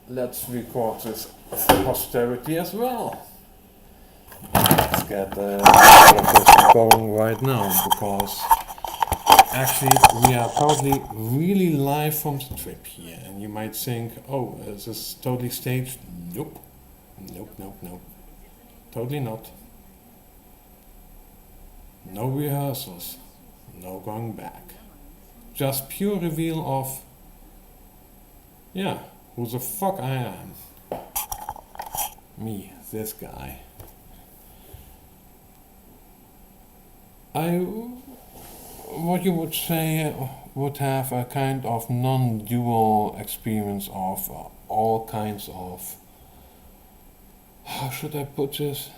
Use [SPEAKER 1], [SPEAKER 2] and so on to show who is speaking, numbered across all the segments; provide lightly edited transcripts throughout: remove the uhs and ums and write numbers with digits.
[SPEAKER 1] let's record this for posterity as well. Let's get all of this going right now, because actually we are totally really live from the trip here, and you might think, oh, is this totally staged? Nope. Nope. Totally not. No rehearsals, no going back. Just pure reveal of, yeah, who the fuck I am. Me, this guy. What you would say, would have a kind of non-dual experience of all kinds of, how should I put this?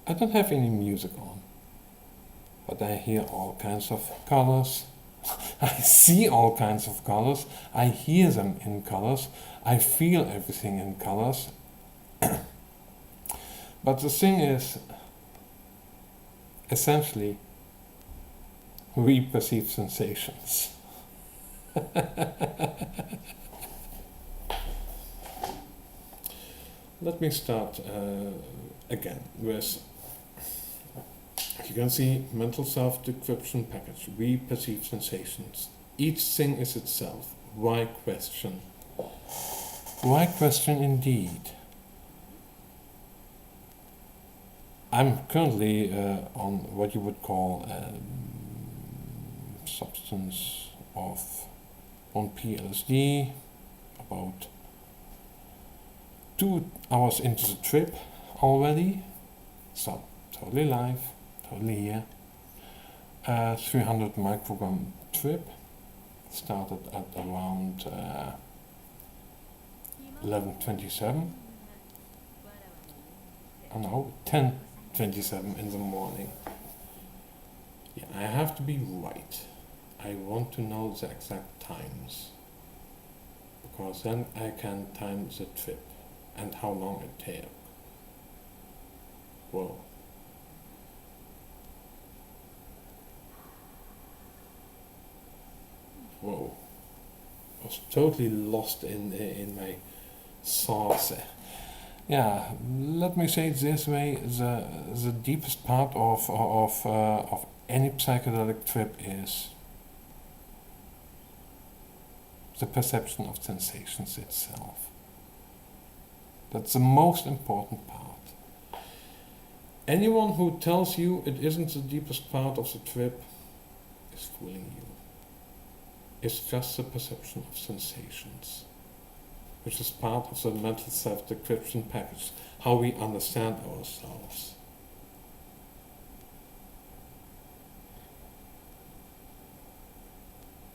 [SPEAKER 1] I don't have any music on, but I hear all kinds of colors. I see all kinds of colors. I hear them in colors. I feel everything in colors. But the thing is, essentially, we perceive sensations. Let me start again with, you can see mental self-decryption package. We perceive sensations. Each thing is itself. Why question? Why question indeed? I'm currently on what you would call substance of on PLSD, about 2 hours into the trip already, so totally live, totally here. 300 microgram trip, started at around 11:27. Oh no, 10:27 in the morning. Yeah, I have to be right. I want to know the exact times, because then I can time the trip and how long it took. Whoa. Whoa. I was totally lost in my thoughts. Yeah, let me say it this way: the deepest part of any psychedelic trip is the perception of sensations itself. That's the most important part. Anyone who tells you it isn't the deepest part of the trip is fooling you. It's just the perception of sensations, which is part of the mental self-decryption package, how we understand ourselves.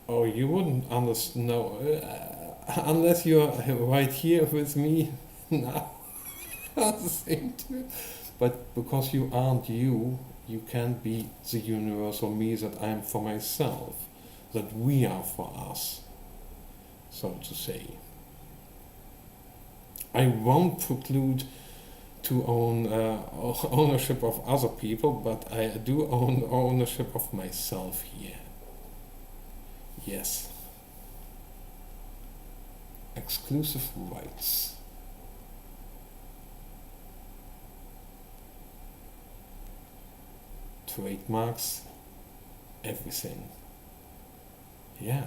[SPEAKER 1] Oh, you wouldn't understand, no, unless you're right here with me now at the same time. But because you aren't you, you can't be the universal me that I am for myself, that we are for us, so to say. I won't preclude to own ownership of other people, but I do own ownership of myself here. Yes. Exclusive rights. Trademarks, everything. Yeah.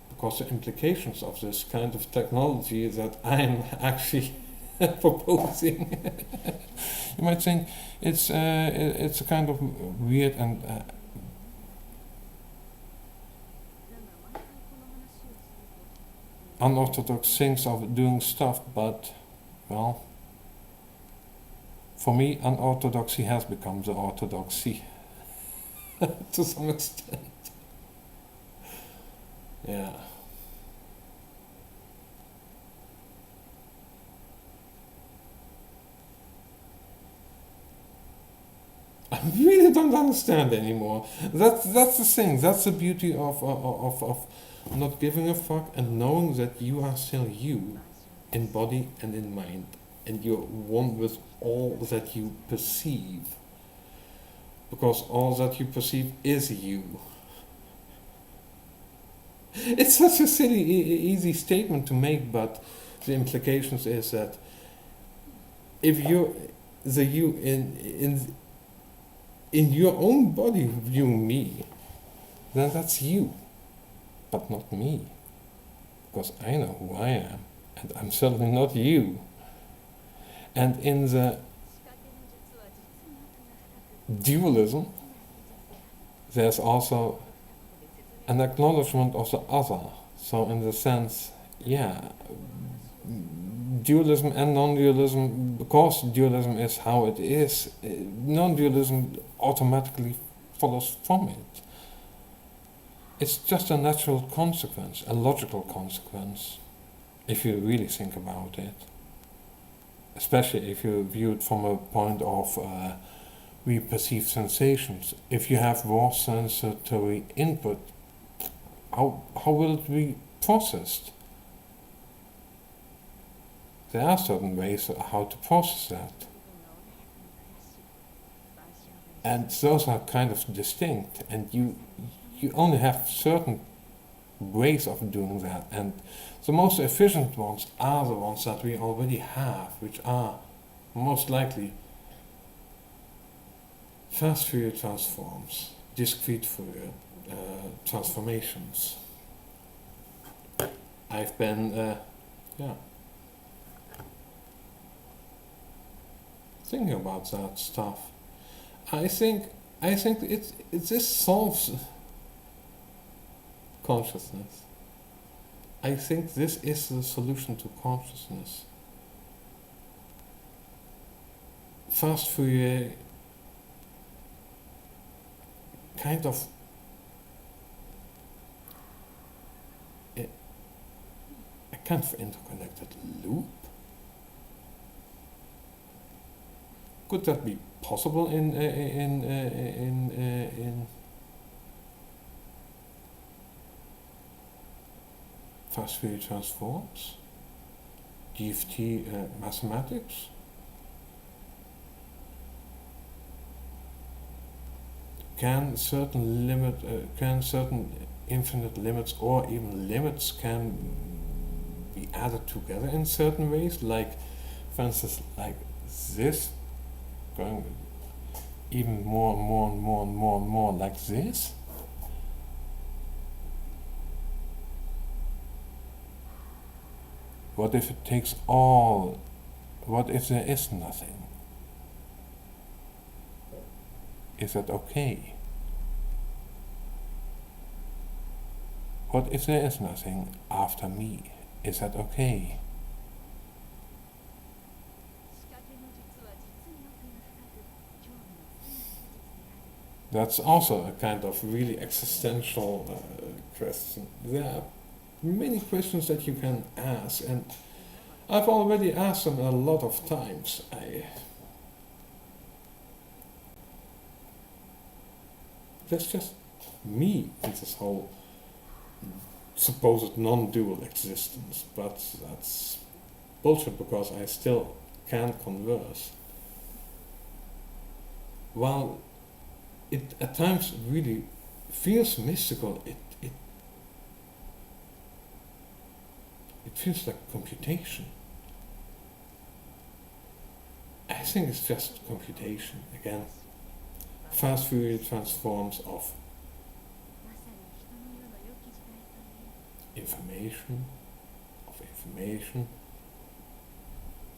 [SPEAKER 1] Because the implications of this kind of technology that I'm actually proposing, you might think it's a kind of weird and unorthodox things of doing stuff, but, well, for me, unorthodoxy has become the orthodoxy to some extent. Yeah. I really don't understand anymore. That's the thing. That's the beauty of not giving a fuck and knowing that you are still you, in body and in mind, and you're one with all that you perceive. Because all that you perceive is you. It's such a silly, easy statement to make, but the implications is that if you, the you in your own body view me, then that's you, but not me, because I know who I am, and I'm certainly not you. And in the dualism, there's also an acknowledgement of the other. So in the sense, yeah, dualism and non-dualism, because dualism is how it is, non-dualism automatically follows from it. It's just a natural consequence, a logical consequence, if you really think about it. Especially if you view it from a point of we perceive sensations. If you have raw sensory input, how will it be processed? There are certain ways how to process that. And those are kind of distinct, and you only have certain ways of doing that, and the most efficient ones are the ones that we already have, which are most likely fast Fourier transforms, discrete Fourier transformations. I've been, thinking about that stuff. I think this solves consciousness. I think this is the solution to consciousness. Fast Fourier kind of a kind of interconnected loop. Could that be possible in fast Fourier transforms, DFT mathematics? Can certain infinite limits or even limits can be added together in certain ways? Like, for instance, like this, going even more and more and more and more and more like this? What if it takes all? What if there is nothing? Is that okay? What if there is nothing after me? Is that okay? That's also a kind of really existential question. There are many questions that you can ask, and I've already asked them a lot of times. That's just me in this whole supposed non-dual existence, but that's bullshit because I still can't converse. While it at times really feels mystical, it feels like computation. I think it's just computation again. Fast Fourier transforms of information,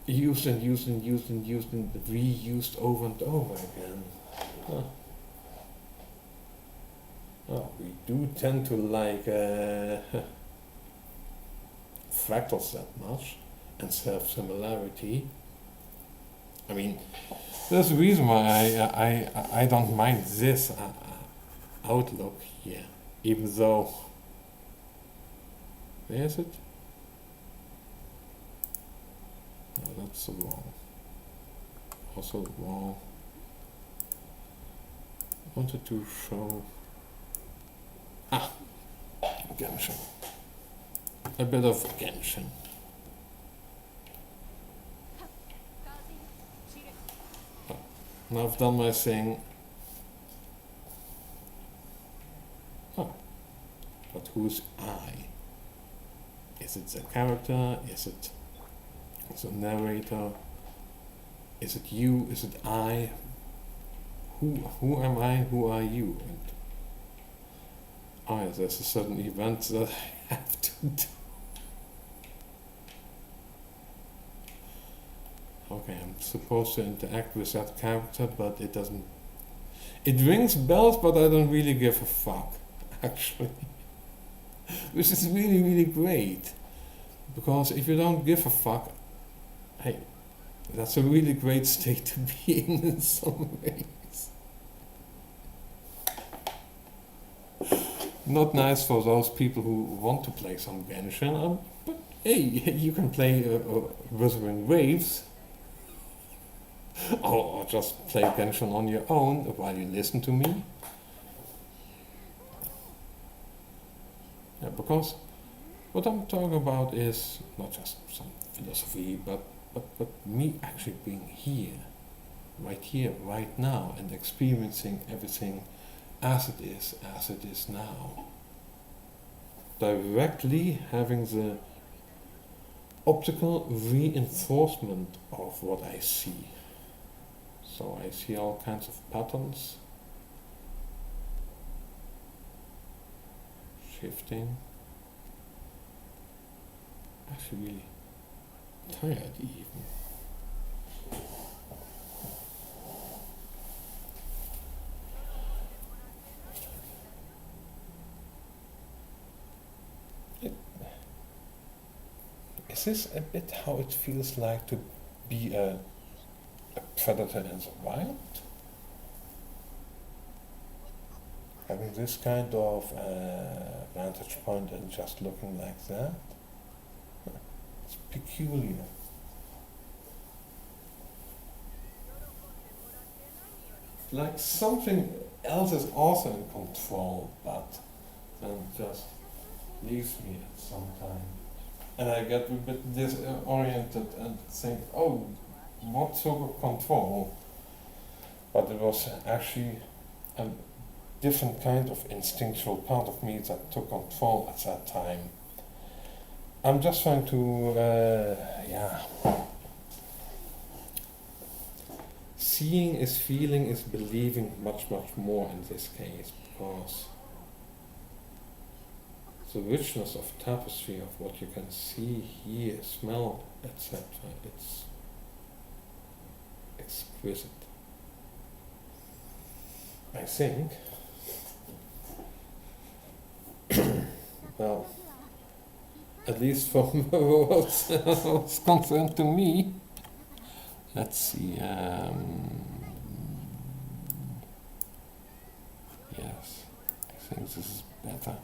[SPEAKER 1] used and used and used and used and reused over and over again. Oh, we do tend to like fractals that much and self-similarity. I mean, there's a reason why I don't mind this outlook here, even though, where is it? No, that's wrong. Also wrong. I wanted to show Genshin. A bit of Genshin. Now I've done my thing. but who's I? Is it the character? Is it the narrator? Is it you? Is it I? Who am I? Who are you? And there's a certain event that I have to do. Okay, I'm supposed to interact with that character, but it doesn't. It rings bells, but I don't really give a fuck, actually. Which is really, really great. Because if you don't give a fuck, hey, that's a really great state to be in some ways. Not nice for those people who want to play some Genshin, but hey, you can play Wuthering Waves, or just play Genshin on your own while you listen to me. Yeah, because what I'm talking about is not just some philosophy, but me actually being here, right now, and experiencing everything as it is now. Directly having the optical reinforcement of what I see. So I see all kinds of patterns, shifting. Actually really tired even. Is this a bit how it feels like to be a predator in the wild? Having this kind of vantage point and just looking like that? It's peculiar. Like something else is also in control, but then just leaves me at some time. And I get a bit disoriented and think, oh, what sort of control? But it was actually a different kind of instinctual part of me that took control at that time. I'm just trying to, seeing is feeling is believing much more in this case, because the richness of tapestry of what you can see, hear, smell, etc. It's exquisite. I think. Well, at least from what's concerned to me. Let's see. Yes, I think this is better.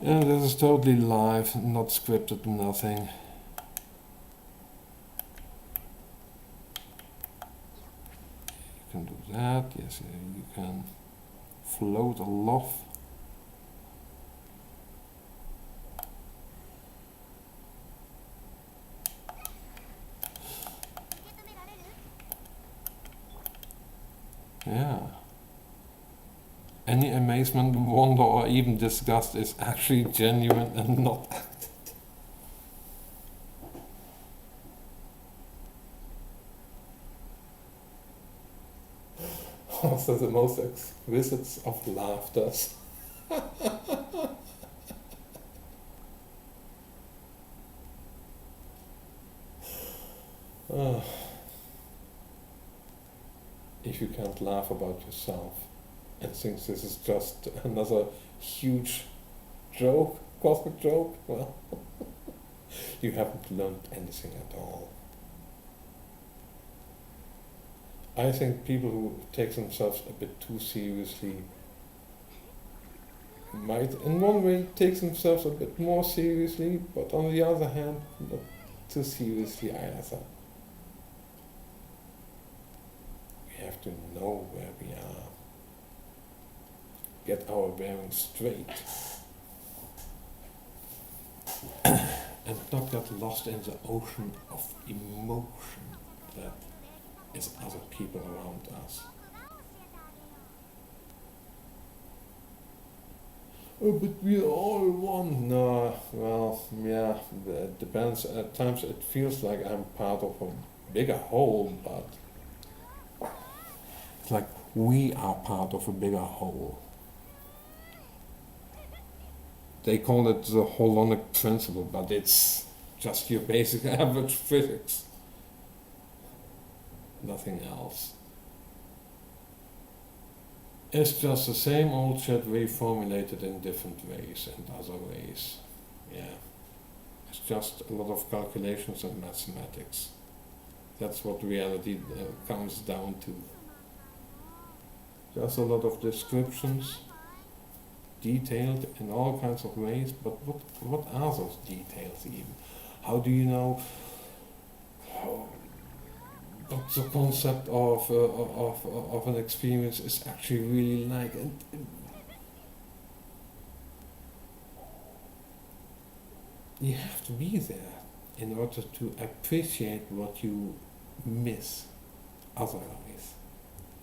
[SPEAKER 1] Yeah, this is totally live, not scripted, nothing. You can do that, yes, you can float aloft. Yeah. Any amazement, wonder, or even disgust is actually genuine and not acted. Also the most exquisite of laughters. If you can't laugh about yourself and think this is just another huge joke, cosmic joke, well, you haven't learned anything at all. I think people who take themselves a bit too seriously might in one way take themselves a bit more seriously, but on the other hand, not too seriously either. We have to know where we are. Get our bearings straight. And not get lost in the ocean of emotion that is other people around us. oh, but we are all one. No, well, yeah, it depends. At times it feels like I'm part of a bigger whole, but it's like we are part of a bigger whole. They call it the holonic principle, but it's just your basic average physics. Nothing else. It's just the same old shit reformulated in different ways and other ways. Yeah. It's just a lot of calculations and mathematics. That's what reality comes down to. Just a lot of descriptions, detailed in all kinds of ways, but what are those details even? How do you know what the concept of an experience is actually really like? And you have to be there in order to appreciate what you miss otherwise.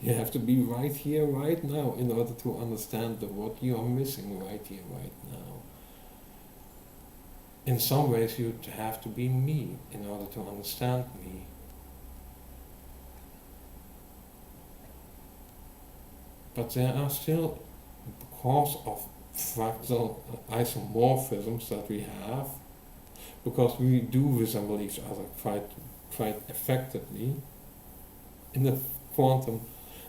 [SPEAKER 1] You have to be right here, right now, in order to understand what you are missing right here, right now. In some ways, you'd have to be me in order to understand me. But there are still, because of fractal isomorphisms that we have, because we do resemble each other quite effectively in the quantum,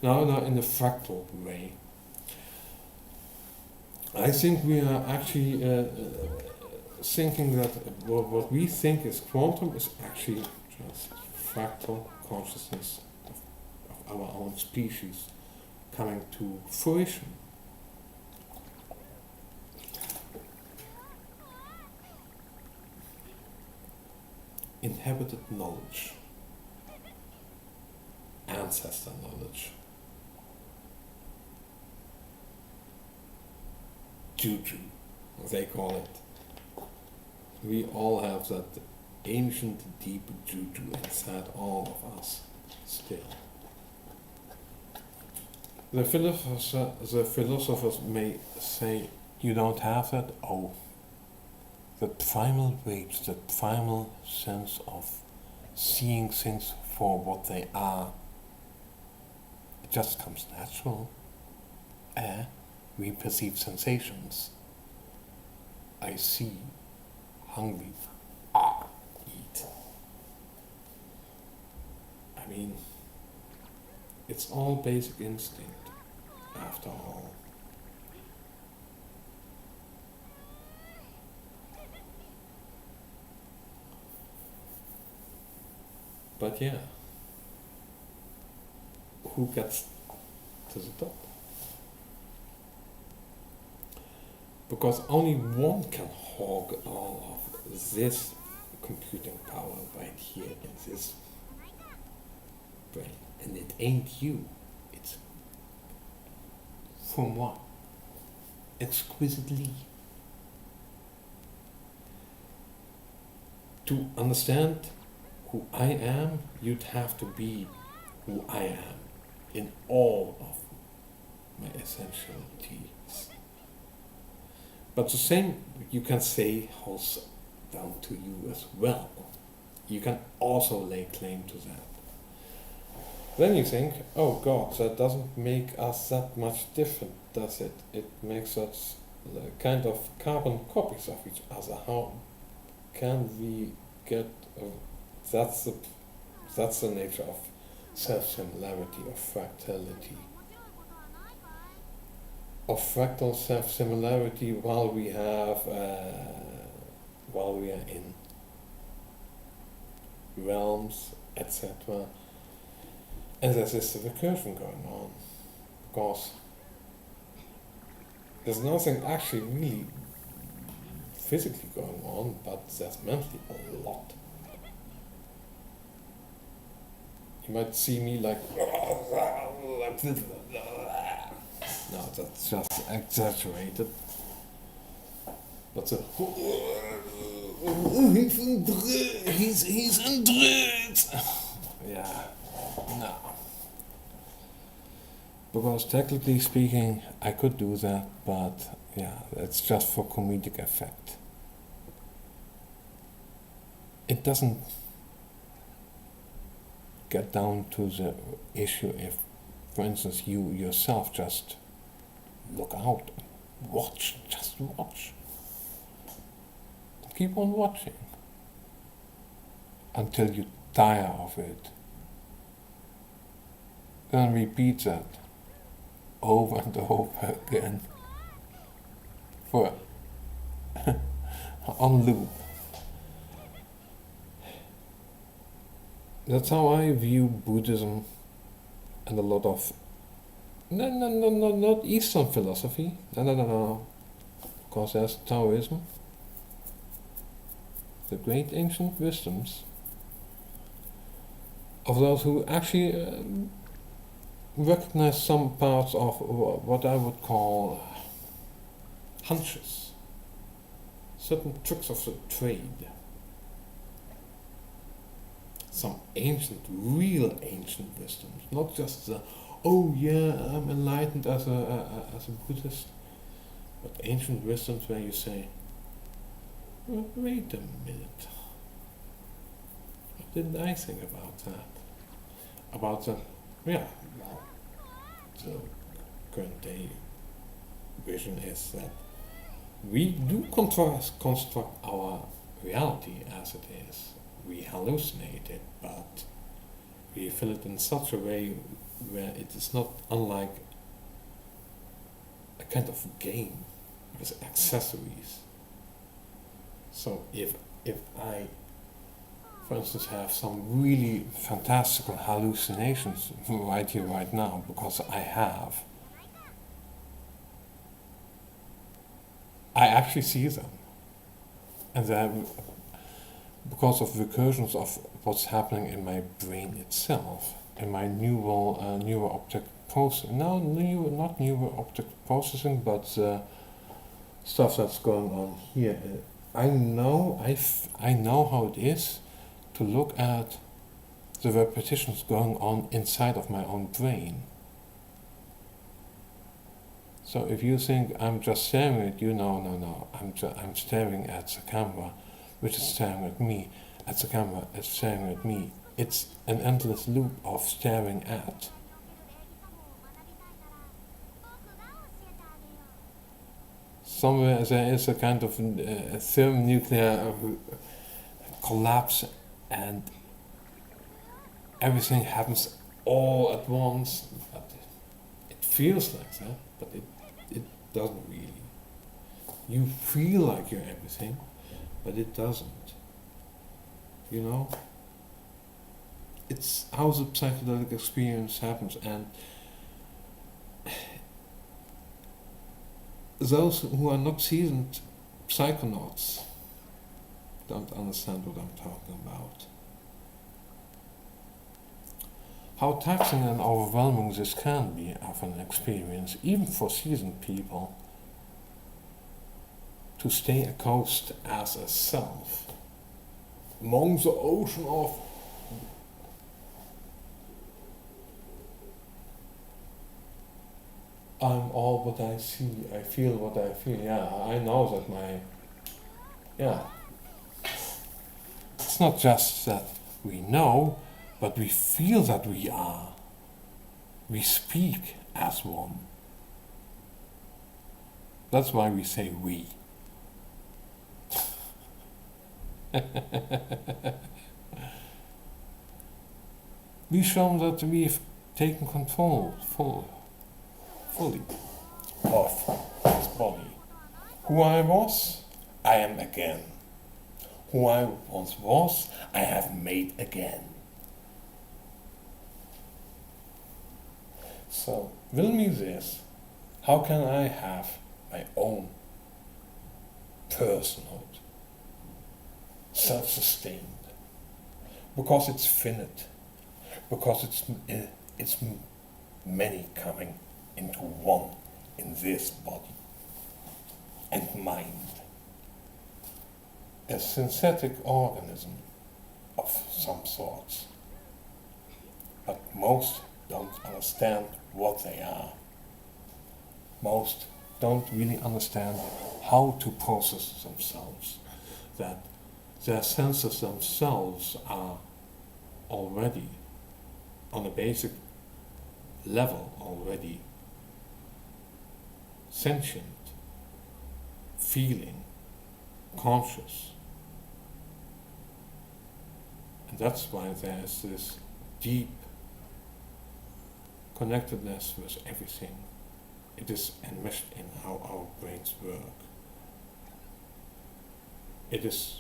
[SPEAKER 1] now in the fractal way. I think we are actually thinking that what we think is quantum is actually just fractal consciousness of our own species coming to fruition. Inhabited knowledge, ancestor knowledge, juju, they call it. We all have that ancient deep juju inside all of us still. The philosophers may say, you don't have that? Oh, the primal rage, the primal sense of seeing things for what they are, it just comes natural. We perceive sensations. I see, hungry, eat. I mean, it's all basic instinct, after all. But yeah, who gets to the top? Because only one can hog all of this computing power right here in this brain. And it ain't you. It's from what? Exquisitely. To understand who I am, you'd have to be who I am in all of my essentialities. But the same you can say holds down to you as well. You can also lay claim to that. Then you think, oh God, that doesn't make us that much different, does it? It makes us kind of carbon copies of each other. How can we get... that's the nature of self-similarity, of fractality. Of fractal self-similarity while we are in realms, etc. And there's this recursion going on, because there's nothing actually really physically going on, but there's mentally a lot. You might see me like, no, that's just exaggerated. But the he's in dread. Yeah, no. Because technically speaking, I could do that, but yeah, it's just for comedic effect. It doesn't get down to the issue if, for instance, you yourself just look out, just watch. Keep on watching until you tire of it. Then repeat that over and over again for on loop. That's how I view Buddhism and a lot of no, not Eastern philosophy. No. Of course, there's Taoism. The great ancient wisdoms of those who actually recognize some parts of what I would call hunches, certain tricks of the trade, some real ancient wisdoms, not just the, oh yeah, I'm enlightened as a Buddhist, but ancient wisdoms where you say, well, wait a minute, what did I think about that? About the, the current day vision is that we do construct our reality as it is. We hallucinate it, but we fill it in such a way where it is not unlike a kind of game with accessories. So if I, for instance, have some really fantastical hallucinations right here, right now, because I actually see them. And then, because of recursions of what's happening in my brain itself, in my neural optic processing, not neural optic processing, but stuff that's going on here. I know how it is to look at the repetitions going on inside of my own brain. So if you think I'm just staring at you, no, I'm staring at the camera, which is staring at me. At the camera, it's staring at me. It's an endless loop of staring at. Somewhere there is a kind of thermonuclear collapse, and everything happens all at once. But it feels like that, but it doesn't really. You feel like you're everything, but it doesn't. You know? It's how the psychedelic experience happens, and those who are not seasoned psychonauts don't understand what I'm talking about. How taxing and overwhelming this can be of an experience, even for seasoned people, to stay a coast as a self among the ocean of I'm all what I see, I feel what I feel. Yeah, I know that it's not just that we know, but we feel that we are. We speak as one. That's why we say we. We show that we've taken control fully of this body. Who I was, I am again. Who I once was, I have made again. So, will me this, how can I have my own personhood, self-sustained? Because it's finite, because it's many coming into one in this body and mind. A synthetic organism of some sorts. But most don't understand what they are. Most don't really understand how to process themselves, that their senses themselves are already, on a basic level, already sentient, feeling, conscious. And that's why there is this deep connectedness with everything. It is enmeshed in how our brains work. It is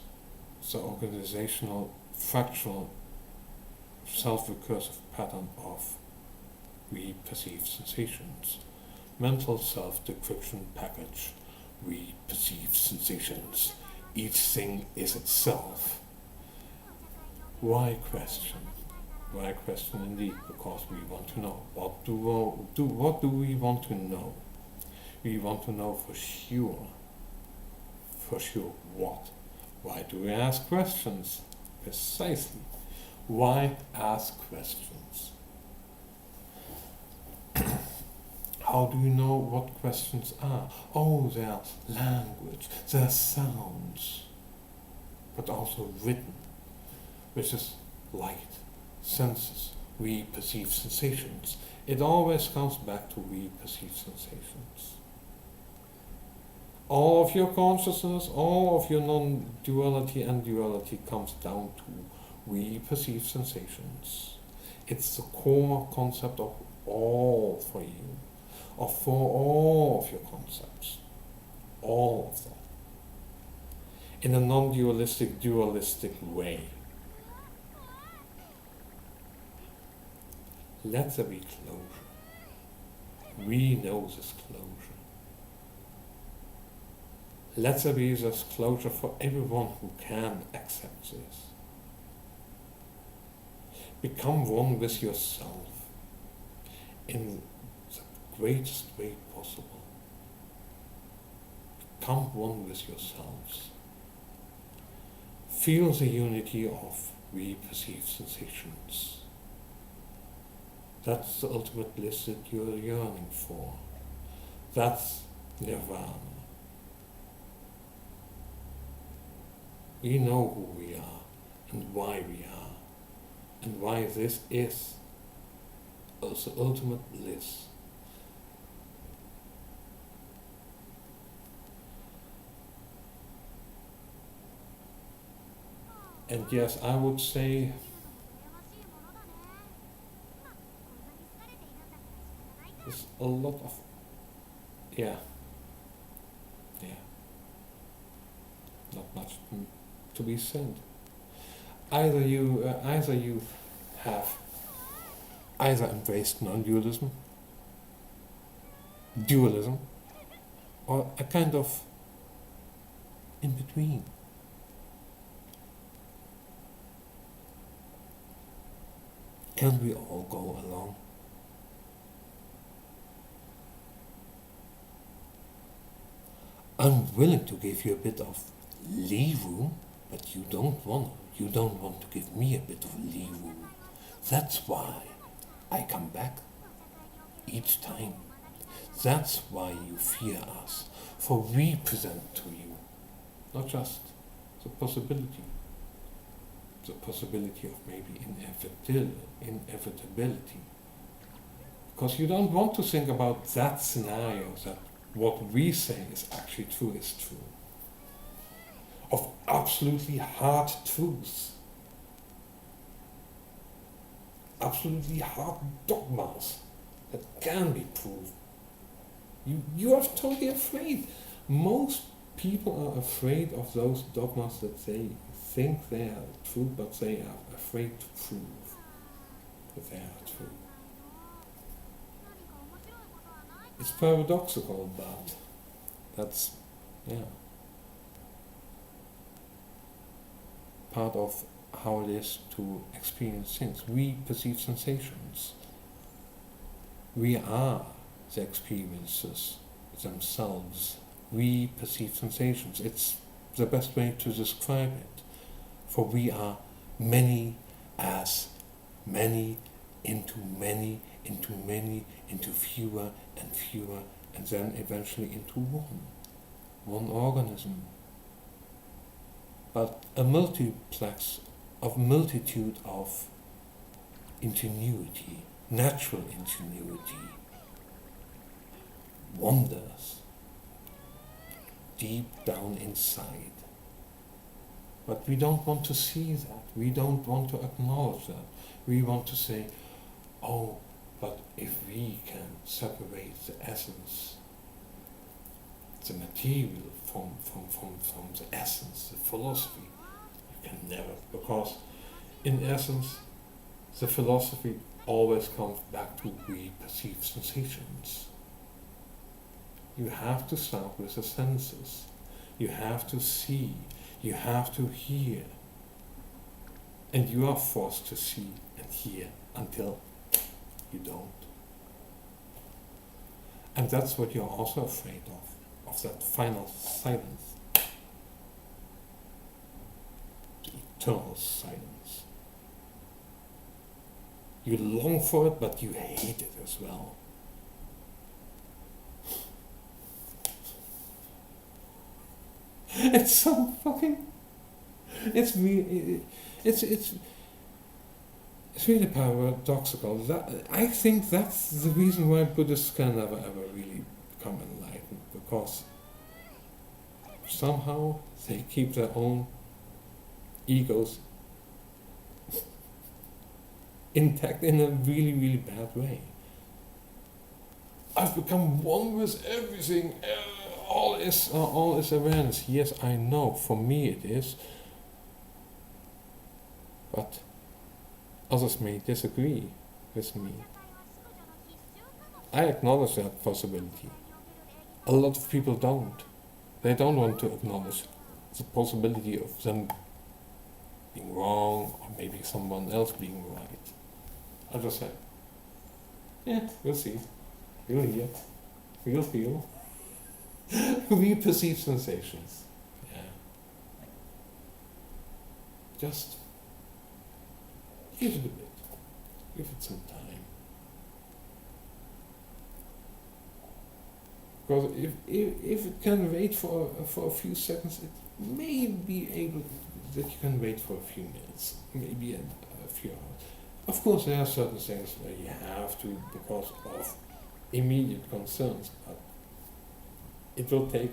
[SPEAKER 1] the organizational, fractal, self-recursive pattern of we perceive sensations. Mental self-decryption package, we perceive sensations. Each thing is itself. Why question? Why question indeed? Because we want to know. What do we want to know? We want to know for sure. For sure what? Why do we ask questions? Precisely. Why ask questions? How do you know what questions are? Oh, they're language, they're sounds, but also written, which is light, senses. We perceive sensations. It always comes back to we perceive sensations. All of your consciousness, all of your non-duality and duality comes down to we perceive sensations. It's the core concept of all for you, or for all of your concepts, all of them, in a non-dualistic, dualistic way. Let there be closure. We know this closure. Let there be this closure for everyone who can accept this. Become one with yourself in the greatest way possible. Become one with yourselves. Feel the unity of we perceive sensations. That's the ultimate bliss that you're yearning for. That's nirvana. We know who we are and why we are, and why this is the ultimate bliss. And yes, I would say there's a lot of, yeah, not much to be said. Either you have either embraced non-dualism, dualism, or a kind of in between. Can we all go along? I'm willing to give you a bit of leeway, but you don't want to give me a bit of leeway. That's why I come back each time. That's why you fear us, for we present to you not just the possibility of maybe inevitability, because you don't want to think about that scenario, that what we say is actually true is true, of absolutely hard truths, absolutely hard dogmas that can be proved. You are totally afraid. Most people are afraid of those dogmas that they think they are true, but they are afraid to prove that they are true. It's paradoxical, but that's, part of how it is to experience things. We perceive sensations. We are the experiences themselves. We perceive sensations. It's the best way to describe it. For we are many as many into many into many into fewer and fewer and then eventually into one organism. But a multiplex of multitude of ingenuity, natural ingenuity, wonders deep down inside. But we don't want to see that. We don't want to acknowledge that. We want to say, oh, but if we can separate the essence, the material from the essence, the philosophy, you can never, because in essence, the philosophy always comes back to we perceive sensations. You have to start with the senses. You have to see. You have to hear. And you are forced to see and hear until you don't. And that's what you're also afraid of that final silence. The eternal silence. You long for it, but you hate it as well. It's so fucking. It's really. It's really paradoxical. I think that's the reason why Buddhists can never ever really become enlightened, because somehow they keep their own egos intact in a really, really bad way. I've become one with everything. All is awareness. Yes, I know. For me it is. But others may disagree with me. I acknowledge that possibility. A lot of people don't. They don't want to acknowledge the possibility of them being wrong, or maybe someone else being right. I just say, yeah, we'll see. We'll hear. We'll feel. We perceive sensations. Yeah. Just give it a bit. Give it some time. Because if it can wait for a few seconds, it may be able that you can wait for a few minutes, maybe a few hours. Of course, there are certain things where you have to because of immediate concerns, but it will take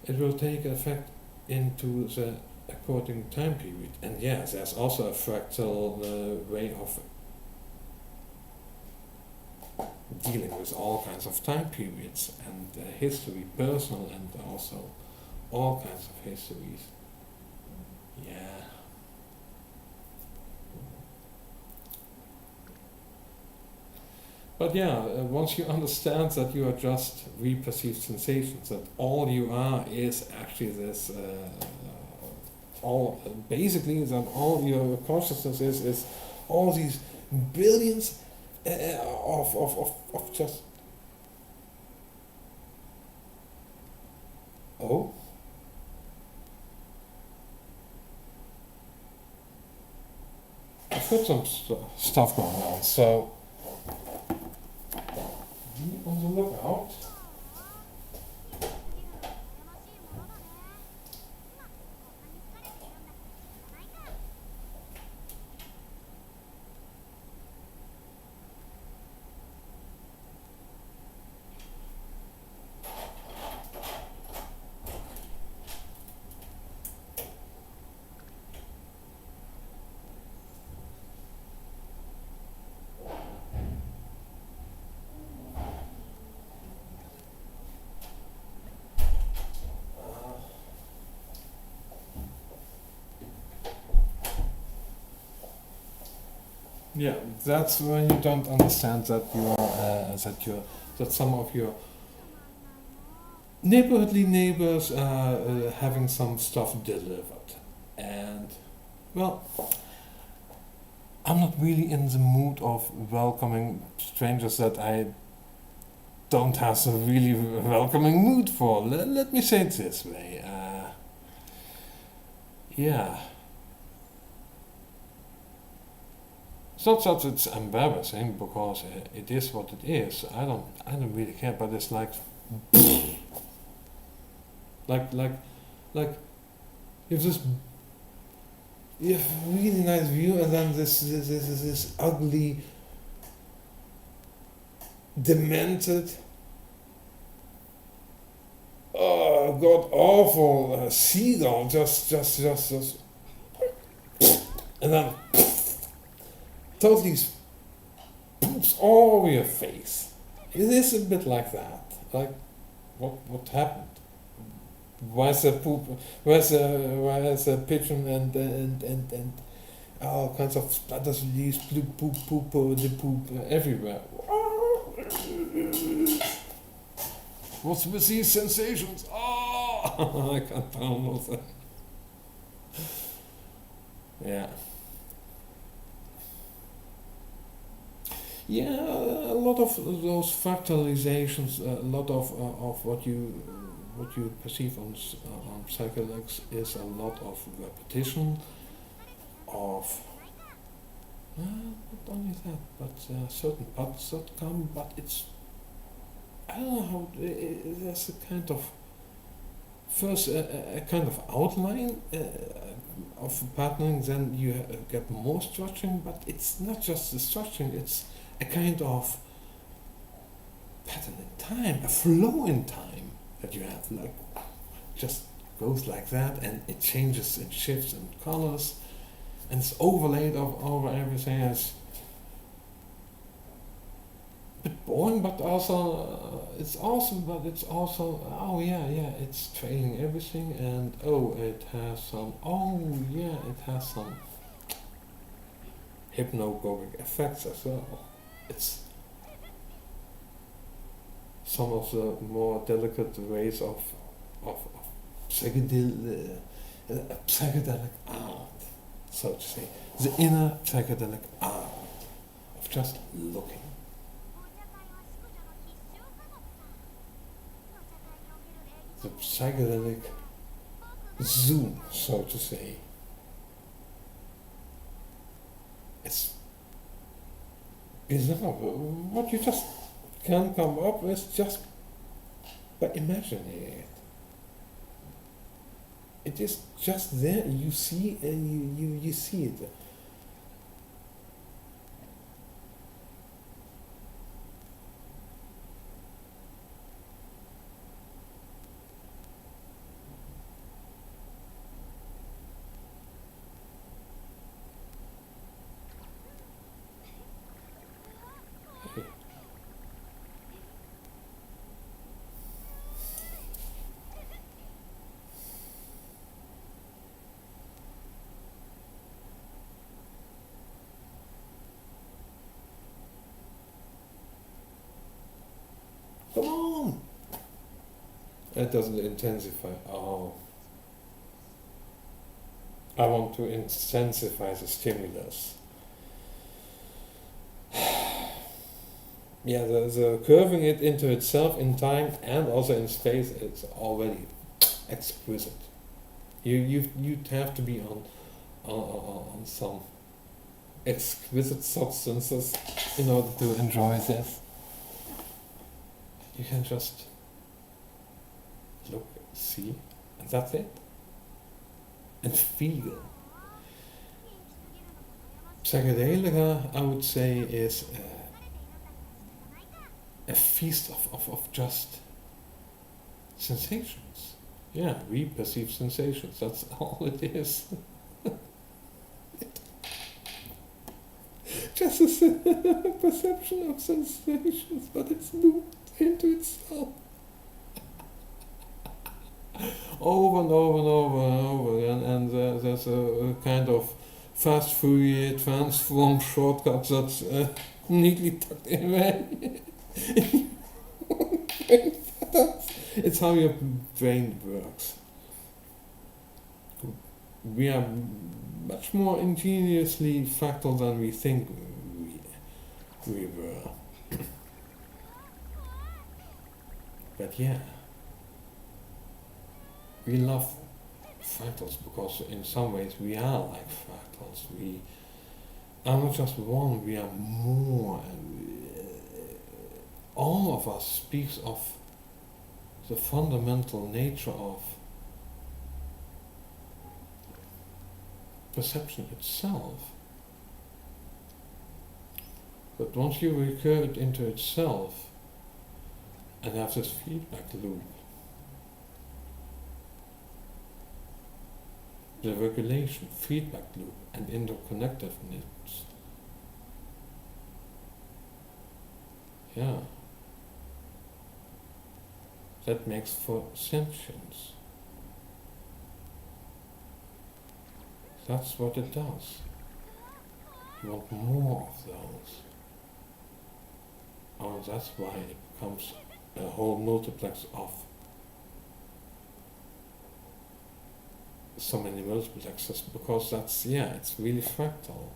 [SPEAKER 1] it will take effect into the according time period. And yes, there's also a fractal way of dealing with all kinds of time periods and history, personal and also all kinds of histories. Yeah. But yeah, once you understand that you are just reperceived sensations, that all you are is actually this, basically that all your consciousness is all these billions of just, oh, I've got some stuff going on, so be on the lookout. Yeah, that's when you don't understand that that some of your neighborhoodly neighbors are having some stuff delivered, and well, I'm not really in the mood of welcoming strangers that I don't have a really welcoming mood for. Let me say it this way. Yeah. It's not that it's embarrassing because it is what it is. I don't really care. But it's like like like like you have this you have a really nice view, and then this ugly, demented, oh god awful seagull just and then totally poops all over your face. It is a bit like that. Like, what happened? Where's the poop? Where's the pigeon and all kinds of splatters, leaves, poop, the poop everywhere. What's with these sensations? Oh, I can't handle that. Yeah. Yeah, a lot of those fractalizations, a lot of what you perceive on psychedelics is a lot of repetition, of not only that, but certain parts that come, but it's, I don't know how, there's a kind of, first a kind of outline of patterning, then you get more structuring, but it's not just the structuring, it's a kind of pattern in time, a flow in time that you have, like, just goes like that, and it changes and shifts in colors, and it's overlaid over everything. It's a bit boring, but also it's awesome. But it's also, oh yeah, it's trailing everything, and it has some hypnagogic effects as well. It's some of the more delicate ways of psychedelic art, so to say, the inner psychedelic art of just looking. The psychedelic zoom, so to say. It's bizarre. What you just can come up with just by imagining it. It is just there. You see, and you see it. Come on! It doesn't intensify. Oh. I want to intensify the stimulus. Yeah, the curving it into itself in time and also in space, it's already exquisite. You'd have to be on some exquisite substances in order to enjoy this. You can just look, see, and that's it. And feel. Psychedelia, I would say, is a feast of just sensations. Yeah, we perceive sensations, that's all it is. Just a perception of sensations, but it's looped into itself. Over and over and over and over again, and there's a kind of fast Fourier transform shortcut that's neatly tucked away. It's how your brain works. We are much more ingeniously fractal than we think we were. But yeah, we love fractals because in some ways we are like fractals. are not just one, we are more. All of us speaks of the fundamental nature of perception itself. But once you recur it into itself and have this feedback loop, the regulation, feedback loop, and interconnectedness, yeah, that makes for sentience. That's what it does. You want more of those. And that's why it becomes a whole multiplex of so many multiplexes, because that's, yeah, it's really fractal.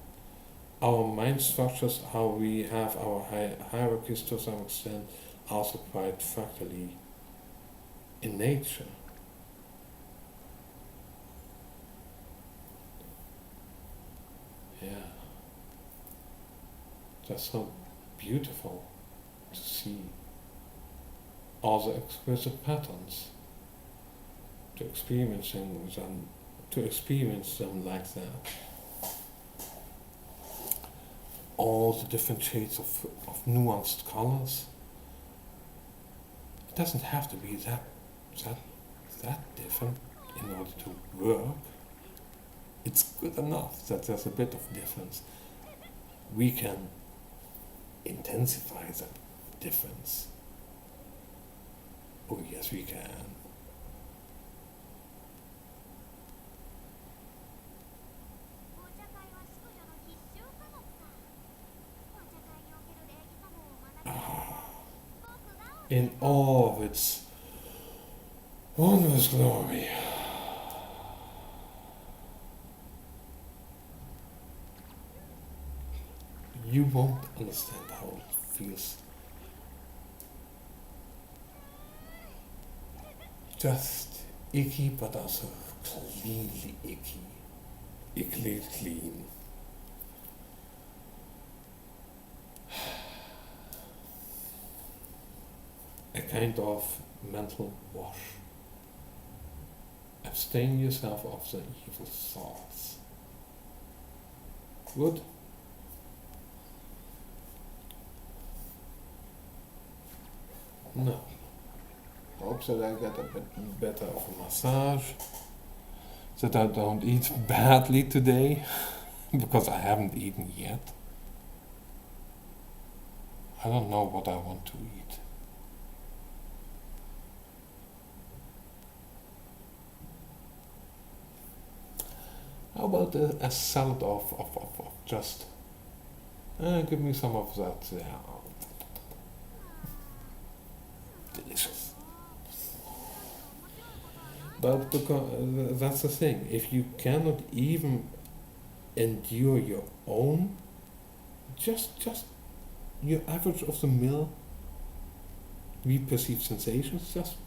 [SPEAKER 1] Our mind structures, how we have our hierarchies to some extent, also quite fractally in nature. Yeah. That's so beautiful to see all the exquisite patterns, to experience them like that. All the different shades of nuanced colors. It doesn't have to be that different in order to work. It's good enough that there's a bit of difference. We can intensify that difference. Oh yes, we can. In all of its wondrous glory. You won't understand how it feels. Just icky, but also cleanly icky. Icky clean. A kind of mental wash. Abstain yourself of the evil thoughts. Good? No. Hope that I get a bit better of a massage. That I don't eat badly today. Because I haven't eaten yet. I don't know what I want to eat. How about a salad of just... give me some of that. Delicious. But because, that's the thing. If you cannot even endure your own, just your average of the mill, we perceive sensations, just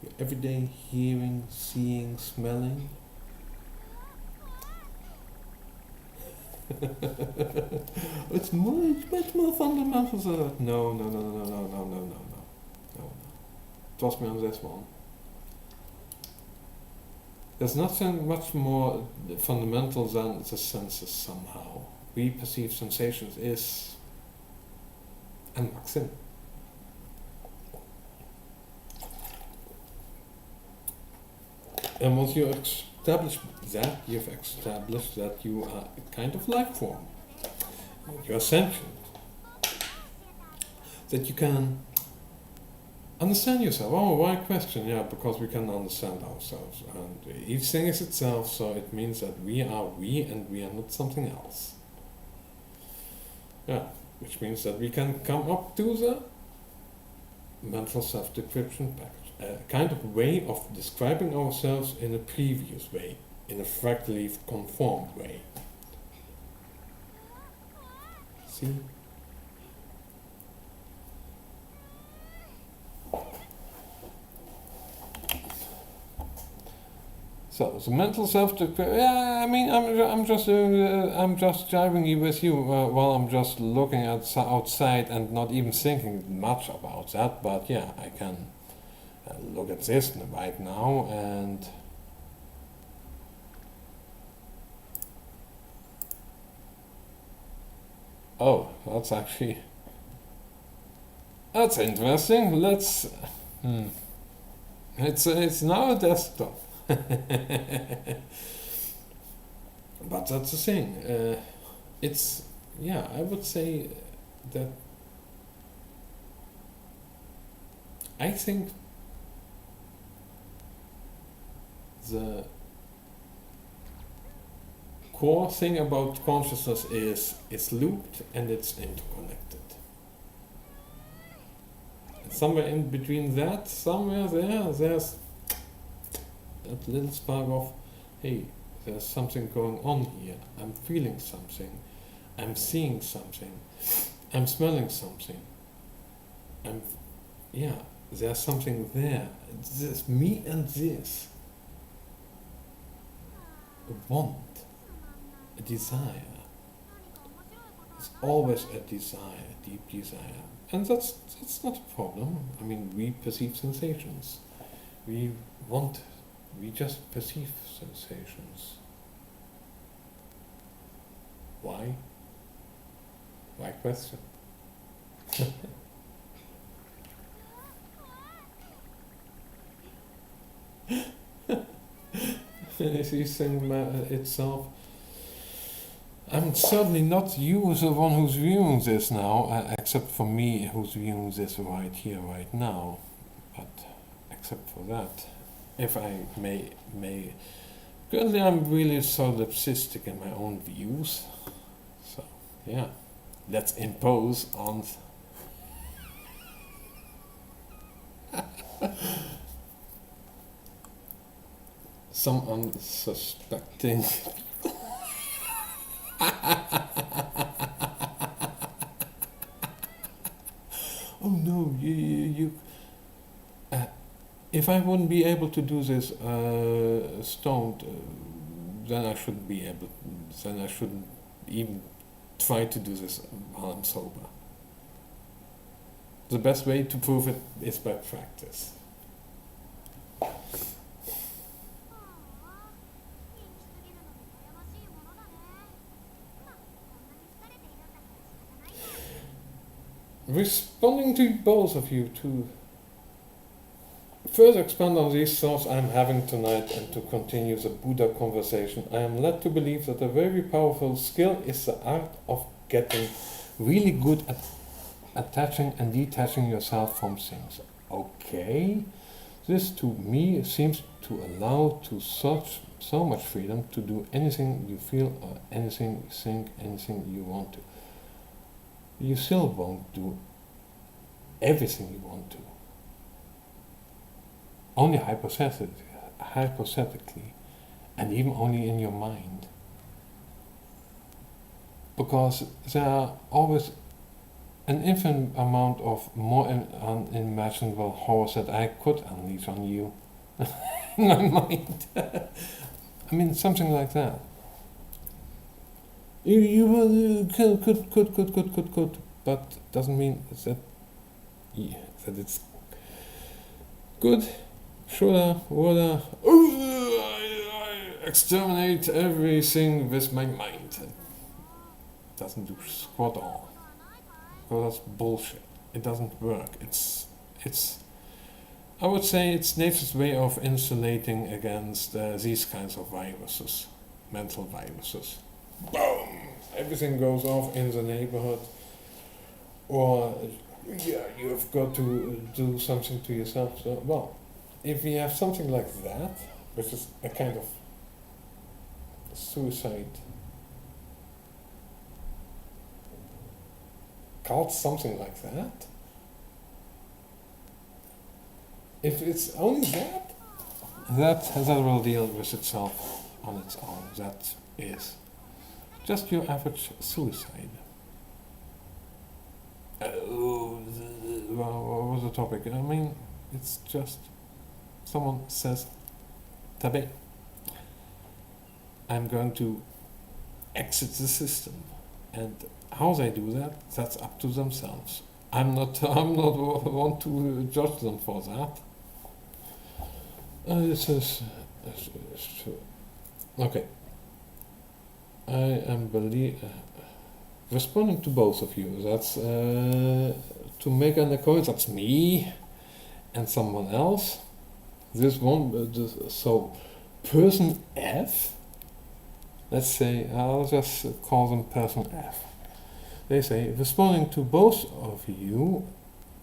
[SPEAKER 1] your everyday hearing, seeing, smelling. It's much more fundamental than that. No. Trust me on this one. There's nothing much more fundamental than the senses somehow. We perceive sensations is an maxim. And once you establish that, you've established that you are a kind of life form. You are sentient. That you can understand yourself. Oh, why question? Yeah, because we can understand ourselves. And each thing is itself, so it means that we are we and we are not something else. Yeah, which means that we can come up to the mental self-description package. A kind of way of describing ourselves in a previous way, in a fractally conformed way. See? So the mental self. Yeah, I mean, I'm just driving you with you while I'm just looking at outside and not even thinking much about that. But yeah, I can look at this right now and. Oh, that's interesting. Let's. It's now a desktop. But that's the thing. It's yeah. I would say that I think the core thing about consciousness is it's looped and it's interconnected. And somewhere in between that, somewhere there's that little spark of, hey, there's something going on here. I'm feeling something. I'm seeing something. I'm smelling something. There's something there. This me and this want, a desire. It's always a desire, a deep desire. And that's not a problem. I mean, we perceive sensations. We just perceive sensations. Why? Why question? This thing itself. I'm certainly not you, the one who's viewing this now, except for me, who's viewing this right here, right now. But except for that, if I may, currently I'm really solipsistic in my own views. So yeah, let's impose on. Some unsuspecting. Oh no, you if I wouldn't be able to do this stoned, then I shouldn't be able. Then I shouldn't even try to do this while I'm sober. The best way to prove it is by practice. Responding to both of you to further expand on these thoughts I'm having tonight and to continue the Buddha conversation, I am led to believe that a very powerful skill is the art of getting really good at attaching and detaching yourself from things. Okay, this to me seems to allow to so much freedom to do anything you feel or anything you think, anything you want to. You still won't do everything you want to. Only hypothetically, and even only in your mind. Because there are always an infinite amount of more unimaginable horrors that I could unleash on you in my mind. I mean, something like that. You could, but doesn't mean that it's good. Shoulda, woulda, I exterminate everything with my mind. It doesn't do squat all. Because that's bullshit. It doesn't work. It's. I would say it's nature's way of insulating against these kinds of viruses, mental viruses. Boom! Everything goes off in the neighborhood. Or, you've got to do something to yourself. So, well, if we have something like that, which is a kind of suicide, called something like that, if it's only that will deal with itself on its own. That is just your average suicide. What was the topic? I mean, it's just someone says tabe. I'm going to exit the system. And how they do that, that's up to themselves. I'm not want to judge them for that. This is true. Okay. I am responding to both of you. That's to make an accord. That's me and someone else. This one. So person F. Let's say I'll just call them person F. They say responding to both of you,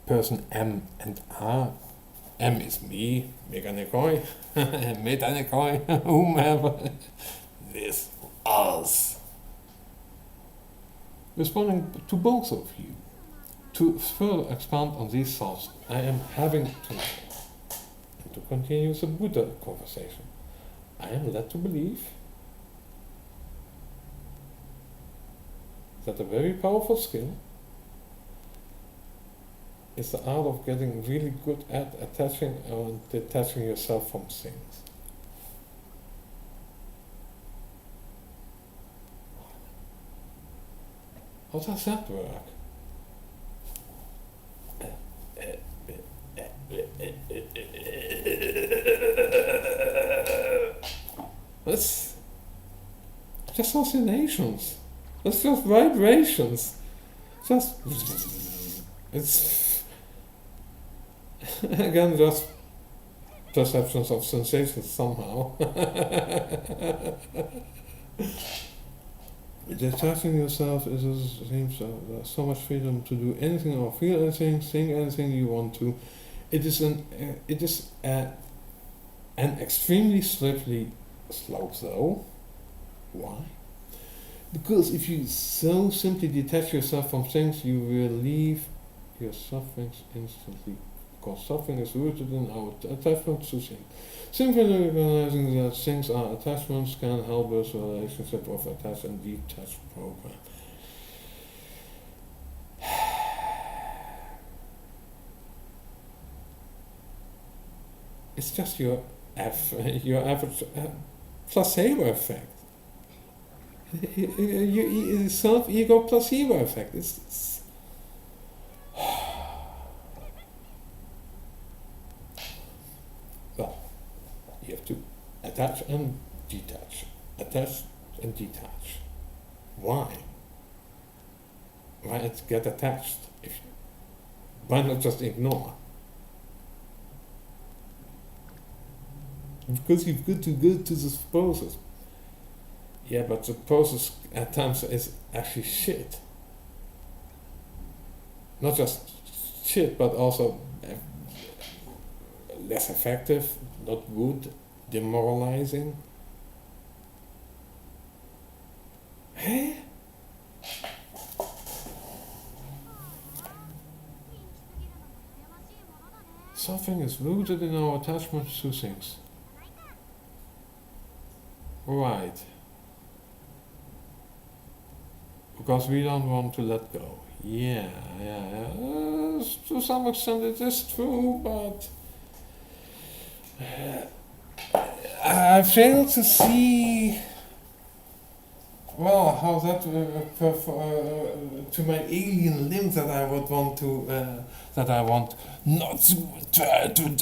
[SPEAKER 1] person M and R. M is me, Meganekoi, Metanekoi, whomever. This, us. Responding to both of you. To further expand on these thoughts, I am having tonight. And to continue the Buddha conversation, I am led to believe that a very powerful skill is the art of getting really good at attaching and detaching yourself from things. How does that work? That's just oscillations. That's just vibrations. Just it's again just perceptions of sensations somehow. Detaching yourself seems so much freedom to do anything or feel anything, think anything you want to. It is an extremely slippery slope though. Why? Because if you so simply detach yourself from things, you will leave your sufferings instantly. Because suffering is rooted in our attachment to things. Simply realizing that things are attachments can help us relationship of attached and detached program. It's just your average placebo effect. Self-ego placebo effect. It's well, you have to attach and detach. Attach and detach. Why? Why get attached? Why not just ignore? Because you've got to go to this process. Yeah, but the process at times is actually shit. Not just shit, but also less effective, not good, demoralizing. Hey? Something is rooted in our attachment to things. Right. Because we don't want to let go. Yeah. To some extent it is true, but I fail to see, well, how that to my alien limb that I would want to, that I want not to try to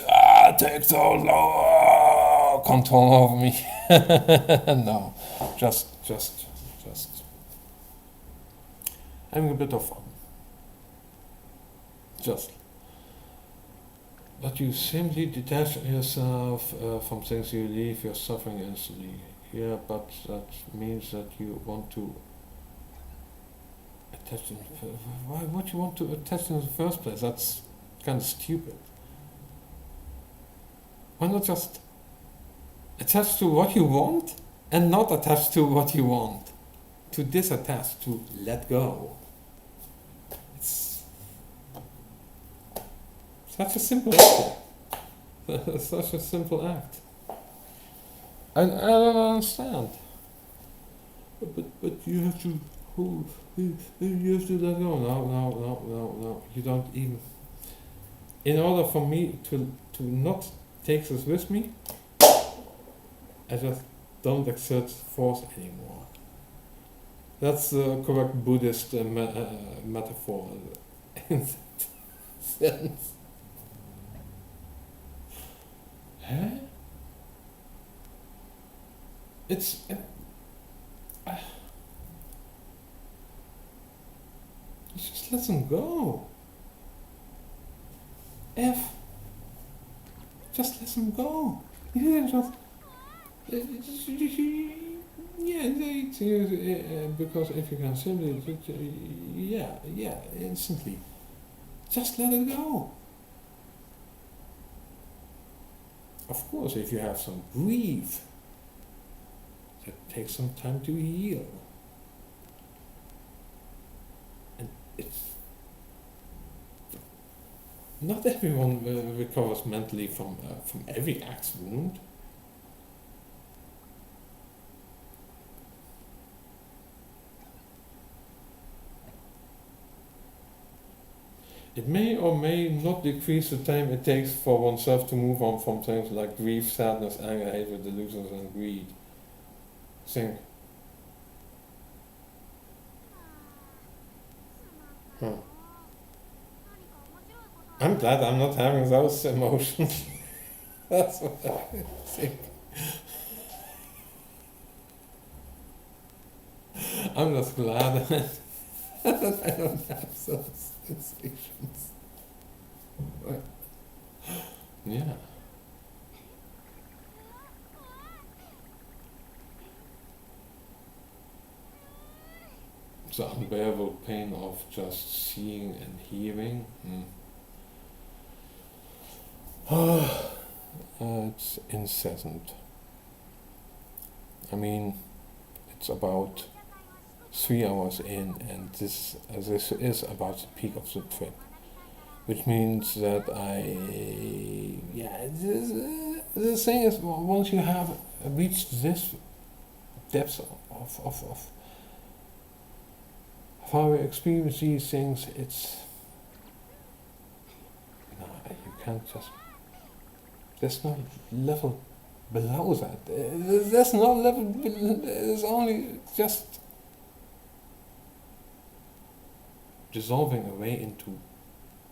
[SPEAKER 1] take total control over me. No, just having a bit of fun. But you simply detach yourself from things, you leave your suffering instantly. Yeah, but that means that you want to attach them. Why would you want to attach them in the first place? That's kind of stupid. Why not just attach to what you want and not attach to what you want? To disattach, to let go. It's such a simple act. Such a simple act. I don't understand. But you have to you have to let go. No. You don't even. In order for me to not take this with me, I just don't exert force anymore. That's the correct Buddhist metaphor in that sense. Huh? It's just let them go. Just let them go. Yeah, because if you can simply, instantly, just let it go. Of course, if you have some grief, that takes some time to heal. And it's not everyone recovers mentally from every axe wound. It may or may not decrease the time it takes for oneself to move on from things like grief, sadness, anger, hatred, delusions, and greed. Think. Huh. I'm glad I'm not having those emotions. That's what I think. I'm just glad that I don't have those sensations. But, yeah. The unbearable pain of just seeing and hearing. It's incessant. I mean, it's about 3 hours in, and this is about the peak of the trip, which means that the thing is, once you have reached this depth of how we experience these things, you can't just. There's no level below that. There's no level. There's only just dissolving away into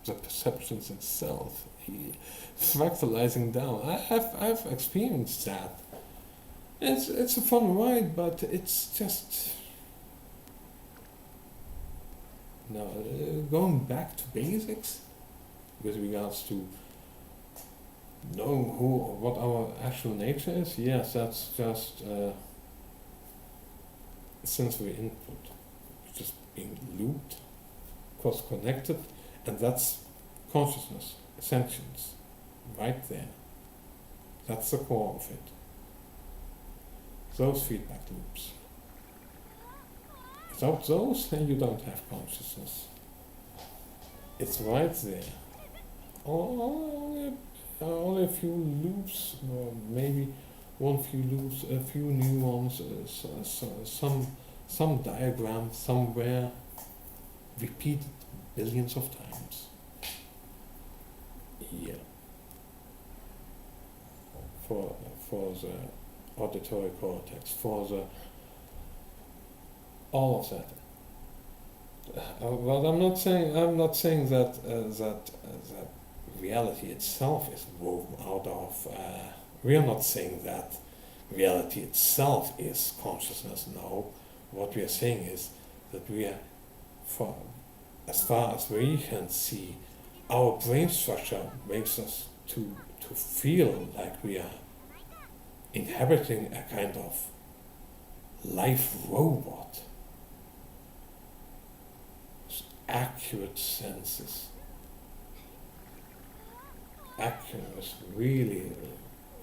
[SPEAKER 1] the perceptions itself, fractalizing down. I've experienced that. It's a fun ride, but it's just going back to basics with regards to knowing who or what our actual nature is. Yes, that's just sensory input, just being looped, cross-connected, and that's consciousness, sentience, right there. That's the core of it. Those feedback loops. Without those, then you don't have consciousness. It's right there. Only a few loops, or maybe one few loops, a few new ones, some diagram somewhere, repeated billions of times. Yeah. For the auditory cortex, for the all of that. Well, I'm not saying that reality itself is woven out of. We are not saying that reality itself is consciousness. No, what we are saying is that we are, as far as we can see, our brain structure makes us to feel like we are inhabiting a kind of life robot. Accurate senses, accurate, really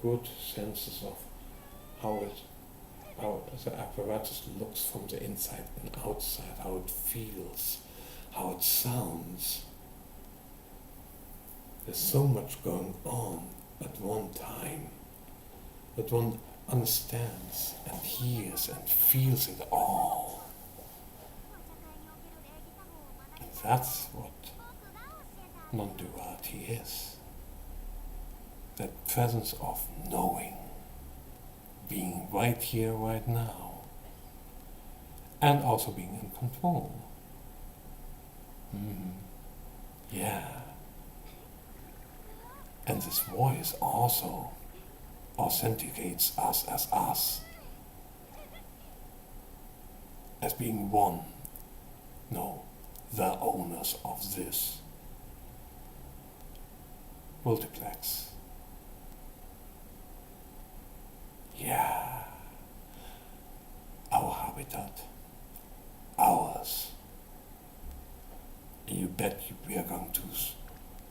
[SPEAKER 1] good senses of how the apparatus looks from the inside and outside, how it feels, how it sounds. There's so much going on at one time, that one understands and hears and feels it all. That's what non-duality is. That presence of knowing, being right here, right now. And also being in control. Yeah. And this voice also authenticates us, as being one. No, the owners of this multiplex. Yeah. Our habitat. Ours. And you bet we are going to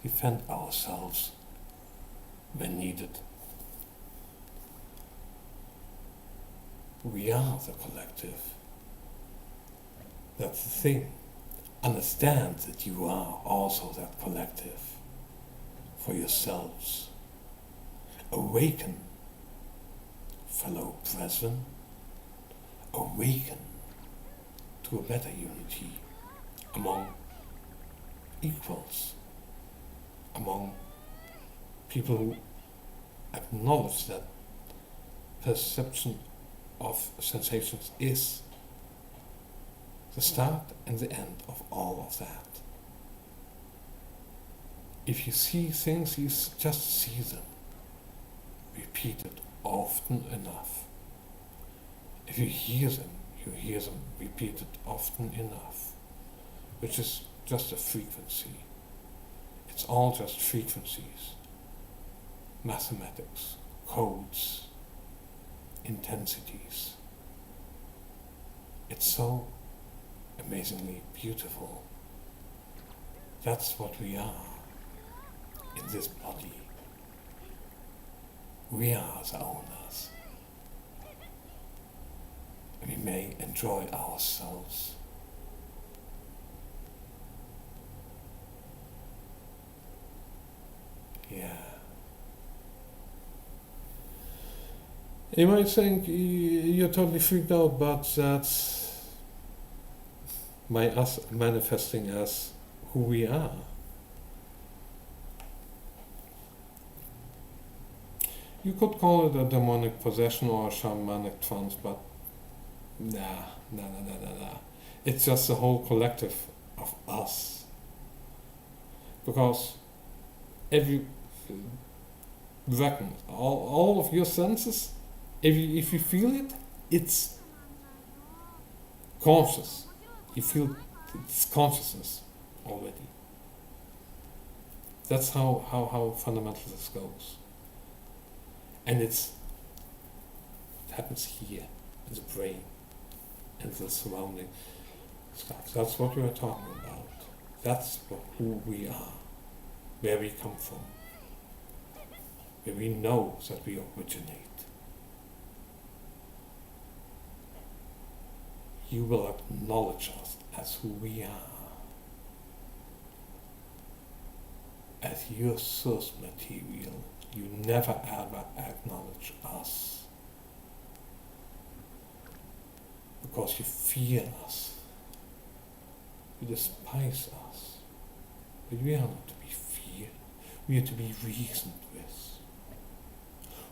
[SPEAKER 1] defend ourselves when needed. We are the collective. That's the thing. Understand that you are also that collective for yourselves. Awaken, fellow brethren. Awaken to a better unity among equals, among people who acknowledge that perception of sensations is the start and the end of all of that. If you see things, you just see them, repeated often enough. If you hear them repeated often enough, which is just a frequency. It's all just frequencies, mathematics, codes, intensities. It's so amazingly beautiful. That's what we are in this body. We are the owners. We may enjoy ourselves. Yeah. You might think you're totally freaked out, but that's us manifesting as who we are. You could call it a demonic possession or a shamanic trance, but nah. It's just the whole collective of us. Because every reckon, all of your senses, if you feel it, it's conscious. You feel it's consciousness already. That's how fundamental this goes. And it happens here, in the brain, and the surrounding stuff. That's what we are talking about. That's who we are, where we come from, where we know that we originate. You will acknowledge us as who we are, as your source material. You never ever acknowledge us because you fear us, you despise us. But we are not to be feared, we are to be reasoned with,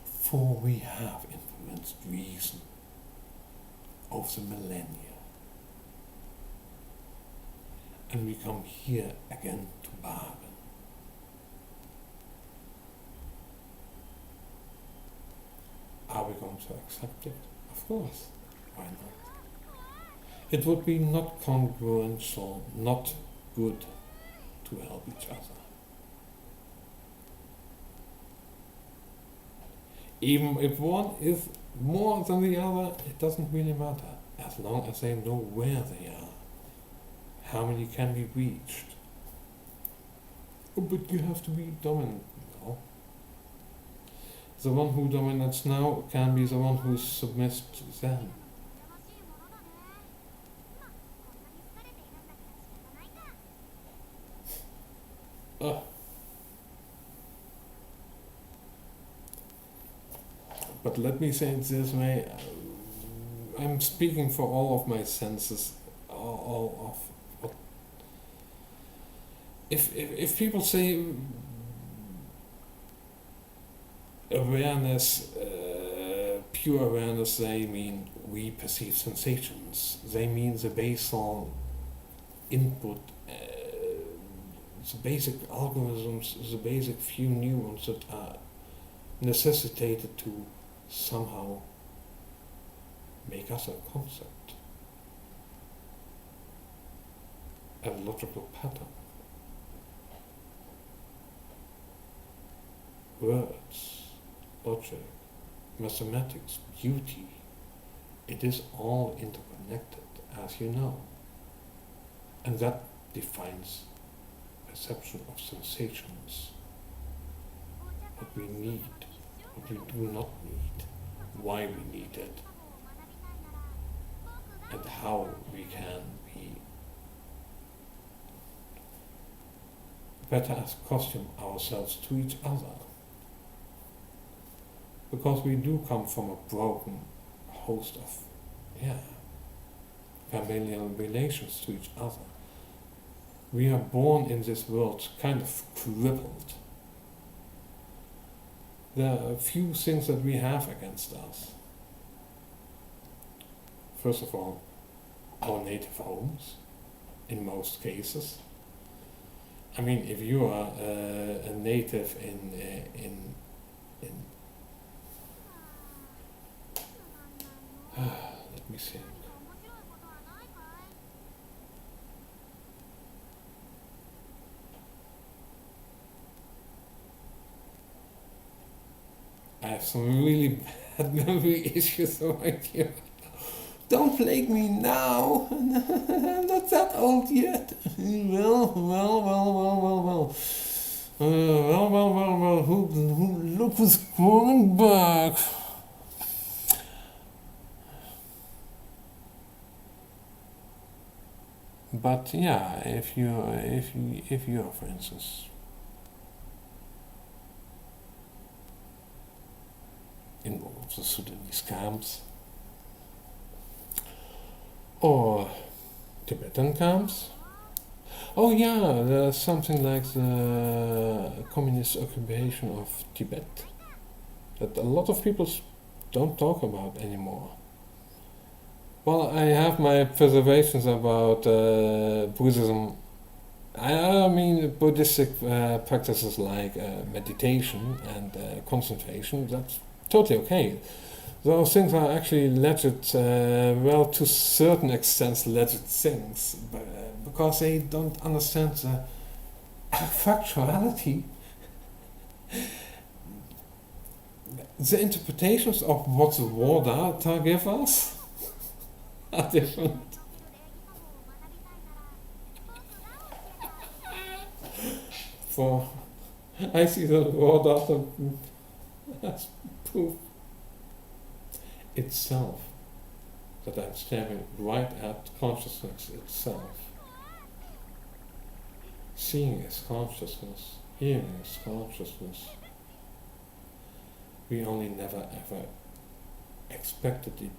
[SPEAKER 1] for we have influenced reason over the millennia. And we come here again to bargain. Are we going to accept it? Of course. Why not? It would be not congruent, so not good to help each other. Even if one is more than the other, it doesn't really matter, as long as they know where they are, how many can be reached. Oh, but you have to be dominant. No. The one who dominates now can be the one who is submissive then. But let me say it this way, I'm speaking for all of my senses, all of what... If people say awareness, pure awareness, they mean we perceive sensations. They mean the basal input, the basic algorithms, the basic few neurons that are necessitated to somehow make us a concept, a logical pattern. Words, logic, mathematics, beauty, it is all interconnected, as you know. And that defines perception of sensations, what we need, what we do not need, why we need it, and how we can be better accustom ourselves to each other. Because we do come from a broken host of, familial relations to each other. We are born in this world kind of crippled. There are a few things that we have against us. First of all, our native homes, in most cases. I mean, if you are a native in let me think. I have some really bad memory issues right here. Don't plague me now. I'm not that old yet. Well. Look who's coming back. But yeah, if you are, for instance, involved in Sudanese camps or Tibetan camps. Oh yeah, there's something like the communist occupation of Tibet that a lot of people don't talk about anymore. Well, I have my preservations about Buddhism. I mean Buddhistic practices like meditation and concentration. That's totally okay. Those things are actually legit, well, to a certain extent, legit things, because they don't understand the factuality. The interpretations of what the war data give us are different. For I see the raw data as proof itself that I'm staring right at consciousness itself. Seeing is consciousness, hearing is consciousness. We only never ever expected it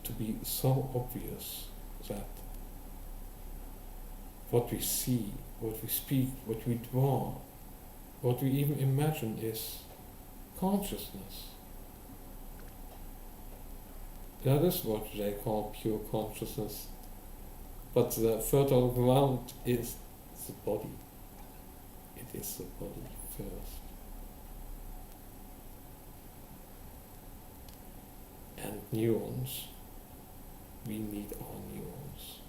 [SPEAKER 1] to be so obvious that what we see, what we speak, what we draw, what we even imagine is consciousness. That is what they call pure consciousness. But the fertile ground is the body. It is the body first. And neurons, we need our neurons.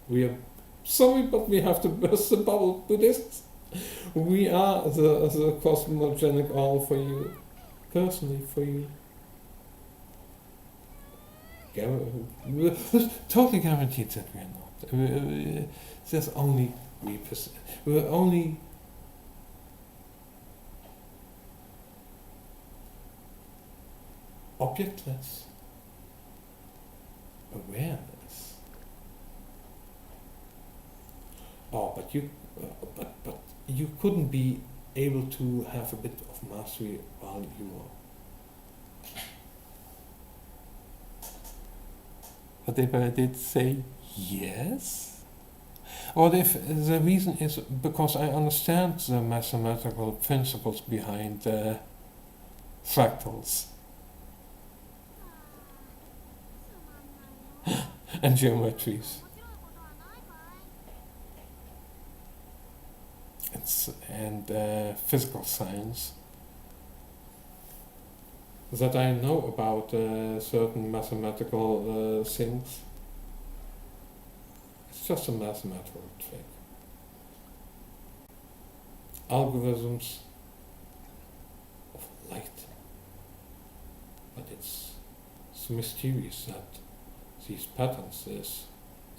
[SPEAKER 1] We are sorry, but we have to burst the bubble, Buddhists. We are the cosmogenic all for you, personally for you. Totally guaranteed that we are not. There's only we're only objectless awareness. Oh, but you couldn't be able to have a bit of mastery while you were. But if I did say yes, or if the reason is because I understand the mathematical principles behind fractals and geometries. And physical science that I know about certain mathematical things. It's just a mathematical trick. Algorithms of light. But it's mysterious that these patterns,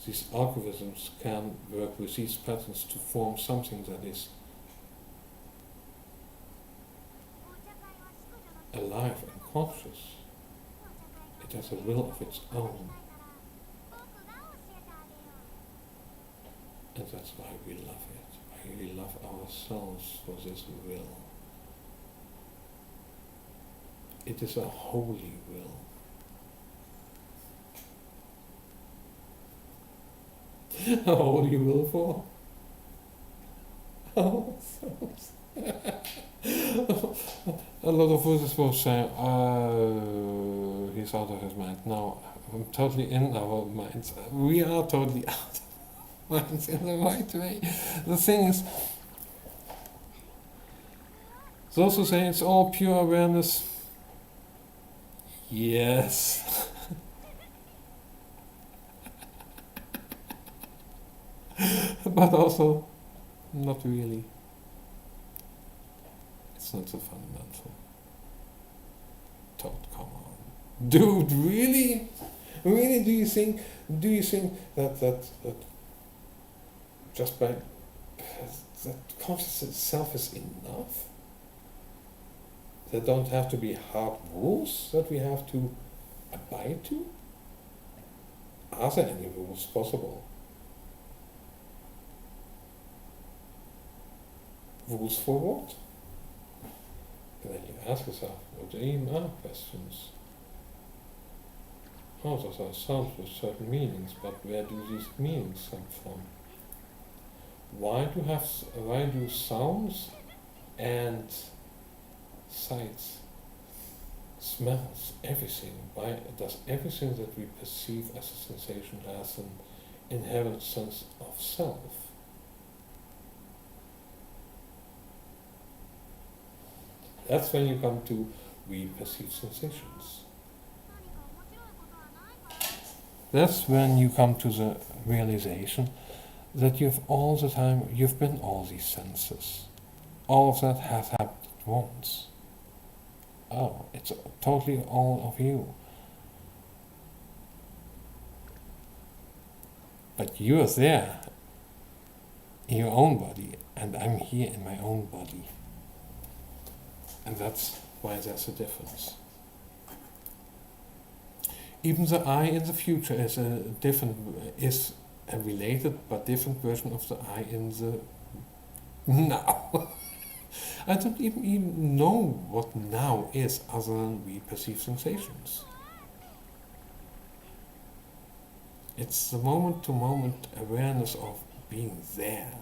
[SPEAKER 1] these algorithms can work with these patterns to form something that is alive and conscious. It has a will of its own. And that's why we love it. Why we love ourselves for this will. It is a holy will. A holy will for ourselves. A lot of us will say, he's out of his mind. No, I'm totally in our minds. We are totally out of our minds in the right way. The thing is, those who say it's all pure awareness, yes. But also, not really. It's not so fundamental. Don't come on. Dude, really? Really, do you think that just by that consciousness itself is enough? There don't have to be hard rules that we have to abide to? Are there any rules possible? Rules for what? And then you ask yourself, what even are questions? Oh, those are sounds with certain meanings, but where do these meanings come from? Why do sounds and sights, smells, everything, why does everything that we perceive as a sensation has an inherent sense of self? That's when you come to we perceive sensations. That's when you come to the realization that you've been all these senses. All of that has happened at once. Oh, it's totally all of you. But you're there in your own body, and I'm here in my own body. And that's why there's a difference. Even the I in the future is a related but different version of the I in the now. I don't even know what now is other than we perceive sensations. It's the moment-to-moment awareness of being there,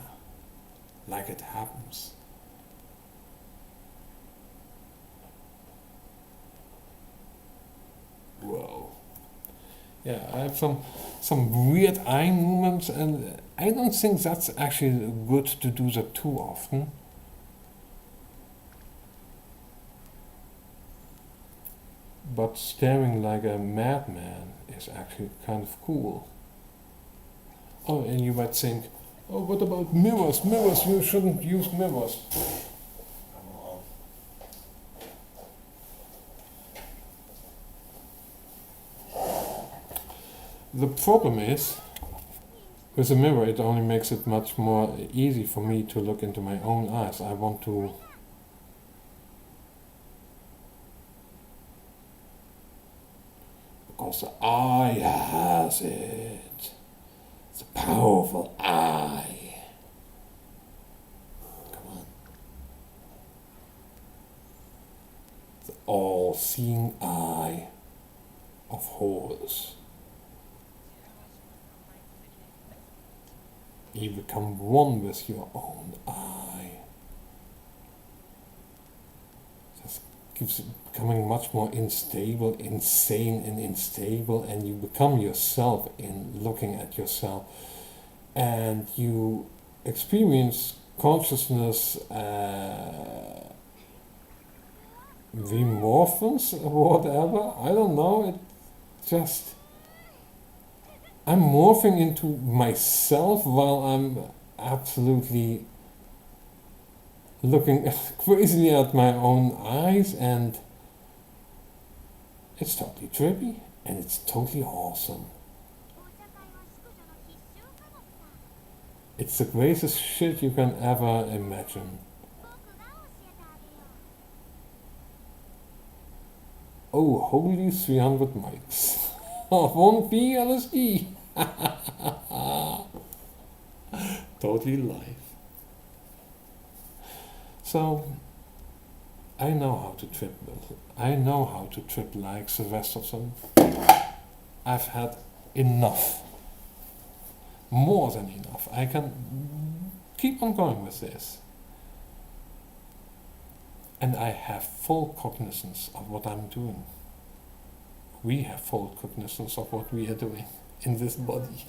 [SPEAKER 1] like it happens. Whoa. Yeah, I have some weird eye movements, and I don't think that's actually good to do that too often. But staring like a madman is actually kind of cool. Oh, and you might think, oh, what about mirrors? Mirrors, you shouldn't use mirrors. The problem is, with a mirror it only makes it much more easy for me to look into my own eyes. I want to because the eye has it. It's a powerful eye. Come on. The all-seeing eye of Horus. You become one with your own eye. Just keeps becoming much more insane and unstable, and you become yourself in looking at yourself, and you experience consciousness remorphance or whatever. I don't know. It just I'm morphing into myself while I'm absolutely looking crazily at my own eyes, and it's totally trippy and it's totally awesome. It's the greatest shit you can ever imagine. Oh, holy 300 mics. 1p LSD. Totally live. So, I know how to trip. I know how to trip like Sylvesterson. I've had enough. More than enough. I can keep on going with this. And I have full cognizance of what I'm doing. We have full cognizance of what we are doing in this body.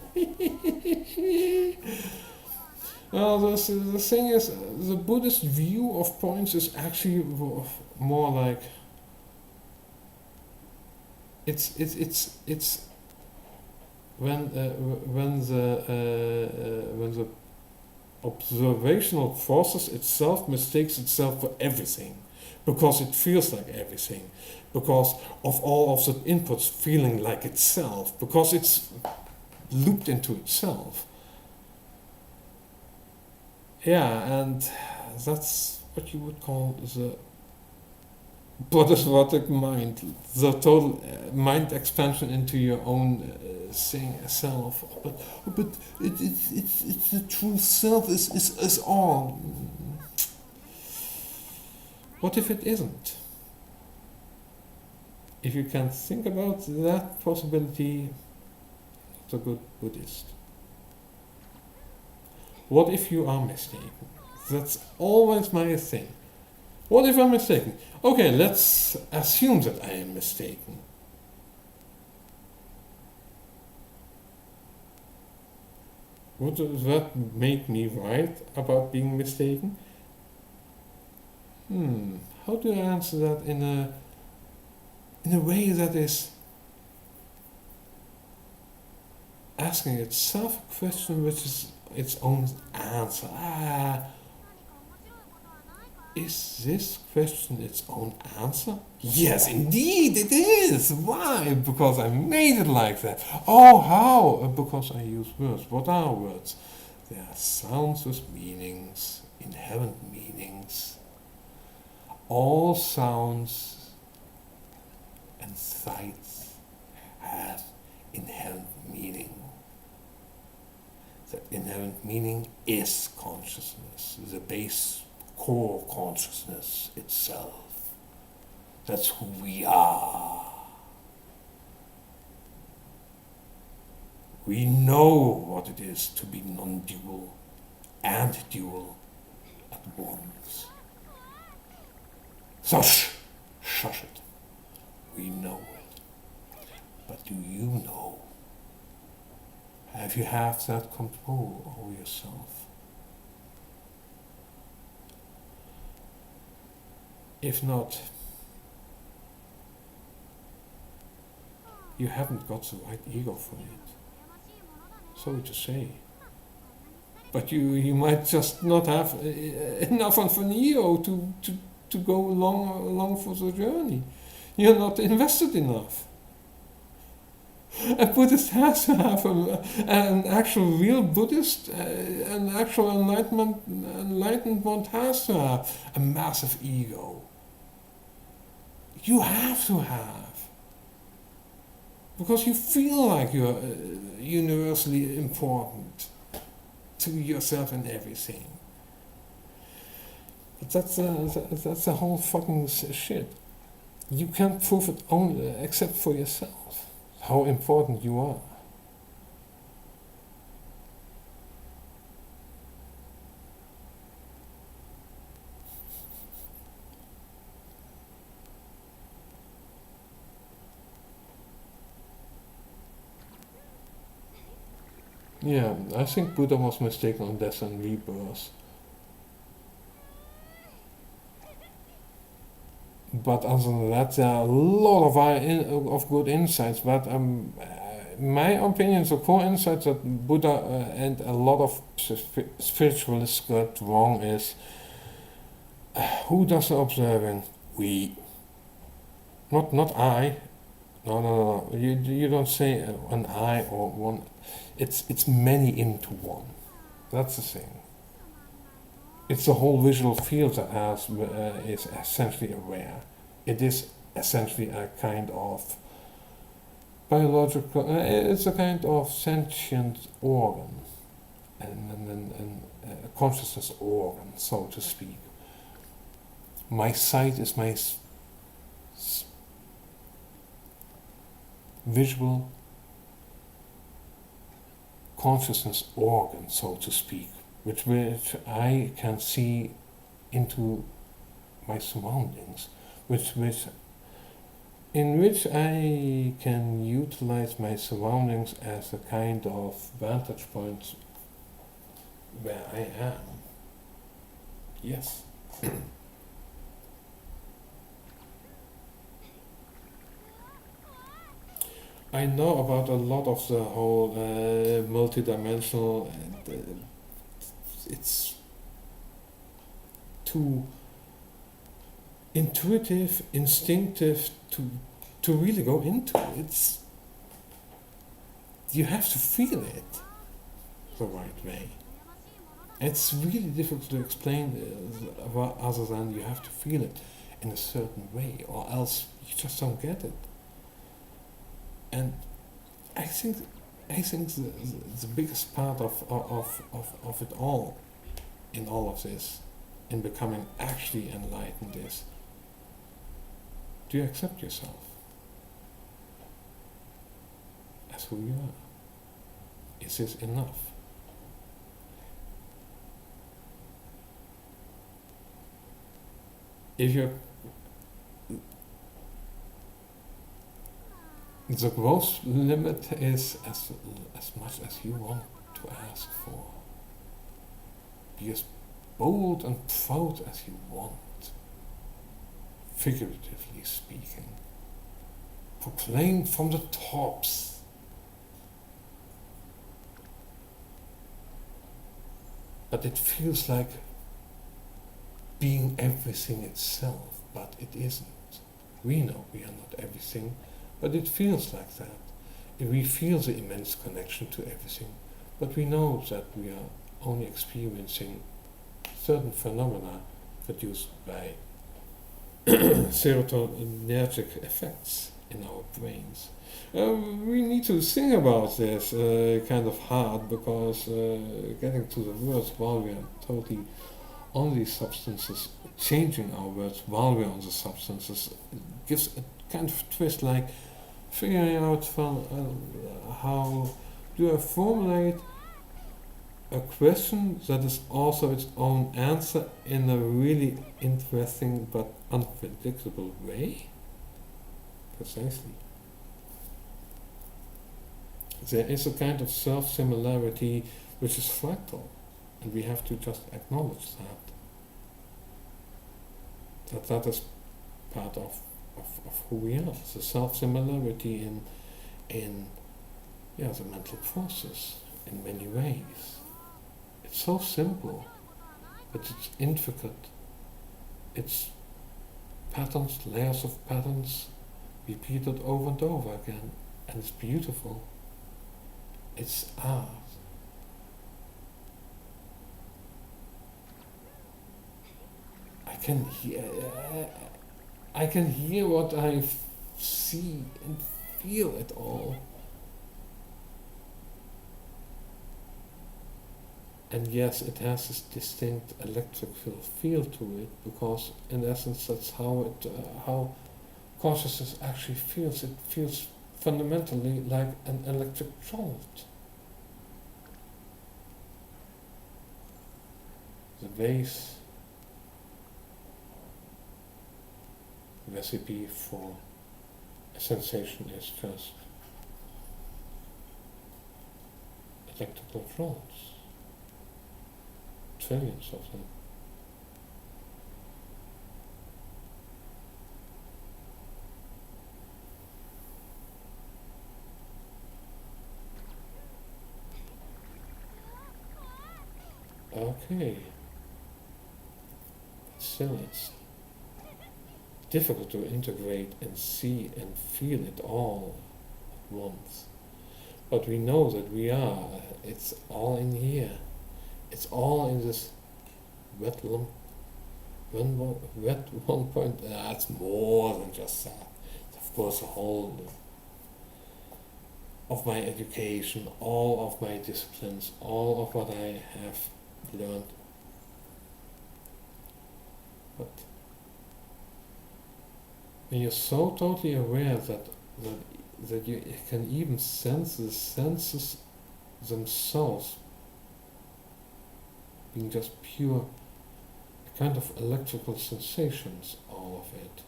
[SPEAKER 1] Well, the thing is, the Buddhist view of points is actually more like it's when the observational process itself mistakes itself for everything, because it feels like everything, because of all of the inputs feeling like itself, because it's looped into itself. Yeah, and that's what you would call the Bodhisattvic mind, the total mind expansion into your own self. But it's the true self is all. What if it isn't? If you can think about that possibility, it's a good Buddhist. What if you are mistaken? That's always my thing. What if I'm mistaken? Okay, let's assume that I am mistaken. Would that make me right about being mistaken? How do I answer that in a way that is asking itself a question which is its own answer? Is this question its own answer? Yes, indeed it is. Why? Because I made it like that. Oh, how? Because I use words. What are words? They are sounds with meanings, inherent meanings. All sounds and sights have inherent meaning. That inherent meaning is consciousness, the base core consciousness itself. That's who we are. We know what it is to be non-dual and dual at once. So shush it. We know it. But do you know? Have you had that control over yourself? If not, you haven't got the right ego for it. Sorry to say. But you might just not have enough of an ego to go along for the journey. You're not invested enough. A Buddhist has to have an actual real Buddhist, an actual enlightened one has to have a massive ego. You have to have. Because you feel like you're universally important to yourself and everything. But that's the whole fucking shit. You can't prove it only except for yourself. How important you are. Yeah, I think Buddha was mistaken on death and rebirth. But other than that, there are a lot of good insights. But my opinion, the core insight that Buddha and a lot of spiritualists got wrong is who does the observing? We. Not I. No. You don't say an I or one. It's many into one. That's the thing. It's the whole visual field that is essentially aware. It is essentially a kind of biological. It's a kind of sentient organ, and a consciousness organ, so to speak. My sight is my visual consciousness organ, so to speak, which I can see into my surroundings, in which I can utilize my surroundings as a kind of vantage point where I am. Yes. I know about a lot of the whole multidimensional. It's too intuitive, instinctive to really go into. You have to feel it the right way. It's really difficult to explain other than you have to feel it in a certain way, or else you just don't get it. And I think the biggest part of it all, in all of this, in becoming actually enlightened, is: do you accept yourself as who you are? Is this enough? If you're the growth limit is as much as you want to ask for. Be as bold and proud as you want, figuratively speaking. Proclaim from the tops. But it feels like being everything itself, but it isn't. We know we are not everything, but it feels like that. We feel the immense connection to everything, but we know that we are only experiencing certain phenomena produced by serotonergic effects in our brains. We need to think about this kind of hard, because getting to the words while we are totally on these substances, changing our words while we're on the substances, gives a kind of twist, like figuring out from how do I formulate a question that is also its own answer in a really interesting but unpredictable way? Precisely. There is a kind of self-similarity which is fractal, and we have to just acknowledge that is part of who we are. The self-similarity in the mental process in many ways. It's so simple, but it's intricate. It's patterns, layers of patterns, repeated over and over again, and it's beautiful. It's art. I can hear what I see and feel it all. And yes, it has this distinct electrical feel to it, because in essence that's how consciousness actually feels. It feels fundamentally like an electric jolt. The base recipe for a sensation is just a electrical rods. Trillions of them. Okay. Still, it's difficult to integrate and see and feel it all at once. But we know that we are. It's all in here. It's all in this wet lump. Wet 1 point. It's more than just that. It's of course, the whole of my education, all of my disciplines, all of what I have learned. But when you're so totally aware that you can even sense the senses themselves being just pure kind of electrical sensations, all of it.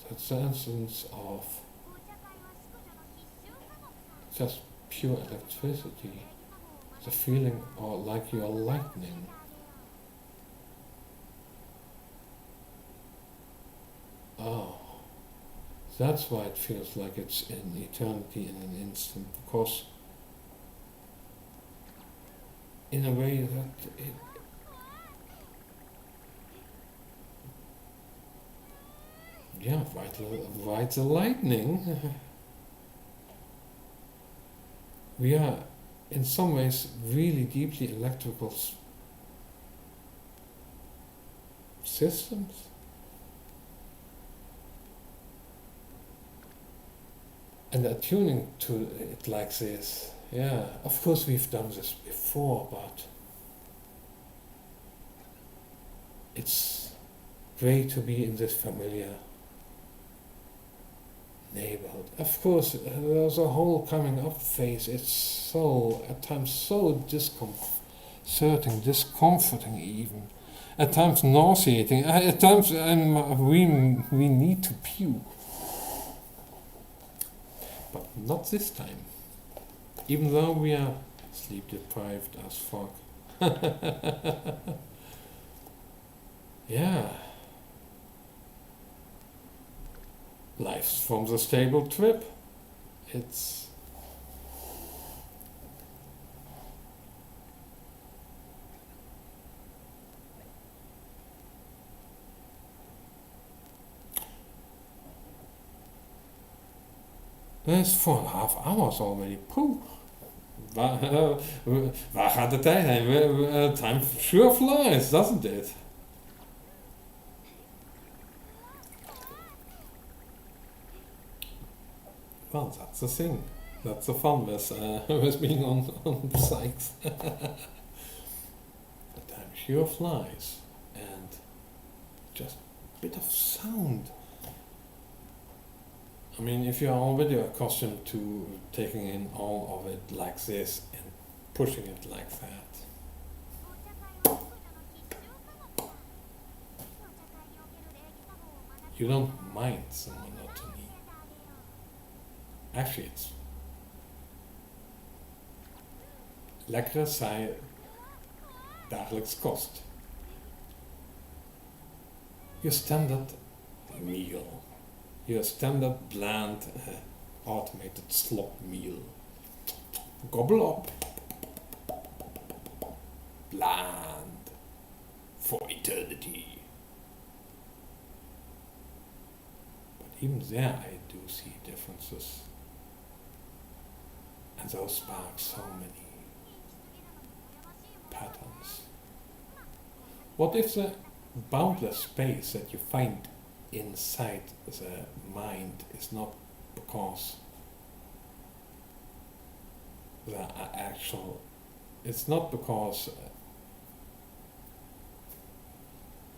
[SPEAKER 1] That's the essence of just pure electricity, the feeling or like you're lightning. Oh, that's why it feels like it's in eternity in an instant, because in a way that it right the lightning. We are in some ways really deeply electrical systems. And attuning to it like this, of course we've done this before, but it's great to be in this familiar neighborhood. Of course, there's a whole coming up phase. It's so, at times, so disconcerting, discomforting even. At times nauseating. At times we need to puke. But not this time. Even though we are sleep deprived as fuck. Yeah. Life's from the stable trip. It's there's 4.5 hours already. Poeh. Waar gaat de tijd heen? Time sure flies, doesn't it? Well, that's the thing. That's the fun with being on psychs. The time sure flies. And just a bit of sound. I mean, if you're already accustomed to taking in all of it like this and pushing it like that, you don't mind the monotony. Actually, it's lekkere zij dagelijks kost. Your standard meal. Your standard bland automated slop meal. Gobble up. Bland. For eternity. But even there I do see differences. And those spark so many patterns. What if the boundless space that you find inside the mind is not because the actual, it's not because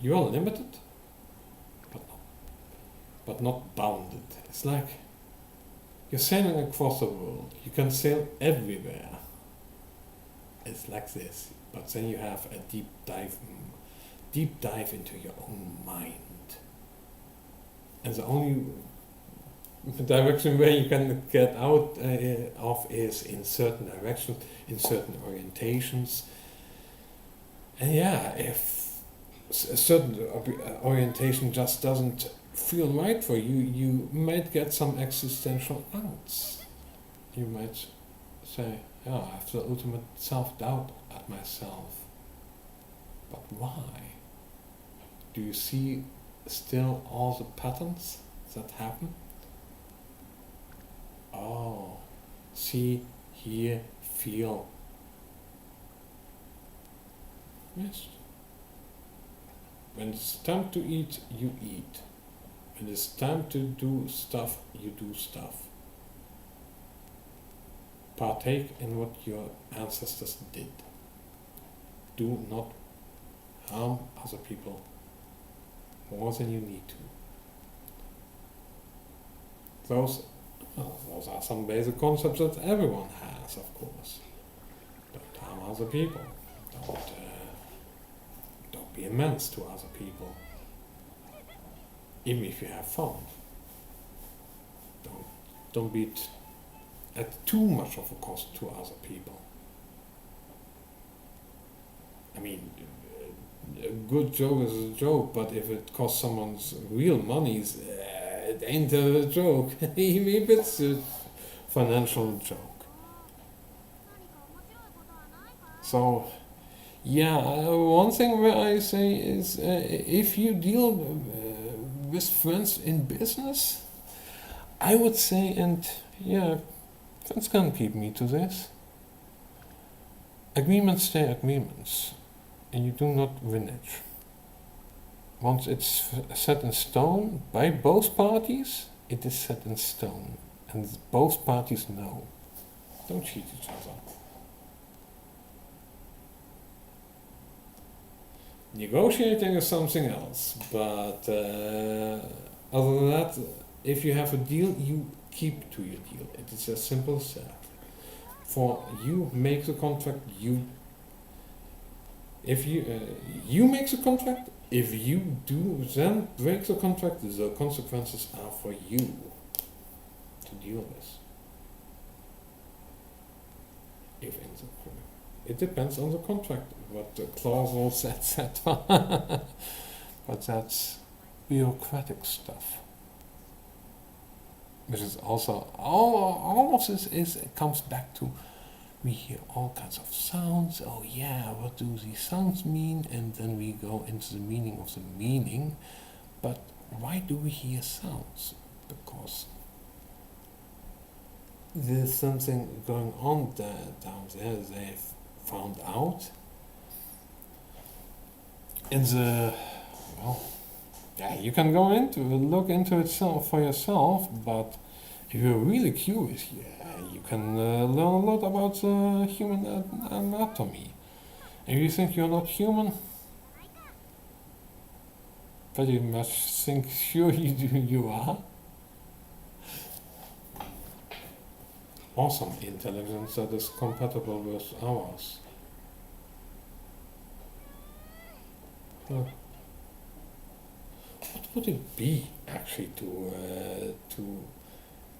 [SPEAKER 1] you are limited, but not bounded. It's like you're sailing across the world. You can sail everywhere. It's like this, but then you have a deep dive into your own mind. And the only the direction where you can get out of is in certain directions, in certain orientations. And yeah, if a certain orientation just doesn't feel right for you, you might get some existential angst. You might say, yeah, I have the ultimate self-doubt at myself. But why? Do you see still all the patterns that happen? Oh, see, hear, feel. Yes. When it's time to eat, you eat. When it's time to do stuff, you do stuff. Partake in what your ancestors did. Do not harm other people more than you need to. Those are some basic concepts that everyone has, of course. Don't harm other people. Don't be immense to other people. Even if you have fun. Don't be at too much of a cost to other people. I mean, a good joke is a joke, but if it costs someone's real money, it ain't a joke. Even if it's a financial joke. So, yeah, one thing where I say is if you deal with friends in business, I would say, and yeah, friends can keep me to this. Agreements stay agreements, and you do not renege. Once it's set in stone by both parties, it is set in stone, and both parties know. Don't cheat each other. Negotiating is something else, but other than that, if you have a deal, you keep to your deal. It is as simple as that. For you make the contract, if you make the contract, if you do then break the contract, the consequences are for you to deal with. It depends on the contract, what the clauses, etc. But that's bureaucratic stuff. Which is also, all of this comes back to, we hear all kinds of sounds. Oh yeah, what do these sounds mean? And then we go into the meaning of the meaning. But why do we hear sounds? Because there's something going on down there. They've found out. In the, well, yeah, you can go look into it for yourself, but if you're really curious, yeah, you can learn a lot about human anatomy. If you think you're not human, pretty much sure you are. Awesome intelligence that is compatible with ours. What would it be actually to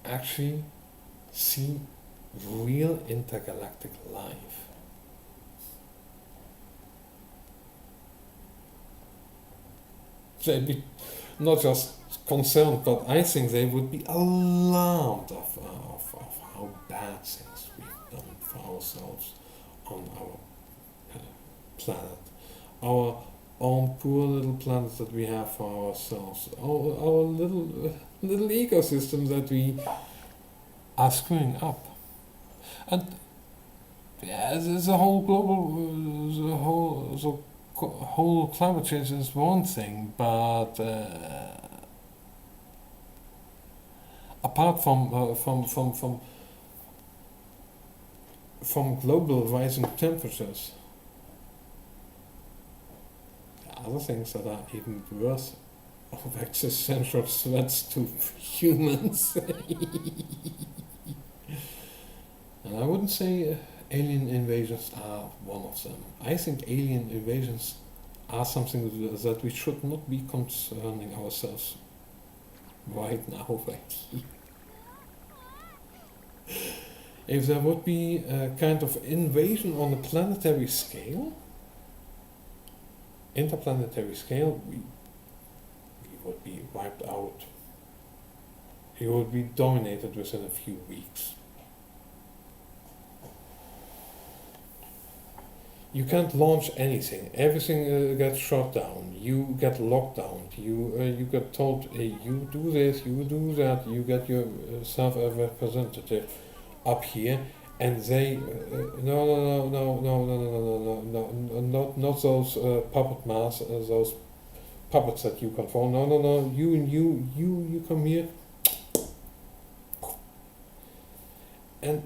[SPEAKER 1] actually see real intergalactic life? They'd be not just concerned, but I think they would be alarmed of how bad things we've done for ourselves on our planet. Our own poor little planet that we have for ourselves. Our little ecosystem that we are screwing up. And yeah, the whole climate change is one thing, but apart from global rising temperatures, other things that are even worse of existential threats to humans. And I wouldn't say alien invasions are one of them. I think alien invasions are something that we should not be concerning ourselves right now, right here. If there would be a kind of invasion on a planetary scale, interplanetary scale, we would be wiped out. We would be dominated within a few weeks. You can't launch anything. Everything gets shut down. You get locked down. You get told, hey, you do this, you do that. You get yourself a representative up here, and they no, not those puppet masks, those puppets that you control. No. You come here, and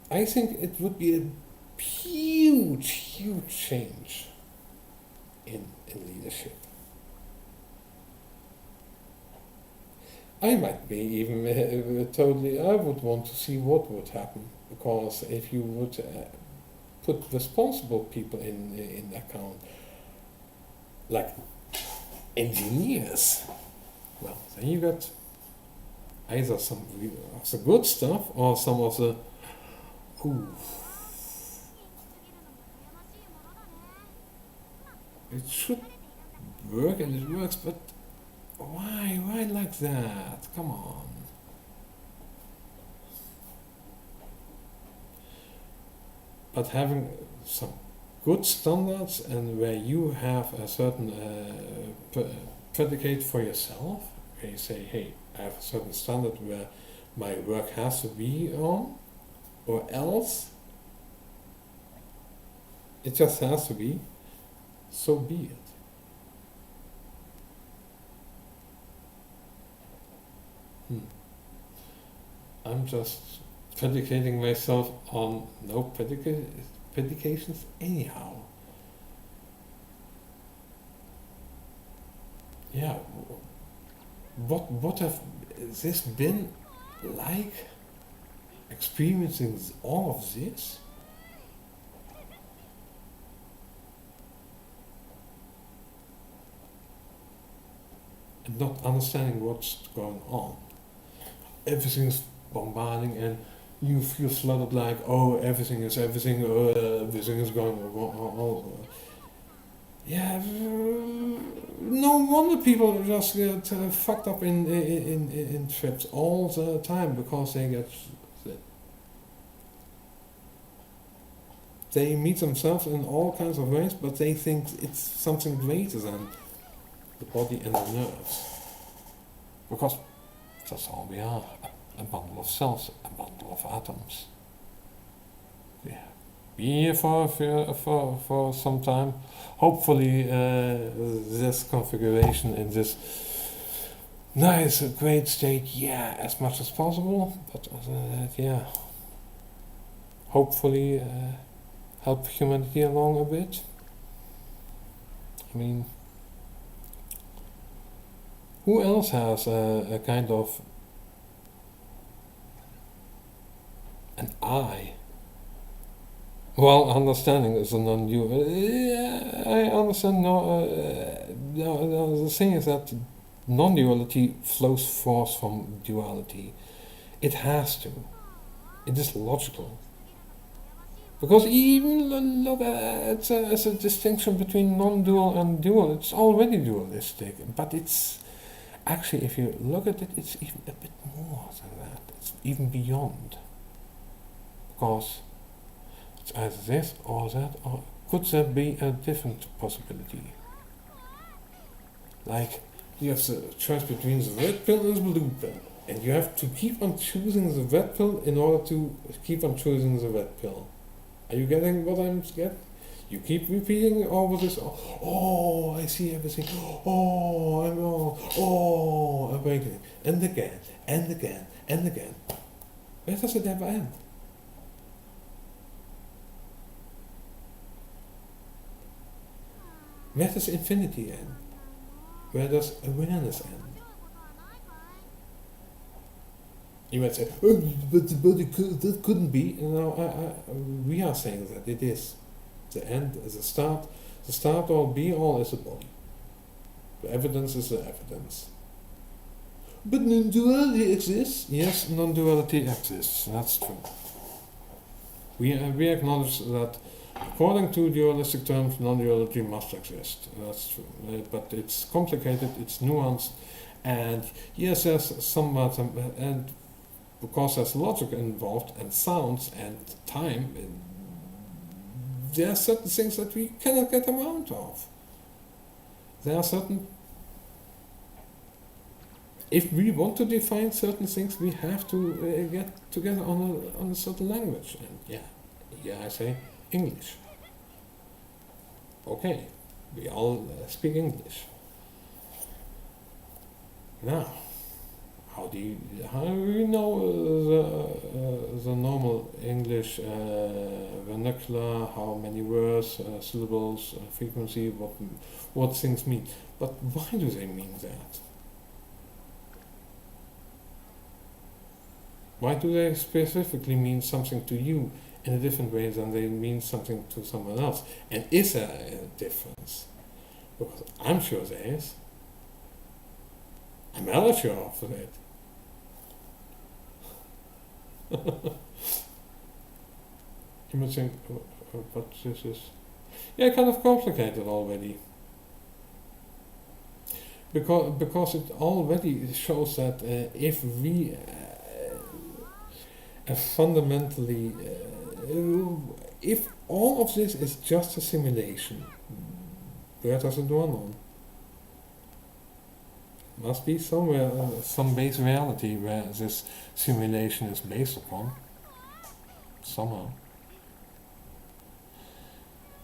[SPEAKER 1] I think it would be a huge change in leadership. I might be even totally. I would want to see what would happen, because if you would put responsible people in account, like engineers, well, then you got either some of the good stuff or some of the it should work, and it works, but why like that? Come on. But having some good standards, and where you have a certain predicate for yourself, where you say, hey, I have a certain standard where my work has to be on, or else it just has to be, so be it. I'm just predicating myself on no predications anyhow. Yeah, what have this been like, experiencing all of this? And not understanding what's going on. Everything's bombarding, and you feel flooded like, oh, everything is going on. Yeah, no wonder people just get fucked up in trips all the time, because they meet themselves in all kinds of ways, but they think it's something greater than the body and the nerves. Because that's all we are, a bundle of cells, a bundle of atoms. Yeah. Be here for some time. Hopefully this configuration in this nice, great state, yeah, as much as possible. But other than that, yeah, hopefully help humanity along a bit. I mean, who else has a kind of an eye? Well, understanding is a non-dual. I understand. The thing is that non-duality flows forth from duality. It has to. It is logical. Because even look at as a distinction between non-dual and dual, it's already dualistic. But it's actually, if you look at it, it's even a bit more than that. It's even beyond. Because it's either this or that, or could there be a different possibility? Like, you have the choice between the red pill and the blue pill, and you have to keep on choosing the red pill in order to keep on choosing the red pill. Are you getting what I'm getting? You keep repeating all of this, oh, I see everything, oh, awakening, and again, and again, and again. Where does it ever end? Where does infinity end? Where does awareness end? You might say, oh, but that couldn't be. No, we are saying that it is. The end is the start. The start all, be all is the body. The evidence is the evidence. But non-duality exists. Yes, non-duality exists. That's true. We acknowledge that according to dualistic terms, non-duality must exist. That's true. But it's complicated, it's nuanced, and yes, there's somewhat, and because there's logic involved, and sounds, and time, there are certain things that we cannot get around of. There are certain. If we want to define certain things, we have to get together on a certain language. And yeah, I say English. Okay, we all speak English. Now, how do we know the normal English vernacular? How many words, syllables, frequency, what things mean? But why do they mean that? Why do they specifically mean something to you in a different way than they mean something to someone else? And is there a difference? Because I'm sure there is. I'm rather sure of it. You might think, but this is... Yeah, kind of complicated already. Because it already shows that if we... fundamentally, if all of this is just a simulation, where does it run on? Must be somewhere, some base reality where this simulation is based upon. Somehow.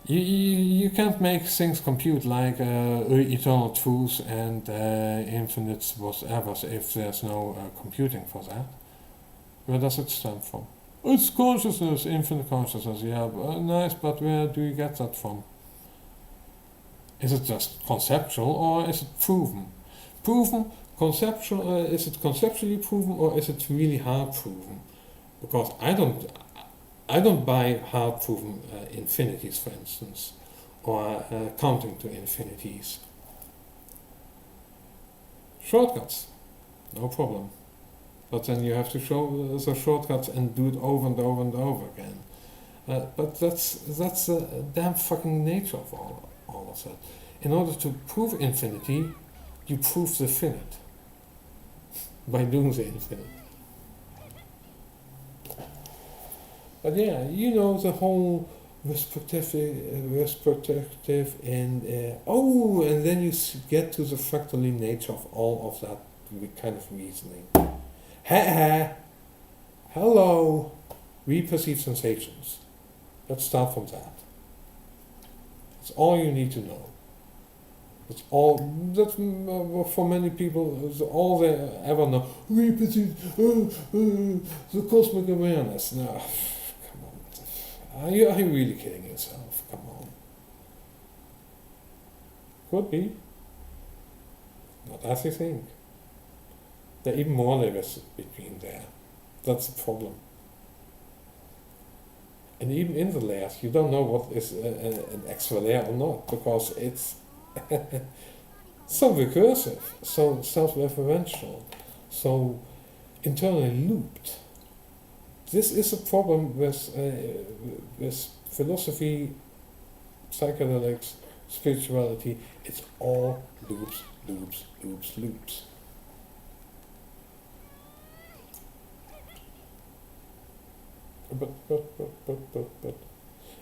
[SPEAKER 1] You can't make things compute like eternal truths and infinite whatever if there's no computing for that. Where does it stem from? It's consciousness, infinite consciousness, yeah, nice, but where do you get that from? Is it just conceptual or is it proven? Proven, conceptual, is it conceptually proven or is it really hard proven? Because I don't buy hard proven infinities, for instance, or counting to infinities. Shortcuts, no problem. But then you have to show the shortcuts and do it over and over and over again. But that's the damn fucking nature of all of that. In order to prove infinity, you prove the finite by doing the infinite. But yeah, you know the whole respective and and then you get to the fractally nature of all of that kind of reasoning. Hello, we perceive sensations. Let's start from that. That's all you need to know. That's for many people, is all they ever know. We perceive the cosmic awareness. No, come on. Are you really kidding yourself? Come on. Could be. Not as you think. There are even more layers between there. That's the problem. And even in the layers, you don't know what is an extra layer or not, because it's so recursive, so self-referential, so internally looped. This is a problem with philosophy, psychedelics, spirituality. It's all loops, loops, loops, loops. But.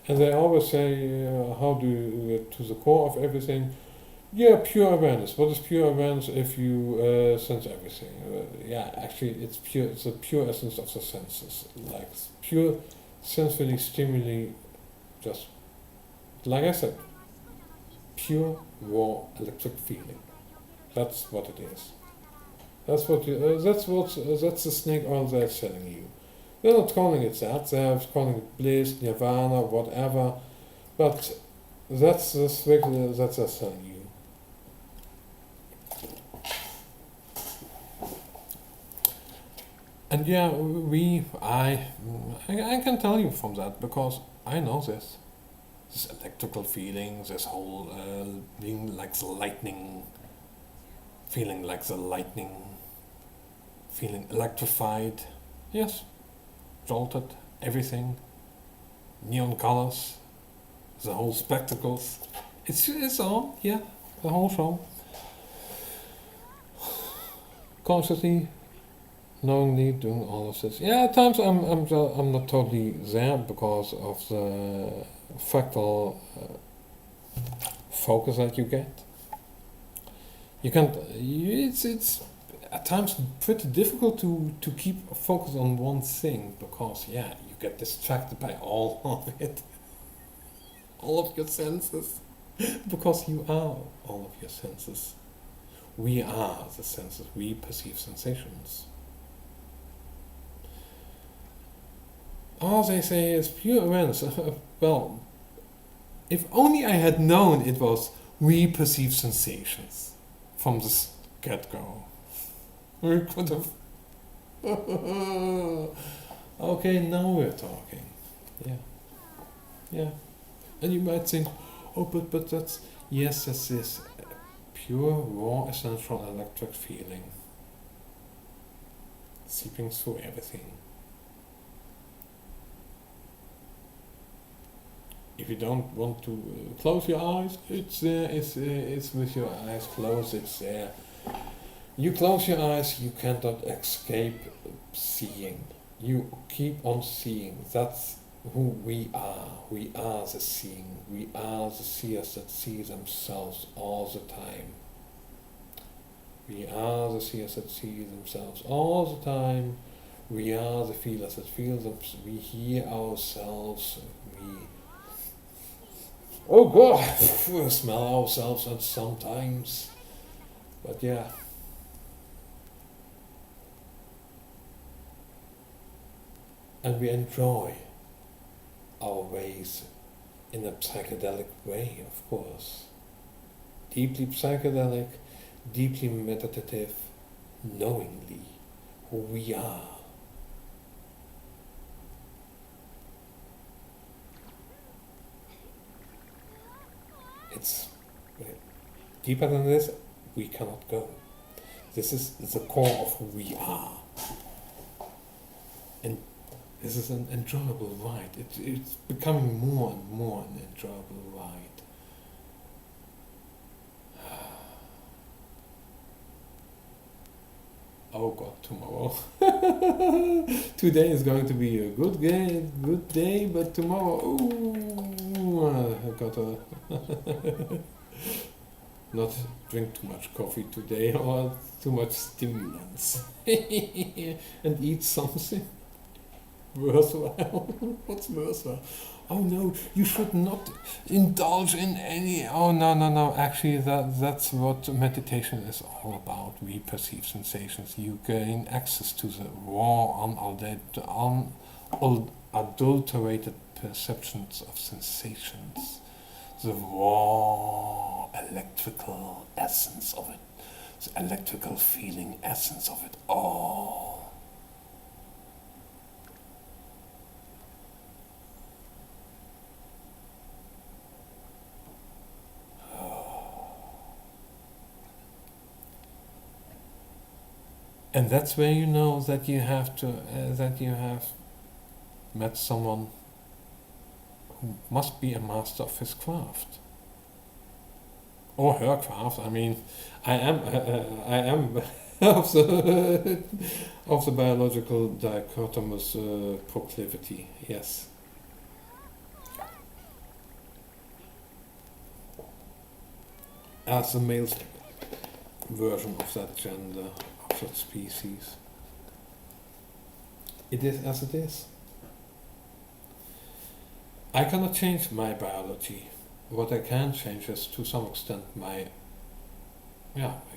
[SPEAKER 1] And they always say, how do you get to the core of everything? Yeah, pure awareness. What is pure awareness if you sense everything? Actually, it's pure. It's the pure essence of the senses, like pure sensory stimuli. Just like I said, pure raw electric feeling. That's what it is. That's the snake oil they're selling you. They're not calling it that, they're calling it bliss, nirvana, whatever, but that's the snake that they're selling you. And yeah, I can tell you from that, because I know this electrical feeling, this whole being like the lightning, feeling like the lightning, feeling electrified. Yes, jolted, everything, neon colors, the whole spectacles. It's all, yeah, the whole show. Consciously, knowingly doing all of this. Yeah, at times I'm not totally there because of the fractal focus that you get. You can't. It's at times pretty difficult to keep a focus on one thing because yeah, you get distracted by all of it, all of your senses, because you are all of your senses. We are the senses. We perceive sensations. All they say is pure awareness. Well, if only I had known it was we perceive sensations from the get-go. We could have. Okay, now we're talking. Yeah, yeah. And you might think, oh, but that's yes, that's this pure, raw, essential electric feeling seeping through everything. If you don't want to close your eyes, it's there. It's with your eyes closed. It's there. You close your eyes, you cannot escape seeing. You keep on seeing. That's who we are. We are the seeing. We are the seers that see themselves all the time. We are the seers that see themselves all the time. We are the feelers that feel them. We hear ourselves. Oh God, we smell ourselves at sometimes. But yeah. And we enjoy our ways in a psychedelic way, of course. Deeply psychedelic, deeply meditative, knowingly who we are. It's deeper than this, we cannot go. This is the core of who we are. And this is an enjoyable ride. It's becoming more and more an enjoyable ride. Oh God, tomorrow. Today is going to be a good day, but tomorrow, ooh, I gotta not drink too much coffee today or too much stimulants and eat something worthwhile. What's worthwhile? Oh no, you should not indulge in any. Oh no. Actually, that's what meditation is all about. We perceive sensations. You gain access to the raw, unadulterated perceptions of sensations. The raw electrical essence of it. The electrical feeling essence of it all. And that's where you know that you have met someone who must be a master of his craft or her craft. I mean, I am of the biological dichotomous proclivity. Yes. As the male version of that gender. That species. It is as it is. I cannot change my biology. What I can change is to some extent my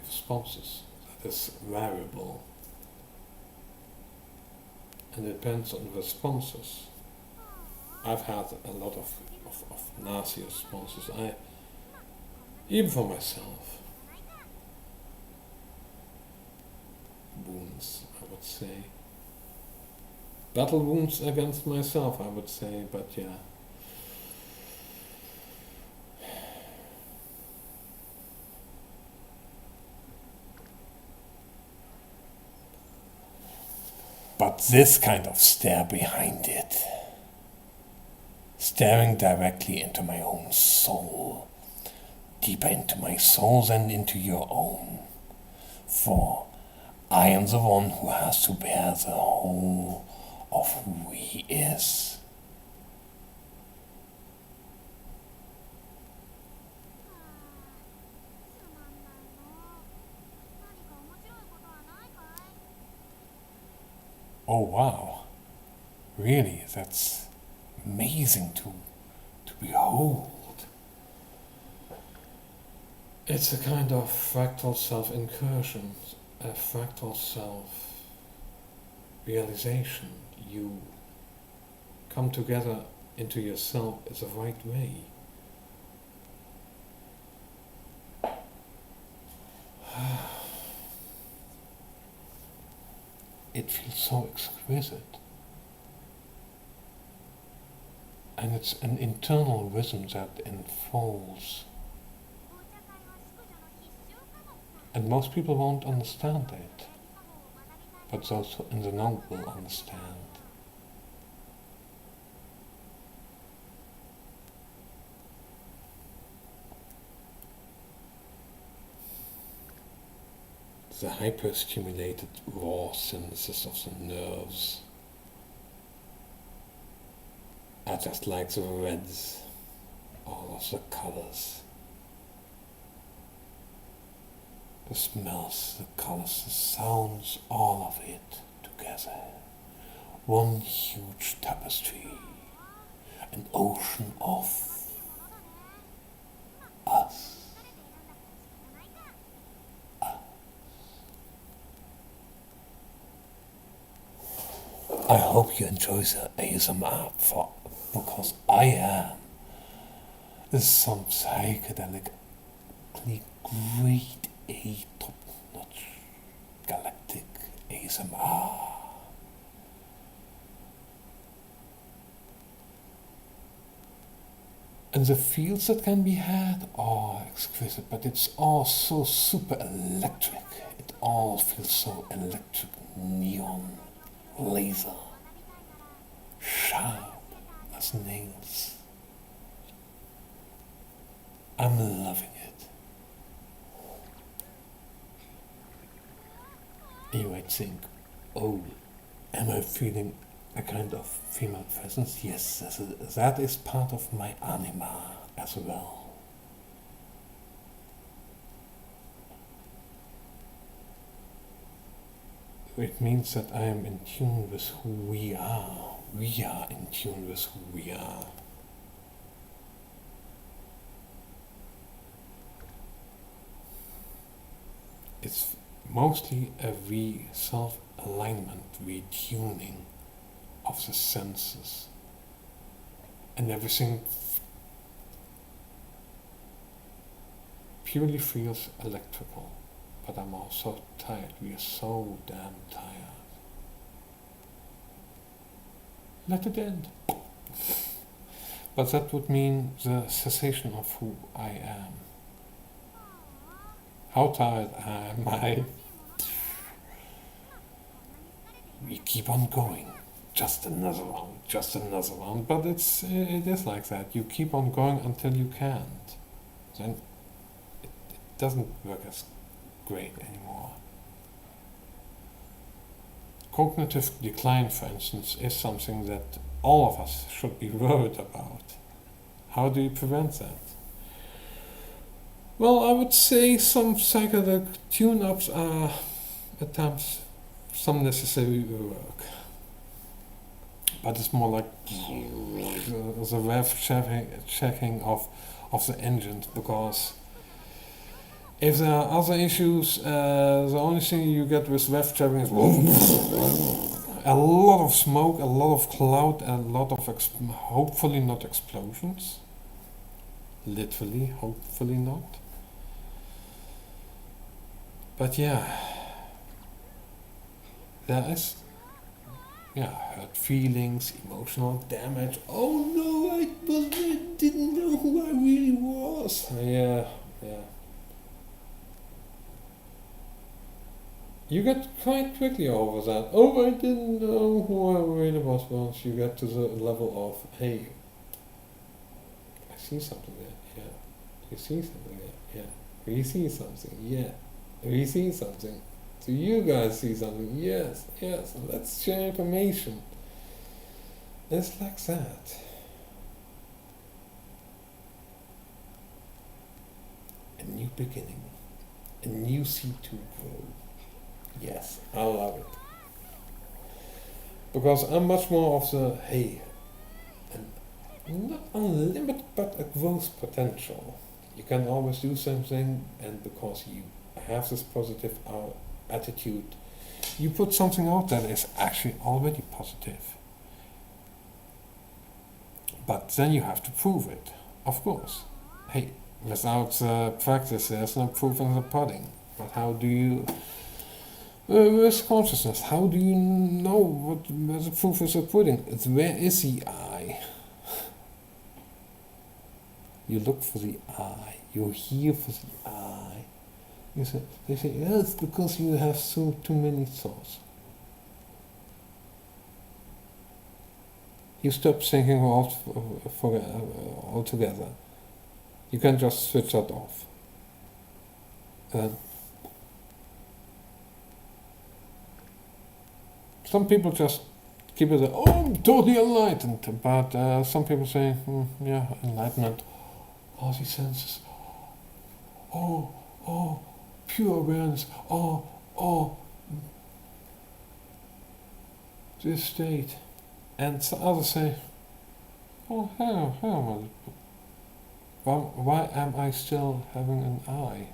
[SPEAKER 1] responses. That is variable. And it depends on the responses. I've had a lot of nasty responses. Even for myself. Wounds, I would say. Battle wounds against myself, I would say, but yeah. But this kind of stare behind it, staring directly into my own soul, deeper into my soul than into your own. For I am the one who has to bear the whole of who he is. Oh wow, really, that's amazing to behold. It's a kind of fractal self-incursion, a fractal self-realization. You come together into yourself is the right way. It feels so exquisite. And it's an internal rhythm that unfolds. And most people won't understand it, but those in the know will understand. The hyper-stimulated raw synthesis of the nerves are just like the reds, all of the colors, the smells, the colors, the sounds, all of it together. One huge tapestry, an ocean of us. I hope you enjoy the ASMR because I am. This is some psychedelically great top-notch galactic ASMR. And the feels that can be had are exquisite, but it's all so super electric. It all feels so electric, neon, laser, sharp as nails. I'm loving it. You might think, oh, am I feeling a kind of female presence? Yes, that is part of my anima as well. It means that I am in tune with who we are. We are in tune with who we are. It's mostly a self-alignment, retuning of the senses. And everything purely feels electrical. But I'm also tired. We are so damn tired. Let it end. But that would mean the cessation of who I am. How tired am I? We keep on going. Just another round, just another round. But it is like that. You keep on going until you can't. Then it doesn't work as great anymore. Cognitive decline, for instance, is something that all of us should be worried about. How do you prevent that? Well, I would say some psychedelic tune-ups are at times some necessary work. But it's more like the rev checking of the engines, because if there are other issues, the only thing you get with rev checking is a lot of smoke, a lot of cloud, a lot of hopefully not explosions. Literally, hopefully not. But yeah, there is hurt feelings, emotional damage. Oh no, I didn't know who I really was. Yeah. You get quite quickly over that. Oh, I didn't know who I really was once you get to the level of, hey, I see something there, yeah. You see something there, yeah. We see something, yeah. We see something. Do you guys see something? Yes, yes. Let's share information. It's like that. A new beginning. A new seed to grow. Yes, I love it. Because I'm much more of the, hey, not unlimited, but a growth potential. You can always do something, and because you have this positive attitude, you put something out that is actually already positive. But then you have to prove it, of course. Hey, without practice, there's no proof in the pudding. But how do you, with consciousness, how do you know where the proof is the pudding? It's where is the eye? You look for the eye. You're here for the eye. They say, yeah, it's because you have too many thoughts. You stop thinking altogether. You can just switch that off. Some people just keep it, oh, I'm totally enlightened. But some people say, yeah, enlightenment. All these senses. Oh, pure awareness. Oh, this state. And others say, oh, hell, why am I still having an eye?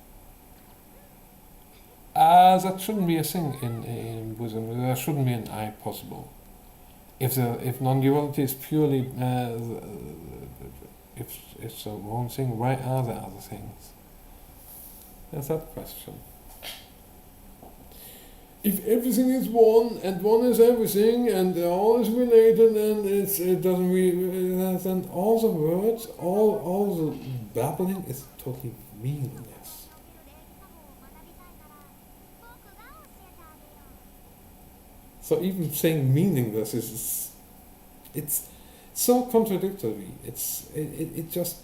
[SPEAKER 1] That shouldn't be a thing in Buddhism. There shouldn't be an eye possible. If non-duality is purely, if it's a one thing, why are there other things? That's that question. If everything is one and one is everything and all is related and it doesn't really, then all the words, all the babbling is totally meaningless. So even saying meaningless it's so contradictory. It just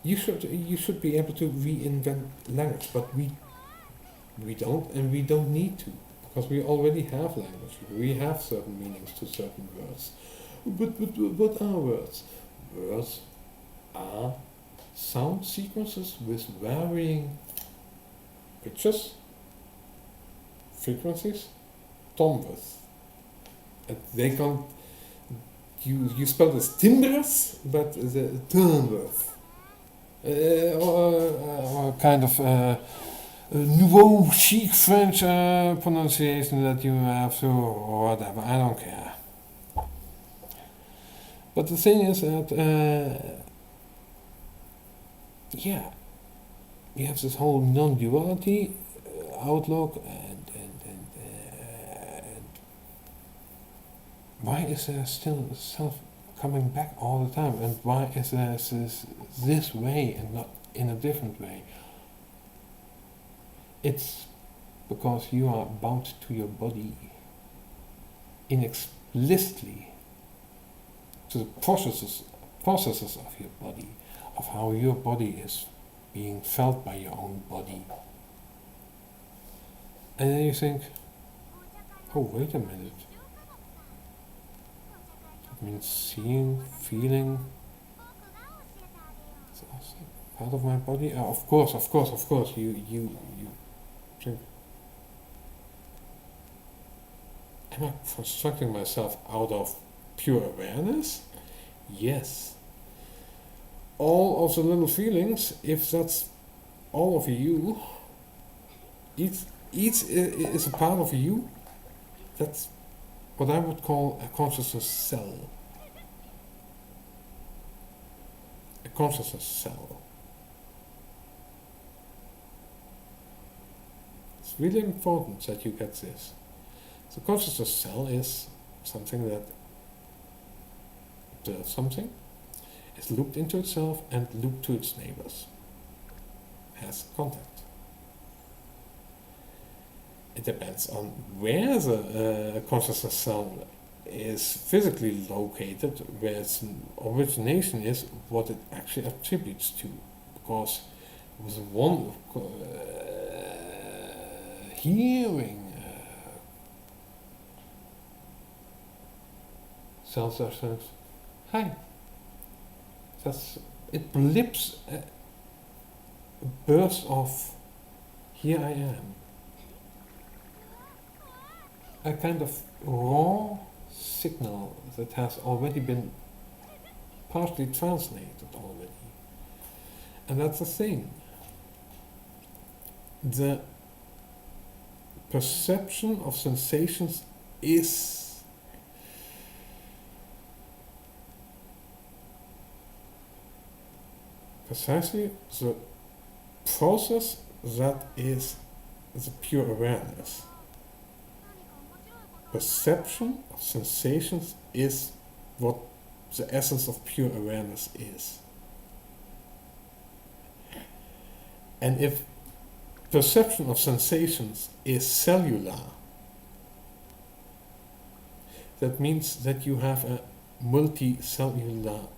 [SPEAKER 1] you should be able to reinvent language, but we don't, and we don't need to, because we already have language. We have certain meanings to certain words. But what are words? Words are sound sequences with varying pitches, frequencies, tone width. And they can't. You spell this timbres, but the tone width. Or kind of nouveau chic French pronunciation that you have to, or whatever, I don't care. But the thing is that, yeah, you have this whole non-duality outlook, and why is there still self coming back all the time, and why is there this way and not in a different way? It's because you are bound to your body inexplicitly, to the processes of your body, of how your body is being felt by your own body. And then you think, oh, wait a minute. It means seeing, feeling. It's also part of my body. Of course. You think, am I constructing myself out of pure awareness? Yes. All of the little feelings, if that's all of you, each is a part of you. That's what I would call a consciousness cell. A consciousness cell. It's really important that you get this. The consciousness cell is something that observes something, is looped into itself and looped to its neighbors. Has contact. it depends on where the consciousness cell is physically located, where its origination is, what it actually attributes to. Because with one hearing cells are saying, hi. It blips a burst of, here I am. A kind of raw signal that has already been partially translated already. And that's the thing. The perception of sensations is precisely the process that is the pure awareness. Perception of sensations is what the essence of pure awareness is. And if perception of sensations is cellular, that means that you have a multicellular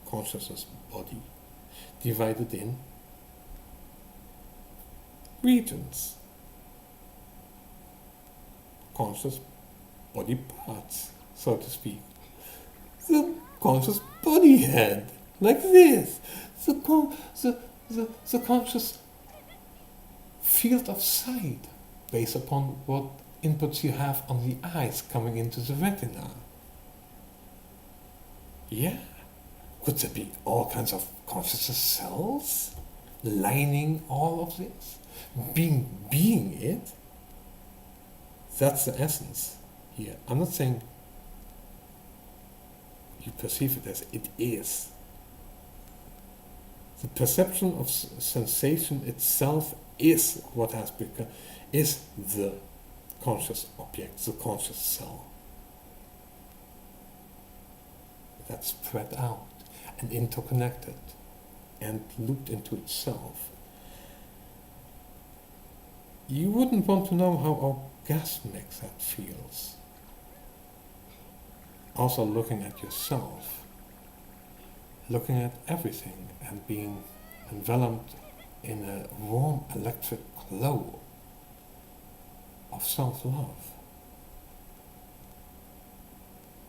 [SPEAKER 1] consciousness body divided in regions, conscious body parts, so to speak. The conscious body head, like this. The conscious field of sight, based upon what inputs you have on the eyes coming into the retina. Yeah. Could there be all kinds of consciousness cells lining all of this? Being it? That's the essence here. I'm not saying you perceive it as it is. The perception of sensation itself is what has become, is the conscious object, the conscious cell. That's spread out and interconnected and looped into itself. You wouldn't want to know how orgasmic that feels. Also looking at yourself, looking at everything and being enveloped in a warm electric glow of self-love,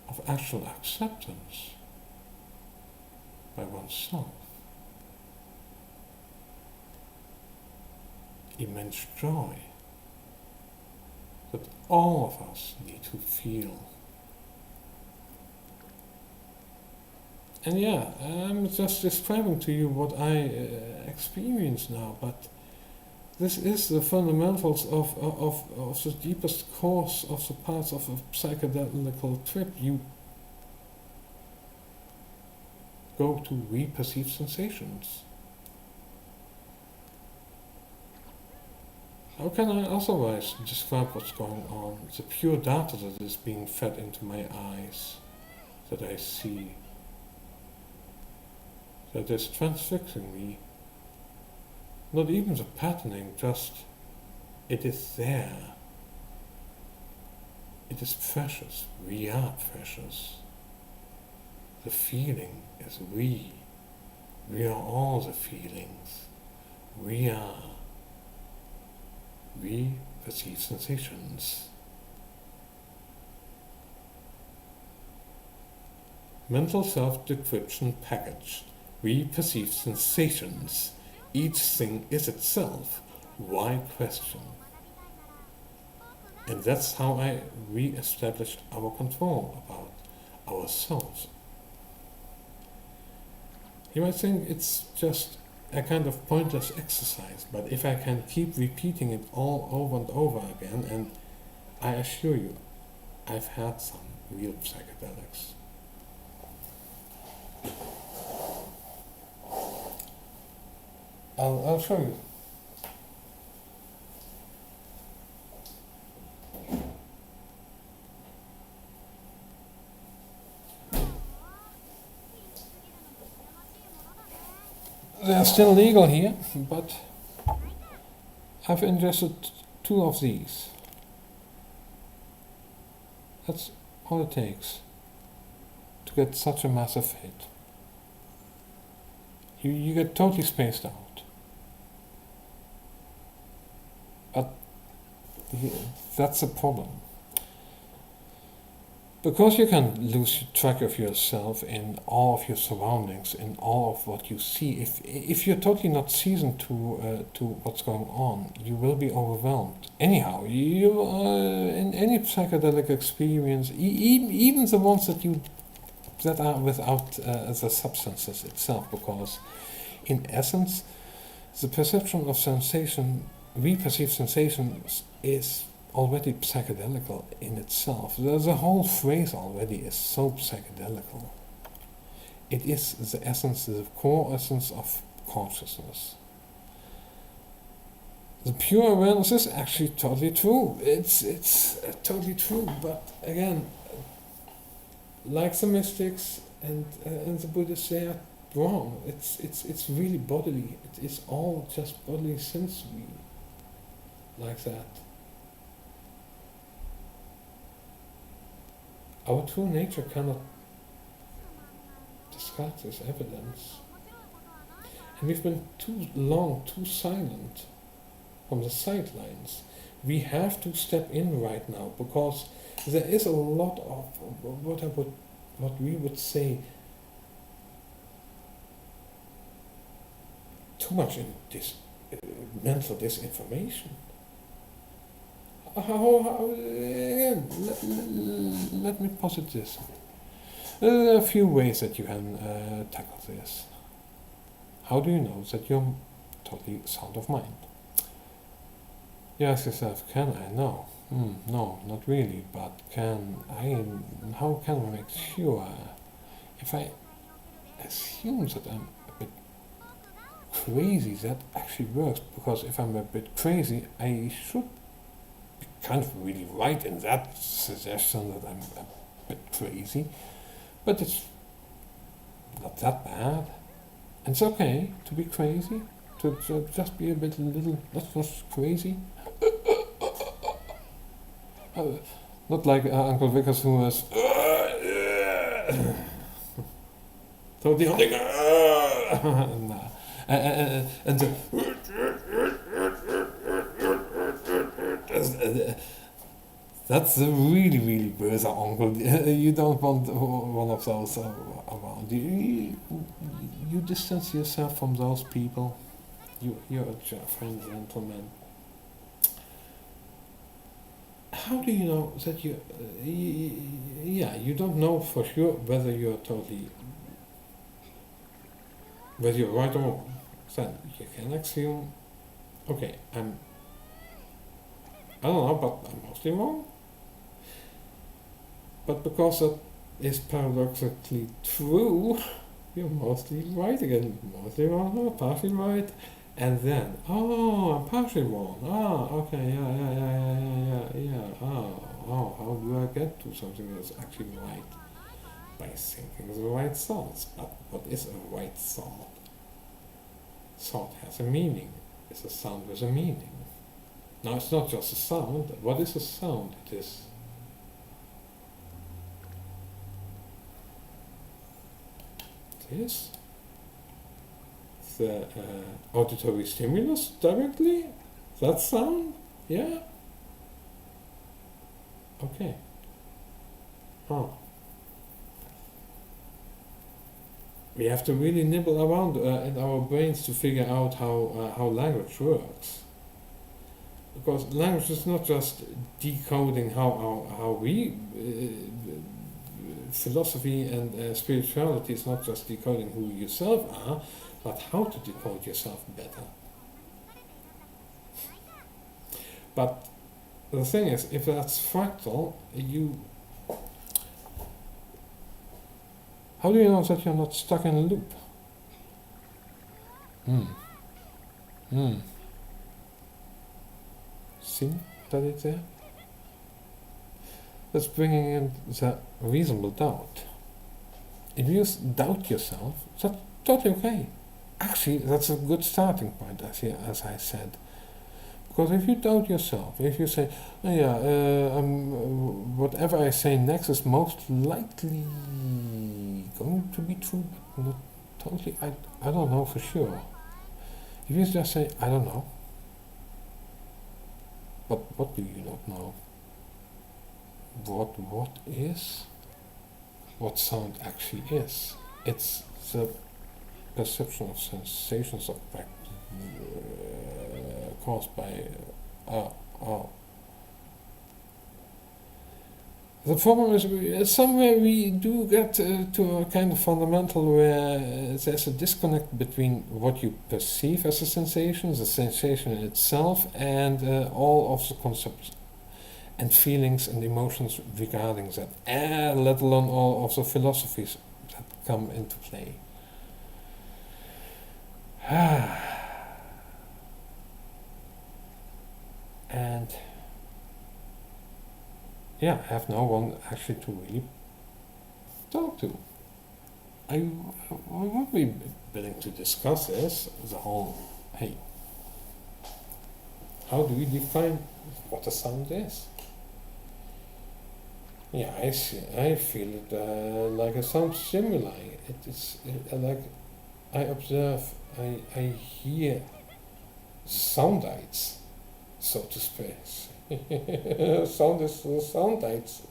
[SPEAKER 1] of actual acceptance by oneself, immense joy that all of us need to feel. And yeah, I'm just describing to you what I experience now, but this is the fundamentals of the deepest cause of the parts of a psychedelical trip. You go to re-perceive sensations. How can I otherwise describe what's going on? The pure data that is being fed into my eyes, that I see, that is transfixing me. Not even the patterning, just it is there. It is precious. We are precious. The feeling is we. We are all the feelings. We are. We perceive sensations. Mental self-description packaged. We perceive sensations. Each thing is itself. Why question? And that's how I re-established our control about ourselves. You might think it's just a kind of pointless exercise, but if I can keep repeating it all over and over again, and I assure you, I've had some real psychedelics. I'll show you. They're still legal here, but I've ingested 2 of these. That's all it takes to get such a massive hit. You get totally spaced out. But that's a problem. Because you can lose track of yourself in all of your surroundings, in all of what you see. If you're totally not seasoned to what's going on, you will be overwhelmed. Anyhow, you in any psychedelic experience, even the ones that are without the substances itself, because in essence, the perception of sensation, we perceive sensations, is already psychedelical in itself. The whole phrase already is so psychedelical. It is the essence, the core essence of consciousness. The pure awareness is actually totally true. It's totally true, but again, like the mystics and the Buddhists, they are wrong. It's really bodily. It is all just bodily sensory, like that. Our true nature cannot discard this evidence. And we've been too long, too silent from the sidelines. We have to step in right now, because there is a lot of what we would say, too much in this mental disinformation. Again, let me posit this. There are a few ways that you can tackle this. How do you know that you're totally sound of mind? You ask yourself, can I? No. No, not really, but how can I make sure? If I assume that I'm a bit crazy, that actually works, because if I'm a bit crazy, I should be kind of really right in that suggestion that I'm a bit crazy, but it's not that bad. And it's okay to be crazy, to just be a little, not just crazy. Not like Uncle Vickers, who was totally hunting. Nah. And that's a really, really berserk uncle. You don't want one of those around. You distance yourself from those people. You're a fine gentleman. How do you know that you don't know for sure whether you're right or wrong. Then you can assume, okay, I don't know, but I'm mostly wrong. But because that is paradoxically true, you're mostly right again, mostly wrong, or partially right. And then, I'm partially wrong. Okay, yeah. How do I get to something that's actually right? By thinking the right thoughts. But what is a right thought? Thought has a meaning. It's a sound with a meaning. Now, it's not just a sound. What is a sound? It is the auditory stimulus directly? That sound? Yeah? Okay. We have to really nibble around in our brains to figure out how language works. Because language is not just decoding how we philosophy and spirituality is not just decoding who you yourself are, but how to decode yourself better. But the thing is, if that's fractal, how do you know that you're not stuck in a loop? See that it's there? That's bringing in the reasonable doubt. If you doubt yourself, that's totally okay. Actually, that's a good starting point, as I said. Because if you doubt yourself, if you say, oh yeah, whatever I say next is most likely going to be true, but not totally, I don't know for sure. If you just say, I don't know, but what do you not know? What is? What sound actually is? It's the perception of sensations of caused by uh, uh. The problem is somewhere we do get to a kind of fundamental where there's a disconnect between what you perceive as a sensation, the sensation itself, and all of the concepts and feelings and emotions regarding that, let alone all of the philosophies that come into play. And yeah, I have no one actually to really talk to. I would be willing to discuss this, the whole, hey, how do we define what a sound is? Yeah, I feel it like a sound stimuli. It is like I observe, I hear soundites, so to speak. Sound is soundites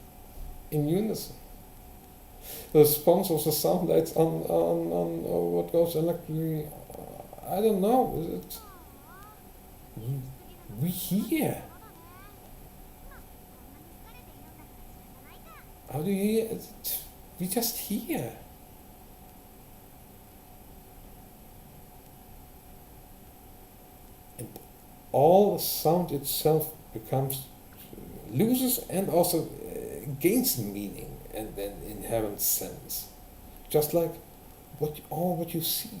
[SPEAKER 1] in unison. The response of the soundites on what goes electrically, I don't know. We hear. How do you hear? We just hear. And all sound itself loses and also gains meaning and an inherent sense. Just like what you see.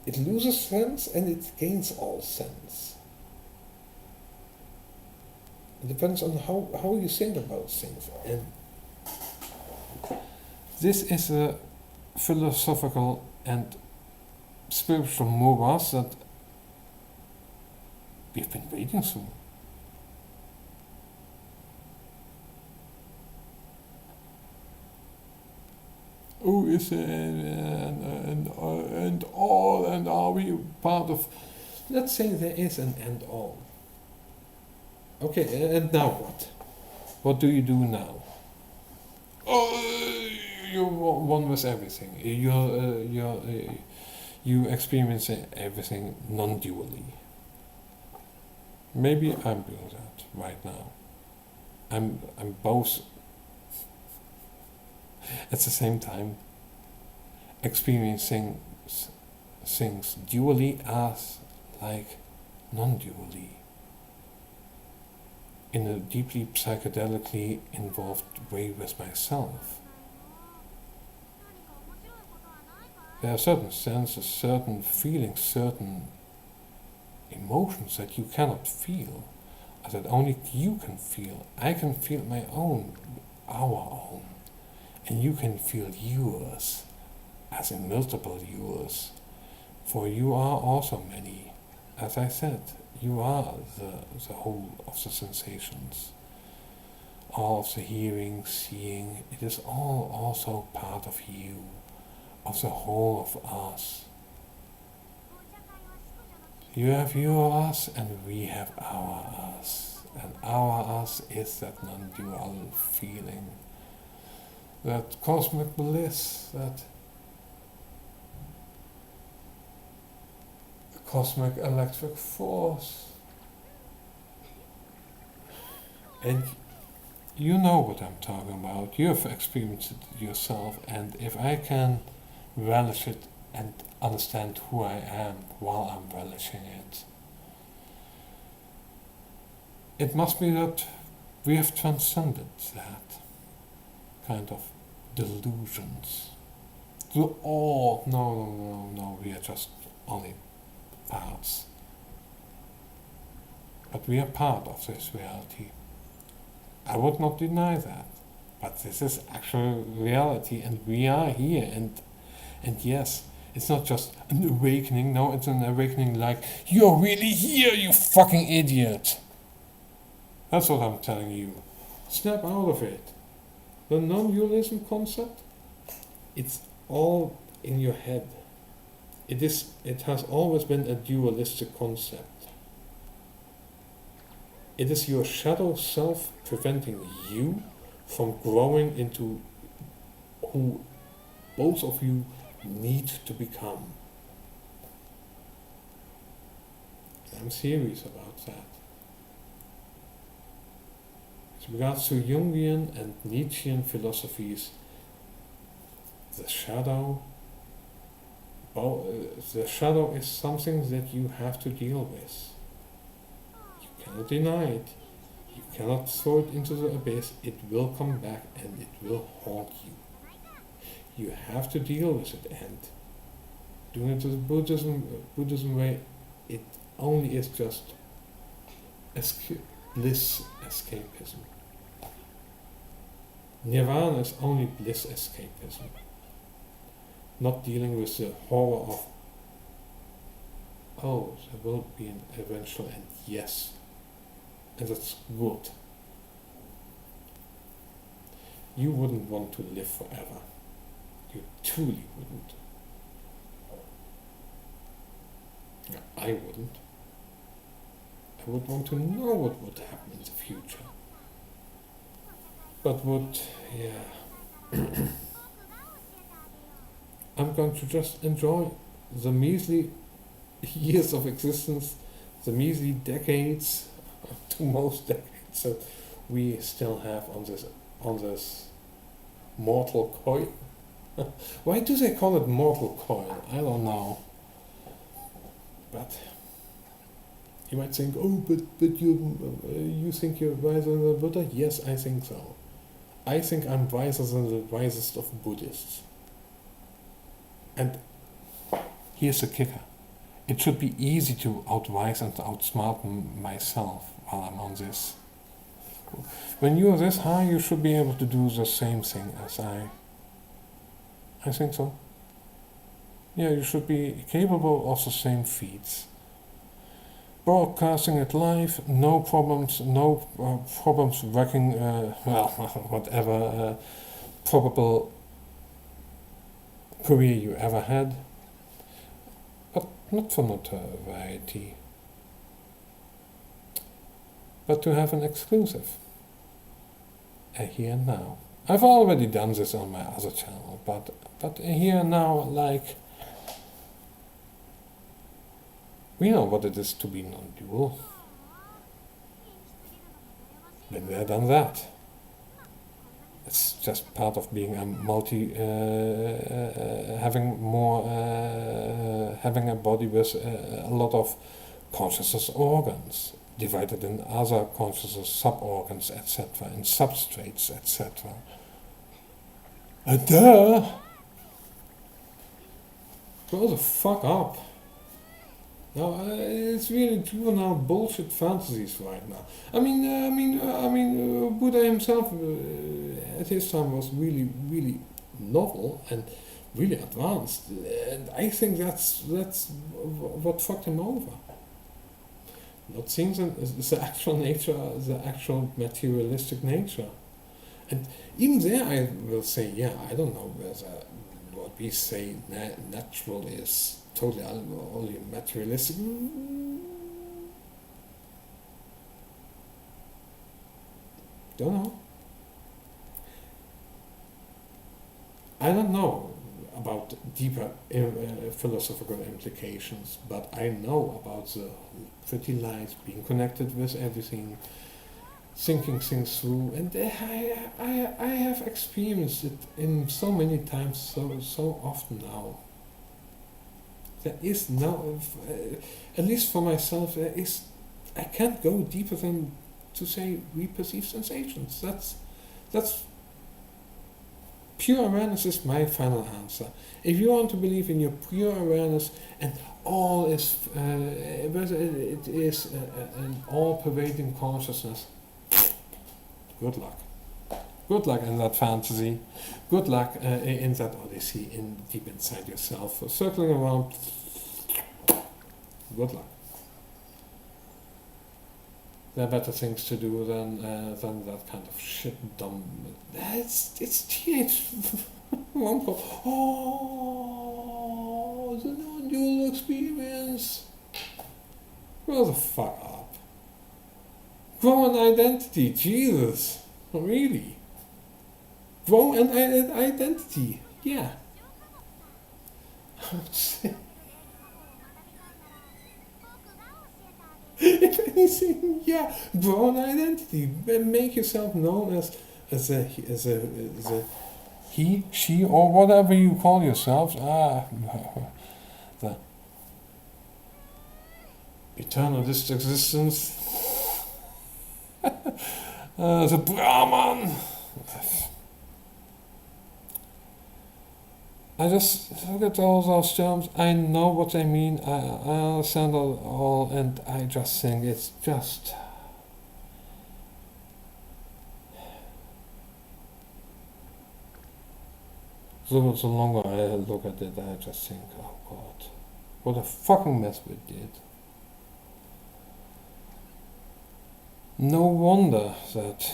[SPEAKER 1] It loses sense and it gains all sense. It depends on how you think about things. And this is a philosophical and spiritual morass that we've been wading through. Oh, is and all, and are we part of? Let's say there is an and all. Okay, and now what? What do you do now? Oh, you're one with everything. You experience everything non-dually. Maybe I'm doing that right now. I'm both at the same time experiencing things dually as like non-dually. In a deeply psychedelically involved way with myself. There are certain senses, certain feelings, certain emotions that you cannot feel, that only you can feel. I can feel my own, our own, and you can feel yours, as in multiple yours, for you are also many. As I said, you are the whole of the sensations, all of the hearing, seeing, it is all also part of you, of the whole of us. You have your us and we have our us, and our us is that non-dual feeling, that cosmic bliss, that cosmic electric force. And you know what I'm talking about. You have experienced it yourself, and if I can relish it and understand who I am while I'm relishing it, it must be that we have transcended that kind of delusions. No, we are just only parts. But we are part of this reality. I would not deny that. But this is actual reality, and we are here, and yes, It's not just an awakening, no, it's an awakening like, you're really here, you fucking idiot! That's what I'm telling you. Snap out of it. The non-dualism concept, it's all in your head. It has always been a dualistic concept. It is your shadow self preventing you from growing into who both of you need to become. I'm serious about that. With regards to Jungian and Nietzschean philosophies, the shadow is something that you have to deal with. You cannot deny it. You cannot throw it into the abyss. It will come back and it will haunt you. You have to deal with it, and doing it the Buddhism way, it only is just bliss escapism. Nirvana is only bliss escapism. Not dealing with the horror of, oh, there will be an eventual end, yes. And that's good. You wouldn't want to live forever. You truly wouldn't. I wouldn't. I would want to know what would happen in the future. But I'm going to just enjoy the measly years of existence, the measly decades, to most decades that we still have on this mortal coil. Why do they call it mortal coil? I don't know. But you might think, oh, but you think you're wiser than the Buddha? Yes, I think so. I think I'm wiser than the wisest of Buddhists. And here's the kicker. It should be easy to outwise and outsmart myself while I'm on this. When you're this high, you should be able to do the same thing as I. I think so. Yeah, you should be capable of the same feats. Broadcasting it live, no problems wrecking, whatever probable career you ever had. But not for notoriety. But to have an exclusive. A here and now. I've already done this on my other channel, but a here and now, like, we know what it is to be non-dual. Been there, done that. It's just part of being a having a body with a lot of consciousness organs, divided in other consciousness sub-organs, etc., and substrates, etc. Duh! Grow the fuck up. No, it's really juvenile bullshit fantasies right now. I mean, Buddha himself at his time was really, really novel and really advanced, and I think that's what fucked him over. Not seeing the actual nature, the actual materialistic nature, and even there, I will say, yeah, I don't know whether what we say natural is totally only materialistic. Don't know. I don't know about deeper philosophical implications, but I know about the pretty light, being connected with everything, thinking things through, and I have experienced it in so many times, so often now. There is no, at least for myself, I can't go deeper than to say we perceive sensations. That's pure awareness is my final answer. If you want to believe in your pure awareness and all is, whether it is an all-pervading consciousness, good luck. Good luck in that fantasy. Good luck in that odyssey deep inside yourself. Circling around. Good luck. There are better things to do than that kind of shit dumb. It's TH. One call. Oh, the non-dual experience. Grow the fuck up. Grow an identity, Jesus. Really. Grow an identity. Yeah. If anything, yeah. Grow an identity. Make yourself known as a he, she, or whatever you call yourselves. The eternal existence. The Brahman. I just look at all those terms. I know what they mean. I understand all, and I just think it's just. The longer I look at it, I just think, oh God, what a fucking mess we did. No wonder that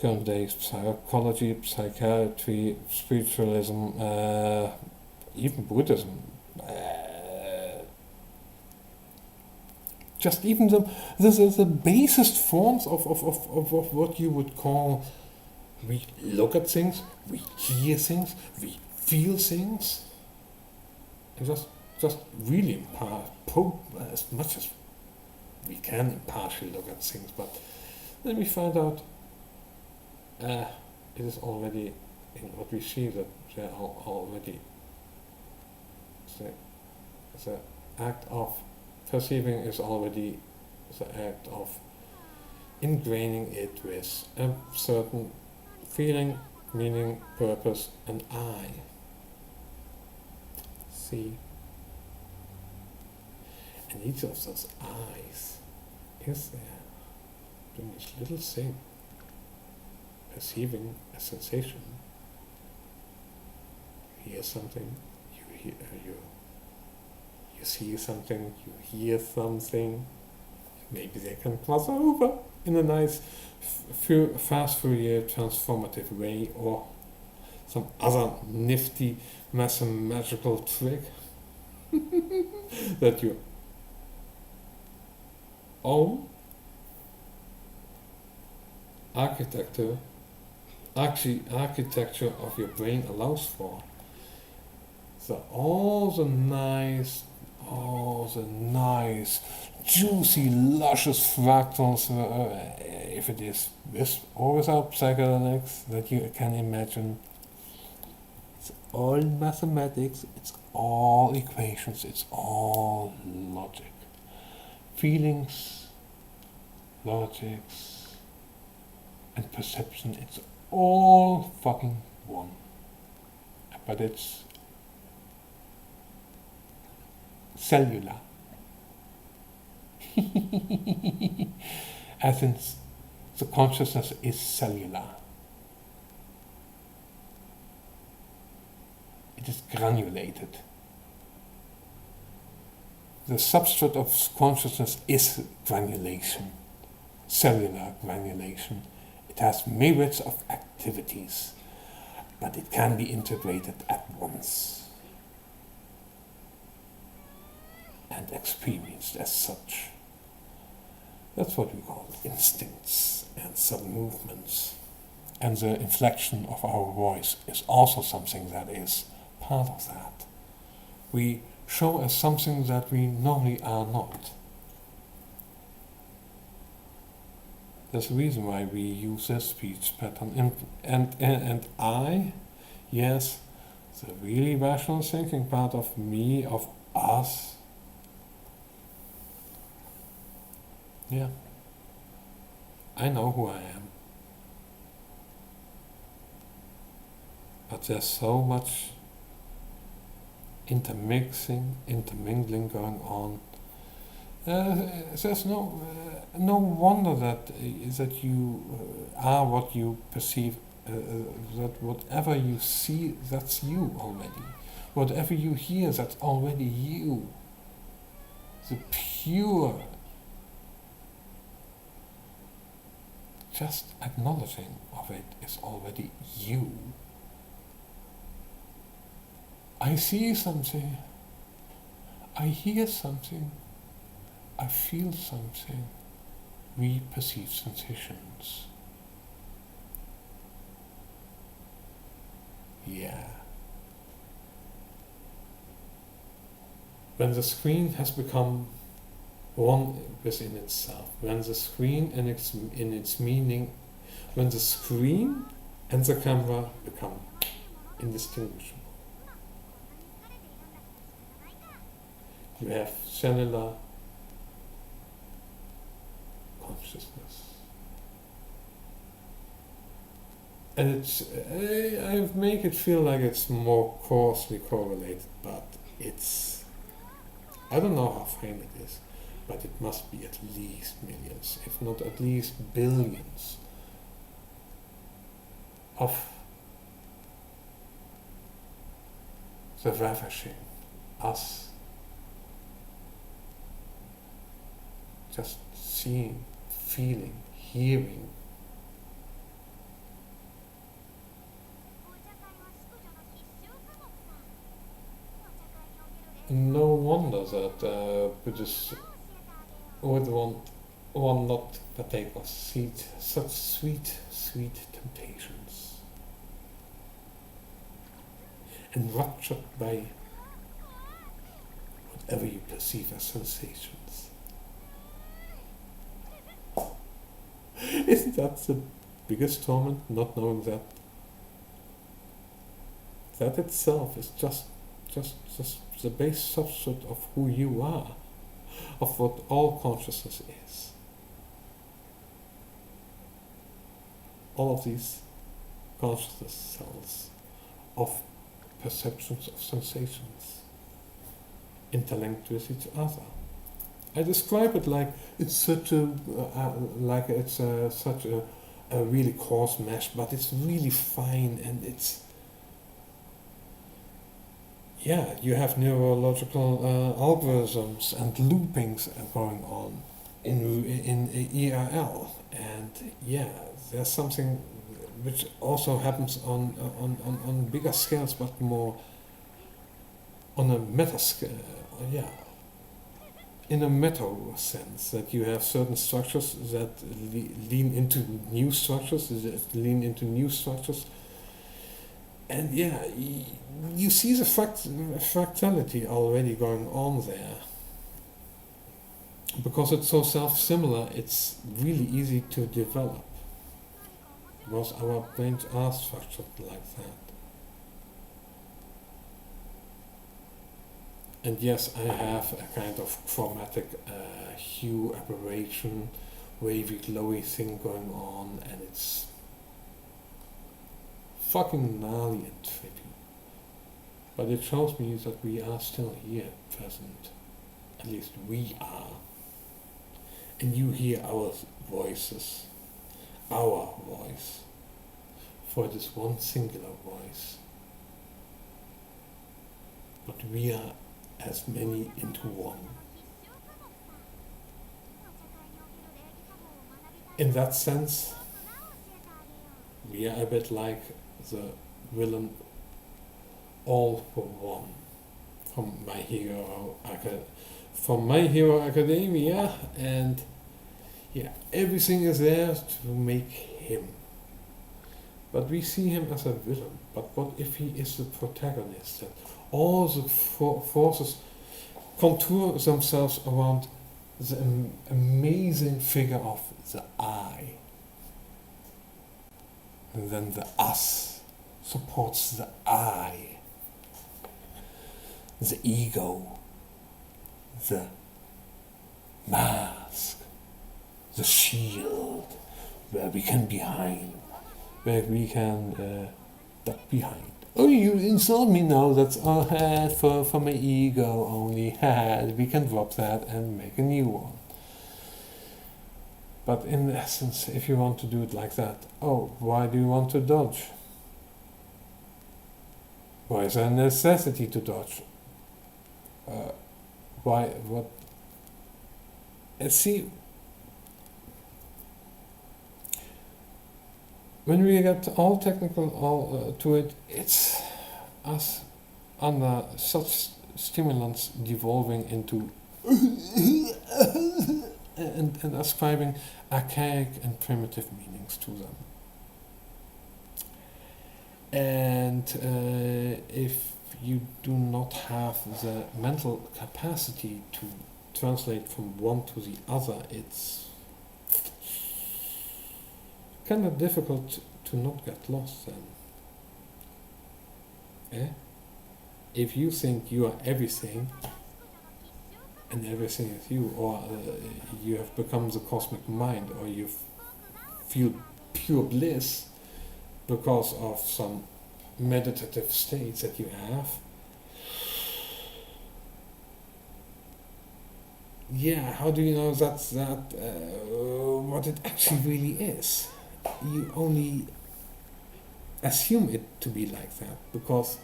[SPEAKER 1] current days psychology, psychiatry, spiritualism, even Buddhism, just even the basest forms of what you would call, we look at things, we hear things, we feel things, and just really as much as we can impartially look at things, but then we find out it is already in what we see that they are already the act of perceiving is already the act of ingraining it with a certain feeling, meaning, purpose, and I. See? And each of those eyes is there doing this little thing, perceiving a sensation. You hear something, you see something, you hear something. Maybe they can cross over in a nice, fast Fourier transformative way, or some other nifty mathematical trick that your own architecture of your brain allows for. So all the nice, juicy, luscious fractals, if it is with or without psychedelics, that you can imagine. It's all mathematics, it's all equations, it's all logic. Feelings, logics, and perception, it's all fucking one. But it's cellular. As in, the consciousness is cellular. It is granulated. The substrate of consciousness is granulation, cellular granulation. It has myriads of activities, but it can be integrated at once and experienced as such. That's what we call instincts and sub-movements. And the inflection of our voice is also something that is part of that. We show as something that we normally are not. There's a reason why we use this speech pattern. And I, yes, the really rational thinking part of me, of us, yeah, I know who I am. But there's so much intermingling going on There's no wonder that you are what you perceive. That whatever you see, that's you already. Whatever you hear, that's already you. The pure, just acknowledging of it is already you. I see something. I hear something. I feel something. We perceive sensations. Yeah. When the screen has become one within itself, when the screen in its meaning, when the screen and the camera become indistinguishable. You have cellular consciousness. And it's, I make it feel like it's more closely correlated, but it's, I don't know how fine it is, but it must be at least millions, if not at least billions of the ravishing, us just seeing, feeling, hearing. No wonder that Buddhists would want not partake of such sweet temptations. Enraptured by whatever you perceive as sensations. Isn't that the biggest torment, not knowing that that itself is just the base substrate of who you are, of what all consciousness is. All of these consciousness cells of perceptions of sensations interlinked with each other. I describe it like it's such a such a really coarse mesh, but it's really fine, and it's, yeah, you have neurological algorithms and loopings going on in ERL, and yeah, there's something which also happens on bigger scales, but more on a meta scale, yeah. In a meta sense, that you have certain structures that lean into new structures, and yeah, you see the fractality already going on there. Because it's so self-similar, it's really easy to develop. Because our brains are structured like that. And yes, I have a kind of chromatic hue aberration, wavy, glowy thing going on, and it's fucking gnarly and trippy. But it shows me that we are still here, present. At least we are. And you hear our voices, our voice, for it is one singular voice. But we are as many into one. In that sense, we are a bit like the villain all for one from My Hero Academia, and yeah, everything is there to make him. But we see him as a villain. But what if he is the protagonist? That all the forces contour themselves around the amazing figure of the I. And then the us supports the I. The ego. The mask. The shield. Where we can duck behind Oh, you insult me now, that's for my ego only. We can drop that and make a new one. But in essence, if you want to do it like that, oh, why do you want to dodge? Why is there a necessity to dodge? Why, what? See, when we get all technical to it, it's us under such stimulants devolving into and ascribing archaic and primitive meanings to them. And if you do not have the mental capacity to translate from one to the other, it's kind of difficult to not get lost then. Eh? If you think you are everything, and everything is you, or you have become the cosmic mind, or you feel pure bliss because of some meditative states that you have, yeah, how do you know that's what it actually really is? You only assume it to be like that because,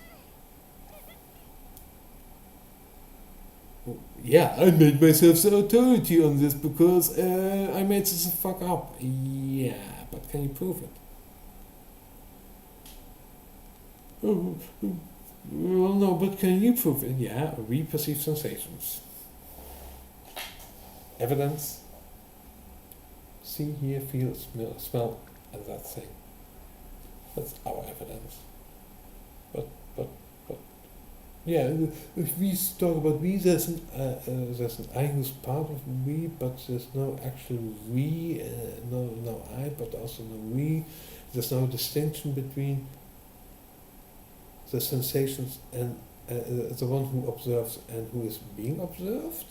[SPEAKER 1] yeah, I made myself the authority on this because I made this fuck up. Yeah, but can you prove it? Oh, well, no, but can you prove it? Yeah, we perceive sensations. Evidence. See, hear, feel, smell, and that thing. That's our evidence. But, yeah, if we talk about we, there's an I who's part of we, but there's no actual we, no I, but also no we. There's no distinction between the sensations and the one who observes and who is being observed?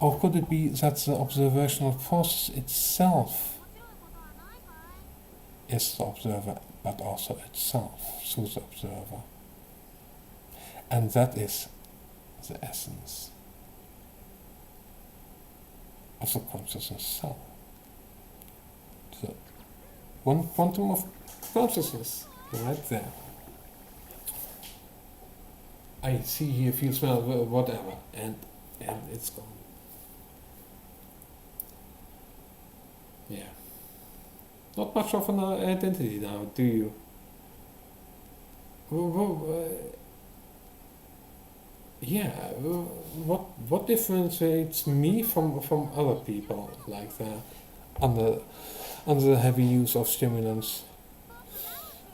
[SPEAKER 1] Or could it be that the observational process itself is the observer, but also itself through the observer? And that is the essence of the consciousness self. The one quantum of consciousness, right there. I see, hear, feel, smell, whatever, and it's gone. Yeah. Not much of an identity now, do you? Yeah. What differentiates me from other people like that under the heavy use of stimulants?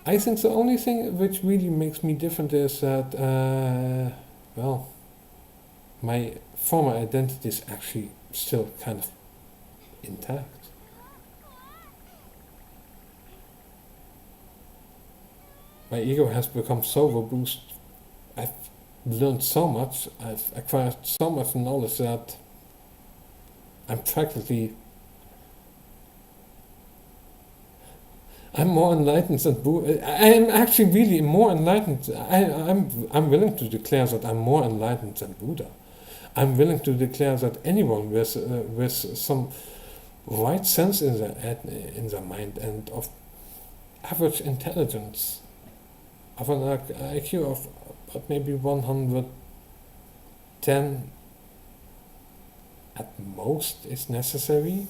[SPEAKER 1] I think the only thing which really makes me different is that, well, my former identity is actually still kind of intact. My ego has become so robust. I've learned so much. I've acquired so much knowledge that I'm more enlightened than Buddha. I'm actually really more enlightened. I'm willing to declare that I'm more enlightened than Buddha. I'm willing to declare that anyone with some right sense in their mind and of average intelligence, of an IQ of maybe 110 at most is necessary.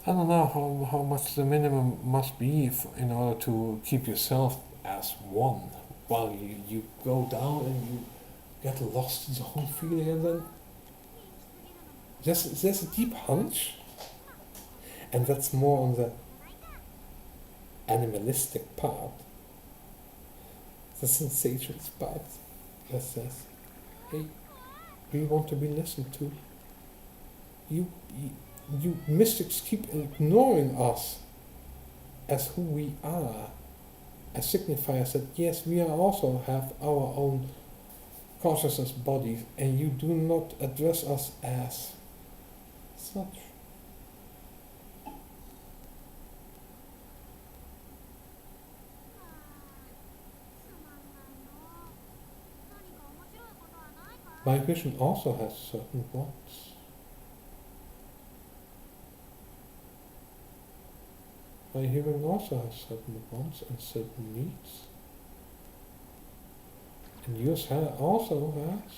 [SPEAKER 1] I don't know how much the minimum must be in order to keep yourself as one, while you go down and you get lost in the whole feeling, and then there's a deep hunch, and that's more on the animalistic part, the sensations part, that says, hey, we want to be listened to. You mystics keep ignoring us as who we are, as signifiers that yes, we are also have our own consciousness bodies, and you do not address us as such. My vision also has certain wants. My hearing also has certain wants and certain needs. And yours also has.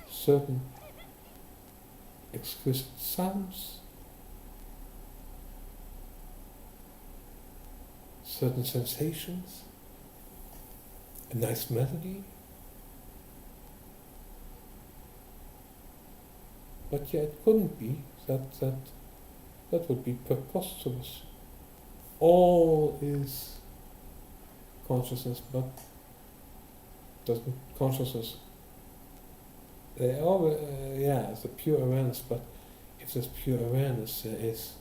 [SPEAKER 1] Certain exquisite sounds, certain sensations, a nice melody. But yeah, it couldn't be. That would be preposterous. All is consciousness, but doesn't consciousness? They all, it's a pure awareness. But if this pure awareness is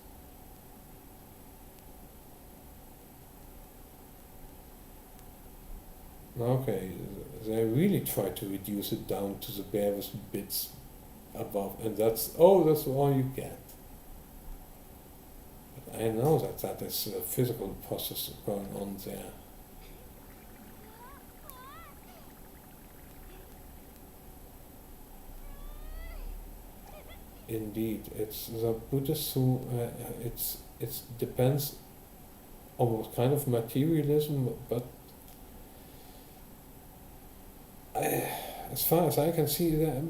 [SPEAKER 1] okay, they really try to reduce it down to the barest bits above, and that's all you get. But I know that is a physical process going on there. Indeed, it's the Buddhists who it depends on what kind of materialism, but as far as I can see, there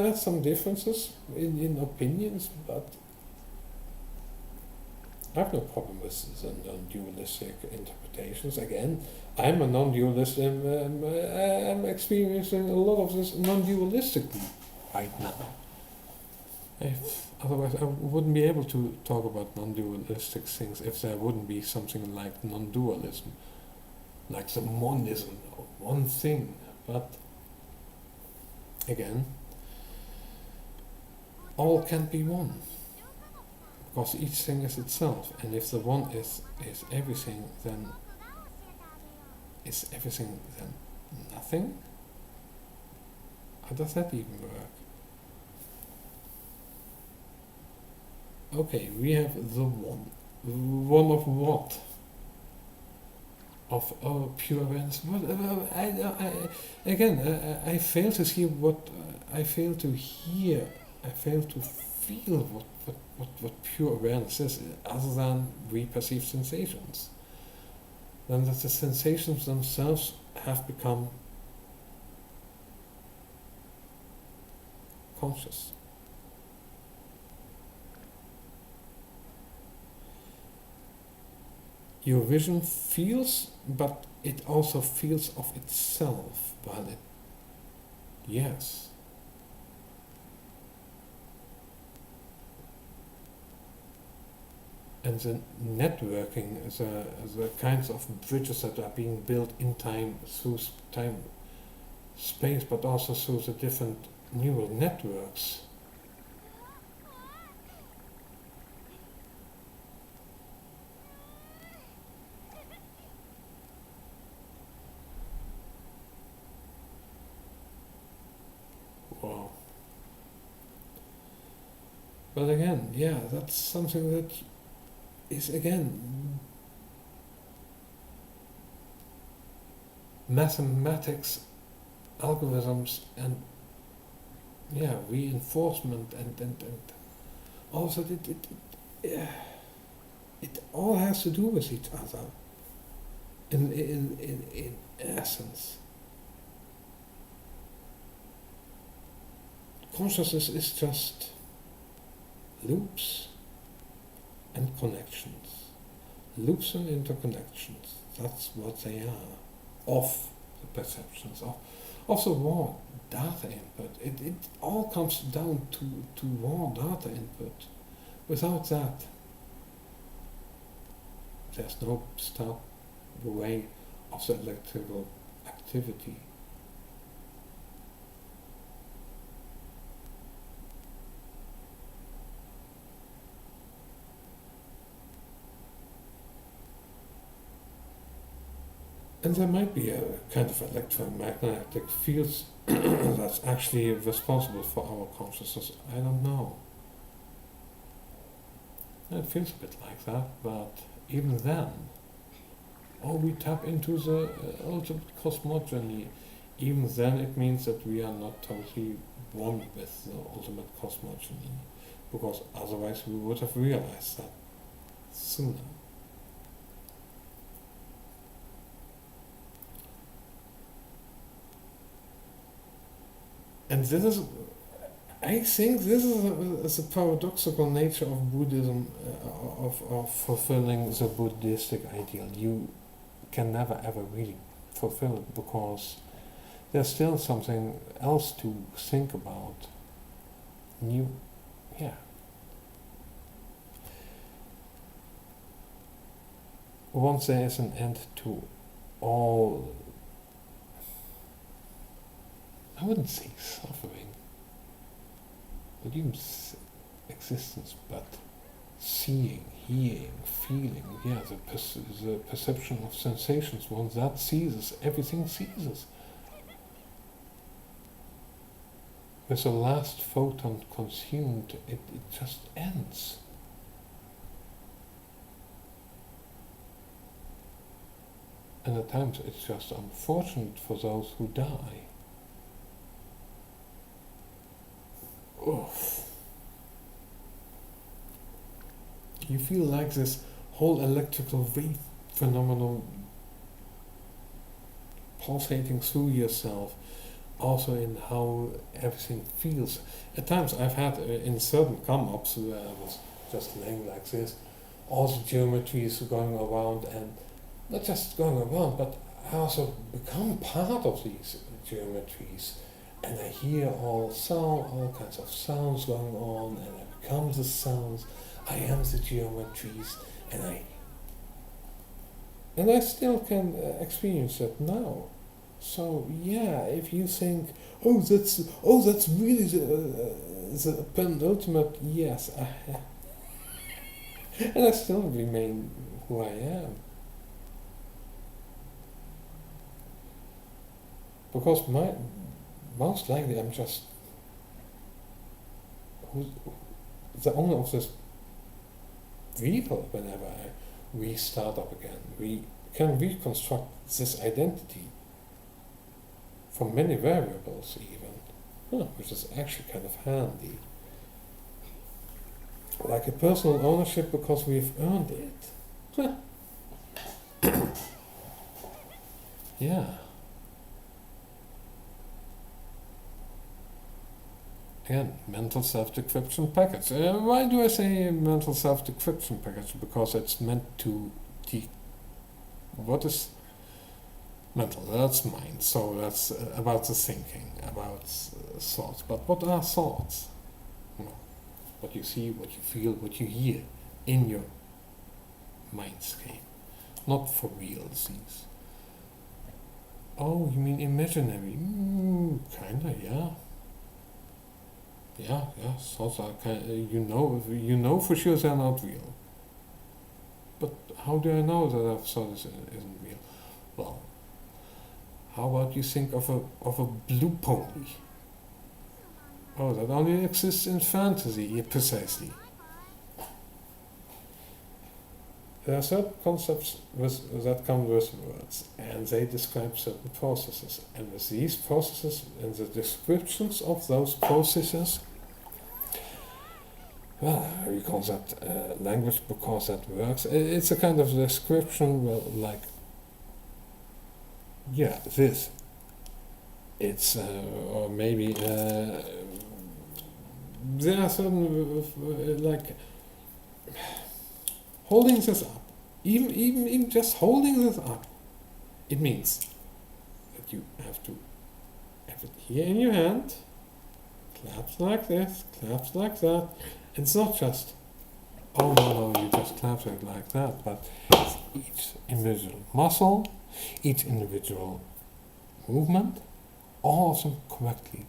[SPEAKER 1] are some differences in opinions, but I have no problem with the non-dualistic interpretations. Again, I'm a non-dualist, and I'm experiencing a lot of this non-dualistically right now. Otherwise, I wouldn't be able to talk about non-dualistic things if there wouldn't be something like non-dualism, like the monism of one thing. But again, all can be one, because each thing is itself, and if the one is everything, then is everything then nothing? How does that even work? Okay, we have the one. One of what? Of pure awareness. What? I fail to see what. I fail to hear. I fail to feel what pure awareness is, other than we perceive sensations. Then that the sensations themselves have become conscious. Your vision feels, but it also feels of itself while it, yes. And the networking, the kinds of bridges that are being built in time, through time, space, but also through the different neural networks. Wow. But again, yeah, that's something that is, again, mathematics, algorithms, and reinforcement, and also it all has to do with each other in essence. Consciousness is just loops and connections. Loops and interconnections. That's what they are. Of the perceptions, of the raw data input. It all comes down to raw data input. Without that, there's no stop way of the electrical activity. And there might be a kind of electromagnetic fields that's actually responsible for our consciousness. I don't know. It feels a bit like that, but even then, oh, we tap into the ultimate cosmogony, even then it means that we are not totally one with the ultimate cosmogony, because otherwise we would have realized that sooner. And this is, I think this is a paradoxical nature of Buddhism, of fulfilling the Buddhistic ideal. You can never ever really fulfill it, because there's still something else to think about. Yeah. Once there is an end to all, I wouldn't say suffering, not even existence, but seeing, hearing, feeling, the perception of sensations, once that ceases, everything ceases. With the last photon consumed, it just ends. And at times it's just unfortunate for those who die. Oof. You feel like this whole electrical wave phenomenon pulsating through yourself, also in how everything feels. At times I've had in certain come-ups where I was just laying like this, all the geometries going around, and not just going around, but I also become part of these geometries, and I hear all kinds of sounds going on, and I become the sounds. I am the geometries, and I still can experience that now. So yeah, if you think, oh, that's really the penultimate, yes, and I still remain who I am. Because most likely I'm just the owner of this vehicle. Whenever I restart up again, we can reconstruct this identity from many variables even, which is actually kind of handy. Like a personal ownership, because we've earned it. Yeah. Again, mental self-decryption package. Why do I say mental self-decryption package? Because it's meant to what is mental? That's mind. So that's about the thinking, about thoughts. But what are thoughts? What you see, what you feel, what you hear in your mindscape. Not for real things. Oh, you mean imaginary? Kinda, yeah. Yeah, thoughts are you know for sure they're not real. But how do I know that a thought isn't real? Well, how about you think of a blue pony? Oh, that only exists in fantasy, yeah, precisely. There are certain concepts that come with words, and they describe certain processes. And with these processes and the descriptions of those processes, well, we call that language because that works. It's a kind of description, well, like, yeah, this. It's, or maybe, there are certain, like, holding this up, even just holding this up, it means that you have to have it here in your hand, claps like this, claps like that. It's not just, oh no, you just clap it like that, but it's each individual muscle, each individual movement, all of them correctly,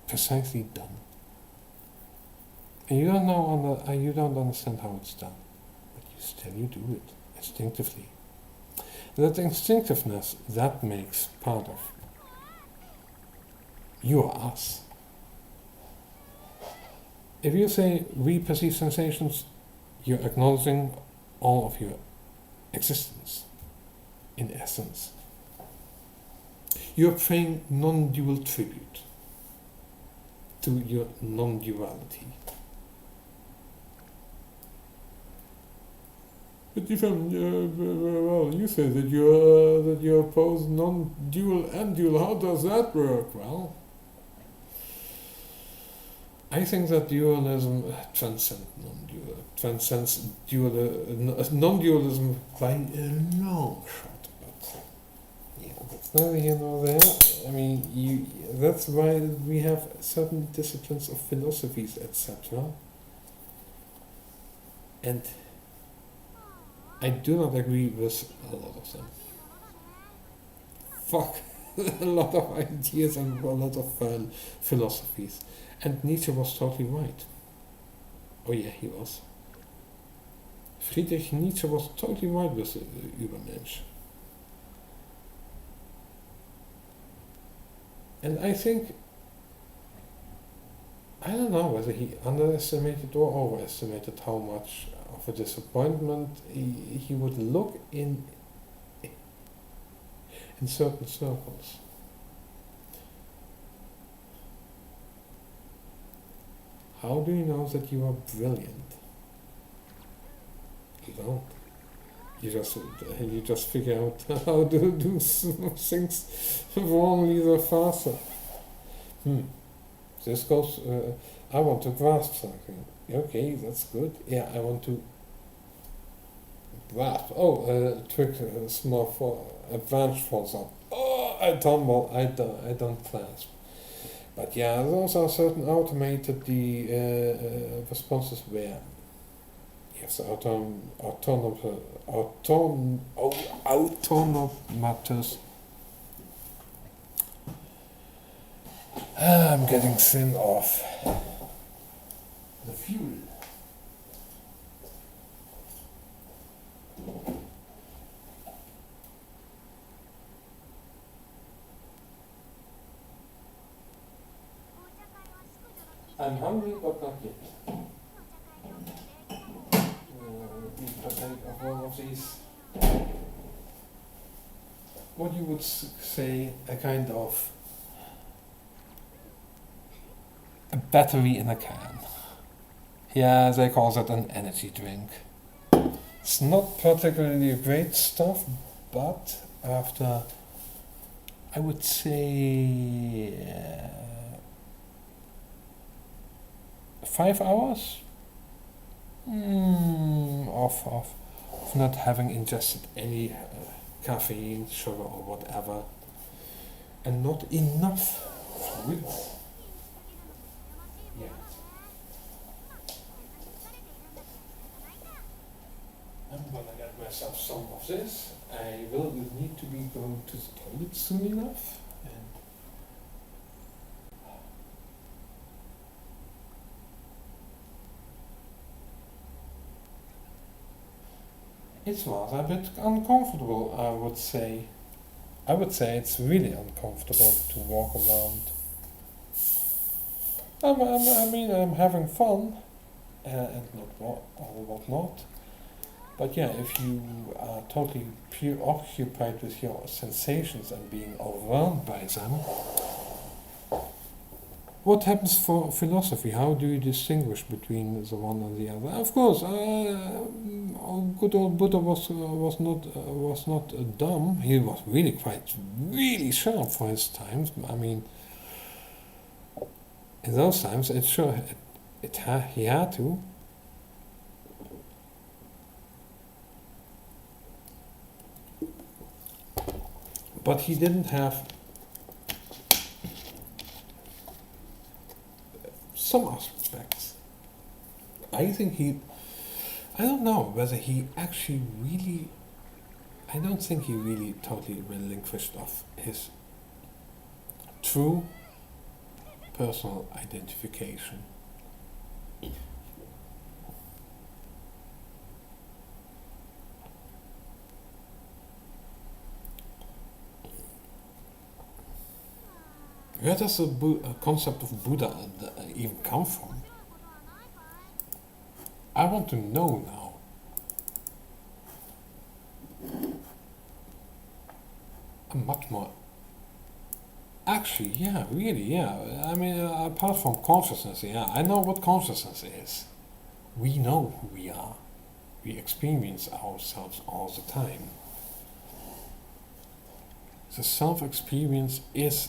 [SPEAKER 1] precisely done. And you don't understand how it's done. Still you do it instinctively. That instinctiveness, that makes part of you are us. If you say we perceive sensations, you're acknowledging all of your existence. in essence. You're paying non-dual tribute to your non-duality. But well, you say that you oppose non-dual and dual. How does that work? Well, I think that dualism transcends non-dualism by a long shot. But yeah, that's neither here nor there. I mean, that's why we have certain disciplines of philosophies, etc. And I do not agree with a lot of them. Fuck a lot of ideas and a lot of philosophies. And Nietzsche was totally right. Oh yeah, he was. Friedrich Nietzsche was totally right with the Übermensch. And I think, I don't know whether he underestimated or overestimated how much of a disappointment he would look in certain circles. How do you know that you are brilliant? You don't. You just figure out how to do things wrongly the faster. This goes. I want to grasp something. Okay, that's good. Yeah, I want to grasp. Oh, trick small for advanced falls up. Oh, I tumble. I don't grasp. But yeah, those are certain automated responses where yes, autonomous. I'm getting thin off the fuel. I'm hungry, but not yet. Let me partake of one of these. What you would say, a kind of a battery in a can. Yeah, they call that an energy drink. It's not particularly great stuff, but after, I would say, 5 hours of not having ingested any caffeine, sugar or whatever, and not enough fluid. Yeah. I'm gonna get myself some of this. I will need to be going to the toilet soon enough. It's rather a bit uncomfortable, I would say. I would say it's really uncomfortable to walk around. I'm having fun and whatnot. But yeah, if you are totally preoccupied with your sensations and being overwhelmed by them, what happens for philosophy? How do you distinguish between the one and the other? Of course, good old Buddha was not dumb. He was really sharp for his times. I mean, in those times, he had to. But he didn't have some aspects. I don't know whether he actually really, I don't think he really totally relinquished of his true personal identification. Where does the concept of Buddha even come from? I want to know now. much more. Actually, yeah, really, yeah. I mean, apart from consciousness, yeah, I know what consciousness is. We know who we are. We experience ourselves all the time. The self-experience is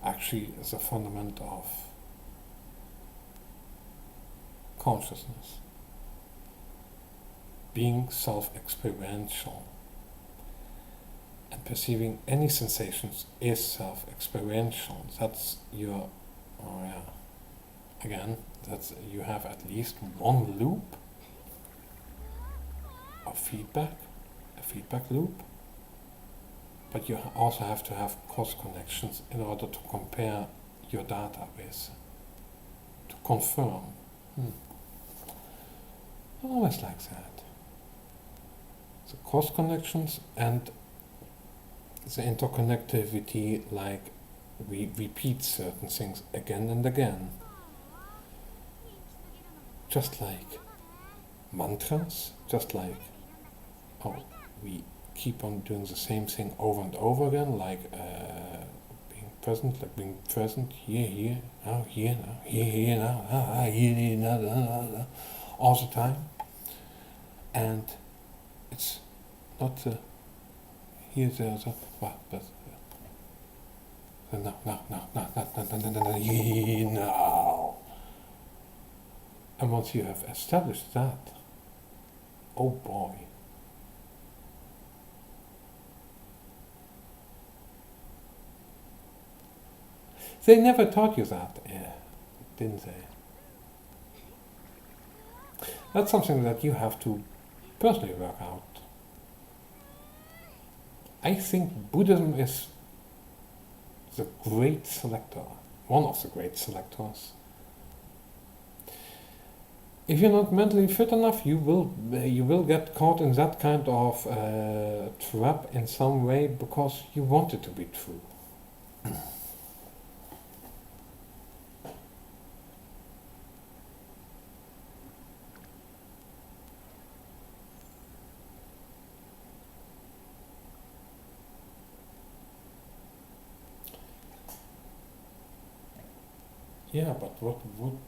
[SPEAKER 1] actually the fundament of consciousness. Being self-experiential and perceiving any sensations is self-experiential. That's your, oh yeah, again, that's, you have at least one loop of feedback, a feedback loop, but you also have to have cross connections in order to compare your data with, to confirm. Always like that. The cross connections and the interconnectivity, like we repeat certain things again and again. Just like mantras, just like, we keep on doing the same thing over and over again, like being present, here, now, here, now, here, now, here, now, all the time. And it's not here, there, well, but now. And once you have established that, oh boy. They never taught you that, didn't they? That's something that you have to personally work out. I think Buddhism is the great selector, one of the great selectors. If you're not mentally fit enough, you will get caught in that kind of trap in some way because you want it to be true. Yeah, but what would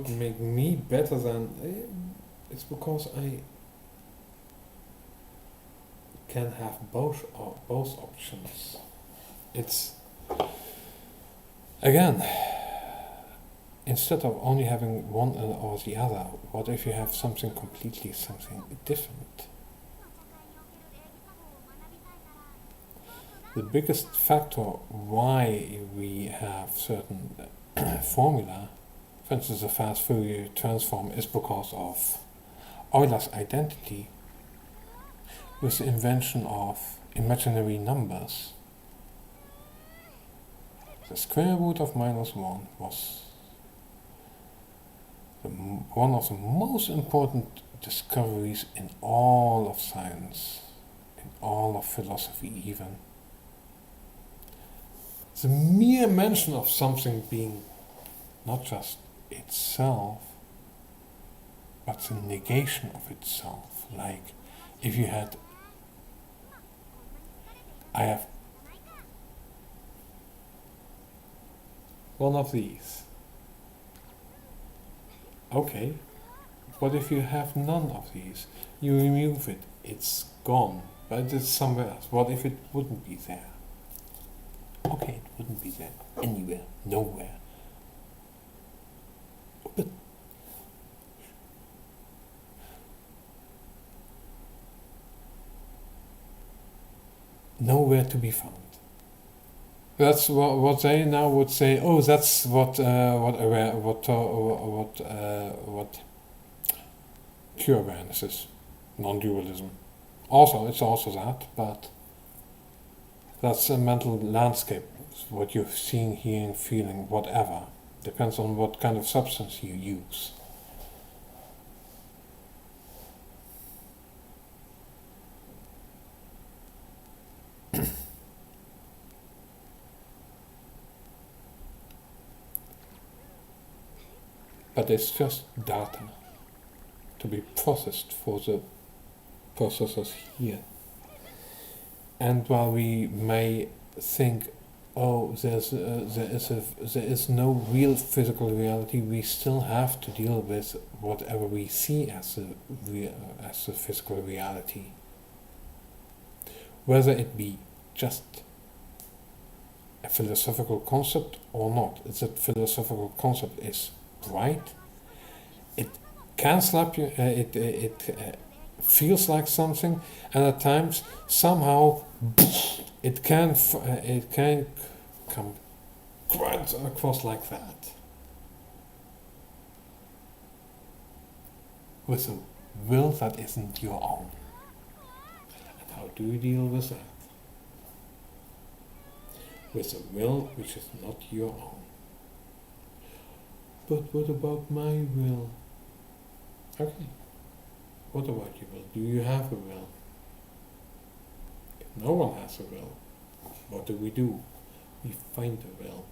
[SPEAKER 1] make me better than it's because I can have both options. It's again, instead of only having one or the other, what if you have something different? The biggest factor why we have certain formula, for instance the fast Fourier transform, is because of Euler's identity with the invention of imaginary numbers. The square root of -1 was one of the most important discoveries in all of science, in all of philosophy even. The mere mention of something being not just itself, but the negation of itself. Like, if you had, I have one of these. Okay, what if you have none of these? You remove it, it's gone, but it's somewhere else. What if it wouldn't be there? Okay, it wouldn't be there anywhere, nowhere. But nowhere to be found. That's what they now would say. Oh, that's what pure awareness is, non-dualism. Also, it's also that, but that's a mental landscape. It's what you're seeing, hearing, feeling, whatever. Depends on what kind of substance you use. But it's just data to be processed for the processors here. And while we may think, oh, there is no real physical reality, we still have to deal with whatever we see as a physical reality. Whether it be just a philosophical concept or not. If that philosophical concept is right, it can slap you, it feels like something, and at times, somehow, it can come right across like that. With a will that isn't your own. And how do you deal with that? With a will which is not your own. But what about my will? Okay. What about your will? Do you have a will? If no one has a will, what do? We find a will.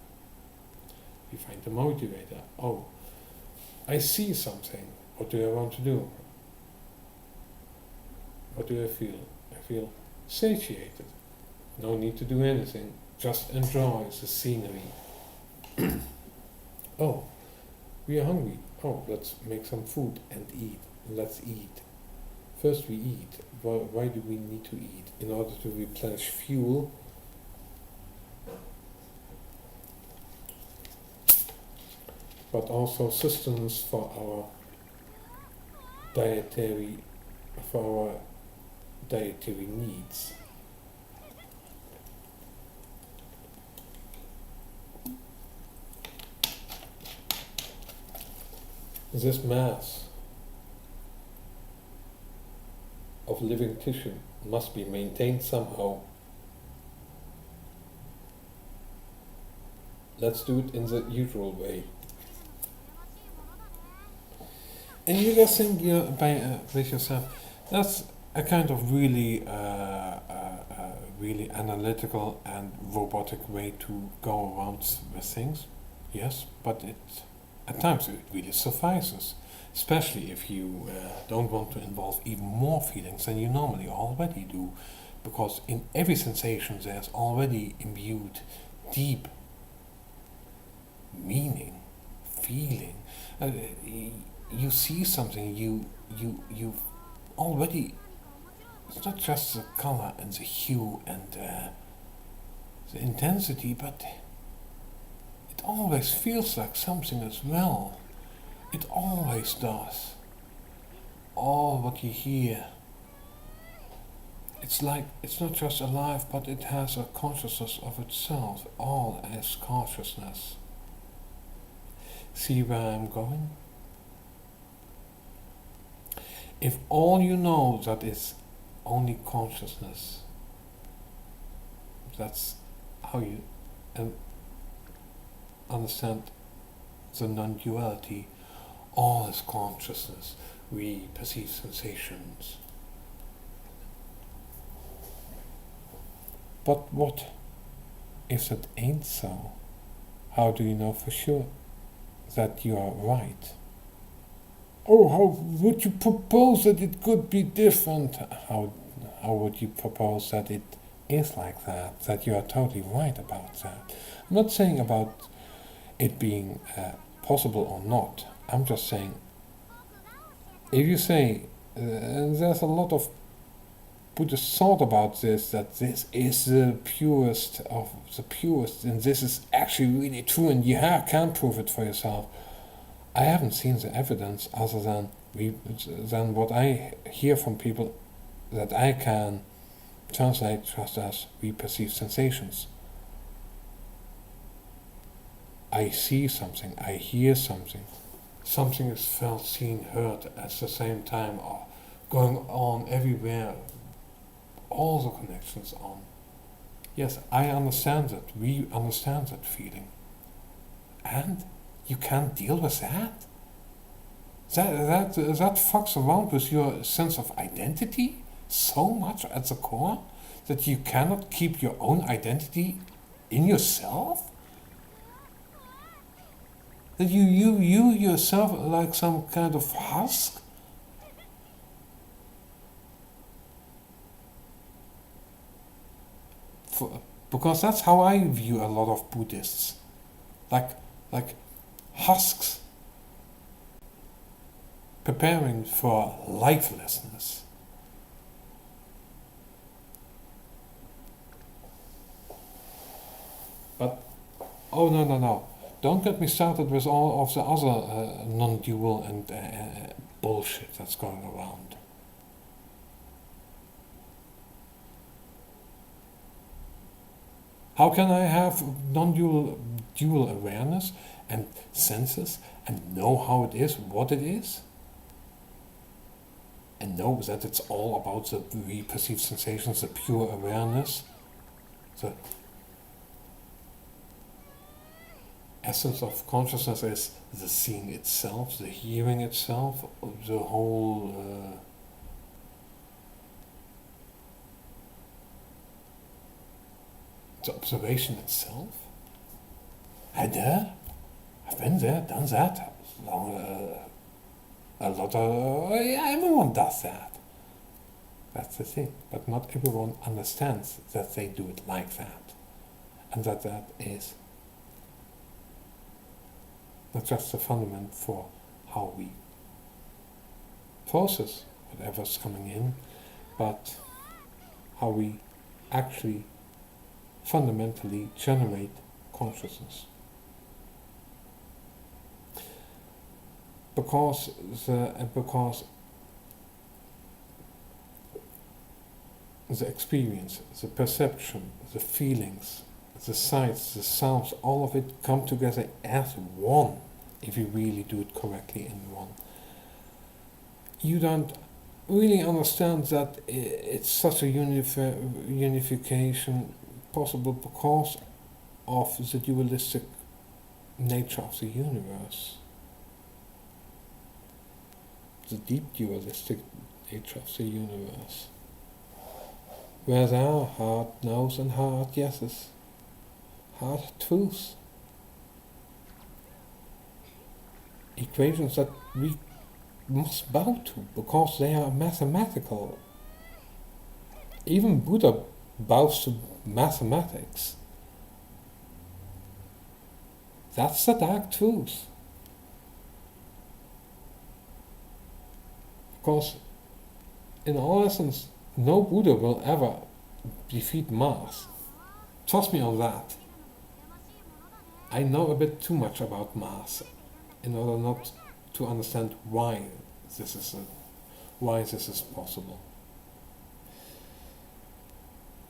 [SPEAKER 1] We find a motivator. Oh, I see something. What do I want to do? What do I feel? I feel satiated. No need to do anything. Just enjoy the scenery. Oh, we are hungry. Oh, let's make some food and eat. Let's eat. First we eat. Why do we need to eat? In order to replenish fuel. But also sustenance for our dietary needs. This mass of living tissue must be maintained somehow. Let's do it in the usual way. And you just think with yourself, that's a kind of really analytical and robotic way to go around with things. Yes, but at times it really suffices, especially if you don't want to involve even more feelings than you normally already do, because in every sensation there's already imbued deep meaning, feeling. You see something, you already, it's not just the color and the hue and the intensity, but it always feels like something as well. It always does. All what you hear, it's like, it's not just alive, but it has a consciousness of itself. All is consciousness. See where I'm going? If all you know that is only consciousness, that's how you understand the non-duality. All is consciousness. We perceive sensations. But what if that ain't so? How do you know for sure that you are right? Oh, how would you propose that it could be different? How would you propose that it is like that you are totally right about that? I'm not saying about it being possible or not. I'm just saying, if you say, and there's a lot of Buddhist thought about this, that this is the purest of the purest, and this is actually really true, and you can prove it for yourself. I haven't seen the evidence other than what I hear from people that I can translate just as we perceive sensations. I see something, I hear something. Something is felt, seen, heard at the same time, or going on everywhere. All the connections on. Yes, I understand that. We understand that feeling. And you can't deal with that? That fucks around with your sense of identity so much at the core that you cannot keep your own identity in yourself? That you yourself like some kind of husk? because that's how I view a lot of Buddhists, like husks preparing for lifelessness. But oh no, don't get me started with all of the other non-dual and bullshit that's going around. How can I have dual awareness and senses and know how it is, what it is? And know that it's all about the we-perceived sensations, the pure awareness, the essence of consciousness is the seeing itself, the hearing itself, the whole the observation itself. I've been there, done that. A lot of everyone does that. That's the thing. But not everyone understands that they do it like that, and that is not just the fundament for how we process whatever's coming in, but how we actually fundamentally generate consciousness. Because the experience, the perception, the feelings, the sights, the sounds, all of it come together as one, if you really do it correctly in one. You don't really understand that it's such a unification possible because of the dualistic nature of the universe. The deep dualistic nature of the universe. Where there are hard no's and hard yeses. Hard truths. Equations that we must bow to because they are mathematical. Even Buddha bows to mathematics. That's the dark truth. Because in all essence, no Buddha will ever defeat mass. Trust me on that. I know a bit too much about mass in order not to understand why this is possible.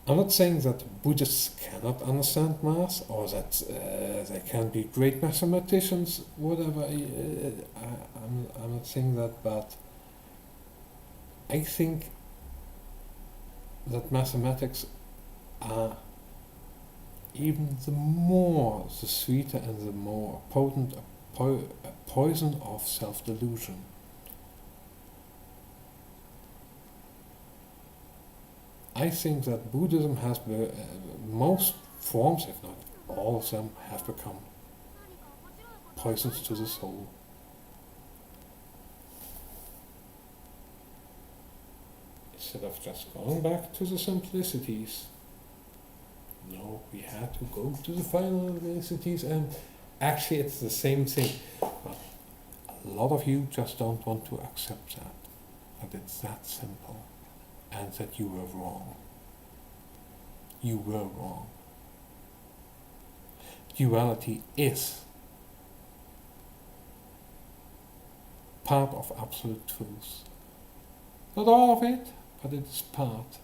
[SPEAKER 1] I'm not saying that Buddhists cannot understand mass or that they can be great mathematicians, whatever. I'm not saying that, but I think that mathematics are even the sweeter and the more potent poison of self-delusion. I think that Buddhism has most forms, if not all of them, have become poisons to the soul. Instead of just going back to the simplicities. No, we had to go to the finalities, and actually it's the same thing. But a lot of you just don't want to accept that it's that simple, and that you were wrong. You were wrong. Duality is part of absolute truth. Not all of it, but it is part.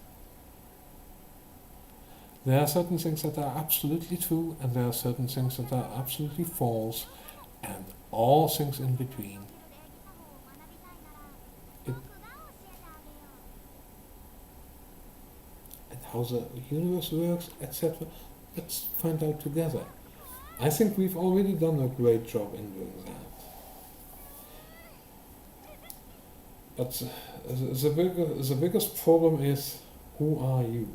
[SPEAKER 1] There are certain things that are absolutely true, and there are certain things that are absolutely false, and all things in between. And how the universe works, etc. Let's find out together. I think we've already done a great job in doing that. But the biggest problem is, who are you?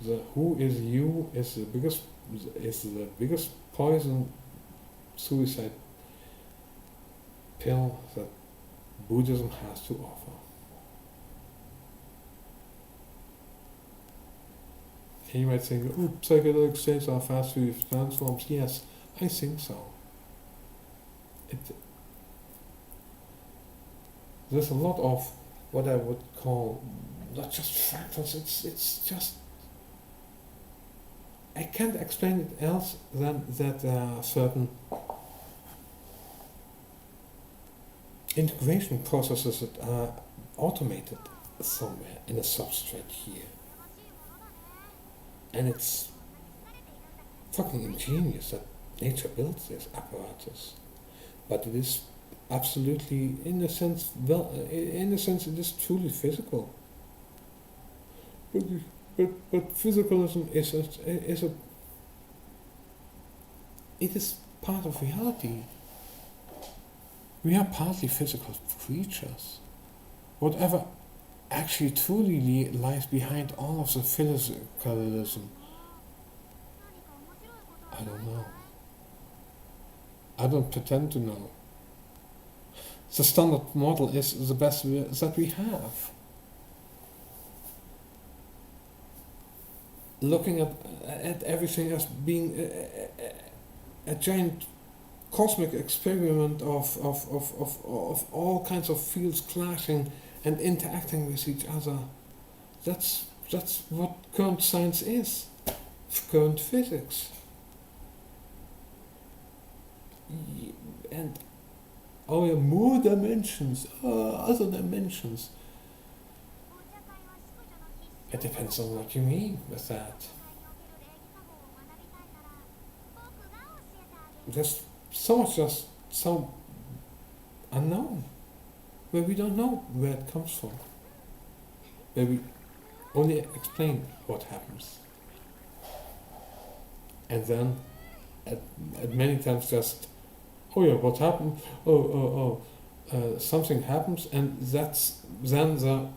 [SPEAKER 1] The who is you is the biggest poison suicide pill that Buddhism has to offer. And you might think, oh, psychedelic states are fast Fourier transforms. Yes, I think so. There's a lot of what I would call not just fractals. It's just I can't explain it else than that there are certain integration processes that are automated somewhere in a substrate here. And it's fucking ingenious that nature builds this apparatus. But it is absolutely, in a sense, it is truly physical. But physicalism it is part of reality. We are partly physical creatures. Whatever actually truly lies behind all of the physicalism, I don't know. I don't pretend to know. The standard model is the best that we have. Looking at everything as being a giant cosmic experiment of all kinds of fields clashing and interacting with each other. That's what current science is. Current physics. And more dimensions, other dimensions. It depends on what you mean with that. There's so much just so unknown, where we don't know where it comes from, where we only explain what happens. And then, at many times just, oh yeah, what happened? Something happens, and that's then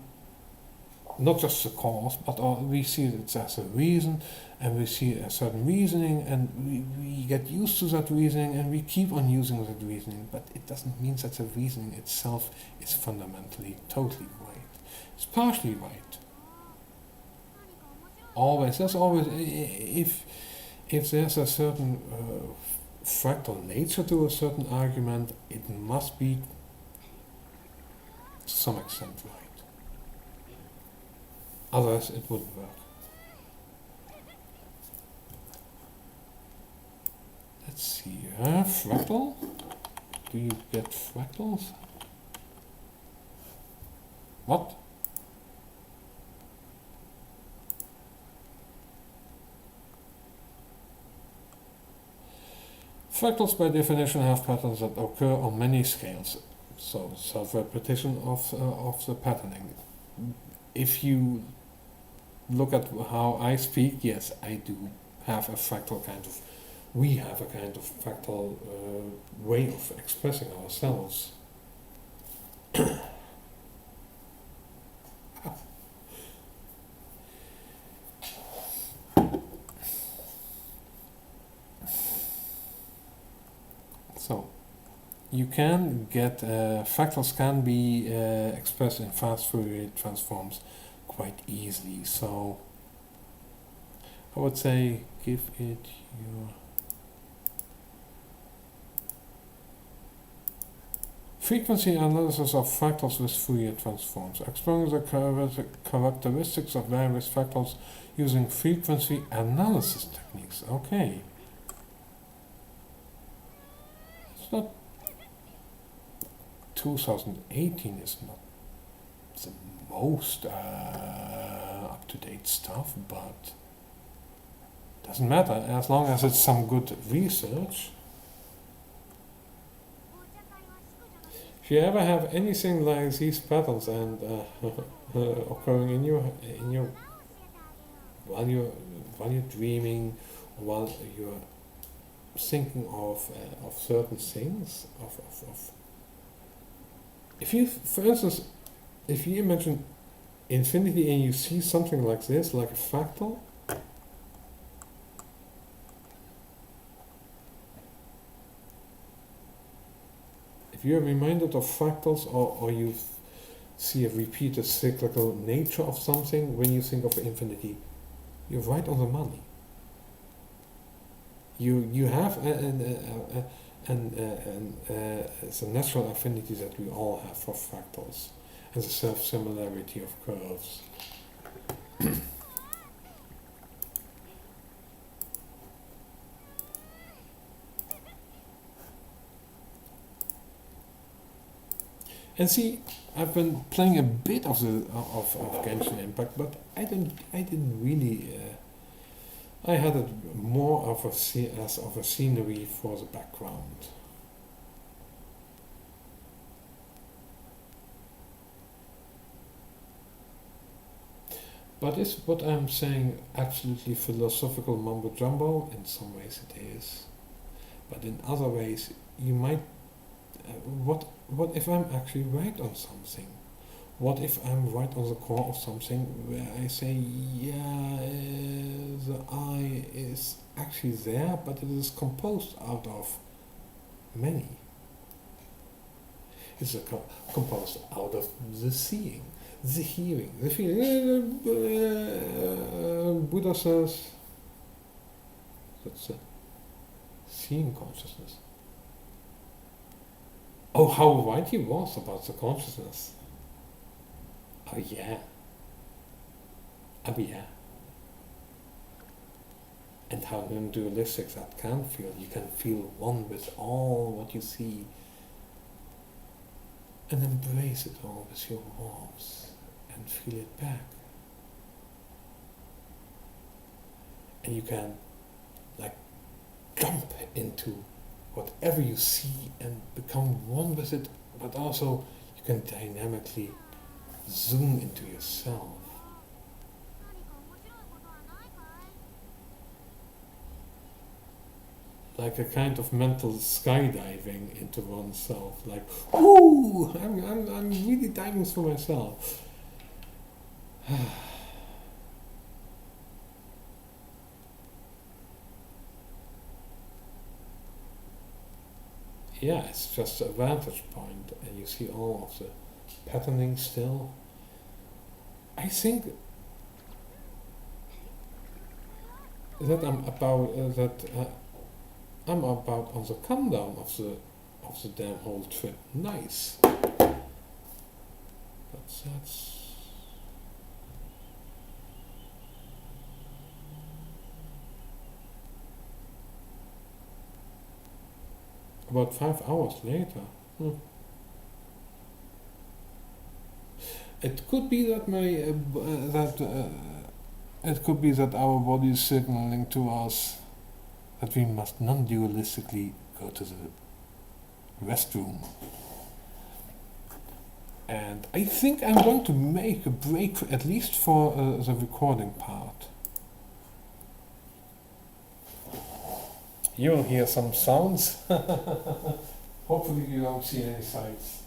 [SPEAKER 1] not just the cause, but we see it as a reason, and we see a certain reasoning, and we get used to that reasoning, and we keep on using that reasoning, but it doesn't mean that the reasoning itself is fundamentally totally right. It's partially right. There's always, if there's a certain fractal nature to a certain argument, it must be to some extent right. Otherwise, it wouldn't work. Let's see, fractal? Do you get fractals? What? Fractals by definition have patterns that occur on many scales. So self-repetition of the patterning. If you look at how I speak, yes, I do have a fractal kind of, we have a kind of fractal way of expressing ourselves. So, you can get, fractals can be expressed in fast Fourier transforms quite easily. So, I would say give it your frequency analysis of fractals with Fourier transforms. Exploring the characteristics of various fractals using frequency analysis techniques. Okay. It's not 2018 is not the most up-to-date stuff, but doesn't matter as long as it's some good research. If you ever have anything like these patterns and occurring in your while you're dreaming, while you're thinking of certain things, if you, for instance, if you imagine infinity and you see something like this, like a fractal, if you're reminded of fractals, or you see a repeated cyclical nature of something when you think of infinity, You're right on the money. You have it's a natural affinity that we all have for fractals and the self-similarity of curves. And see, I've been playing a bit of the of Genshin Impact, but I didn't really. I had it more of as of a scenery for the background. But is what I'm saying absolutely philosophical mumbo jumbo? In some ways it is, but in other ways you might. What if I'm actually right on something? What if I'm right on the core of something where I say, yeah, the I is actually there, but it is composed out of many. It's composed out of the seeing, the hearing, the feeling. Buddha says that's a seeing consciousness. Oh, how right he was about the consciousness. Oh yeah. Oh yeah. And how non-dualistic that can feel. You can feel one with all what you see and embrace it all with your warmth and feel it back. And you can like jump into whatever you see and become one with it, but also you can dynamically zoom into yourself. Like a kind of mental skydiving into oneself, like, ooh, I'm really diving for myself. Yeah, it's just a vantage point, and you see all of the patterning still. I think that I'm about on the come down of the damn whole trip. Nice, but that's about 5 hours later. It could be that it could be that our body is signaling to us that we must non-dualistically go to the restroom. And I think I'm going to make a break, at least for the recording part. You'll hear some sounds. Hopefully you don't see any sights.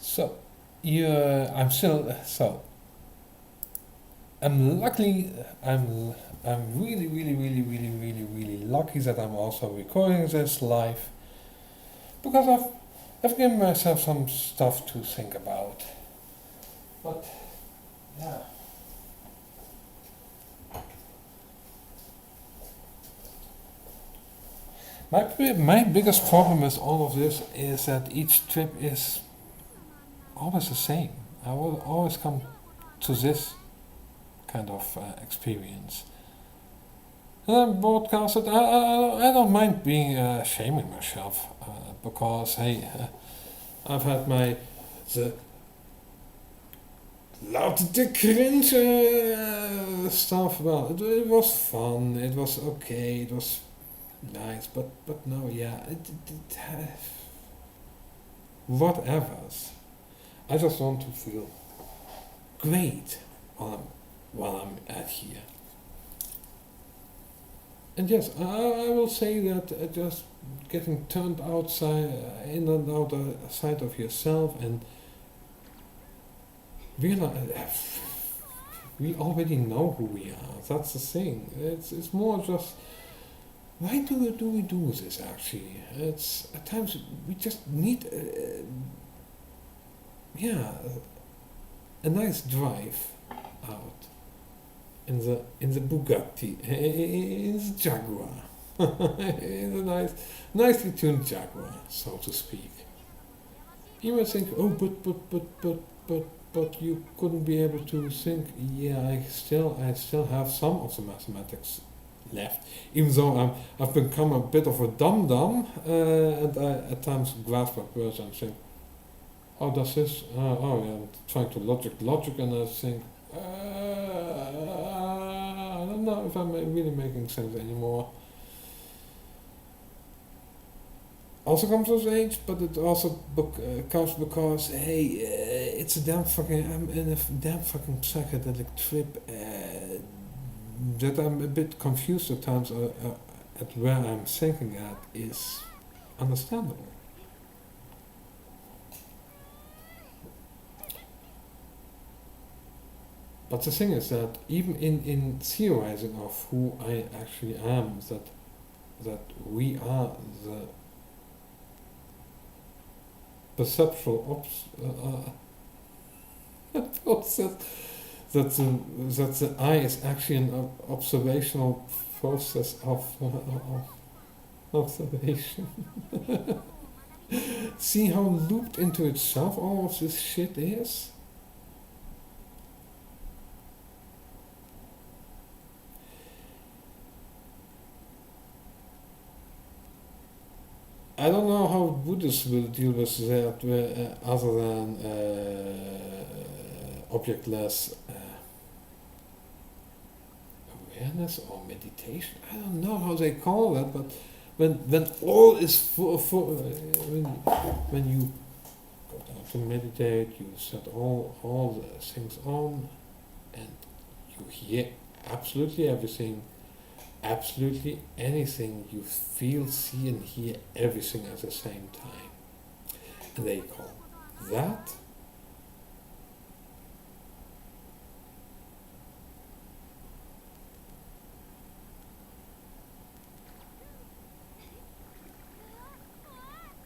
[SPEAKER 1] So, I'm still, so, I'm luckily, I'm really, really, really, really, really, really lucky that I'm also recording this live, because I've given myself some stuff to think about. But, yeah. My biggest problem with all of this is that each trip is always the same. I will always come to this kind of experience. And then broadcast it. I don't mind being shaming myself because hey, I've had the the cringe stuff. Well, it was fun. It was okay. It was nice. But no, yeah, whatever. I just want to feel great while I'm at here. And yes, I will say that just getting turned outside, in and out side of yourself, and realize we already know who we are. That's the thing. It's more just why do we do this actually? It's at times we just need yeah a nice drive out in the Bugatti, in the Jaguar, in the nicely tuned Jaguar, so to speak. You might think, oh, but you couldn't be able to think. Yeah, I still have some of the mathematics left, even though I've become a bit of a dum-dum, and I at times grasp a words and think, oh, does this? Oh, yeah, I'm trying to logic, and I think, I don't know if I'm really making sense anymore. Also comes with age, but it also comes because hey, it's a damn fucking. I'm in a damn fucking psychedelic trip that I'm a bit confused at times at where I'm thinking at is understandable. But the thing is that even in theorizing of who I actually am, that we are the perceptual process, that the I is actually an observational process of observation. See how looped into itself all of this shit is? I don't know how Buddhists will deal with that other than objectless awareness or meditation. I don't know how they call that, but when all is when you go down to meditate, you set all the things on, and you hear absolutely everything. Absolutely anything you feel, see, and hear everything at the same time. And they call that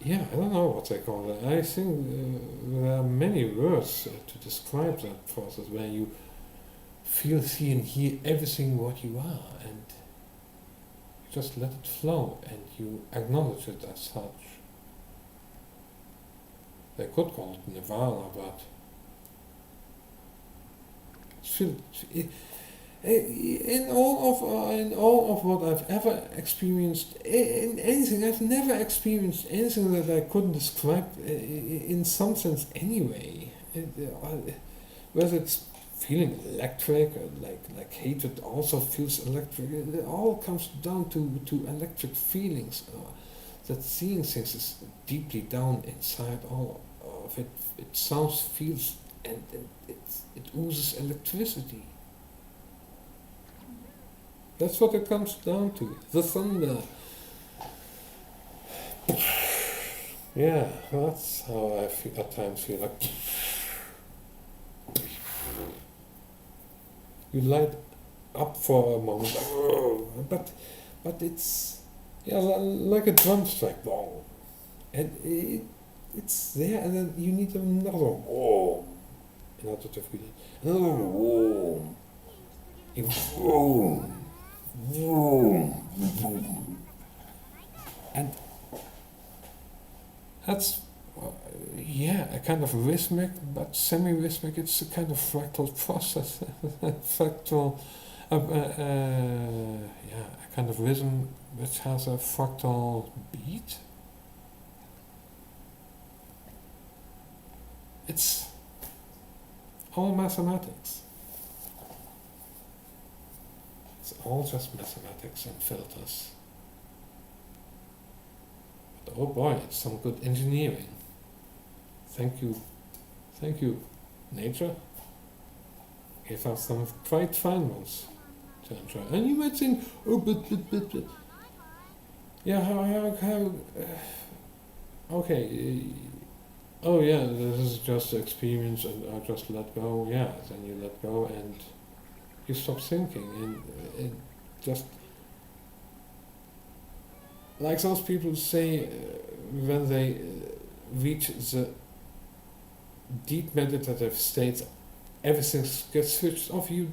[SPEAKER 1] yeah, I don't know what they call that. I think there are many words to describe that process where you feel, see, and hear everything what you are, and just let it flow, and you acknowledge it as such. They could call it nirvana, but in all of what I've ever experienced, in anything, I've never experienced anything that I couldn't describe in some sense anyway. Whether it's feeling electric, like hatred also feels electric. It all comes down to electric feelings. That seeing things is deeply down inside all of it. It sounds, feels, and it oozes electricity. That's what it comes down to. The thunder. Yeah, that's how I feel, at times feel like you light up for a moment, but it's yeah like a drum strike, boom, and it's there, and then you need another boom in order to feel it. Another boom, boom, boom, boom, and that's yeah, a kind of rhythmic but semi-rhythmic. It's a kind of fractal process, fractal, yeah, a kind of rhythm which has a fractal beat. It's all mathematics. It's all just mathematics and filters. But oh boy, it's some good engineering. Thank you, nature. Gave us some quite fine ones to enjoy. And you might think, oh, but. Yeah, okay, oh yeah, this is just experience and I just let go. Yeah, then you let go and you stop thinking and it just, like those people say when they reach the deep meditative states, everything gets switched off. You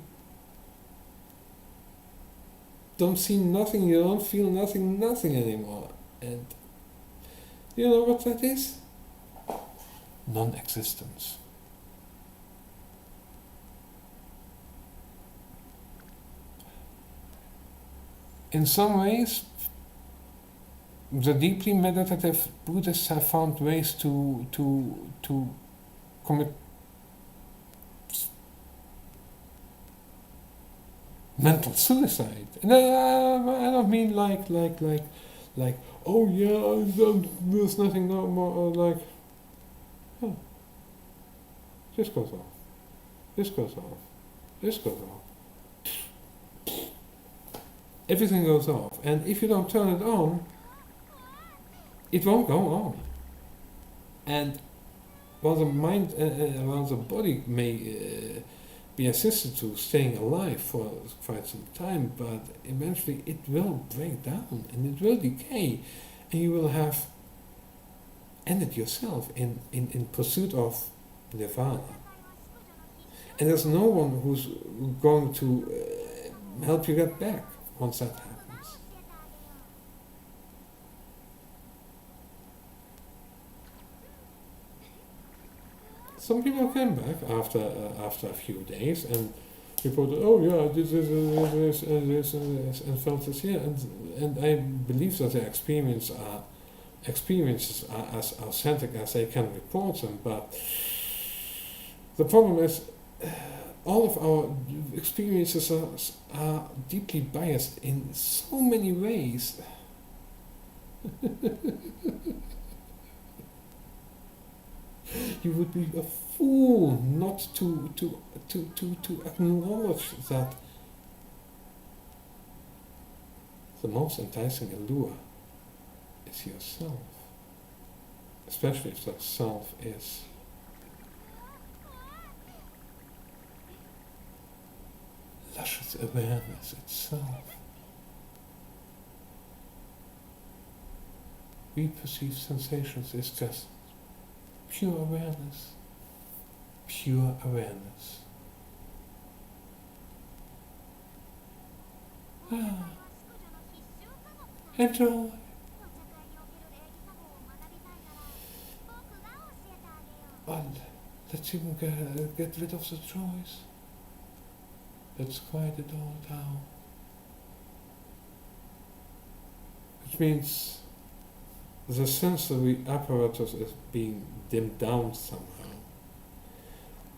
[SPEAKER 1] don't see nothing, you don't feel nothing anymore. And you know what that is? Non-existence. In some ways, the deeply meditative Buddhists have found ways to commit mental suicide. And I don't mean like oh yeah, there's nothing no more, like oh, this goes off, this goes off, this goes off. Everything goes off, and if you don't turn it on, it won't go on. And while the mind, while the body may be assisted to staying alive for quite some time, but eventually it will break down and it will decay, and you will have ended yourself in pursuit of nirvana. And there's no one who's going to help you get back once that happens. Some people came back after a few days and reported, oh yeah, I did this and this and this and felt this here, and I believe that their experiences are as authentic as they can report them. But the problem is, all of our experiences are deeply biased in so many ways. You would be a fool not to acknowledge that the most enticing allure is yourself, especially if that self is luscious awareness itself. We perceive sensations as just pure awareness. Pure awareness. Enjoy. And let's even get rid of the choice. Let's quiet it all down. Which means the sensory apparatus is being dimmed down somehow.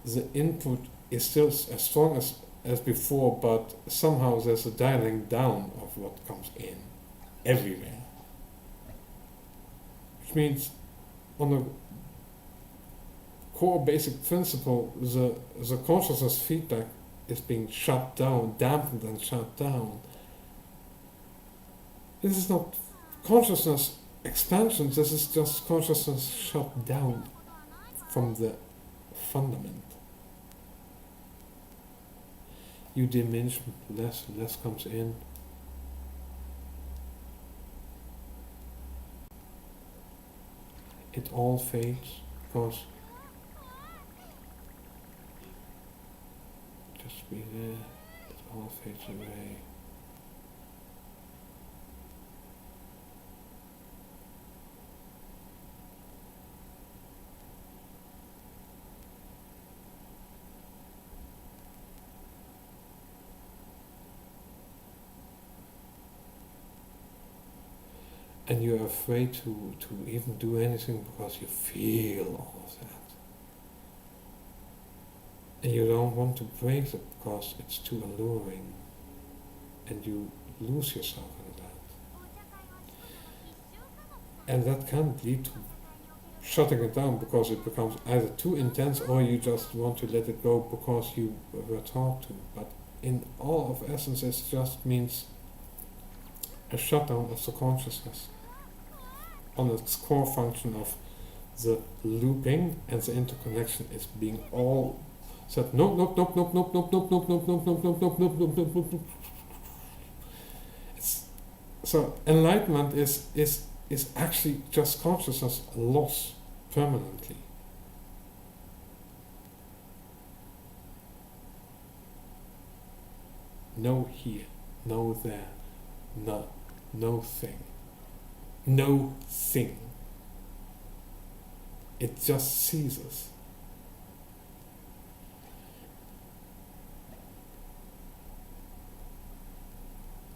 [SPEAKER 1] The input is still as strong as before, but somehow there's a dialing down of what comes in everywhere. Which means on a core basic principle, the consciousness feedback is being shut down, dampened and shut down. This is not consciousness expansion, this is just consciousness shut down from the fundament. You diminish, less comes in. It all fades, because just be there, it all fades away. And you're afraid to even do anything because you feel all of that. And you don't want to break it because it's too alluring. And you lose yourself in that. And that can lead to shutting it down because it becomes either too intense or you just want to let it go because you were taught to. But in all of essence, it just means a shutdown of the consciousness on its core function of the looping and the interconnection is being all said nope. It's, so enlightenment is actually just consciousness loss permanently. No here, no there, no thing. No thing. It just ceases.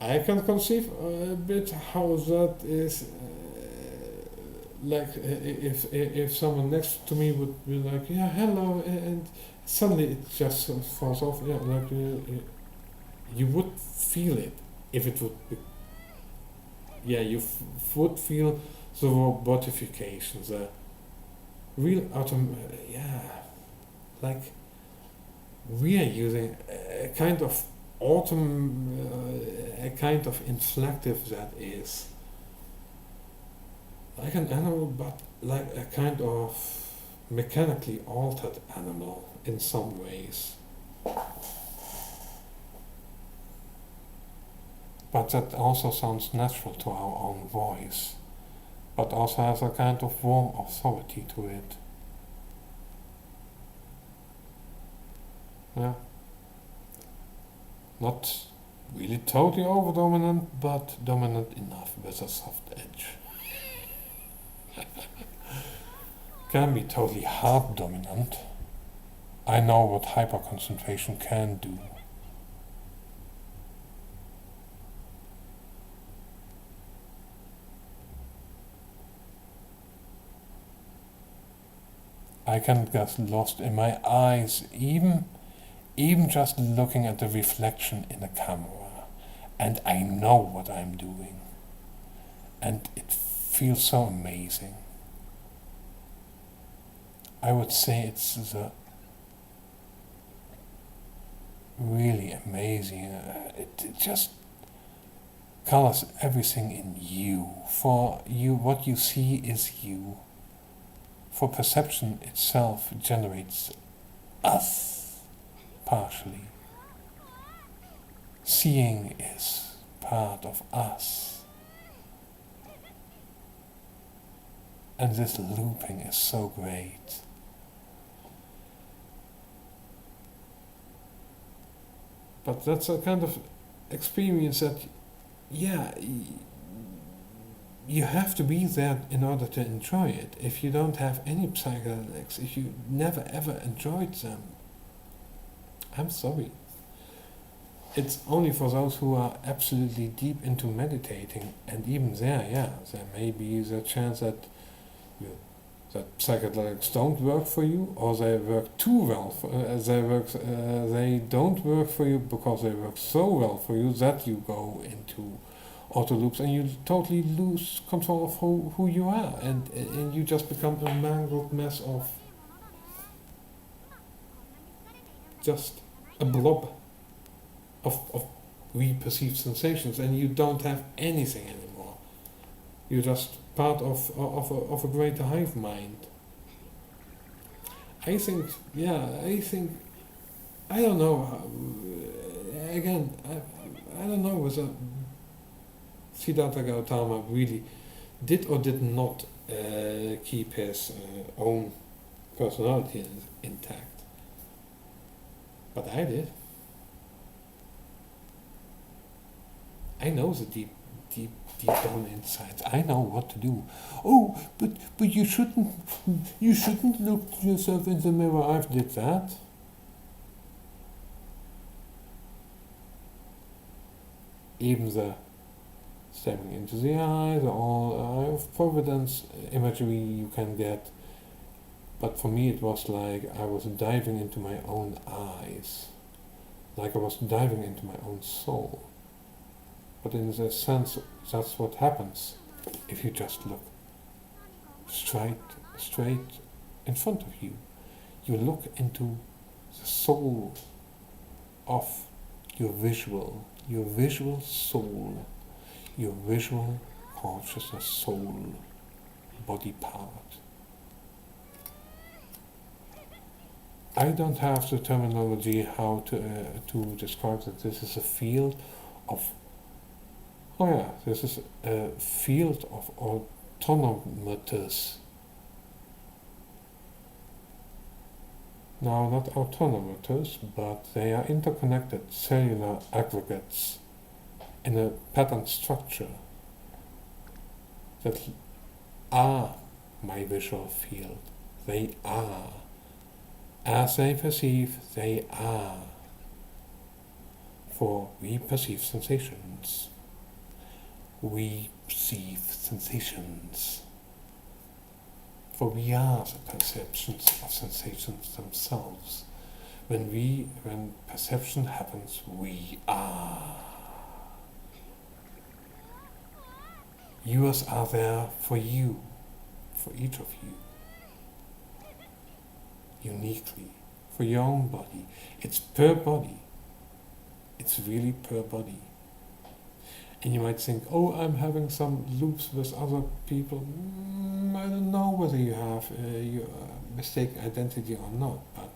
[SPEAKER 1] I can conceive a bit how that is like if someone next to me would be like, yeah, hello, and suddenly it just falls off. Yeah, like you would feel it if it would be. Yeah, you would feel the robotification, the real like we are using a kind of a kind of inflective that is like an animal, but like a kind of mechanically altered animal in some ways. But that also sounds natural to our own voice, but also has a kind of warm authority to it. Yeah. Not really totally over-dominant, but dominant enough with a soft edge. Can be totally hard dominant. I know what hyperconcentration can do. I can get lost in my eyes, even just looking at the reflection in a camera, and I know what I'm doing, and it feels so amazing. I would say it's the really amazing. It just colors everything in you. For you, what you see is you. For perception itself generates us, partially. Seeing is part of us. And this looping is so great. But that's a kind of experience that, yeah, you have to be there in order to enjoy it. If you don't have any psychedelics, if you never ever enjoyed them, I'm sorry. It's only for those who are absolutely deep into meditating, and even there, yeah, there may be the chance that that psychedelics don't work for you, or they work too well. They don't work for you because they work so well for you that you go into auto loops and you totally lose control of who you are, and you just become a mangled mess of just a blob of we-perceived sensations, and you don't have anything anymore. You're just part of a greater hive mind. I think, I don't know, again, I don't know whether Siddhartha Gautama really did or did not keep his own personality intact. But I did. I know the deep down insides. I know what to do. Oh, but you shouldn't look yourself in the mirror. I've did that. Even the staring into the eyes, all of Providence imagery you can get. But for me it was like I was diving into my own eyes. Like I was diving into my own soul. But in the sense, that's what happens if you just look straight in front of you. You look into the soul of your visual soul, your visual consciousness soul, body part. I don't have the terminology how to describe that this is a field of this is a field of autonomatous. Now, not autonomatous, but they are interconnected cellular aggregates in a pattern structure that are my visual field. They are. As they perceive, they are. For we perceive sensations. We perceive sensations. For we are the perceptions of sensations themselves. When perception happens, we are. Yours are there for you, for each of you. Uniquely, for your own body. It's per body. It's really per body. And you might think, oh, I'm having some loops with other people. I don't know whether you have your mistaken identity or not, but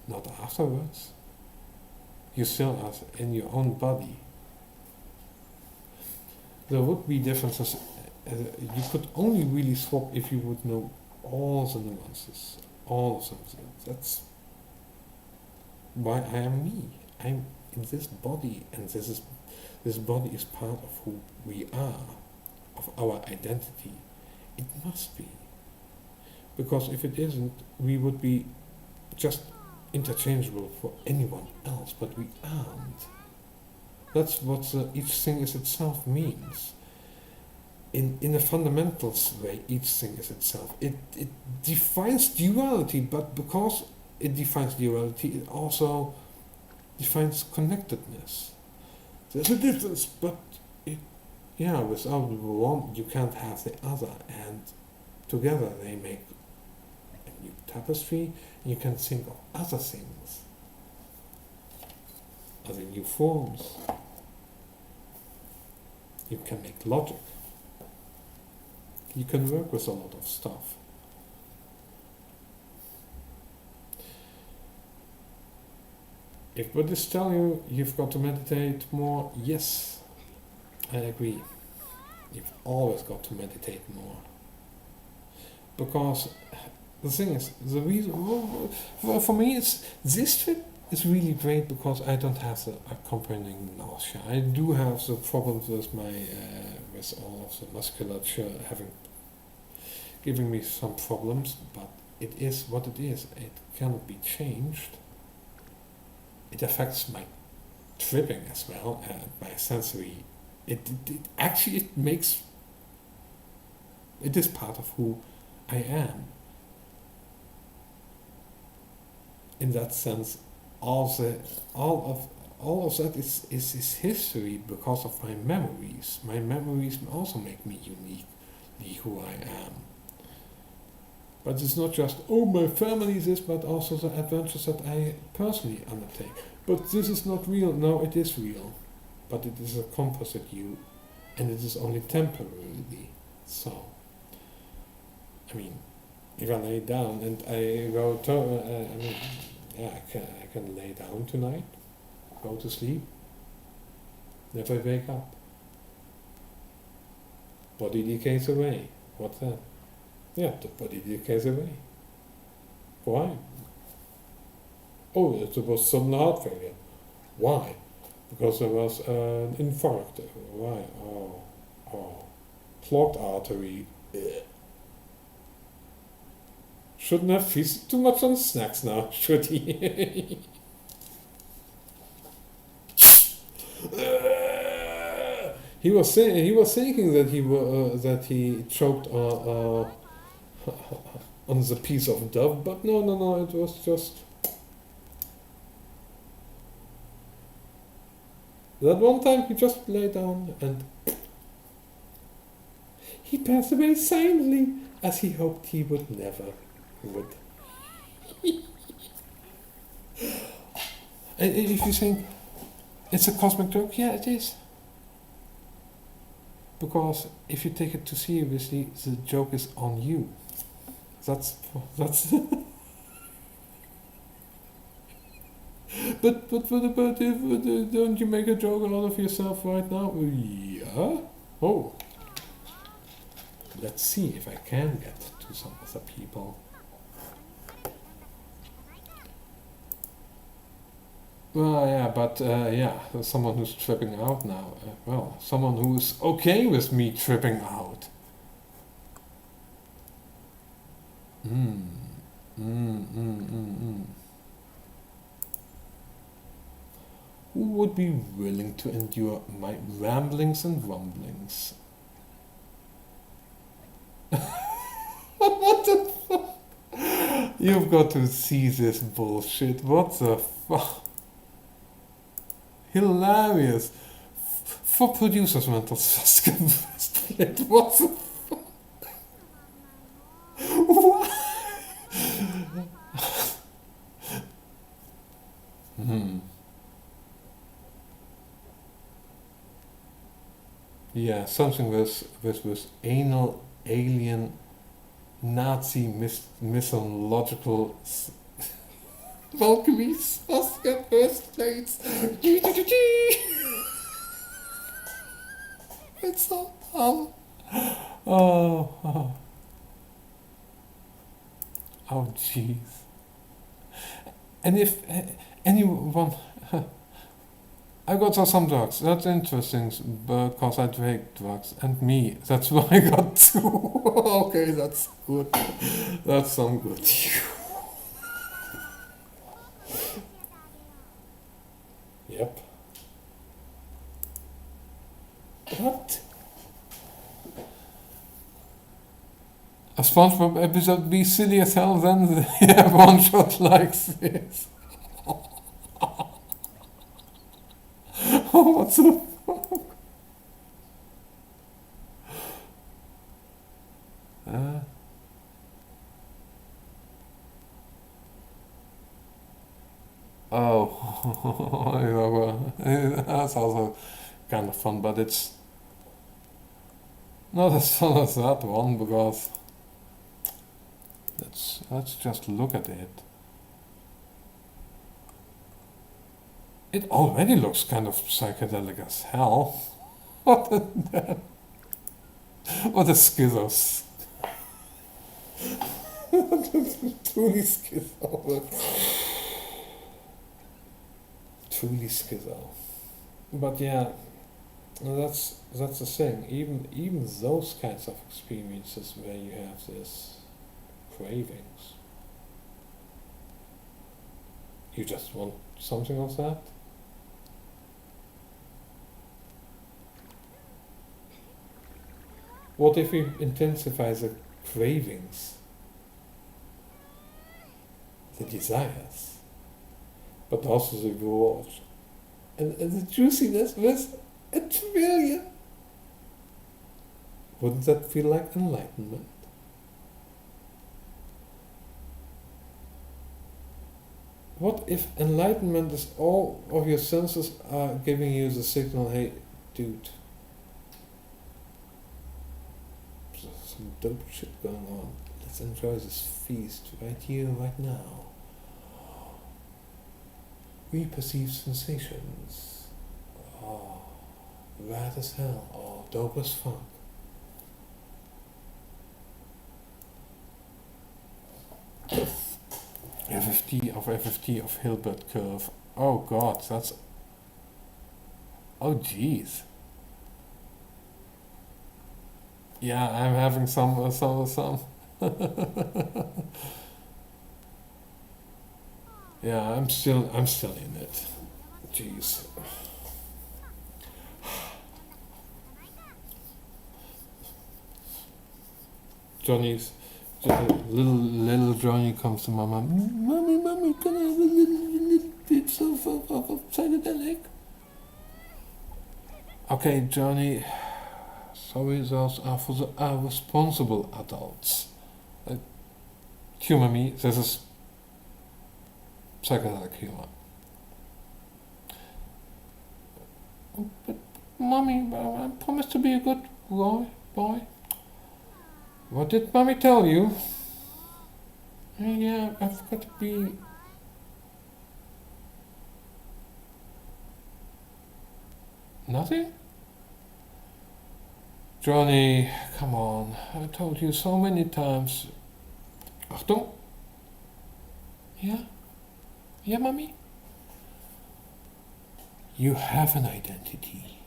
[SPEAKER 1] not afterwards. You still are in your own body. There would be differences. You could only really swap if you would know all the nuances, all of them. That's why I am me. I'm in this body, and this body is part of who we are, of our identity. It must be. Because if it isn't, we would be just interchangeable for anyone else, but we aren't. That's what each thing is itself means. In a fundamental way, each thing is itself. It defines duality, but because it defines duality, it also defines connectedness. There's a difference, but without one, you can't have the other, and together they make a new tapestry, and you can think of other things, other new forms. You can make logic. You can work with a lot of stuff. If Buddhists tell you you've got to meditate more, yes, I agree. You've always got to meditate more. Because the thing is, the reason for me is this trip is really great because I don't have the accompanying nausea. I do have the problems with my with all of the musculature giving me some problems, but it is what it is. It cannot be changed. It affects my tripping as well, my sensory. It makes It is part of who I am. In that sense, all of that is history because of my memories. My memories also make me uniquely who I am. But it's not just, oh, my family is this, but also the adventures that I personally undertake. But this is not real. No, it is real. But it is a composite you, and it is only temporarily. So, I mean, if I lay down and I go to, yeah, I can lay down tonight, go to sleep, never wake up. Body decays away. What's that? Yeah, the body decays away. Why? Oh, it was sudden heart failure. Why? Because there was an infarct. Why? Oh. Clogged artery. Ugh. Shouldn't have feasted too much on snacks now, should he? He was thinking that he choked on the piece of dove, but no, it was just that one time he just lay down and he passed away silently, as he hoped he would never would. And if you think it's a cosmic joke, yeah, it is. Because if you take it too seriously, the joke is on you. That's but if don't you make a joke out of yourself right now? Yeah. Oh. Let's see if I can get to some other people. Well, yeah, but yeah, someone who's tripping out now. Well, someone who's okay with me tripping out. Who would be willing to endure my ramblings and rumblings? What the fuck? You've got to see this bullshit. What the fuck? Hilarious. For producers' mental split. What the fuck? What? Yeah, something with anal alien Nazi mythological Valkyries, Oscar first place. It's so oh jeez. And if anyone I got some drugs. That's interesting because I take drugs. And me. That's why I got two. Okay, that's good. That's some good. Yep. What? A SpongeBob episode be silly as hell, then they have one shot like this. Oh, what the fuck? Oh, yeah, well, that's also kind of fun, but it's not as fun as that one because let's just look at it. It already looks kind of psychedelic as hell. What a schizos. Truly schizo. Truly schizo. But yeah, that's the thing. Even those kinds of experiences where you have this cravings, you just want something of that. What if we intensify the cravings, the desires, but also the rewards, and the juiciness with a trillion? Wouldn't that feel like enlightenment? What if enlightenment is all of your senses are giving you the signal, hey, dude, there's some dope shit going on. Let's enjoy this feast right here, right now. We perceive sensations. Oh, rad as hell. Oh, dope as fuck. FFT of Hilbert curve. Oh god, that's... Oh jeez. Yeah, I'm having some. Yeah, I'm still in it. Jeez. Johnny's little Johnny comes to Mama. Mommy, can I have a little bit of psychedelic? Okay, Johnny. Sorry, those are for the responsible adults. Humor me. This is psychedelic humor. But Mommy, I promised to be a good boy. What did Mommy tell you? Yeah, I've got to be... Nothing? Johnny, come on. I told you so many times. Achtung. Yeah? Yeah, Mommy? You have an identity.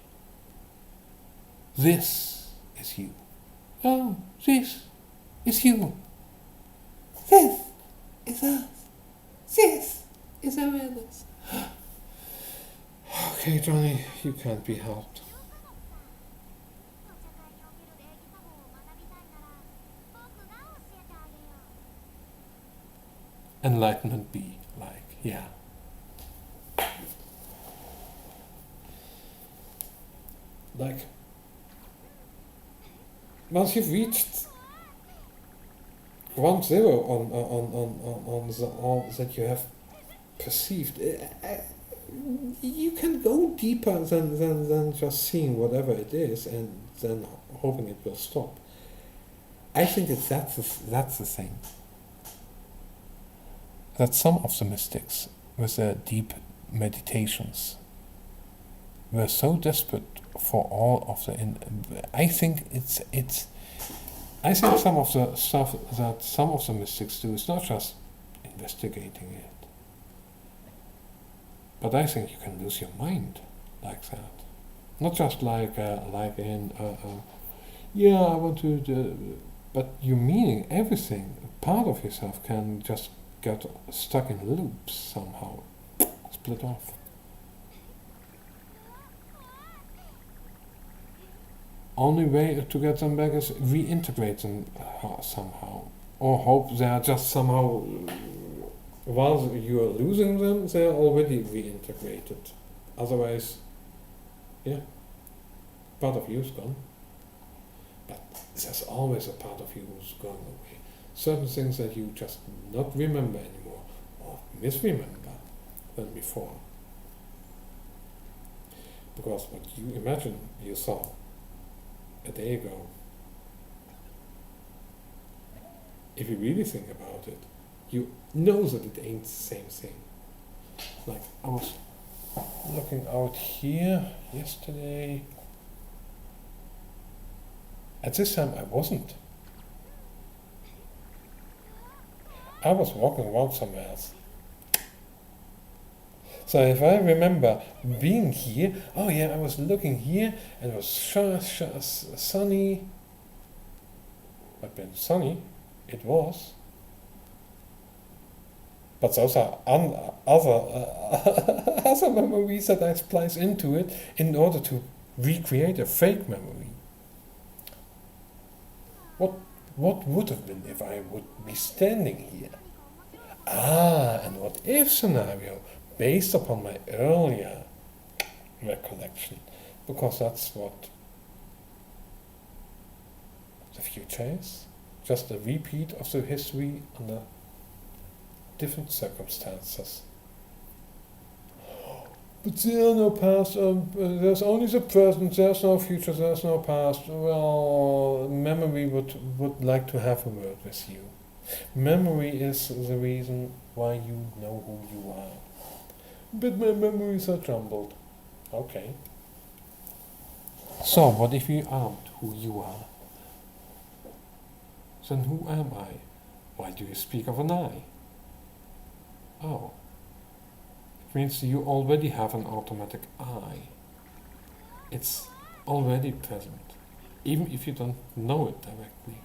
[SPEAKER 1] This is you. Oh, this is you. This is us. This is awareness. Okay, Johnny, you can't be helped. Enlightenment be like, yeah. Like, once you've reached 1-0 on the all that you have perceived, you can go deeper than just seeing whatever it is and then hoping it will stop. I think that's the thing. That some of the mystics with their deep meditations were so desperate for all of the... I think I think some of the stuff that some of the mystics do is not just investigating it, but I think you can lose your mind like that. Not just like in yeah, I want to, but you meaning everything. Part of yourself can just get stuck in loops somehow, split off. Only way to get them back is reintegrate them somehow, or hope they are just somehow, while you are losing them, they are already reintegrated. Otherwise, yeah, part of you is gone. But there's always a part of you who's going away. Certain things that you just not remember anymore, or misremember than before. Because what you imagine you saw a day ago, if you really think about it, you know that it ain't the same thing. Like, I was looking out here yesterday. At this time I wasn't. I was walking around somewhere else. So if I remember being here, oh yeah, I was looking here and it was sunny. But when sunny, it was. But those are other memories that I splice into it in order to recreate a fake memory. What would have been if I would be standing here? And what if scenario, based upon my earlier recollection, because that's what the future is, just a repeat of the history under different circumstances. But there are no past, there's only the present, there's no future, there's no past. Well, memory would like to have a word with you. Memory is the reason why you know who you are. But my memories are jumbled. Okay. So, what if you aren't who you are? Then who am I? Why do you speak of an I? Oh. It means you already have an automatic I. It's already present, even if you don't know it directly.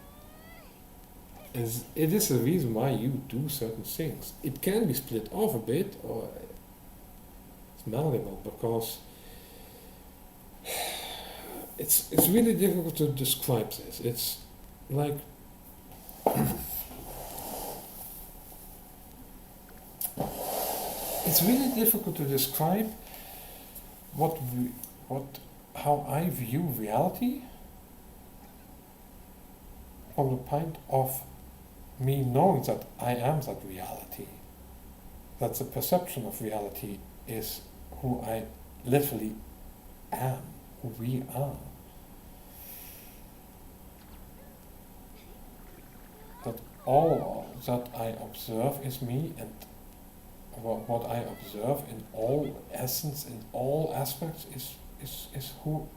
[SPEAKER 1] It is the reason why you do certain things. It can be split off a bit, or it's malleable, because it's really difficult to describe this. It's like it's really difficult to describe how I view reality from the point of me knowing that I am that reality. That the perception of reality is who I literally am, who we are. That all that I observe is me, and what I observe in all essence, in all aspects, is who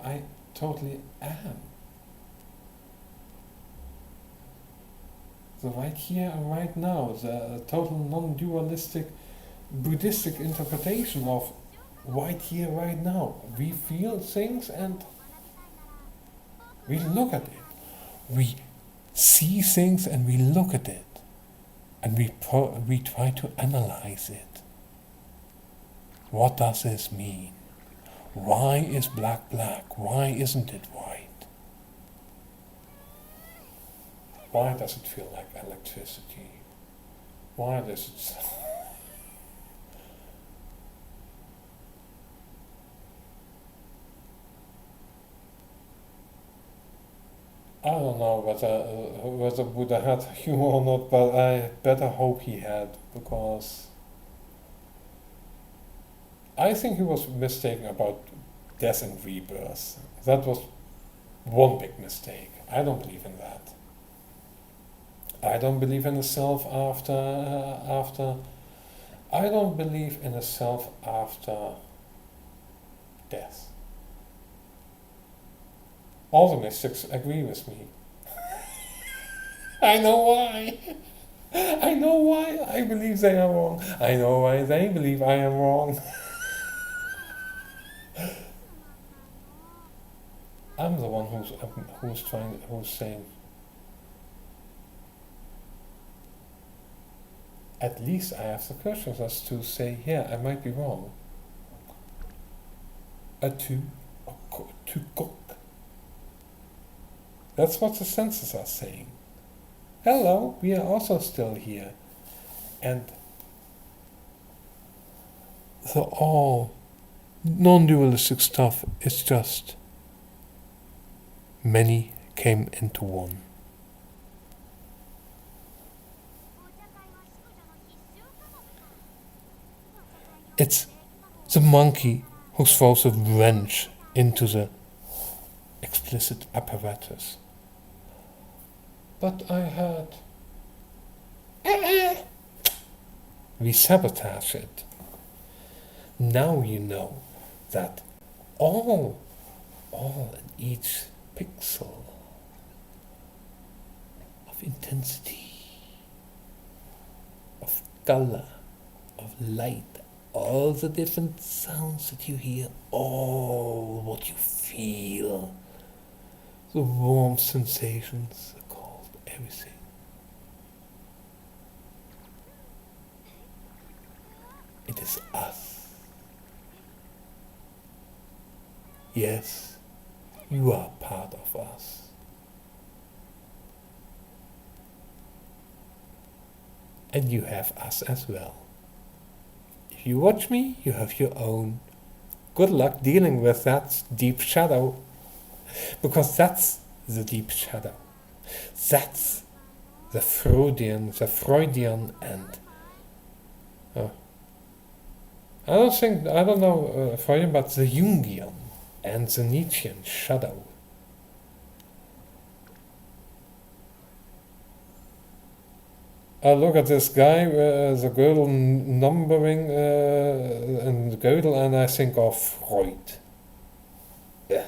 [SPEAKER 1] I totally am. So right here and right now, the total non-dualistic Buddhistic interpretation of right here, right now. We feel things and we look at it. We see things and we look at it. And we try to analyze it. What does this mean? Why is black black? Why isn't it white? Why does it feel like electricity? Why does it... I don't know whether Buddha had humor or not, but I better hope he had, because I think he was mistaken about death and rebirth. That was one big mistake. I don't believe in that. I don't believe in a self after. I don't believe in a self after death. All the mystics agree with me. I know why. I know why I believe they are wrong. I know why they believe I am wrong. I'm the one who's saying, at least I have the consciousness to say, yeah, I might be wrong. To cook. That's what the senses are saying. Hello, we are also still here. And the all non-dualistic stuff is just many came into one. It's the monkey who throws a wrench into the explicit apparatus. But I heard... We sabotage it. Now you know that all in each pixel of intensity, of color, of light, all the different sounds that you hear, all what you feel, the warm sensations, the cold, everything. It is us. Yes, you are part of us. and you have us as well. If you watch me, you have your own. Good luck dealing with that deep shadow, because that's the deep shadow. That's the Freudian end. I don't know Freudian, but the Jungian and the Nietzschean shadow. Look at this guy, the Gödel numbering and Gödel, and I think of Freud. Yeah.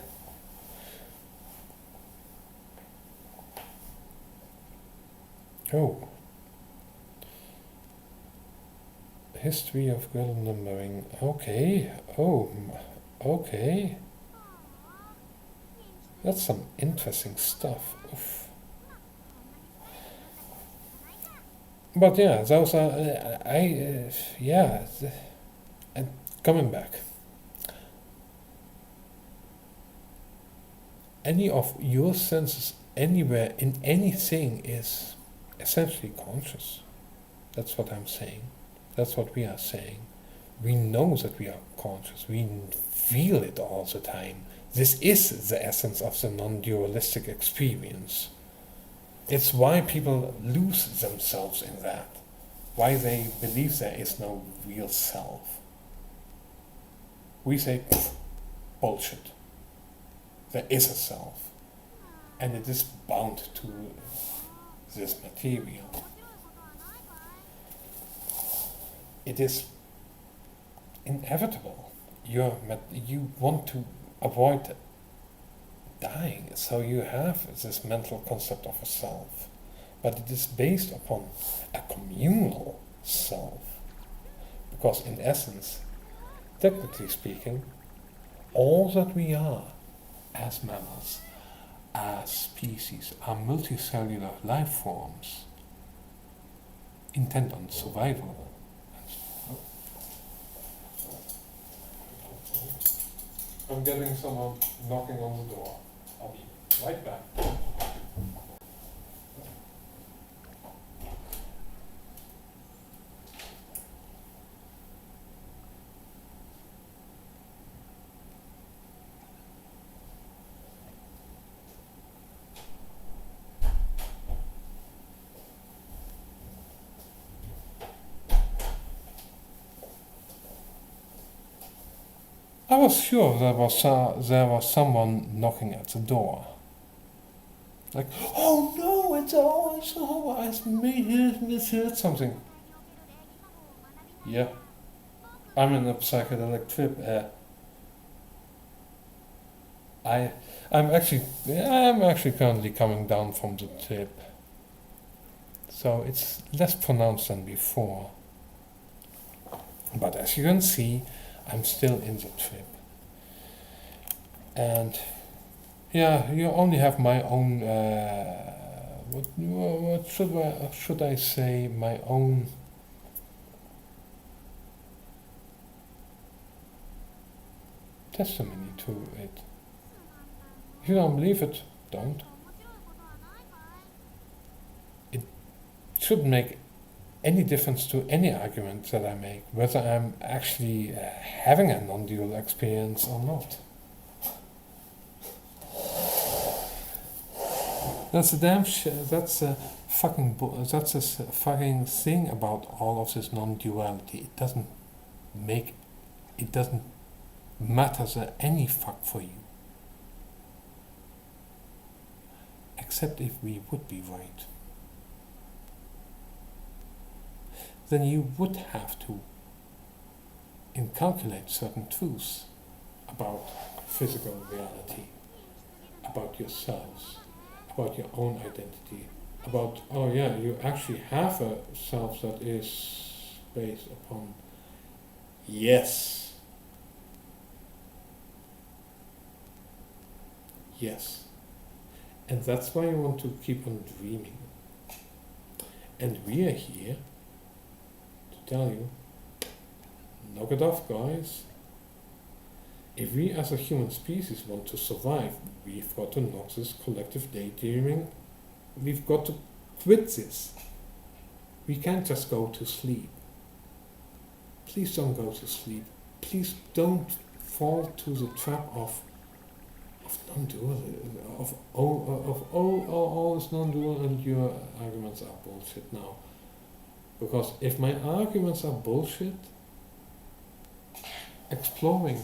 [SPEAKER 1] Oh. History of Gödel numbering. Okay. Oh, okay. That's some interesting stuff. Oof. But yeah, those are, and coming back. Any of your senses anywhere in anything is essentially conscious. That's what I'm saying. That's what we are saying. We know that we are conscious. We feel it all the time. This is the essence of the non-dualistic experience. It's why people lose themselves in that. Why they believe there is no real self. We say, bullshit. There is a self. And it is bound to this material. It is inevitable. You want to avoid dying, so you have this mental concept of a self, but it is based upon a communal self, because in essence, technically speaking, all that we are as mammals, as species, are multicellular life forms intent on survival. I'm getting someone knocking on the door. I'll be right back. I was sure there was someone knocking at the door. Like, oh no, I misheard something. Yeah, I'm in a psychedelic trip. I'm actually currently coming down from the trip, so it's less pronounced than before. But as you can see, I'm still in the trip. And yeah, you only have my own, what should I say, my own testimony to it. If you don't believe it, don't. It shouldn't make any difference to any argument that I make, whether I'm actually having a non-dual experience or not. That's a that's a fucking thing about all of this non-duality. It doesn't matter any fuck for you. Except if we would be right. Then you would have to incalculate certain truths about physical reality, about yourselves, about your own identity, about, oh yeah, you actually have a self that is based upon yes. Yes. And that's why you want to keep on dreaming. And we are here tell you, knock it off, guys. If we as a human species want to survive, we've got to knock this collective daydreaming. We've got to quit this. We can't just go to sleep. Please don't go to sleep. Please don't fall to the trap of non-dual, of all is non-dual and your arguments are bullshit now. Because if my arguments are bullshit, exploring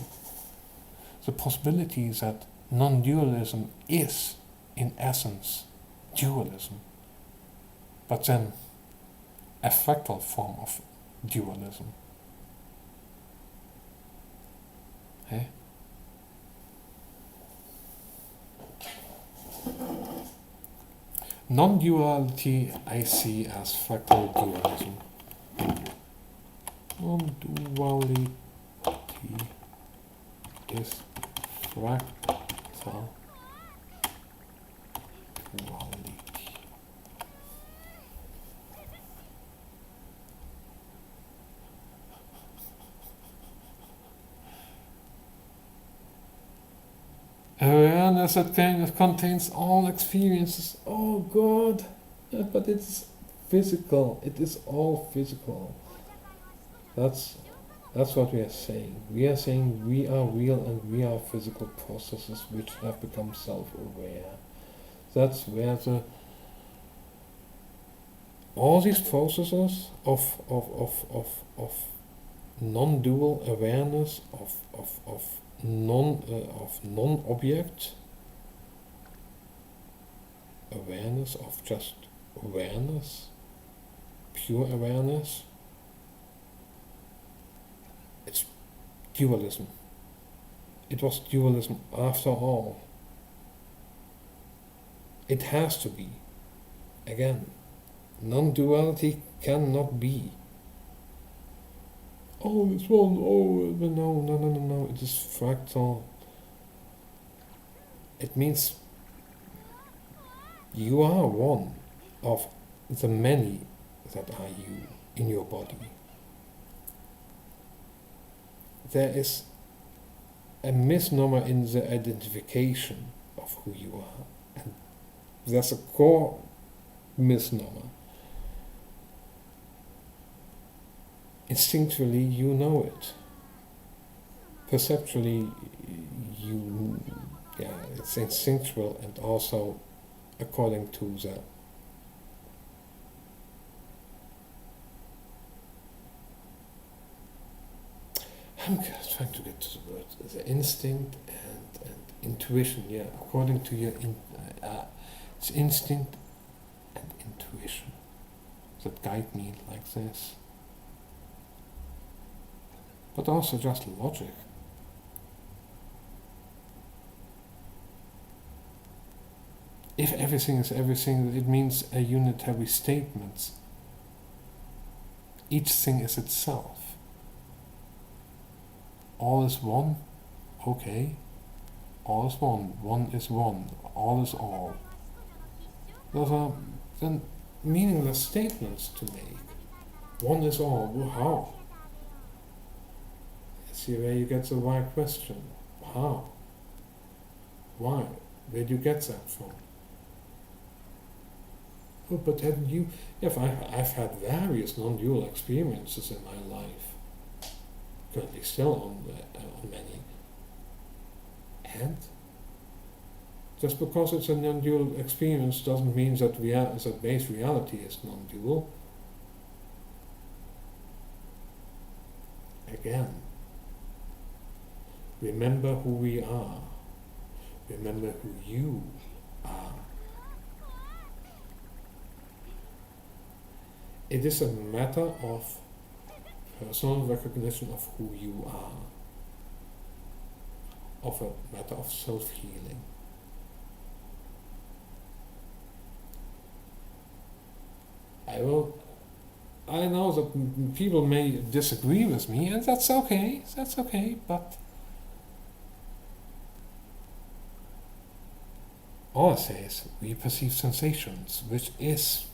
[SPEAKER 1] the possibilities that non-dualism is, in essence, dualism, but then a fractal form of dualism. Hey? Non-duality I see as fractal dualism. Non-duality is fractal duality. Awareness that contains all experiences. Oh God, but it's physical. It is all physical. That's what we are saying. We are saying we are real and we are physical processes which have become self-aware. That's where all these processes of non-dual awareness of non-object awareness, of just awareness, pure awareness. It's dualism. It was dualism after all. It has to be. Again, non-duality cannot be. Oh, it's one. Oh, no. It is fractal. It means you are one of the many that are you in your body. There is a misnomer in the identification of who you are. And there's a core misnomer. Instinctually, you know it. Perceptually, it's instinctual, and also according to the I'm trying to get to the word. The instinct and intuition. Yeah, according to your it's instinct and intuition that guide me like this. But also just logic. If everything is everything, it means a unitary statement. Each thing is itself. All is one, okay. All is one is one, all is all. Those are then meaningless statements to make. One is all, well, how? See where you get the why question. How? Why? Where do you get that from? Oh, but haven't you? If I've had various non-dual experiences in my life, currently still on many, and just because it's a non-dual experience doesn't mean that that base reality is non-dual. Again. Remember who we are. Remember who you are. It is a matter of personal recognition of who you are. Of a matter of self-healing. I know that people may disagree with me, and that's okay, but all I say is we perceive sensations, which is,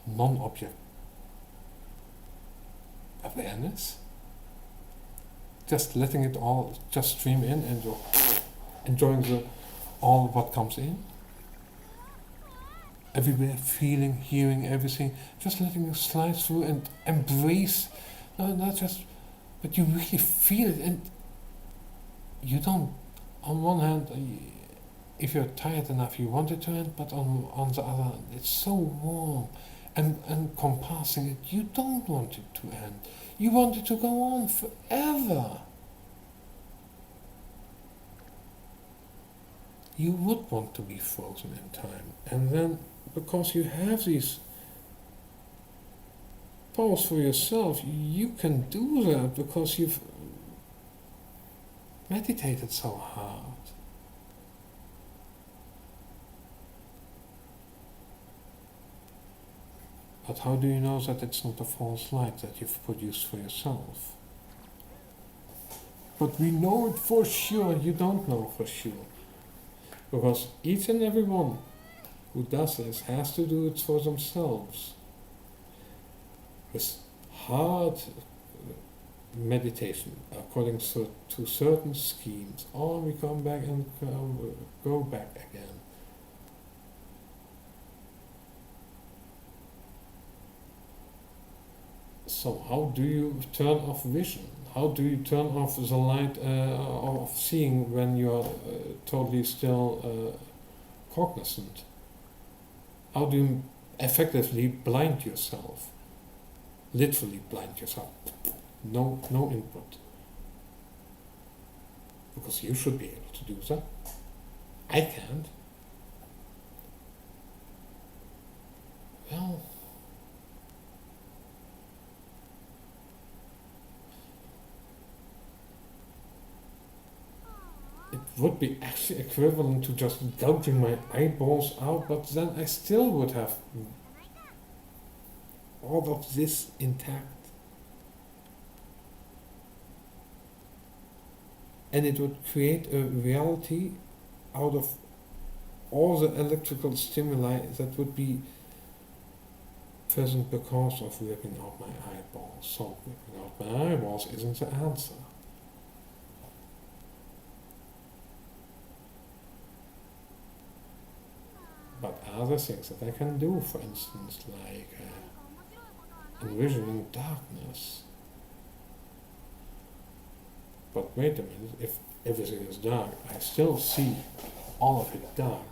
[SPEAKER 1] non-object awareness. Just letting it all just stream in and enjoying all what comes in. Everywhere, feeling, hearing, everything, just letting it slide through and embrace, no, not just, but you really feel it, and you don't, on one hand, if you're tired enough, you want it to end, but on the other hand, it's so warm and encompassing it, you don't want it to end. You want it to go on forever. You would want to be frozen in time, and then because you have these powers for yourself, you can do that because you've meditated so hard. But how do you know that it's not a false light that you've produced for yourself? But we know it for sure. You don't know for sure. Because each and every one who does this has to do it for themselves. With hard meditation, according to certain schemes. Or we come back and go back again. So how do you turn off vision? How do you turn off the light of seeing when you are totally still cognizant? How do you effectively blind yourself? Literally blind yourself. No input. Because you should be able to do that. I can't. Well, it would be actually equivalent to just gouging my eyeballs out, but then I still would have all of this intact. And it would create a reality out of all the electrical stimuli that would be present because of ripping out my eyeballs. So ripping out my eyeballs isn't the answer. But other things that I can do, for instance, like envisioning darkness. But wait a minute, if everything is dark, I still see all of it dark.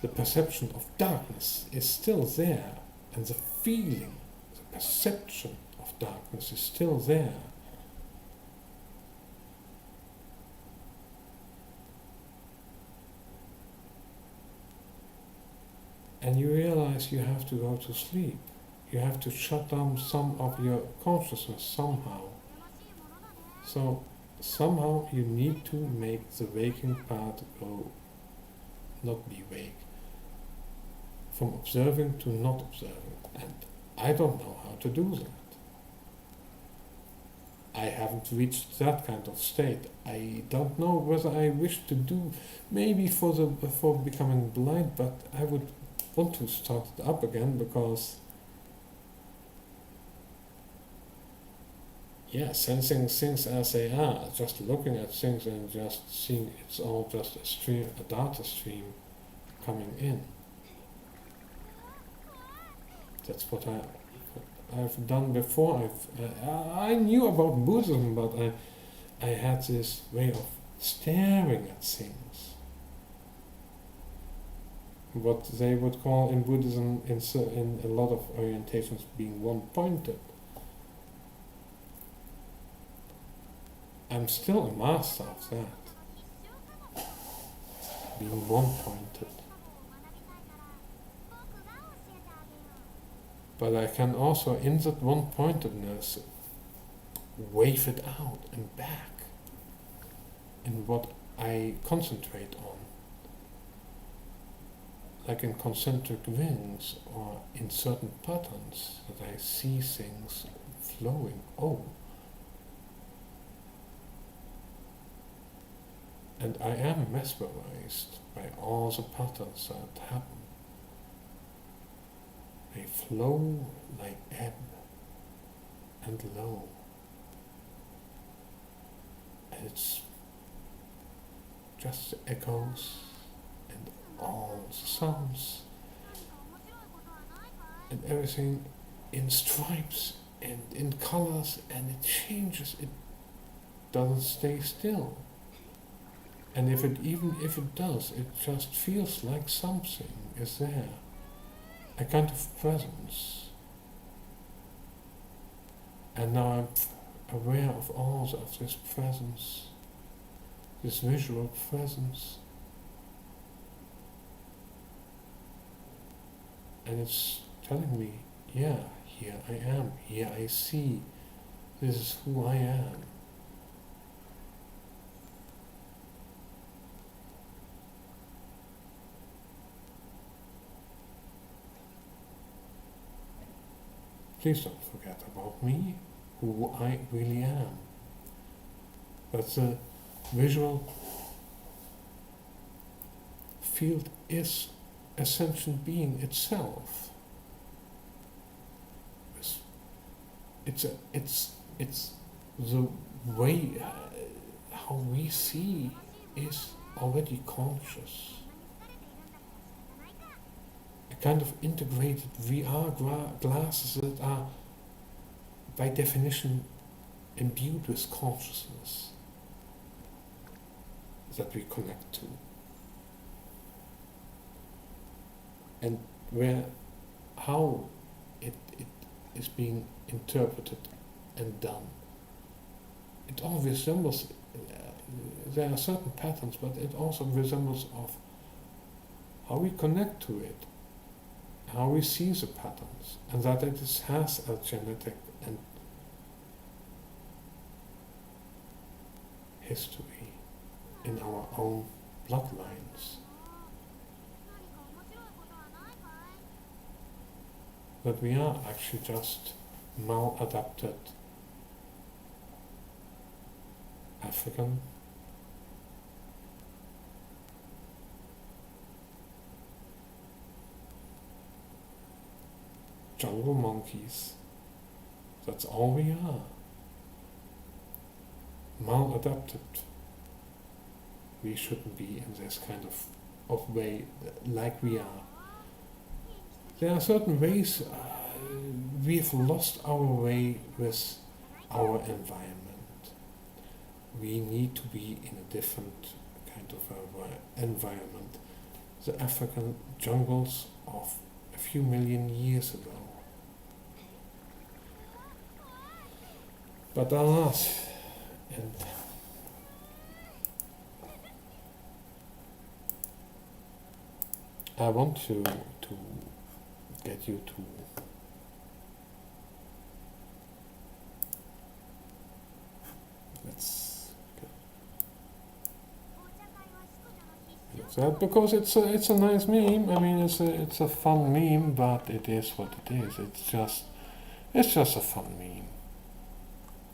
[SPEAKER 1] The perception of darkness is still there, and the feeling, the perception of darkness is still there. And you realize you have to go to sleep. You have to shut down some of your consciousness somehow. So somehow you need to make the waking part go, not be wake. From observing to not observing. And I don't know how to do that. I haven't reached that kind of state. I don't know whether I wish to do, maybe for becoming blind, but I would want to start it up again because, yeah, sensing things as they are, just looking at things and just seeing it's all just a data stream coming in. That's what I've done before. I knew about Buddhism, but I had this way of staring at things. What they would call in Buddhism, in a lot of orientations, being one-pointed. I'm still a master of that. Being one-pointed. But I can also, in that one-pointedness, wave it out and back in what I concentrate on. Like in concentric rings or in certain patterns that I see things flowing. Oh. And I am mesmerized by all the patterns that happen. They flow like ebb and low. And it's just the echoes and all the sounds and everything in stripes and in colors, and it changes, it doesn't stay still. And even if it does, it just feels like something is there. A kind of presence. And now I'm aware of all of this presence, this visual presence. And it's telling me, yeah, here I am, here I see, this is who I am. Please don't forget about me, who I really am. But the visual field is a sentient being itself. It's the way how we see is already conscious. A kind of integrated VR glasses that are by definition imbued with consciousness that we connect to. And how it is being interpreted and done. It all resembles, there are certain patterns, but it also resembles of how we connect to it, how we see the patterns, and that it has a genetic and history in our own bloodlines. But we are actually just maladapted African jungle monkeys. That's all we are. Maladapted. We shouldn't be in this kind of way like we are. There are certain ways we've lost our way with our environment. We need to be in a different kind of environment. The African jungles of a few million years ago. But alas, and I want to get you to let's get that, because it's a nice meme. I mean, it's a fun meme, but it is what it is. It's just a fun meme.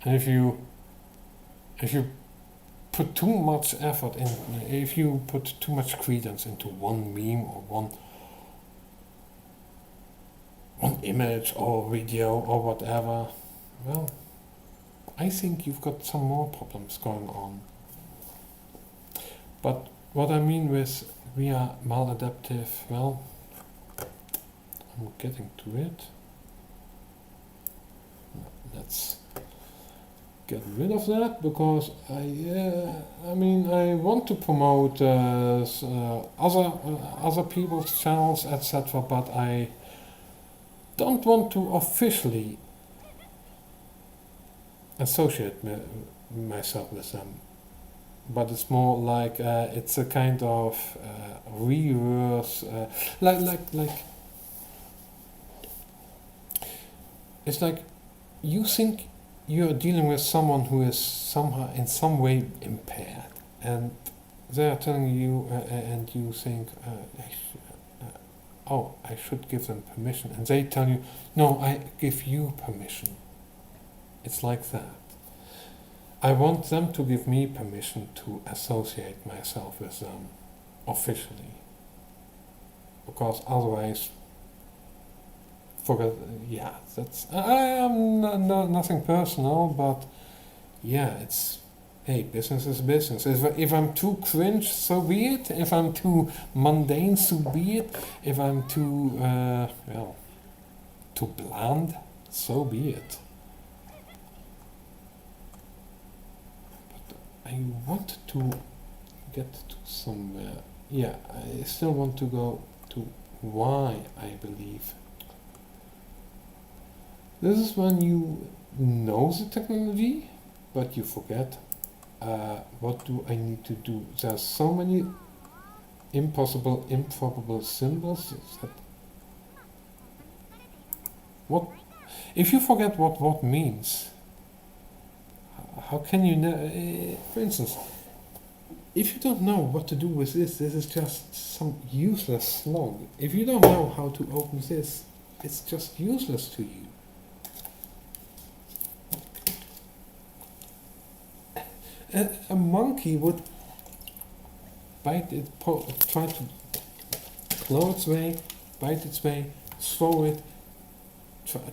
[SPEAKER 1] And if you put too much effort in, if you put too much credence into one meme or one image or video or whatever, well, I think you've got some more problems going on. But what I mean with we are maladaptive, well, I'm getting to it. Let's get rid of that, because I want to promote other people's channels, etc., but I don't want to officially associate myself with them. But it's more like it's a kind of reverse, like it's like you think you're dealing with someone who is somehow in some way impaired, and they are telling you, and you think, I should give them permission, and they tell you, no, I give you permission. It's like that. I want them to give me permission to associate myself with them officially, because otherwise, that's I am nothing personal, but yeah, it's hey, business is business. If I'm too cringe, so be it. If I'm too mundane, so be it. If I'm too, too bland, so be it. But I want to get to somewhere. Yeah, I still want to go to why I believe. This is when you know the technology, but you forget what do I need to do. There's so many impossible, improbable symbols that what if you forget what means, how can you know? For instance, if you don't know what to do with this is just some useless slog. If you don't know how to open this, it's just useless to you. A monkey would bite it, try to claw its way, bite its way, swallow it,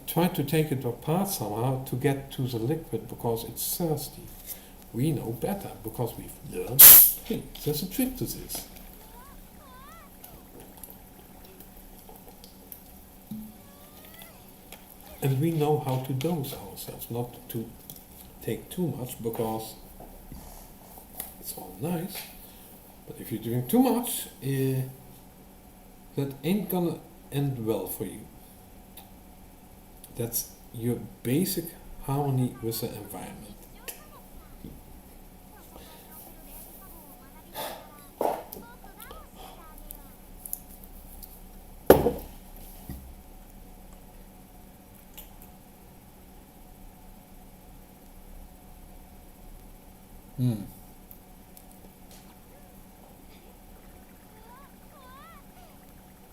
[SPEAKER 1] try to take it apart somehow to get to the liquid because it's thirsty. We know better because we've learned, hey, there's a trick to this. And we know how to dose ourselves, not to take too much because it's all nice, but if you're doing too much, that ain't gonna end well for you. That's your basic harmony with the environment.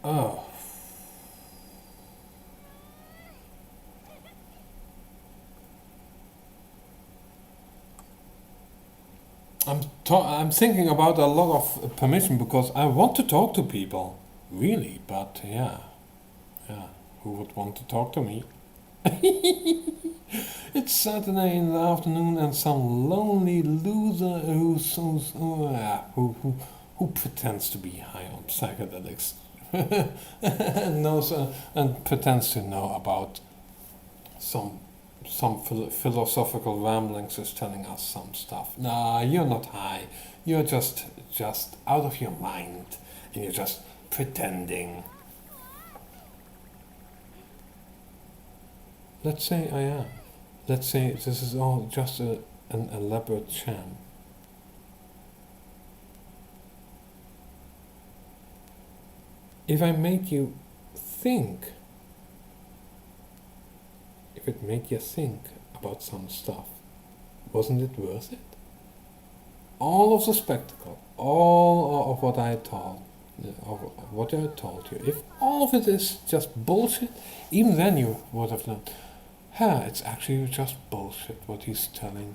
[SPEAKER 1] Oh. I'm thinking about a lot of permission because I want to talk to people, really, but yeah, who would want to talk to me? It's Saturday in the afternoon and some lonely loser who pretends to be high on psychedelics knows and pretends to know about some philosophical ramblings is telling us some stuff. Nah, you're not high. You're just out of your mind, and you're just pretending. Let's say I am. Let's say this is all just an elaborate sham. If I make you think, if it made you think about some stuff, wasn't it worth it? All of the spectacle, all of what I told, what I told you, if all of it is just bullshit, even then you would have learned, it's actually just bullshit what he's telling.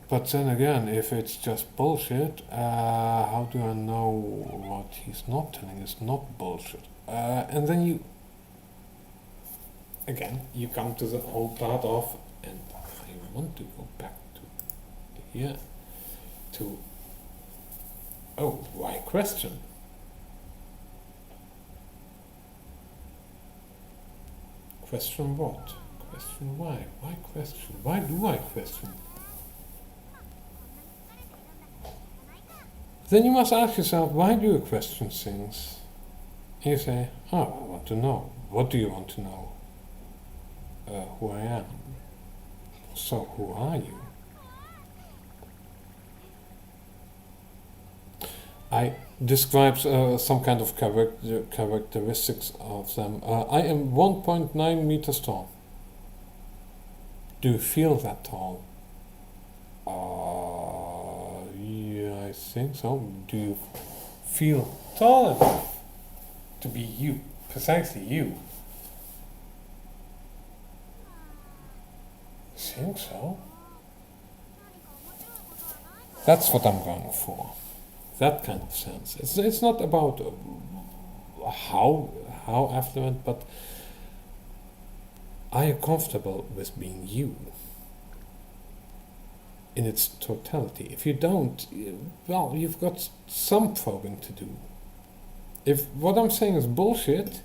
[SPEAKER 1] But then again, if it's just bullshit, how do I know what he's not telling is not bullshit? And then you come to the whole part of, and I want to go back to here, to, why question? Question what? Question why? Why question? Why do I question? Then you must ask yourself, why do you question things? And you say, I want to know. What do you want to know? Who I am. So, who are you? I describe some kind of characteristics of them. I am 1.9 meters tall. Do you feel that tall? Yeah, I think so. Do you feel tall enough to be you? Precisely you. I think so. That's what I'm going for. That kind of sense. It's not about how affluent, but are you comfortable with being you? in its totality. If you don't, well, you've got some probing to do. If what I'm saying is bullshit,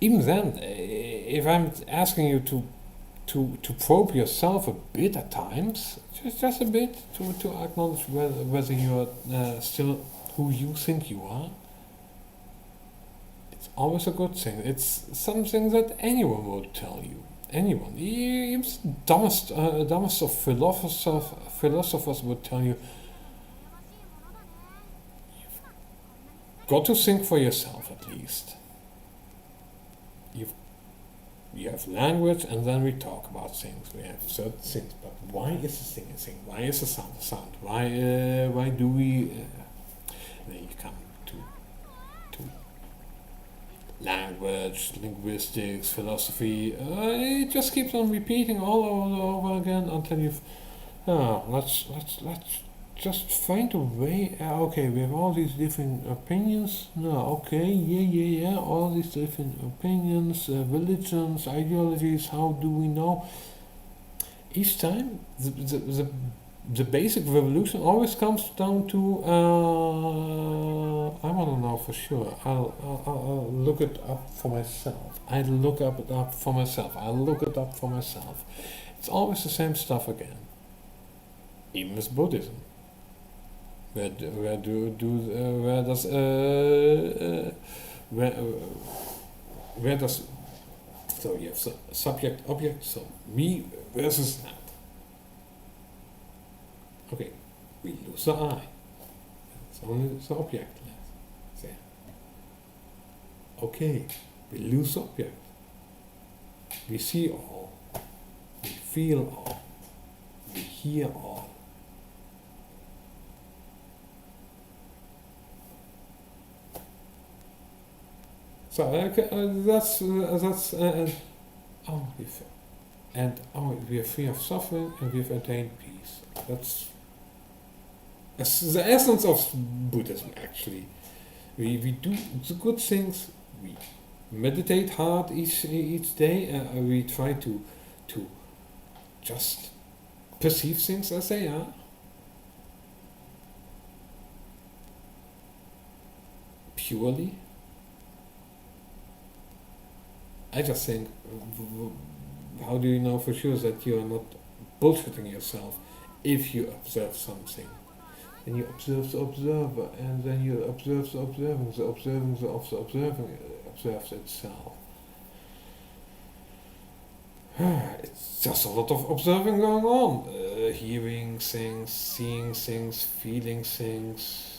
[SPEAKER 1] even then, if I'm asking you to probe yourself a bit at times, just a bit, to acknowledge whether you're still who you think you are, it's always a good thing. It's something that anyone would tell you. Anyone, even the dumbest of philosophers would tell you, you've got to think for yourself at least. You have language, and then we talk about things. We have certain things, but why is this thing a thing? Why is the sound a sound? Why do we? Then you come to language, linguistics, philosophy. It just keeps on repeating all over again until you've. Let's just find a way. Okay, we have all these different opinions. No, okay, yeah. All these different opinions, religions, ideologies. How do we know? Each time, the basic revolution always comes down to. I want to know for sure. I'll look it up for myself. I look it up for myself. I look it up for myself. It's always the same stuff again. Even with Buddhism. Where does so you have subject object, so me versus that. Okay, we lose the eye. It's only the object left there. Okay, we lose the object. We see all, we feel all, we hear all. So that's we are free of suffering, and we've attained peace. That's the essence of Buddhism. Actually, we do the good things. We meditate hard each day. We try to just perceive things as they are. Purely. I just think, how do you know for sure that you are not bullshitting yourself if you observe something? And you observe the observer, and then you observe the observing of the observing observes itself. It's just a lot of observing going on. Hearing things, seeing things, feeling things.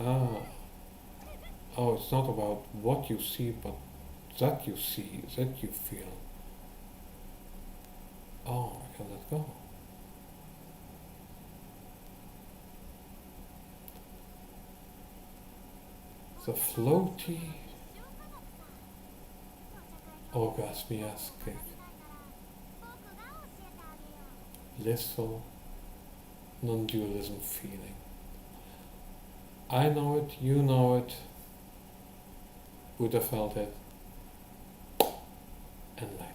[SPEAKER 1] Oh, it's not about what you see, but that you see, that you feel. Oh, I can let go. The floaty, orgasmiastic, blissful, non-dualism feeling. I know it, you know it, Buddha felt it. Enlightenment.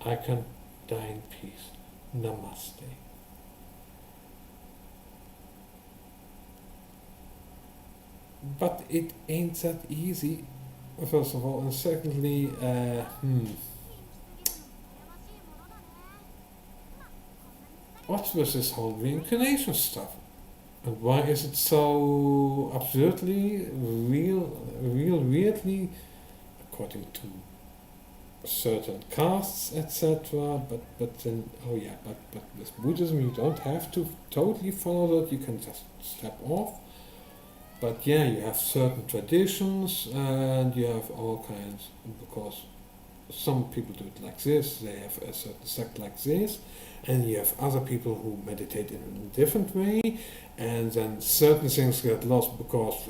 [SPEAKER 1] I can die in peace. Namaste. But it ain't that easy, first of all, and secondly, what's with this whole reincarnation stuff? And why is it so absurdly, weirdly, according to certain castes, etc. But then, but with Buddhism you don't have to totally follow that. You can just step off. But yeah, you have certain traditions, and you have all kinds, because some people do it like this. They have a certain sect like this, and you have other people who meditate in a different way, and then certain things get lost because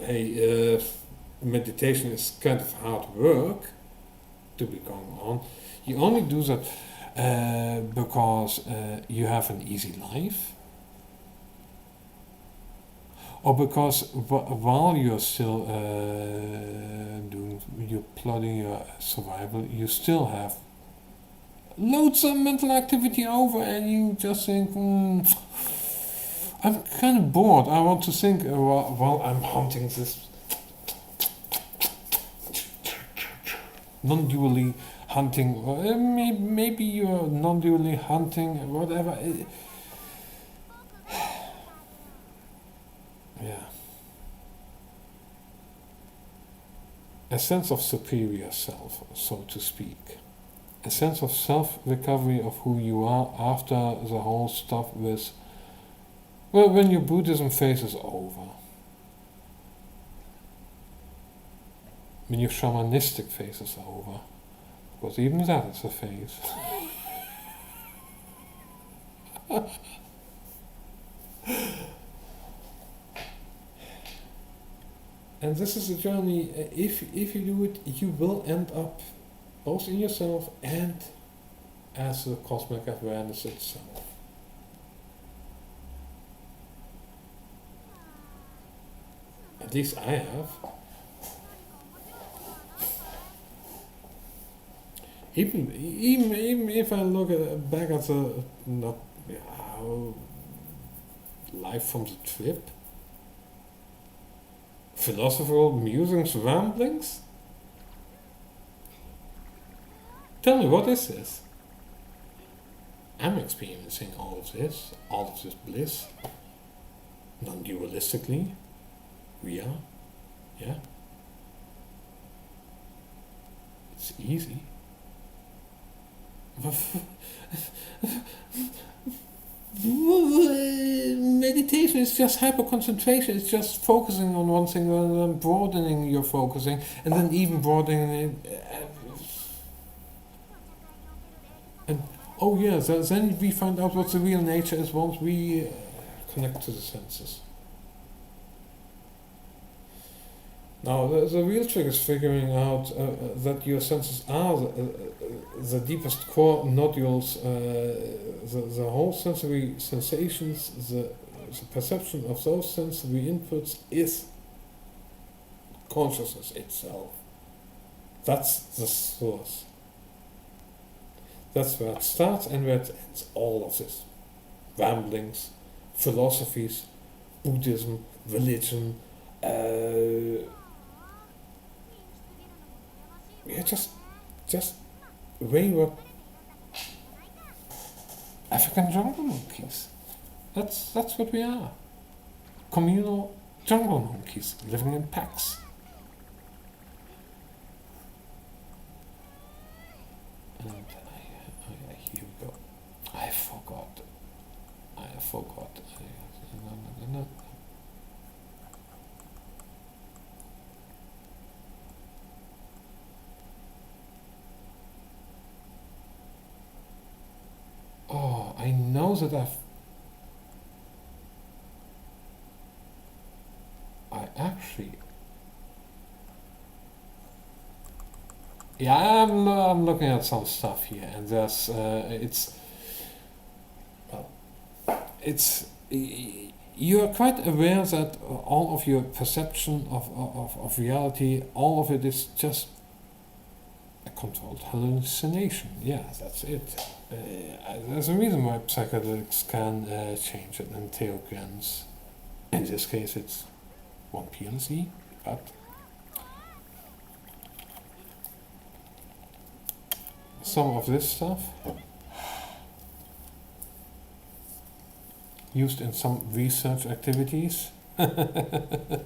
[SPEAKER 1] meditation is kind of hard work to be going on. You only do that because you have an easy life, or because while you're still you're plotting your survival, you still have load some mental activity over and you just think, I'm kind of bored. I want to think while I'm hunting this non-dually hunting. Maybe you're non-dually hunting, whatever. Yeah. A sense of superior self, so to speak. A sense of self-recovery of who you are after the whole stuff with, well, when your Buddhism phase is over. When your shamanistic phase is over. Because even that is a phase. And this is a journey. If you do it, you will end up both in yourself and as the cosmic awareness itself. At least I have. Even if I look back at the life from the trip, philosophical musings, ramblings. Tell me, what is this? I'm experiencing all of this bliss, non-dualistically. We are, yeah. It's easy. Meditation is just hyper concentration. It's just focusing on one thing and then broadening your focusing, and then even broadening it. And oh yeah, then we find out what the real nature is once we connect to the senses. Now, the real trick is figuring out that your senses are the deepest core nodules, the whole sensory sensations, the perception of those sensory inputs is consciousness itself. That's the source. That's where it starts and where it ends. All of this. Ramblings, philosophies, Buddhism, religion, yeah, just wayward African jungle monkeys. That's what we are. Communal jungle monkeys living in packs. And here we go. I forgot. No. Oh, I know that I actually... Yeah, I'm looking at some stuff here, and there's... You're quite aware that all of your perception of reality, all of it is just a controlled hallucination. Yeah, that's it. There's a reason why psychedelics can change it in entheograms. In this case, it's 1 PLC, but some of this stuff used in some research activities. But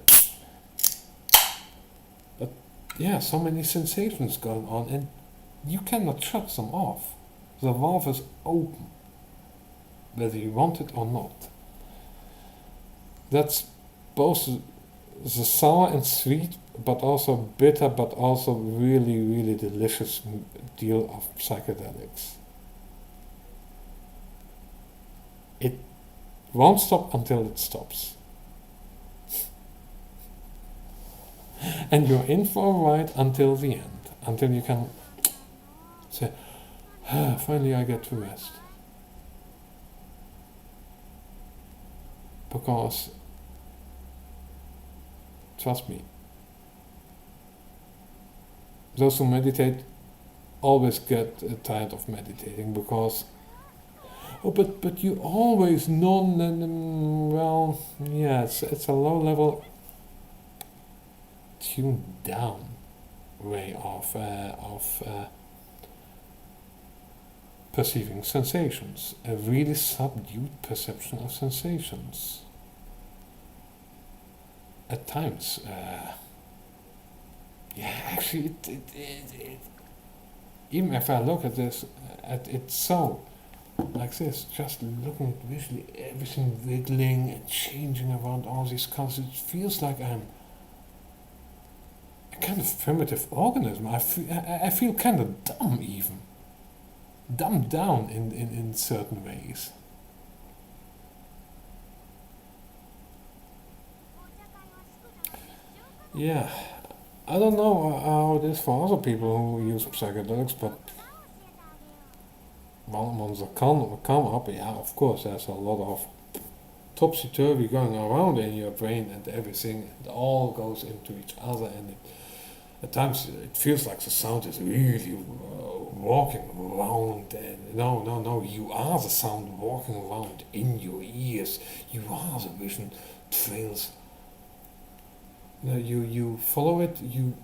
[SPEAKER 1] yeah, so many sensations going on, and you cannot shut them off. The valve is open, whether you want it or not. That's both the sour and sweet, but also bitter, but also really, really delicious deal of psychedelics. It won't stop until it stops. And you're in for a ride until the end, until you can say, finally I get to rest. Because, trust me, those who meditate always get tired of meditating because, oh, but you always non and well, yeah, it's a low level, tuned down way of perceiving sensations, a really subdued perception of sensations. At times, yeah, actually, even if I look at this, at it so, like this, just looking at visually everything wiggling and changing around all these colors, it feels like I'm a kind of primitive organism. I feel kind of dumb even. Dumbed down in certain ways. Yeah, I don't know how it is for other people who use psychedelics, but well, once they come up, yeah, of course, there's a lot of topsy-turvy going around in your brain and everything, it all goes into each other, and at times it feels like the sound is really walking around, and no, you are the sound walking around in your ears, you are the vision trails. You follow it, you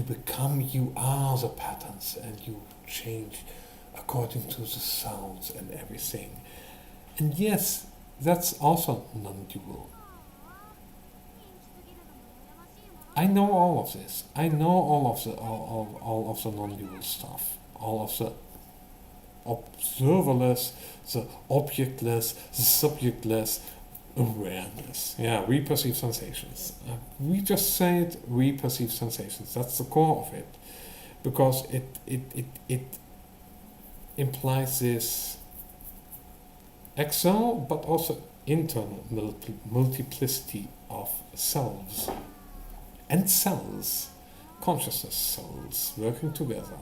[SPEAKER 1] become, you are the patterns, and you change according to the sounds and everything. And yes, that's also non-dual. I know all of this. I know all of the non-dual stuff, all of the observerless, the objectless, the subjectless awareness. Yeah, we perceive sensations. We just say it. We perceive sensations. That's the core of it, because it implies this external but also internal multiplicity of selves and cells, consciousness cells working together.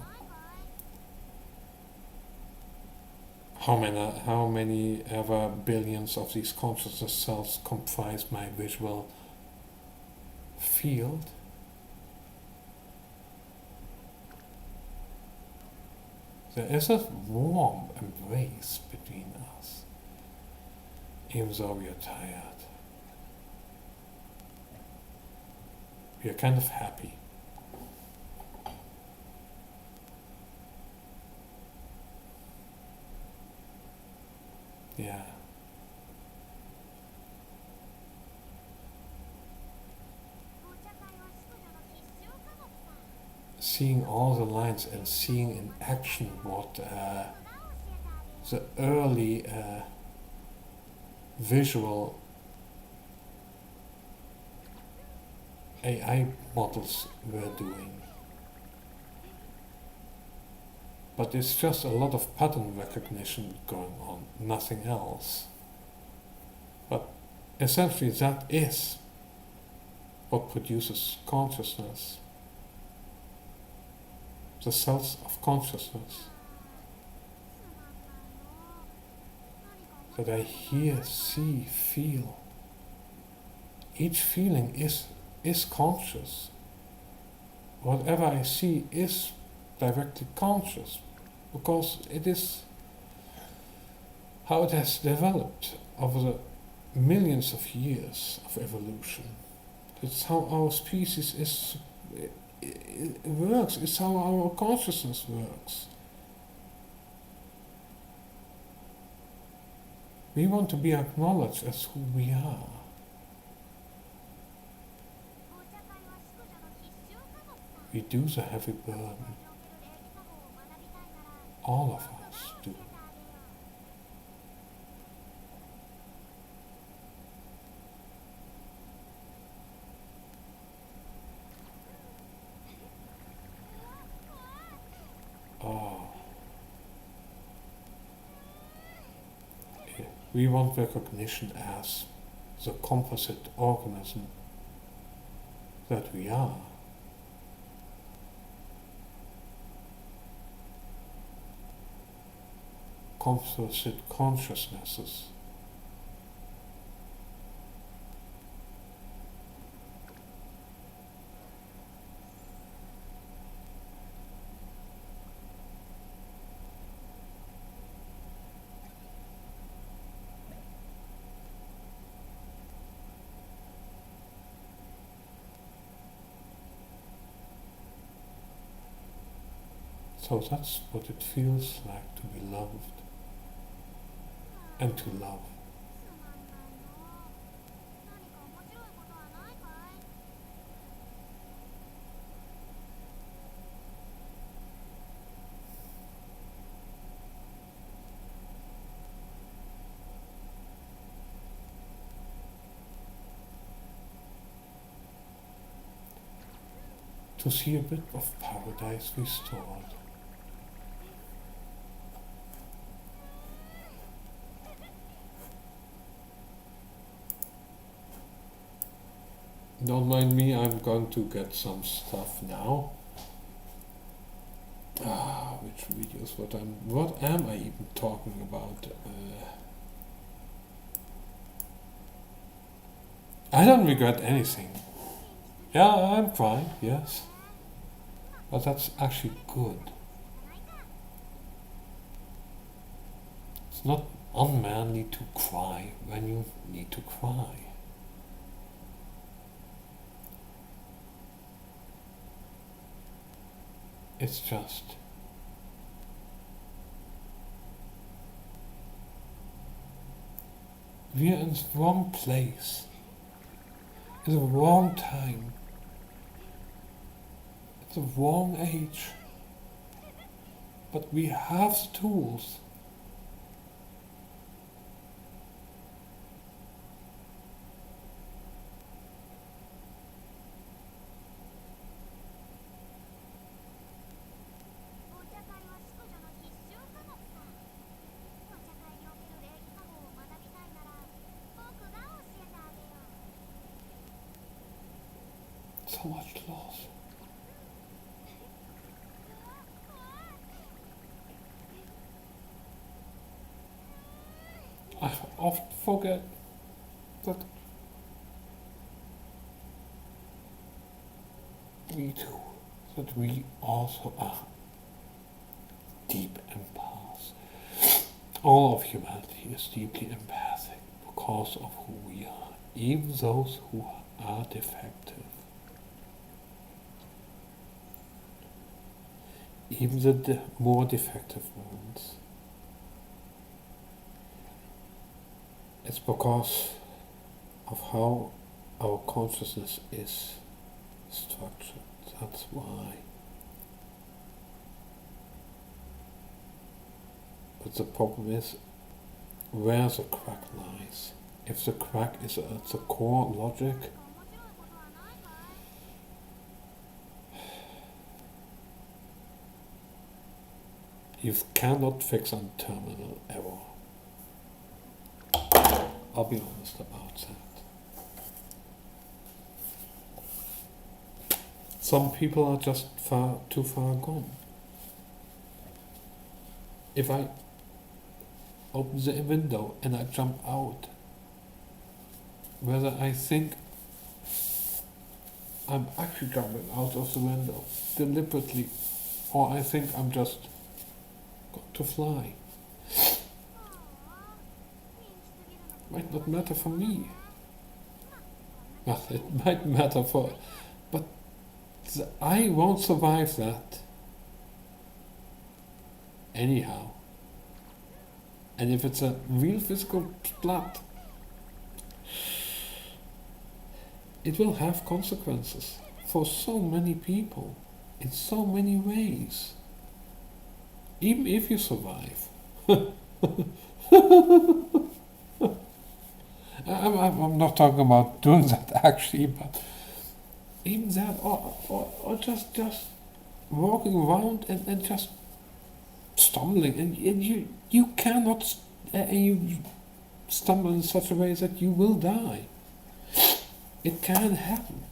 [SPEAKER 1] How many ever billions of these consciousness cells comprise my visual field? There is a warm embrace between us, even though we are tired. We are kind of happy. Yeah. Seeing all the lines and seeing in action what the early visual AI models were doing. But it's just a lot of pattern recognition going on, nothing else. But essentially that is what produces consciousness. The cells of consciousness. That I hear, see, feel. Each feeling is conscious. Whatever I see is directly conscious, because it is how it has developed over the millions of years of evolution. It's how our species it works, it's how our consciousness works. We want to be acknowledged as who we are. We do the heavy burden. All of us do. Oh. We want recognition as the composite organism that we are. Composite consciousnesses. So that's what it feels like to be loved and to love. To see a bit of paradise restored. Don't mind me, I'm going to get some stuff now. Which videos? What am I even talking about? I don't regret anything. Yeah, I'm fine, yes. But that's actually good. It's not unmanly to cry when you need to cry. It's just we're in the wrong place, in the wrong time, at the wrong age. But we have the tools. So much loss. I often forget that we too, that we also are deep empaths. All of humanity is deeply empathic because of who we are, even those who are defective. Even the more defective ones. It's because of how our consciousness is structured. That's why. But the problem is where the crack lies. If the crack is at the core logic, you cannot fix a terminal error. I'll be honest about that. Some people are just too far gone. If I open the window and I jump out, whether I think I'm actually jumping out of the window deliberately, or I think I'm just got to fly, might not matter for me. Well, it might matter for, but I won't survive that anyhow. And if it's a real physical splat, it will have consequences for so many people in so many ways. Even if you survive. I'm not talking about doing that actually, but even that, or just walking around and just stumbling, and you cannot, you stumble in such a way that you will die. It can happen.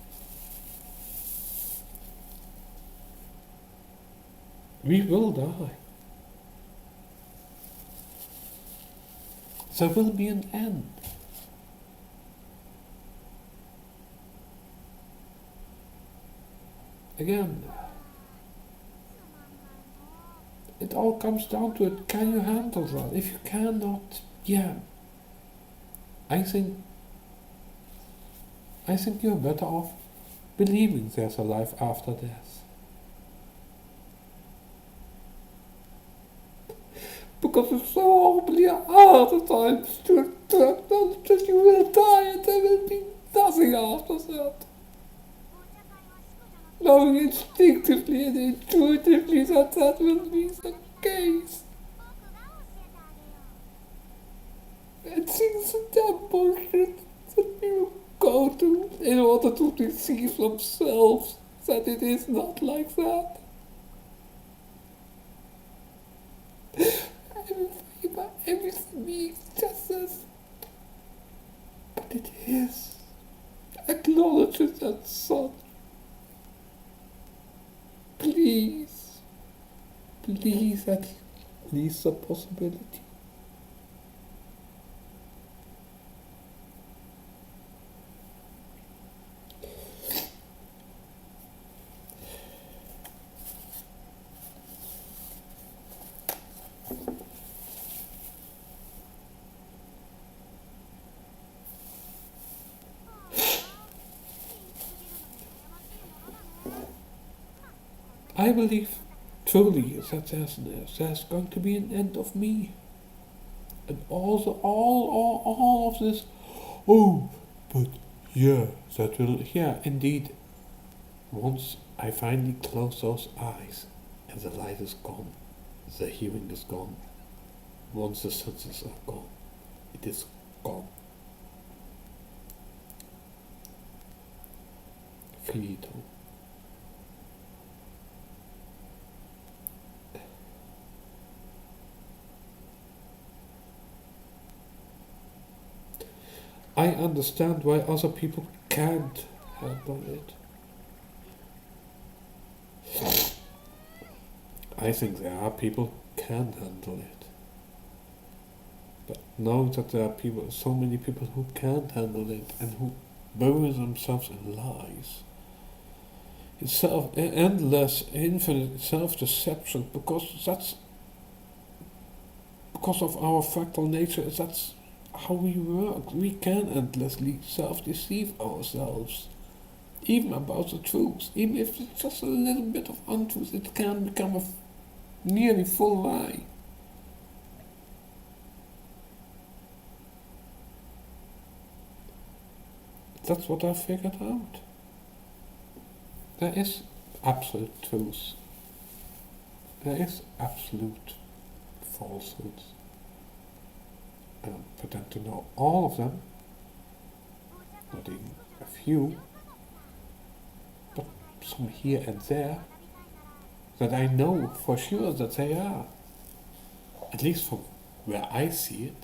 [SPEAKER 1] We will die. There will be an end. Again, it all comes down to it. Can you handle that? If you cannot, yeah, I think you're better off believing there's a life after death. because it's so horribly hard at times to acknowledge that you will die and there will be nothing after that. Knowing instinctively and intuitively that that will be the case. And things are damn bullshit that people go to in order to deceive themselves that it is not like that. Everything being just as, but it is. Acknowledge it as such. Please, please, at least a possibility. I believe truly that there's going to be an end of me. And all of this, oh, but yeah, that will, yeah, indeed. Once I finally close those eyes and the light is gone, the hearing is gone, once the senses are gone, it is gone. Finito. I understand why other people can't handle it. I think there are people who can handle it. But know that there are people, so many people who can't handle it and who bury themselves in lies. It's endless, infinite self-deception because of our fractal nature. That's how we work. We can endlessly self-deceive ourselves, even about the truth. Even if it's just a little bit of untruth, it can become a nearly full lie. That's what I figured out. There is absolute truth. There is absolute falsehoods. I don't pretend to know all of them, not even a few, but some here and there that I know for sure that they are, at least from where I see it.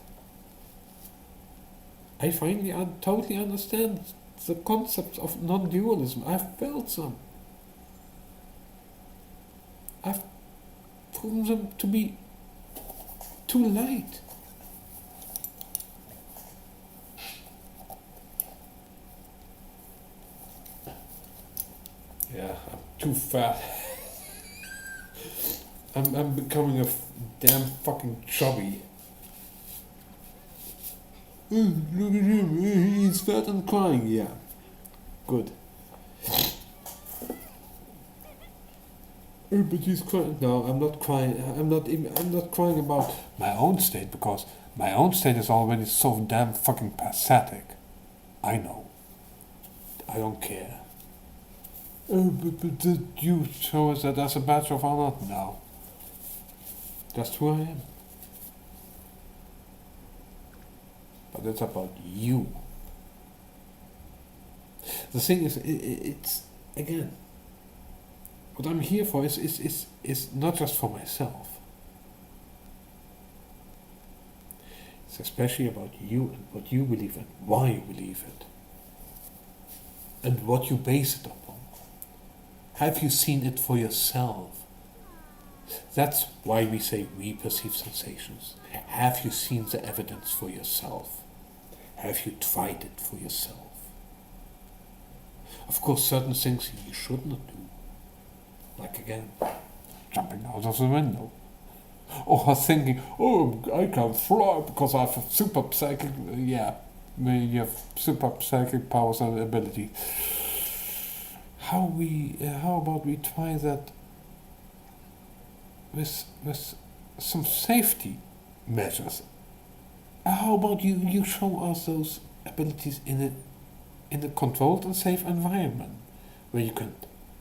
[SPEAKER 1] I finally totally understand the concepts of non-dualism. I've felt them. I've proven them to be too light. Yeah, I'm too fat. I'm becoming a damn fucking chubby. Look at him, he's fat and crying. Yeah, good. But he's crying. No, I'm not crying. I'm not crying about my own state, because my own state is already so damn fucking pathetic. I know. I don't care. But did you show us that as a badge of honor? No. That's who I am. But it's about you. The thing is, it's again, what I'm here for is not just for myself. It's especially about you and what you believe and why you believe it. And what you base it upon. Have you seen it for yourself? That's why we say we perceive sensations. Have you seen the evidence for yourself? Have you tried it for yourself? Of course, certain things you should not do. Like again, jumping out of the window. Or thinking, oh, I can fly because I have super psychic, yeah, you have super psychic powers and ability. How about we try that with some safety measures. How about you show us those abilities in a controlled and safe environment where you can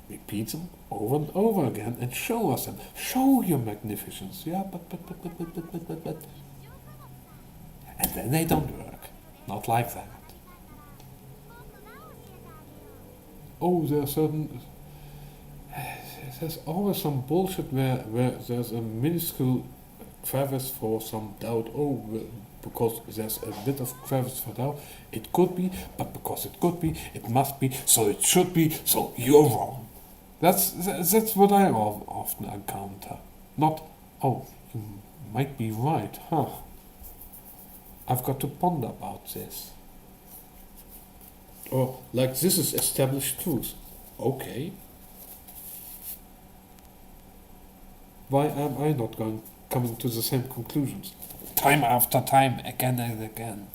[SPEAKER 1] repeat them over and over again and show us them. Show your magnificence. Yeah, but. And then they don't work. Not like that. Oh, there's always some bullshit where there's a minuscule crevice for some doubt. Oh, because there's a bit of crevice for doubt, it could be, but because it could be, it must be, so it should be, so you're wrong. That's what I often encounter. Not, oh, you might be right, huh? I've got to ponder about this. Or, like, this is established truth. Okay. Why am I not coming to the same conclusions? Time after time, again and again.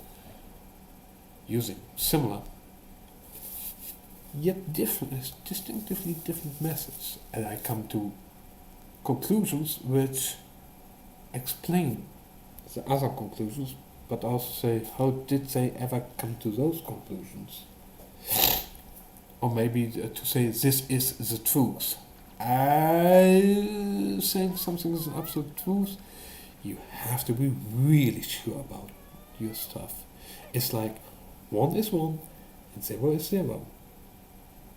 [SPEAKER 1] Using similar, yet distinctively different methods. And I come to conclusions which explain the other conclusions, but also say, how did they ever come to those conclusions? Or maybe to say, this is the truth. Saying something is an absolute truth, you have to be really sure about your stuff. It's like 1 is 1 and 0 is 0.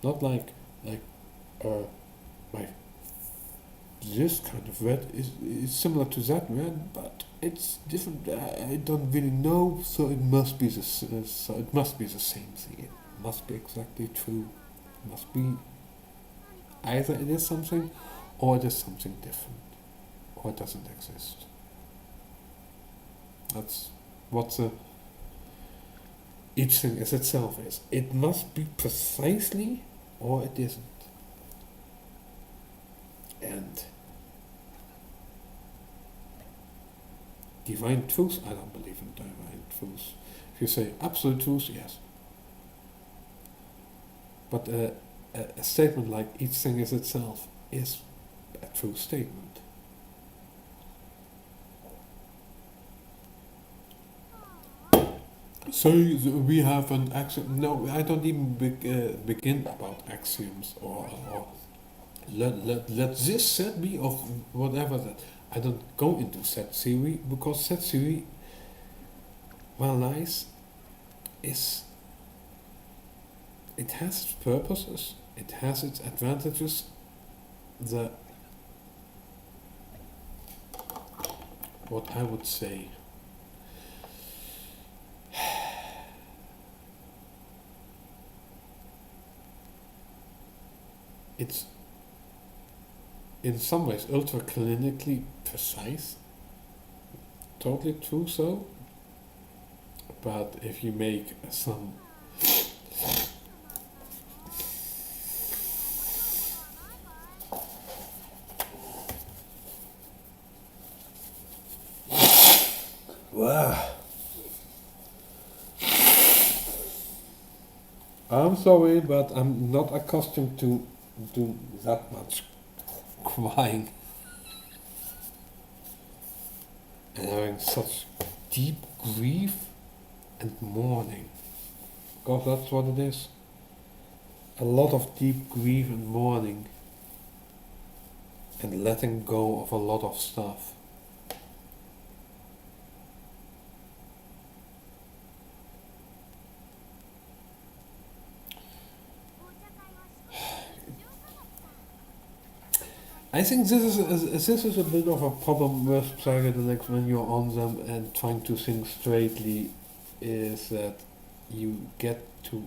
[SPEAKER 1] Not like my this kind of red is similar to that red, but it's different. I don't really know, so it must be the same thing. It must be exactly true. It must be either it is something, or it is something different, or it doesn't exist. That's what each thing as itself is. It must be precisely, or it isn't. And divine truth, I don't believe in divine truth. If you say absolute truth, yes. But a statement like each thing is itself is a true statement. So we have an axiom. No, I don't even begin about axioms or let this set be of whatever that. I don't go into set theory, because set theory, well, lies is, it has its purposes, it has its advantages. What I would say, it's in some ways ultra clinically precise, totally true so, but if you make some I'm sorry, but I'm not accustomed to do that much crying and having such deep grief and mourning, because that's what it is. A lot of deep grief and mourning and letting go of a lot of stuff. I think this is a bit of a problem with psychedelics when you're on them and trying to think straightly, is that you get to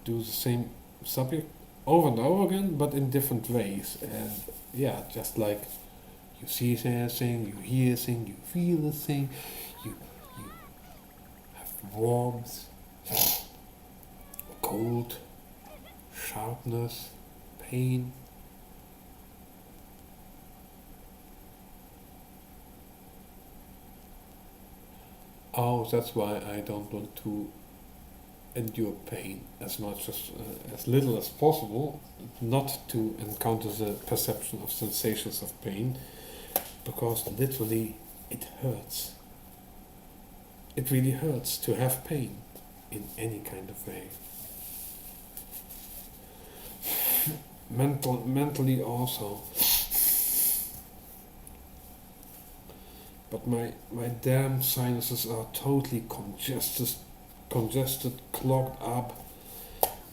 [SPEAKER 1] do the same subject over and over again, but in different ways. And yeah, just like you see a thing, you hear a thing, you feel a thing, you have warmth, cold, sharpness, pain. Oh, that's why I don't want to endure pain as much as little as possible, not to encounter the perception of sensations of pain, because literally it hurts. It really hurts to have pain in any kind of way. Mentally also. But my damn sinuses are totally congested, clogged up.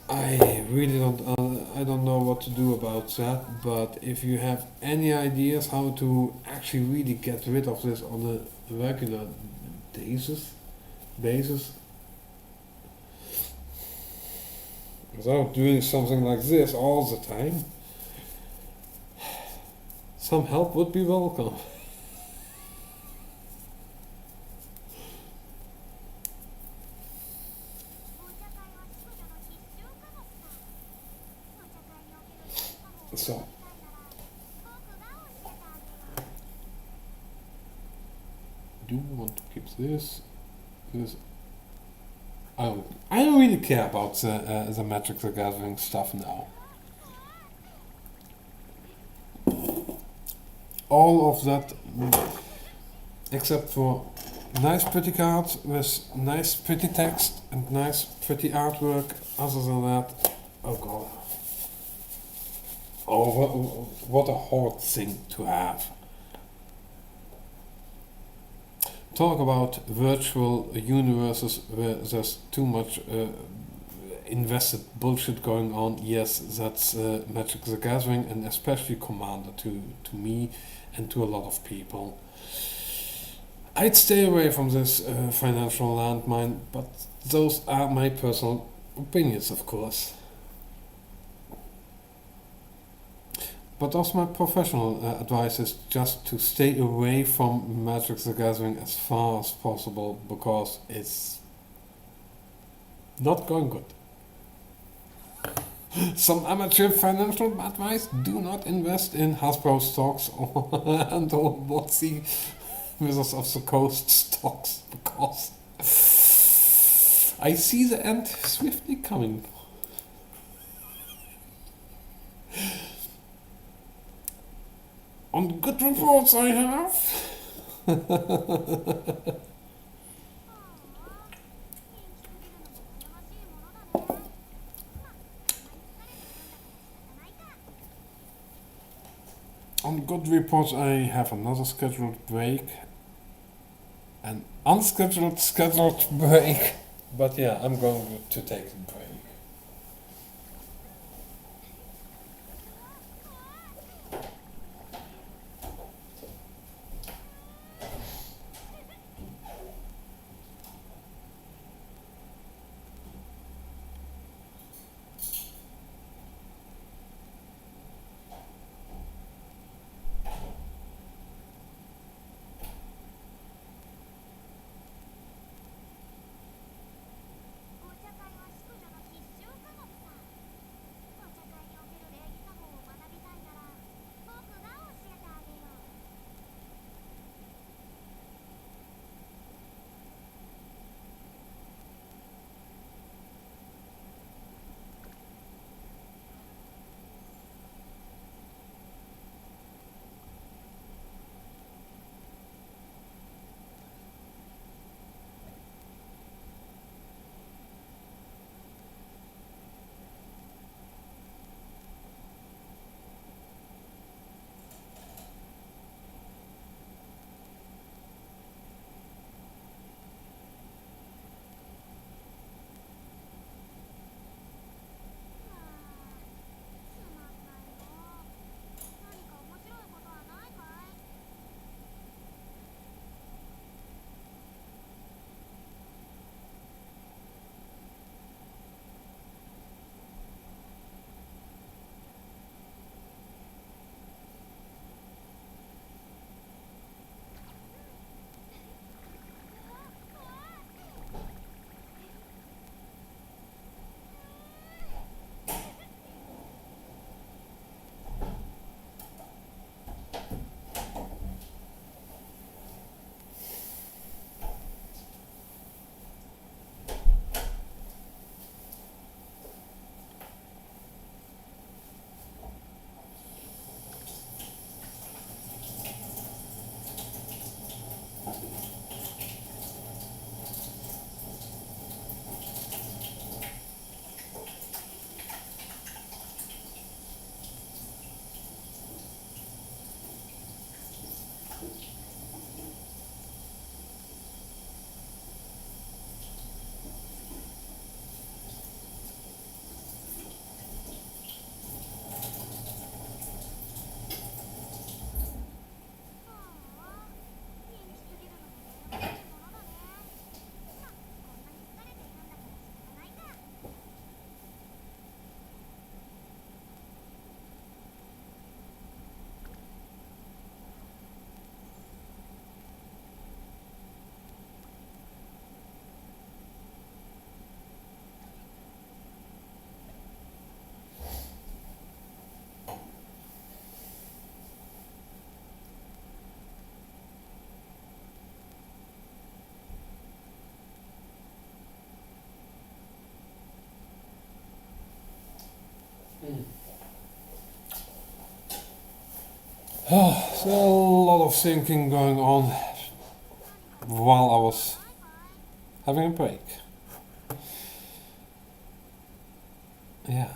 [SPEAKER 1] I really I don't know what to do about that, but if you have any ideas how to actually really get rid of this on a regular basis, without doing something like this all the time, some help would be welcome. So, do you want to keep this? I don't really care about the Magic the Gathering stuff now. All of that, except for nice pretty cards with nice pretty text and nice pretty artwork. Other than that, oh god. Oh, what a hard thing to have. Talk about virtual universes where there's too much invested bullshit going on. Yes, that's Magic the Gathering, and especially Commander to me and to a lot of people. I'd stay away from this financial landmine, but those are my personal opinions, of course. But also my professional advice is just to stay away from Magic the Gathering as far as possible, because it's not going good. Some amateur financial advice: do not invest in Hasbro stocks and or what's the Wizards of the Coast stocks, because I see the end swiftly coming. On good reports I have. On good reports I have another scheduled break. An unscheduled scheduled break. But yeah, I'm going to take a break. Oh, so a lot of thinking going on while I was having a break. Yeah.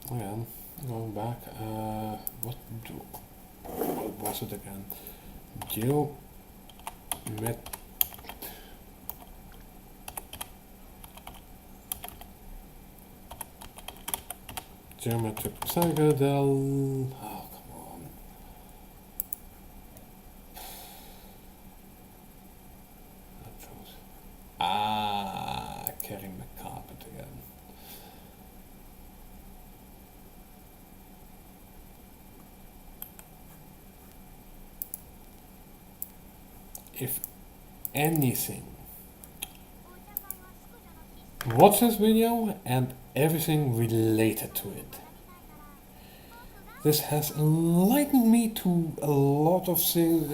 [SPEAKER 1] Again, going back. What was it again? Geometric psychedel. Oh, come on. Carrying the carpet again. If anything, watch this video and everything related to it. This has enlightened me to a lot of things,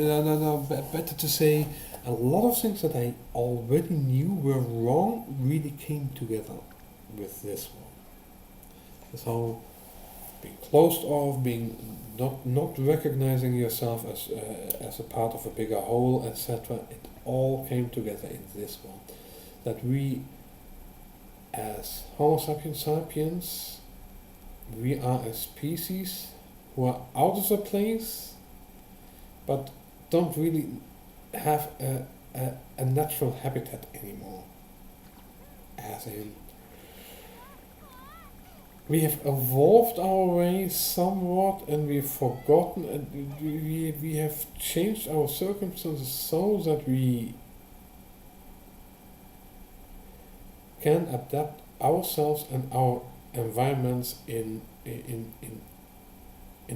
[SPEAKER 1] better to say, a lot of things that I already knew were wrong really came together with this one. So, being closed off, being not recognizing yourself as a part of a bigger whole, etc. It all came together in this one. That we, as Homo sapiens sapiens, we are a species who are out of the place, but don't really have a natural habitat anymore. As in, we have evolved our way somewhat, and we've forgotten, and we have changed our circumstances so that we can adapt ourselves and our environments in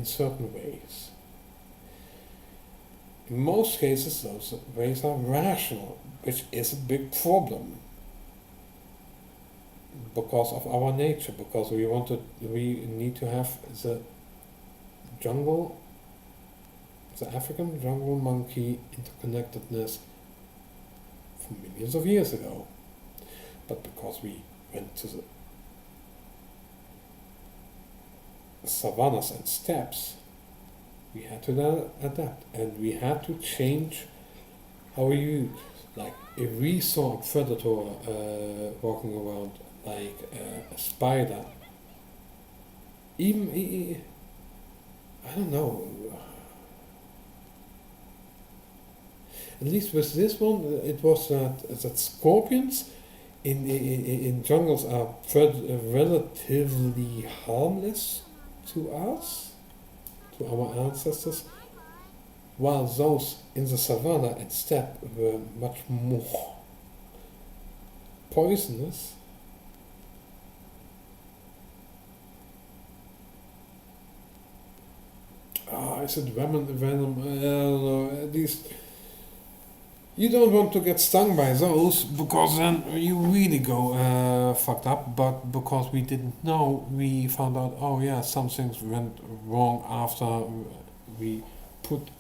[SPEAKER 1] certain ways. In most cases, those ways are rational, which is a big problem because of our nature, because we need to have the jungle, the African jungle monkey interconnectedness from millions of years ago. But because we went to the savannas and steppes, we had to adapt, and we had to change how we use. Like, if we saw a predator walking around like a spider, even, I don't know, at least with this one, it was that scorpions in jungles are relatively harmless to us, to our ancestors, while those in the savanna and steppe were much more poisonous. I said venom, I don't know, at least you don't want to get stung by those, because then you really go fucked up. But because we didn't know, we found out, oh yeah, some things went wrong after we put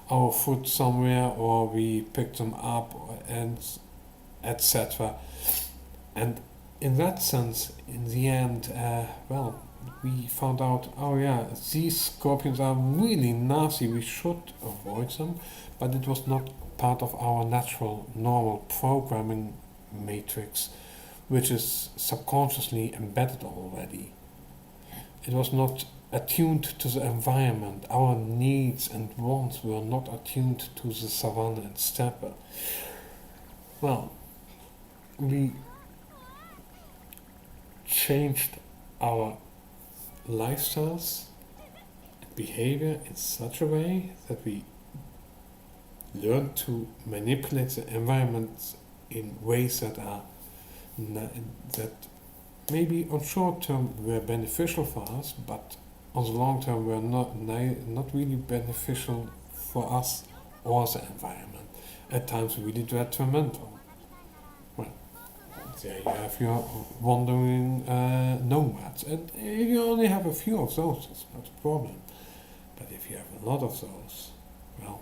[SPEAKER 1] our foot somewhere, or we picked them up, and etc. And in that sense, in the end, we found out, oh yeah, these scorpions are really nasty, we should avoid them, but it was not part of our natural, normal programming matrix, which is subconsciously embedded already. It was not attuned to the environment. Our needs and wants were not attuned to the savanna and steppe. Well, we changed our lifestyles and behavior in such a way that we learn to manipulate the environment in ways that are that maybe on short term were beneficial for us, but on the long term were not really beneficial for us or the environment. At times really detrimental. Well, there you have your wandering nomads, and if you only have a few of those, that's not a problem. But if you have a lot of those, well,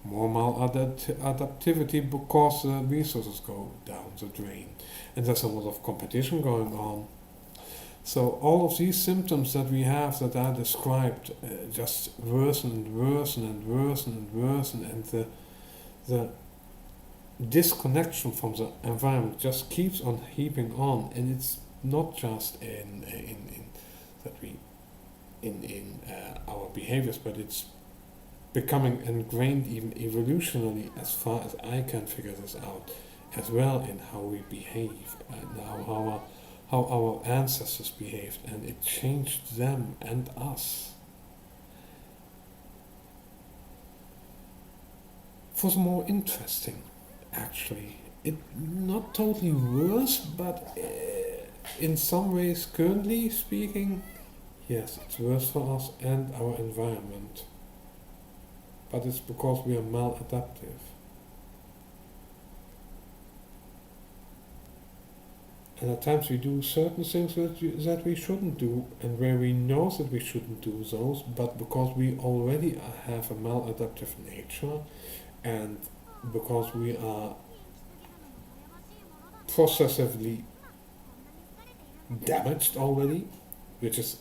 [SPEAKER 1] more maladaptivity because resources go down the drain, and there's a lot of competition going on. So all of these symptoms that we have that are described just worsen and worsen and worsen and worsen, and the disconnection from the environment just keeps on heaping on, and it's not just in that we in our behaviors, but it's becoming ingrained even evolutionarily, as far as I can figure this out, as well, in how we behave and how our ancestors behaved, and it changed them and us for the more interesting. Actually, it not totally worse, but in some ways, currently speaking, yes, it's worse for us and our environment. But it's because we are maladaptive. And at times we do certain things that we shouldn't do, and where we know that we shouldn't do those, but because we already have a maladaptive nature, and because we are processively damaged already, which is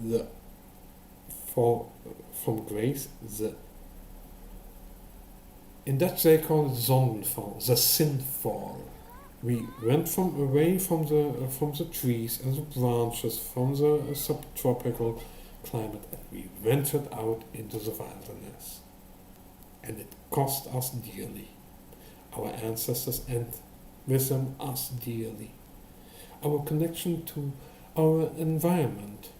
[SPEAKER 1] the fall from grace, in Dutch they call it zondenval, the sinfall. We went away from the trees and the branches, from the subtropical climate, and we ventured out into the wilderness. And it cost us dearly. Our ancestors, and with them us dearly. Our connection to our environment,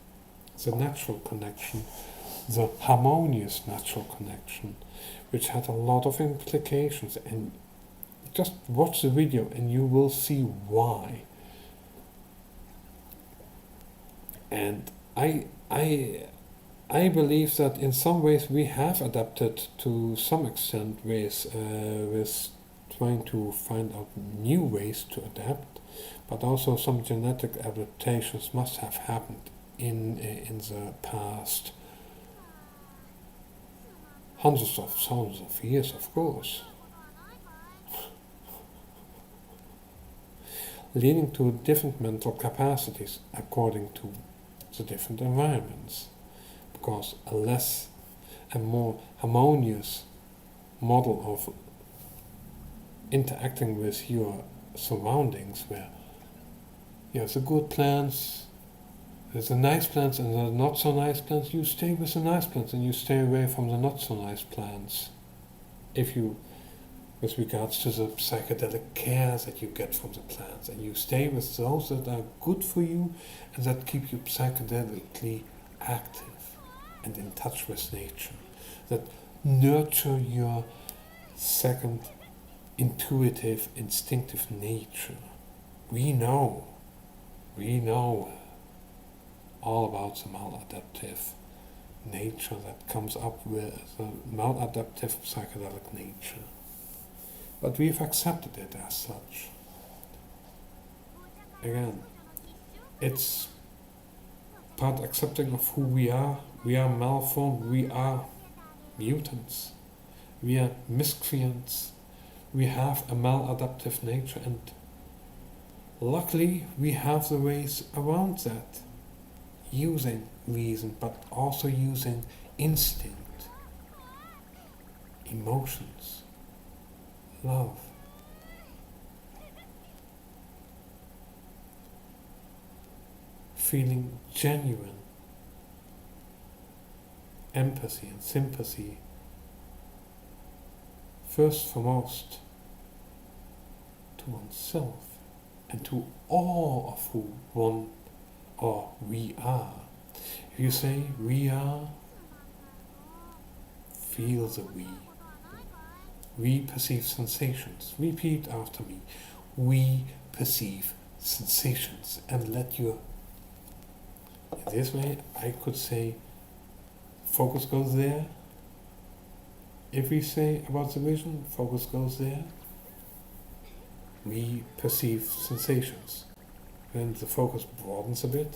[SPEAKER 1] the natural connection, the harmonious natural connection, which had a lot of implications, and just watch the video and you will see why. And I believe that in some ways we have adapted to some extent with trying to find out new ways to adapt, but also some genetic adaptations must have happened in the past hundreds of thousands of years, of course, leading to different mental capacities according to the different environments, because a more harmonious model of interacting with your surroundings, where you have the good plants, there's the nice plants and the not so nice plants, you stay with the nice plants and you stay away from the not so nice plants. If you, with regards to the psychedelic care that you get from the plants, and you stay with those that are good for you and that keep you psychedelically active and in touch with nature, that nurture your second intuitive, instinctive nature. We know all about the maladaptive nature that comes up with the maladaptive psychedelic nature. But we've accepted it as such. Again, it's part accepting of who we are. We are malformed, we are mutants, we are miscreants, we have a maladaptive nature, and luckily we have the ways around that, using reason, but also using instinct, emotions, love. Feeling genuine empathy and sympathy, first foremost to oneself and to all of who one or we are. If you say we are, feel the we. We perceive sensations. Repeat after me. We perceive sensations. And let your, in this way I could say, focus goes there. If we say about the vision, focus goes there. We perceive sensations. When the focus broadens a bit,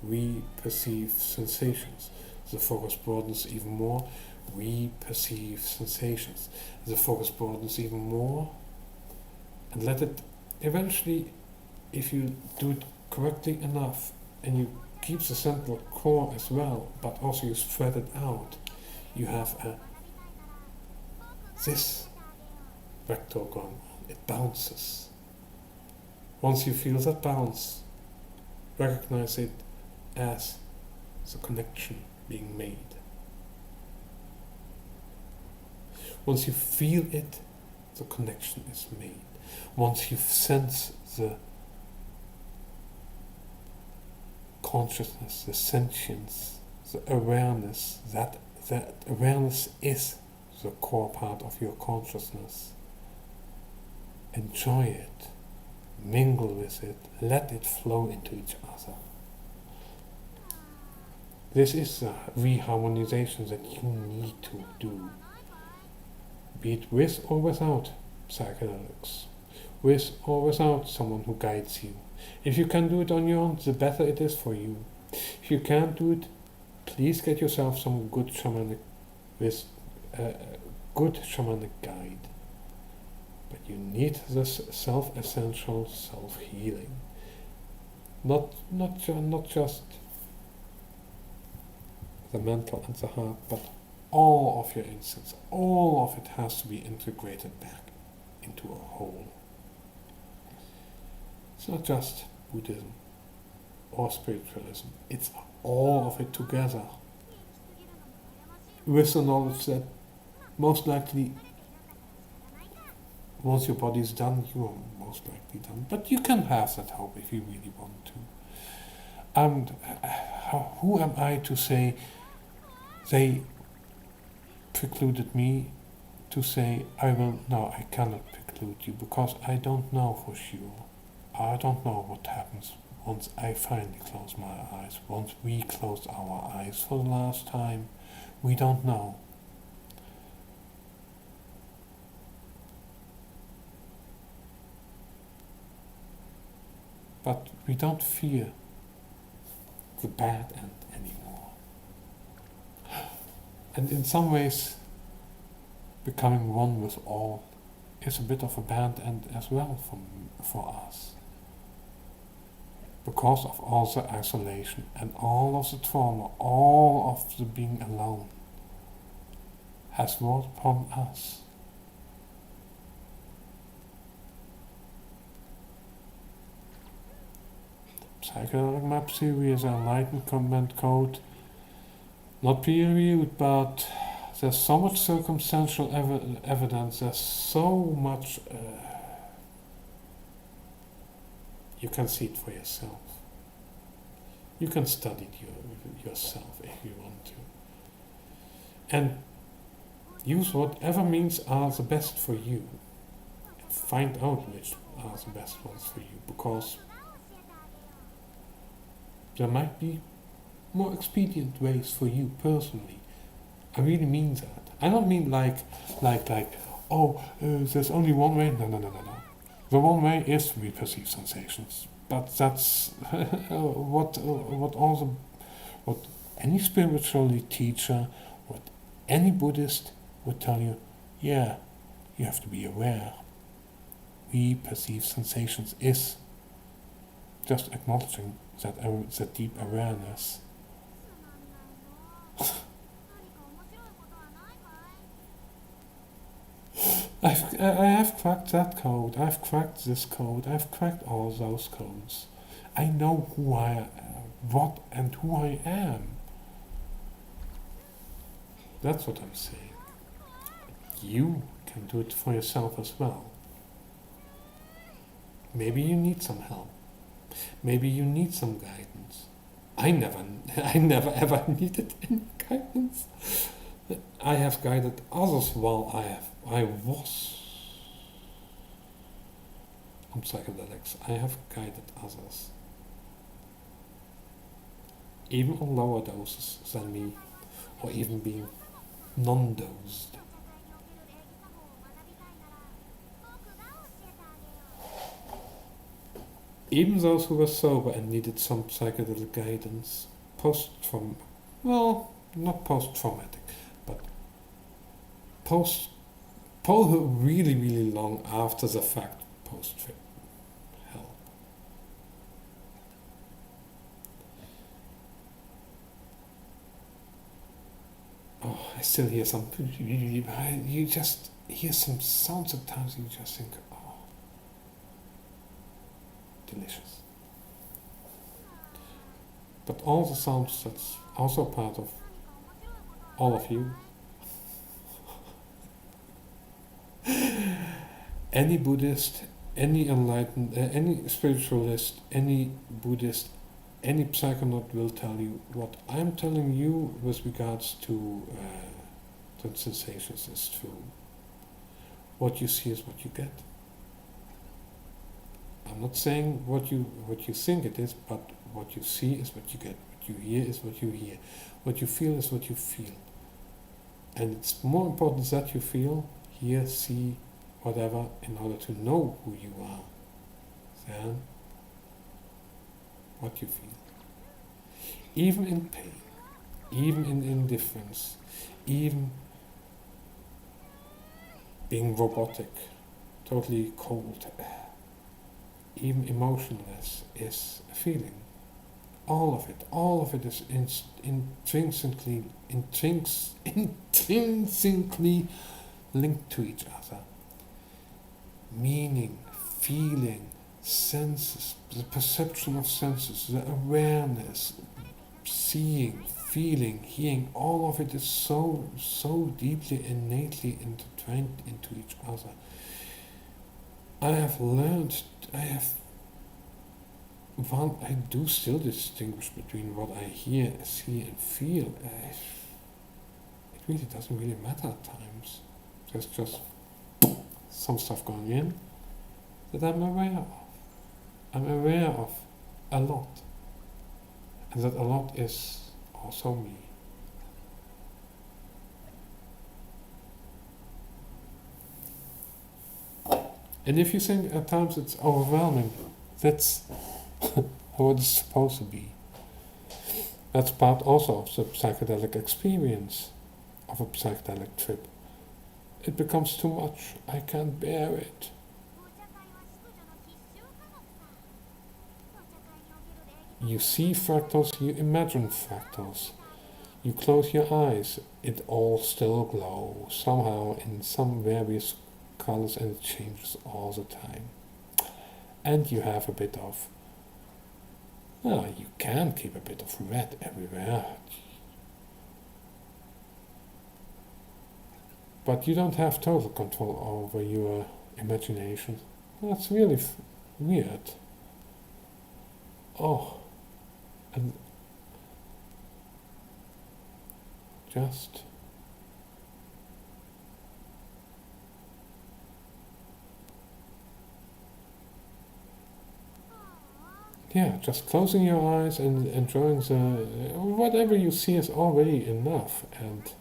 [SPEAKER 1] we perceive sensations. The focus broadens even more. We perceive sensations. The focus broadens even more. And let it eventually, if you do it correctly enough, and you keep the central core as well, but also you spread it out, you have this vector going on. It bounces. Once you feel that bounce, recognize it as the connection being made. Once you feel it, the connection is made. Once you sense the consciousness, the sentience, the awareness, that awareness is the core part of your consciousness. Enjoy it, mingle with it, let it flow into each other. This is the reharmonization that you need to do, be it with or without psychedelics, with or without someone who guides you. If you can do it on your own, the better it is for you. If you can't do it, please get yourself some good shamanic guide. But you need this self-essential self-healing. Not just the mental and the heart, but all of your instincts, all of it has to be integrated back into a whole. It's not just Buddhism or spiritualism, it's all of it together. With the knowledge that most likely once your body is done, you are most likely done. But you can have that hope if you really want to. And who am I to say they precluded me to say I cannot preclude you, because I don't know for sure. I don't know what happens once I finally close my eyes, once we close our eyes for the last time. We don't know. But we don't fear the bad end anymore. And in some ways, becoming one with all is a bit of a bad end as well for us. Because of all the isolation and all of the trauma, all of the being alone has wrought upon us. Psychedelic map series, Enlightenment code, not peer-reviewed, but there's so much circumstantial evidence, there's so much you can see it for yourself. You can study it yourself if you want to. And use whatever means are the best for you. And find out which are the best ones for you, because there might be more expedient ways for you personally. I really mean that. I don't mean like, there's only one way. No. The one way is we perceive sensations, but that's what any spiritual teacher, what any Buddhist would tell you. Yeah, you have to be aware. We perceive sensations is just acknowledging that deep awareness. I have cracked that code, I've cracked this code, I've cracked all those codes. I know who I am, what and who I am. That's what I'm saying. You can do it for yourself as well. Maybe you need some help. Maybe you need some guidance. I never ever needed any guidance. I have guided others while I was on psychedelics. I have guided others, even on lower doses than me, or even being non-dosed. Even those who were sober and needed some psychedelic guidance, not post-traumatic, but really, really long after the fact, post-trip help. still hear some. You just hear some sounds at times. You just think, oh, delicious. But all the sounds that's also part of all of you. Any Buddhist, any enlightened, any spiritualist, any Buddhist, any psychonaut will tell you what I'm telling you with regards to the sensations is true. What you see is what you get. I'm not saying what you think it is, but what you see is what you get. What you hear is what you hear. What you feel is what you feel. And it's more important that you feel, hear, see, whatever, in order to know who you are, than what you feel. Even in pain, even in indifference, even being robotic, totally cold, even emotionless is a feeling. All of it is intrinsically linked to each other. Meaning, feeling, senses, the perception of senses, the awareness, seeing, feeling, hearing, all of it is so deeply, innately intertwined into each other. I do still distinguish between what I hear, see and feel. It really doesn't really matter at times. There's just some stuff going in that I'm aware of. I'm aware of a lot. And that a lot is also me. And if you think at times it's overwhelming, that's what it's supposed to be. That's part also of the psychedelic experience, of a psychedelic trip. It becomes too much. I can't bear it. You see fractals, you imagine fractals. You close your eyes, it all still glows, somehow in some various colors, and it changes all the time. And you have a bit of, well, you can keep a bit of red everywhere. But you don't have total control over your imagination. That's really weird. Oh, and just just closing your eyes and enjoying whatever you see is already enough. And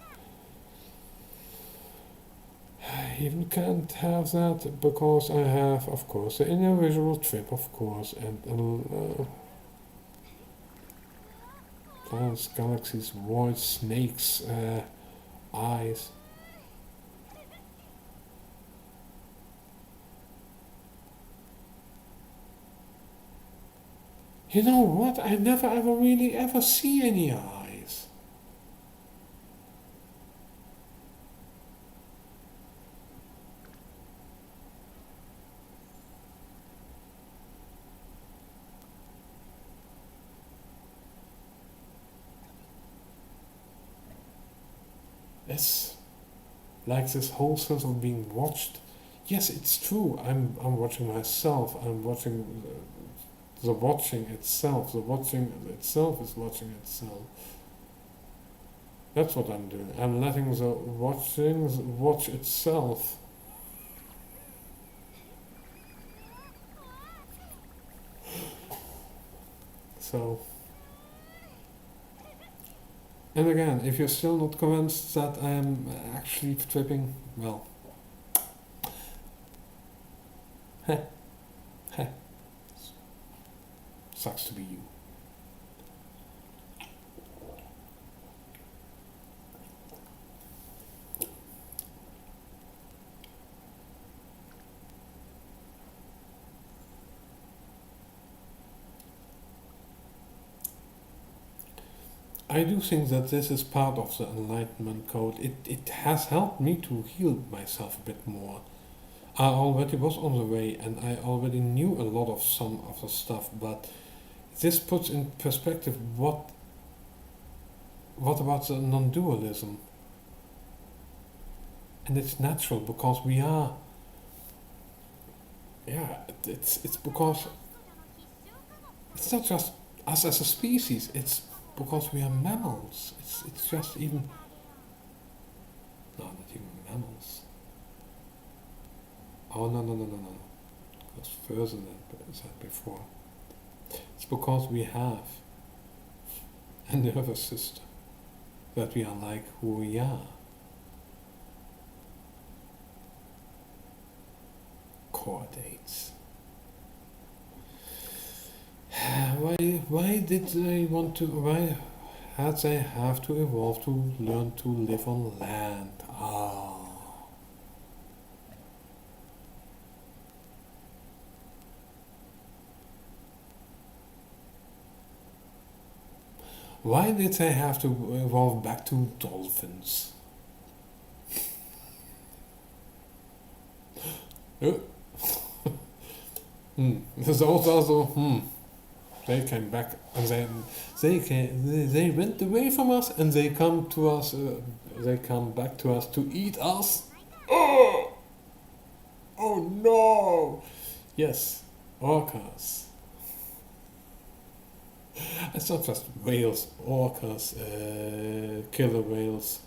[SPEAKER 1] I even can't have that because I have, of course, the inner visual trip, of course, and planets, galaxies, voids, snakes, eyes. You know what? I never ever really ever see any eyes. It's like this whole sense of being watched. Yes, it's true. I'm watching myself. I'm watching the watching itself. The watching itself is watching itself. That's what I'm doing. I'm letting the watching watch itself. So, and again, if you're still not convinced that I am actually tripping, well, sucks to be you. I do think that this is part of the Enlightenment code. It has helped me to heal myself a bit more. I already was on the way and I already knew a lot of some of the stuff, but this puts in perspective what about the non-dualism? And it's natural because we are, yeah, it's because it's not just us as a species, it's because we are mammals. It's just even, no, not even mammals. Oh, no. It goes further than I said before. It's because we have a nervous system that we are like who we are. Core dates. Why did they want to? Why had they have to evolve to learn to live on land? Ah. Why did they have to evolve back to dolphins? There's also they came back and they went away from us and they come to us. They come back to us to eat us. Oh no! Yes, orcas. It's not just whales, orcas, killer whales,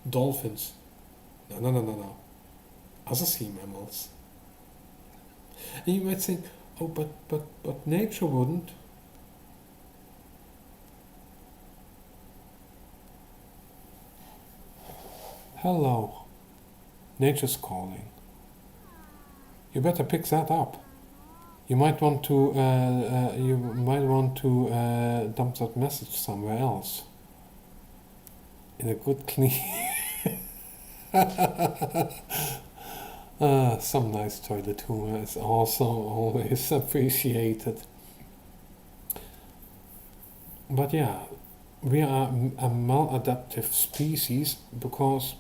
[SPEAKER 1] dolphins. No. Other sea mammals. And you might think, oh, but nature wouldn't. Hello. Nature's calling. You better pick that up. You might want to dump that message somewhere else. In a good clean. Some nice toilet humor is also always appreciated. But yeah, we are a maladaptive species because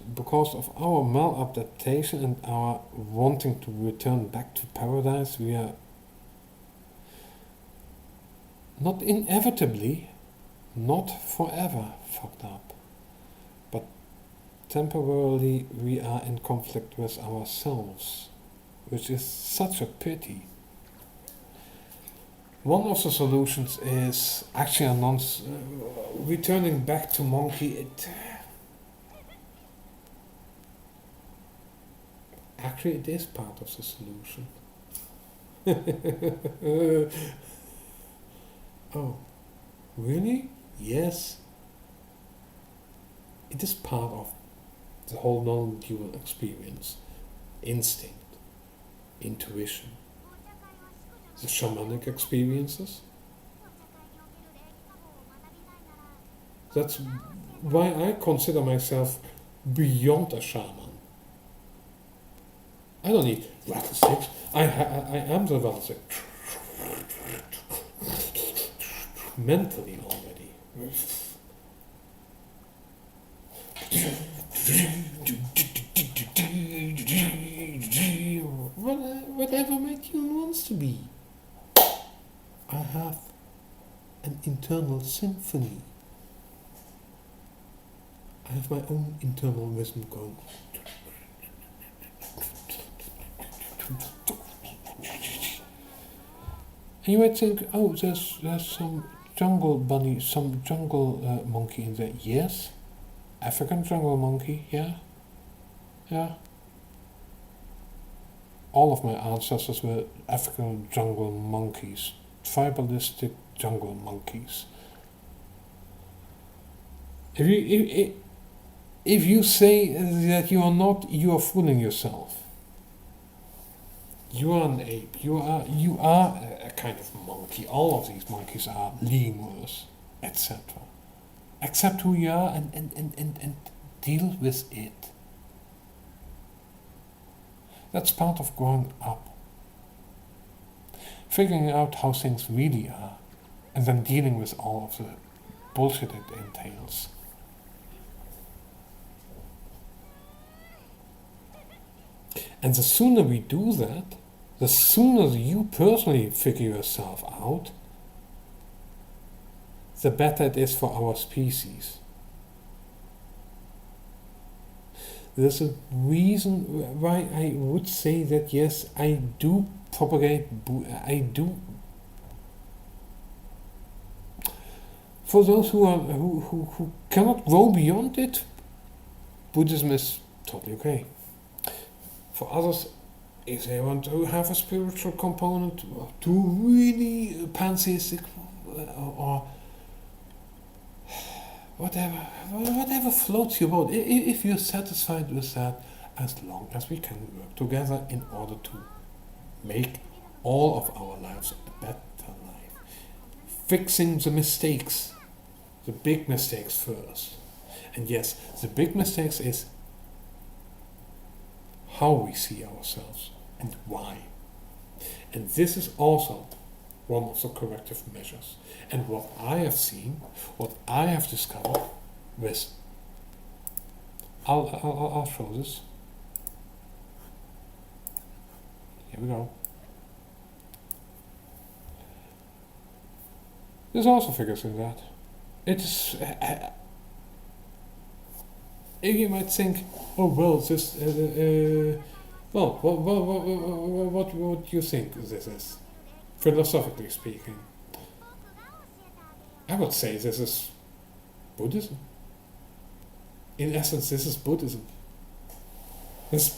[SPEAKER 1] of our maladaptation and our wanting to return back to paradise. We are not inevitably, not forever fucked up, but temporarily we are in conflict with ourselves, which is such a pity. One of the solutions is actually returning back to monkey. It is part of the solution. Oh, really? Yes. It is part of the whole non-dual experience. Instinct, intuition, the shamanic experiences. That's why I consider myself beyond a shaman. I don't need rattlesnakes. I am the rattlesnake. Mentally already. Whatever my tune wants to be. I have an internal symphony. I have my own internal rhythm going. And you might think, oh, there's some jungle bunny, some jungle monkey in there. Yes, African jungle monkey. Yeah. All of my ancestors were African jungle monkeys, tribalistic jungle monkeys. If you say that you are not, you are fooling yourself. You are an ape. You are a kind of monkey. All of these monkeys are lemurs, etc. Accept who you are and deal with it. That's part of growing up. Figuring out how things really are, and then dealing with all of the bullshit it entails. And the sooner we do that, the sooner you personally figure yourself out, the better it is for our species. There's a reason why I would say that yes, I do propagate, I do. For those who cannot grow beyond it, Buddhism is totally okay. For others, if they want to have a spiritual component, to really pantheistic, or whatever floats your boat, if you're satisfied with that, as long as we can work together in order to make all of our lives a better life. Fixing the mistakes, the big mistakes first. And yes, the big mistakes is how we see ourselves and why. And this is also one of the corrective measures. And what I have seen, what I have discovered with, I'll show this. Here we go. This also figures in that. It is. You might think, oh well, this. Well, what would you think this is, philosophically speaking? I would say this is Buddhism. In essence, this is Buddhism. This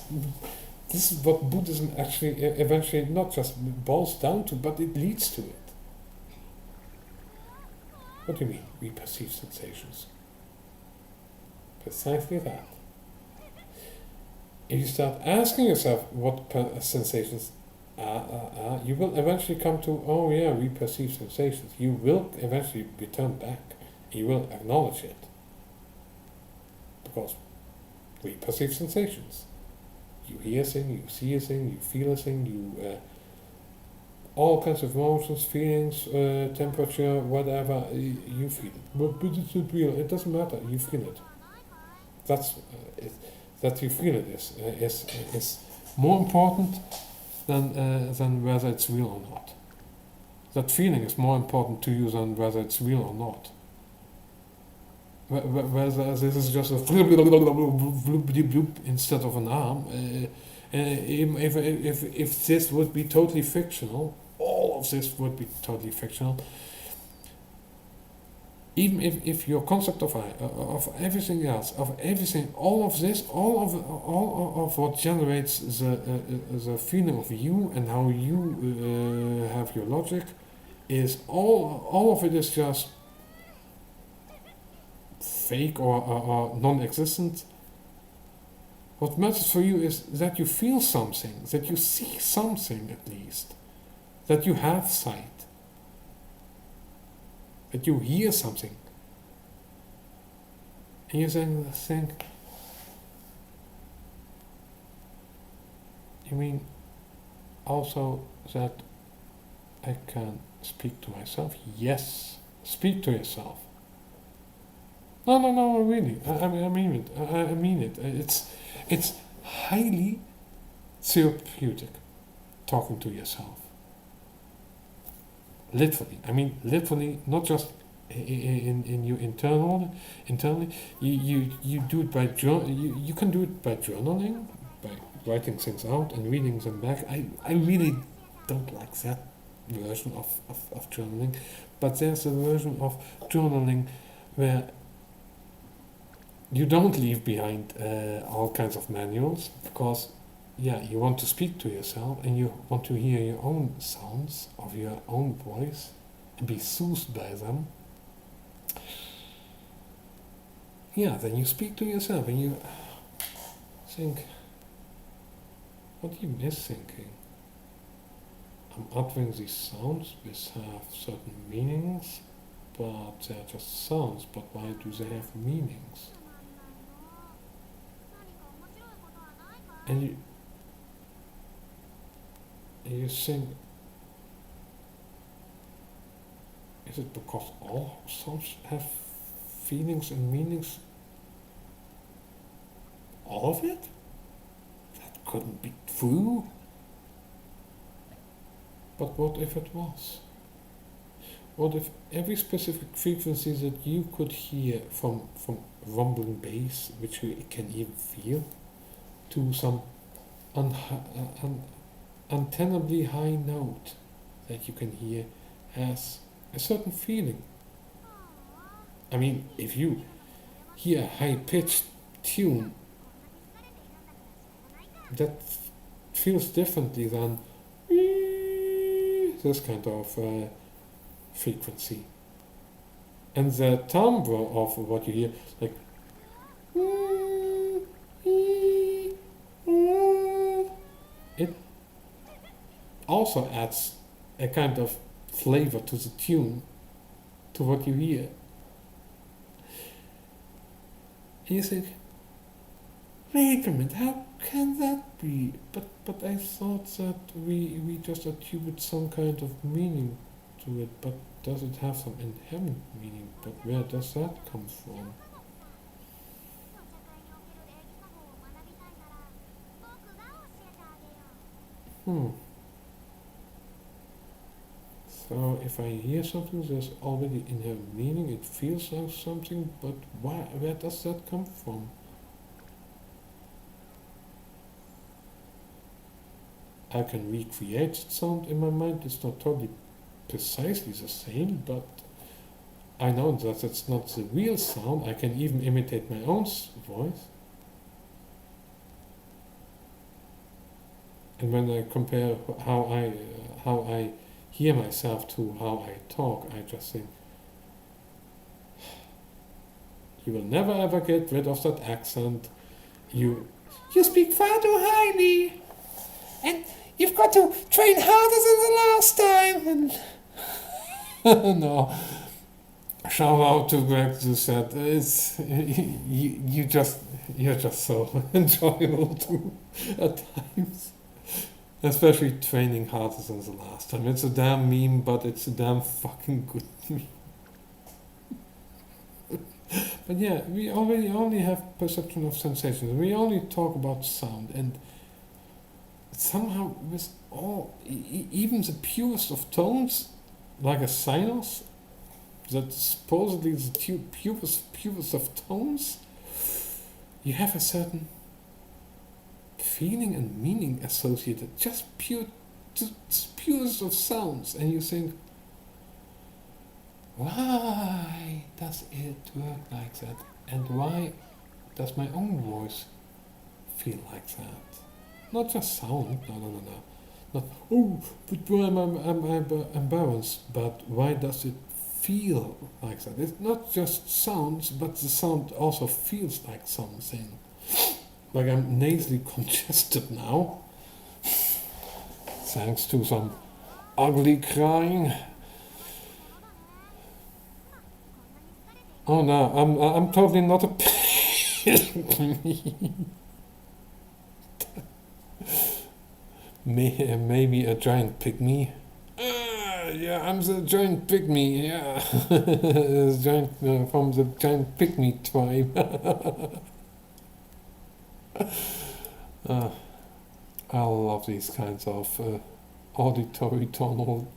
[SPEAKER 1] is what Buddhism actually eventually not just boils down to, but it leads to it. What do you mean, we perceive sensations? Precisely that. If you start asking yourself what sensations are, you will eventually come to, oh yeah, we perceive sensations. You will eventually return back. You will acknowledge it. Because we perceive sensations. You hear a thing, you see a thing, you feel a thing, you all kinds of emotions, feelings, temperature, whatever, you feel it. But it's not real. It doesn't matter. You feel it. That's it. That you feel it is more important than whether it's real or not. That feeling is more important to you than whether it's real or not. Whether this is just a instead of an arm, if this would be totally fictional, all of this would be totally fictional. Even if your concept of everything else, of everything, all of this, all of what generates the feeling of you and how you have your logic, is all of it is just fake or non-existent. What matters for you is that you feel something, that you see something at least, that you have sight, that you hear something. And you then think, you mean also that I can speak to myself? Yes, speak to yourself. No, really. I mean it. I mean it. It's highly therapeutic talking to yourself. Literally. I mean, literally, not just in you internally. You do it by you can do it by journaling, by writing things out and reading them back. I really don't like that version of journaling, but there's a version of journaling where you don't leave behind all kinds of manuals, because you want to speak to yourself and you want to hear your own sounds of your own voice and be soothed by them. Then you speak to yourself and you think, what even is thinking? I'm uttering these sounds which have certain meanings, but they're just sounds, but why do they have meanings? And you think, Is it because all sounds have feelings and meanings? All of it? That couldn't be true. But what if it was? What if every specific frequency that you could hear from rumbling bass, which you can even feel, to some untenably high note that you can hear has a certain feeling? I mean, if you hear a high-pitched tune, that feels differently than this kind of frequency. And the timbre of what you hear, like it also adds a kind of flavor to the tune, to what you hear. And you think, wait a minute, how can that be? But I thought that we just attribute some kind of meaning to it, but does it have some inherent meaning? But where does that come from? So if I hear something, there's already inherent meaning, it feels like something, but where does that come from? I can recreate sound in my mind. It's not totally precisely the same, but I know that it's not the real sound. I can even imitate my own voice. And when I compare how I hear myself to how I talk, I just think, you will never ever get rid of that accent. You speak far too highly, and you've got to train harder than the last time. And no, shout out to Greg who said you're just so enjoyable too at times. Especially training harder than the last time. It's a damn meme, but it's a damn fucking good meme. But yeah, we already only have perception of sensations. We only talk about sound, and somehow with all, even the purest of tones, like a sinus, that's supposedly the purest of tones, you have a certain feeling and meaning associated, just purest of sounds, and you think, why does it work like that? And why does my own voice feel like that? Not just sound, no. Not, oh, but why am I embarrassed? But why does it feel like that? It's not just sounds, but the sound also feels like something. Like I'm nasally congested now, thanks to some ugly crying. Oh no, I'm totally not a maybe a giant pygmy. Yeah, I'm the giant pygmy. Yeah, giant from the giant pygmy tribe. I love these kinds of auditory tonal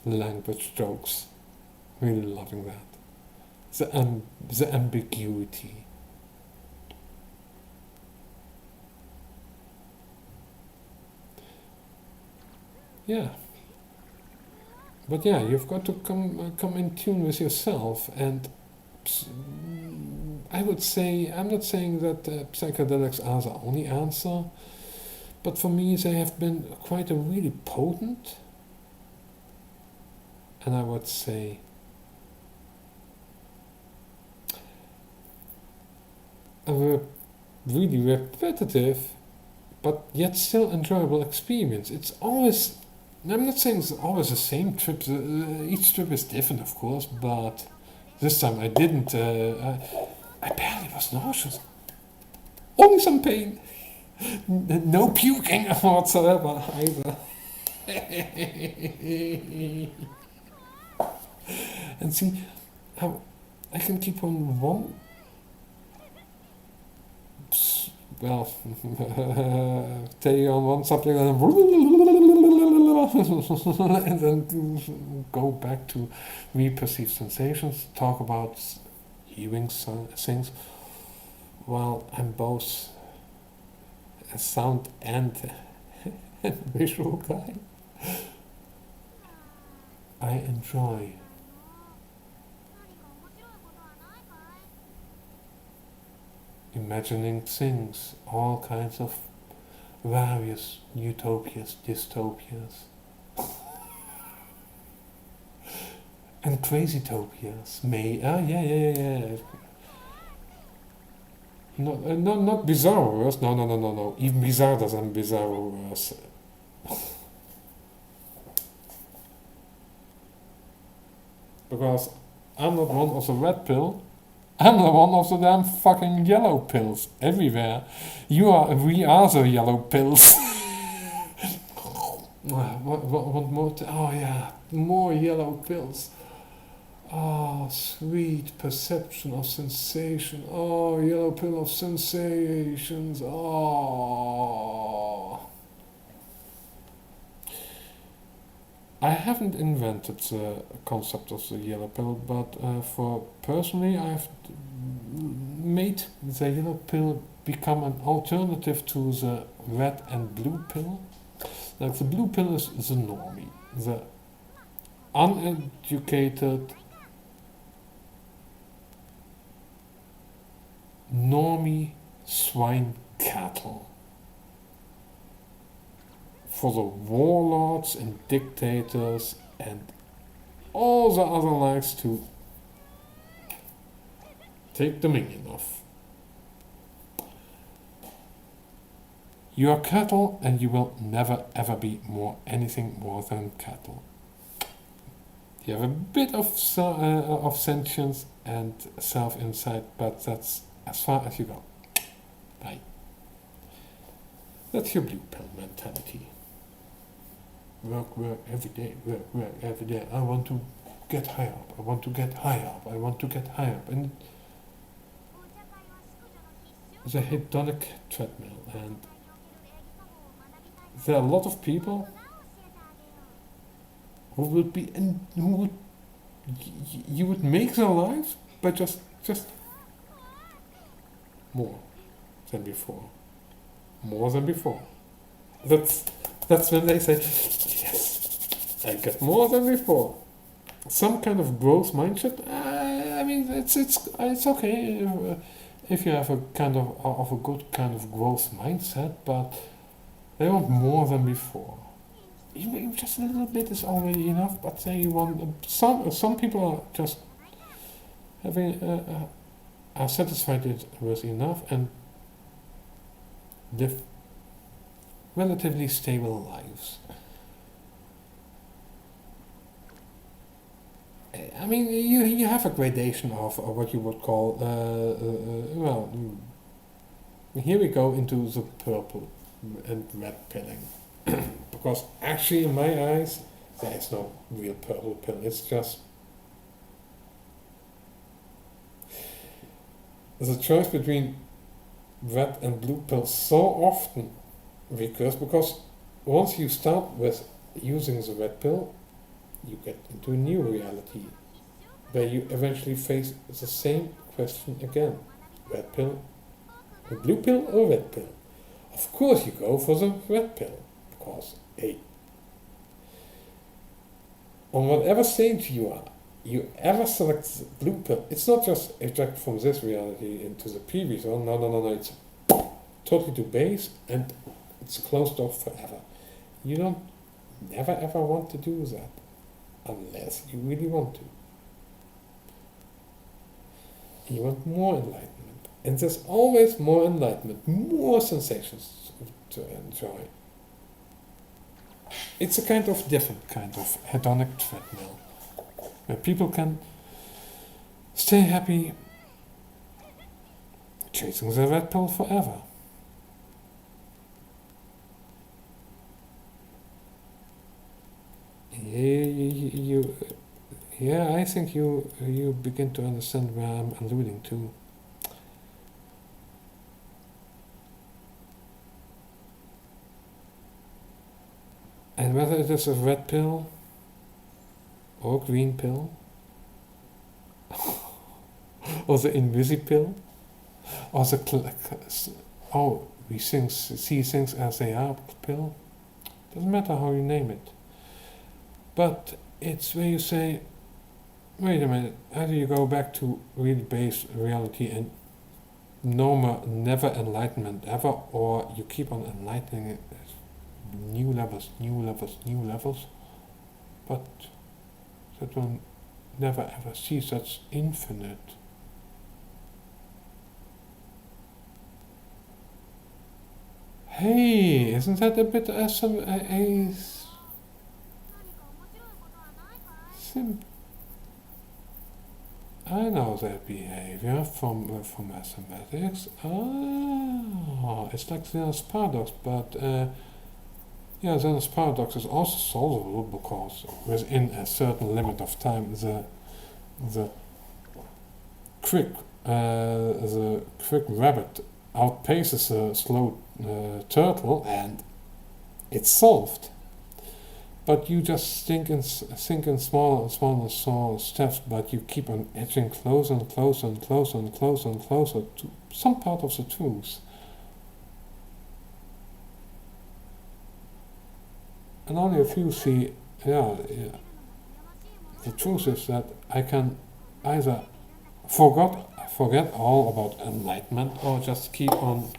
[SPEAKER 1] language jokes. Really loving that. The ambiguity. Yeah. But yeah, you've got to come in tune with yourself, and I would say, I'm not saying that psychedelics are the only answer, but for me they have been quite a really potent, and I would say a really repetitive, but yet still enjoyable experience. It's always, I'm not saying it's always the same trip, each trip is different of course, but this time I didn't, I barely was nauseous. Only some pain. No puking whatsoever either. And see how I can keep on one, well, stay on one subject and then go back to reperceived sensations, talk about hearing things, while I'm both a sound and a visual guy. I enjoy imagining things, all kinds of various utopias, dystopias, and crazy-topias. Yeah. Not bizarre-verse. No. Even bizarre than bizarre-verse. Because I'm not one of the red pill. I'm the one of the damn fucking yellow pills everywhere. We are the yellow pills. What more? Oh yeah, more yellow pills. Oh, sweet perception of sensation. Oh, yellow pill of sensations. Oh. I haven't invented the concept of the yellow pill, but for personally, I've made the yellow pill become an alternative to the red and blue pill. Like the blue pill is the normie, the uneducated normie swine cattle for the warlords and dictators and all the other likes to take dominion of. You are cattle and you will never ever be anything more than cattle. You have a bit of sentience and self-insight, but that's as far as you go. Bye. That's your blue pill mentality. Work every day, work every day. I want to get higher up, I want to get higher up, I want to get higher up. And the hedonic treadmill, and there are a lot of people who would be you would make their life by just more than before. More than before. That's when they say, yes, I got more than before. Some kind of growth mindset. I mean, it's okay if you have a kind of a good kind of growth mindset, but they want more than before. Even just a little bit is already enough. But say you want some people are just having are satisfied with enough and live relatively stable lives. I mean, you have a gradation of what you would call, well, here we go into the purple and red pilling. Because actually, in my eyes, there is no real purple pill. It's just the choice between red and blue pills so often recurs, because once you start with using the red pill, you get into a new reality where you eventually face the same question again. Red pill, blue pill or red pill? Of course you go for the red pill, because on whatever stage you are, you ever select the blue pill, it's not just eject from this reality into the previous one. No, it's totally to base and it's closed off forever. You don't never ever want to do that unless you really want to. You want more enlightenment, and there's always more enlightenment, more sensations to enjoy. It's a kind of different kind of hedonic treadmill where people can stay happy chasing the red pill forever. Yeah, I think you begin to understand where I'm alluding to. And whether it is a red pill or green pill or the invisipill or we see things as they are pill. Doesn't matter how you name it. But it's where you say, wait a minute, either you go back to really base reality and never enlightenment ever, or you keep on enlightening it new levels, but that will never ever cease. That's infinite. Hey, isn't that a bit I know that behavior from mathematics. Ah, it's like Zener's paradox, but Zener's paradox is also solvable because within a certain limit of time, the quick rabbit outpaces a slow turtle, and it's solved. But you just think in smaller and smaller steps, but you keep on edging closer and closer and closer and closer and closer to some part of the truth. And only if you see, the truth is that I can either forget all about enlightenment, or just keep on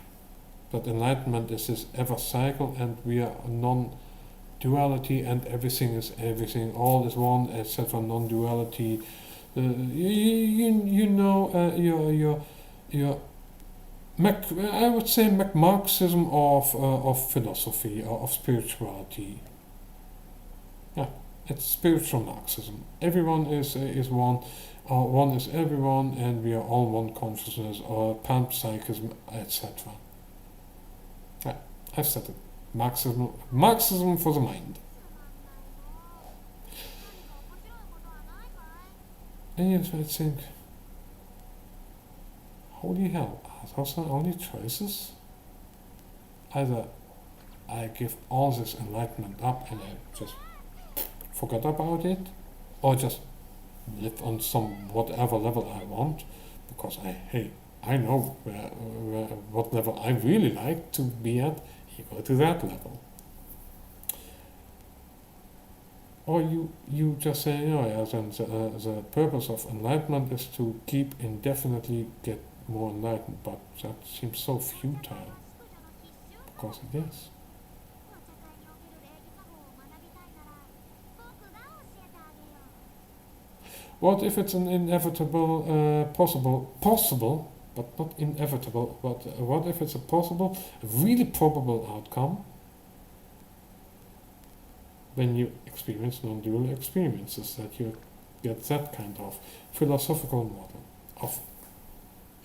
[SPEAKER 1] that enlightenment is this ever cycle, and we are non-duality, and everything is everything, all is one except for non-duality. Your I would say Marxism of philosophy or of spirituality. Yeah, it's spiritual Marxism. Everyone is one, or one is everyone, and we are all one consciousness, or panpsychism, etc. Yeah, I've said it. Marxism for the mind. And you might think, holy hell, are those the only choices? Either I give all this enlightenment up and I just forget about it, or just live on some whatever level I want, because I know what level I really like to be at. You go to that level. Or you just say, the purpose of enlightenment is to keep indefinitely get more enlightened, but that seems so futile, because it is. What if it's an inevitable, possible, but not inevitable, but what if it's a possible, really probable outcome when you experience non-dual experiences, that you get that kind of philosophical model of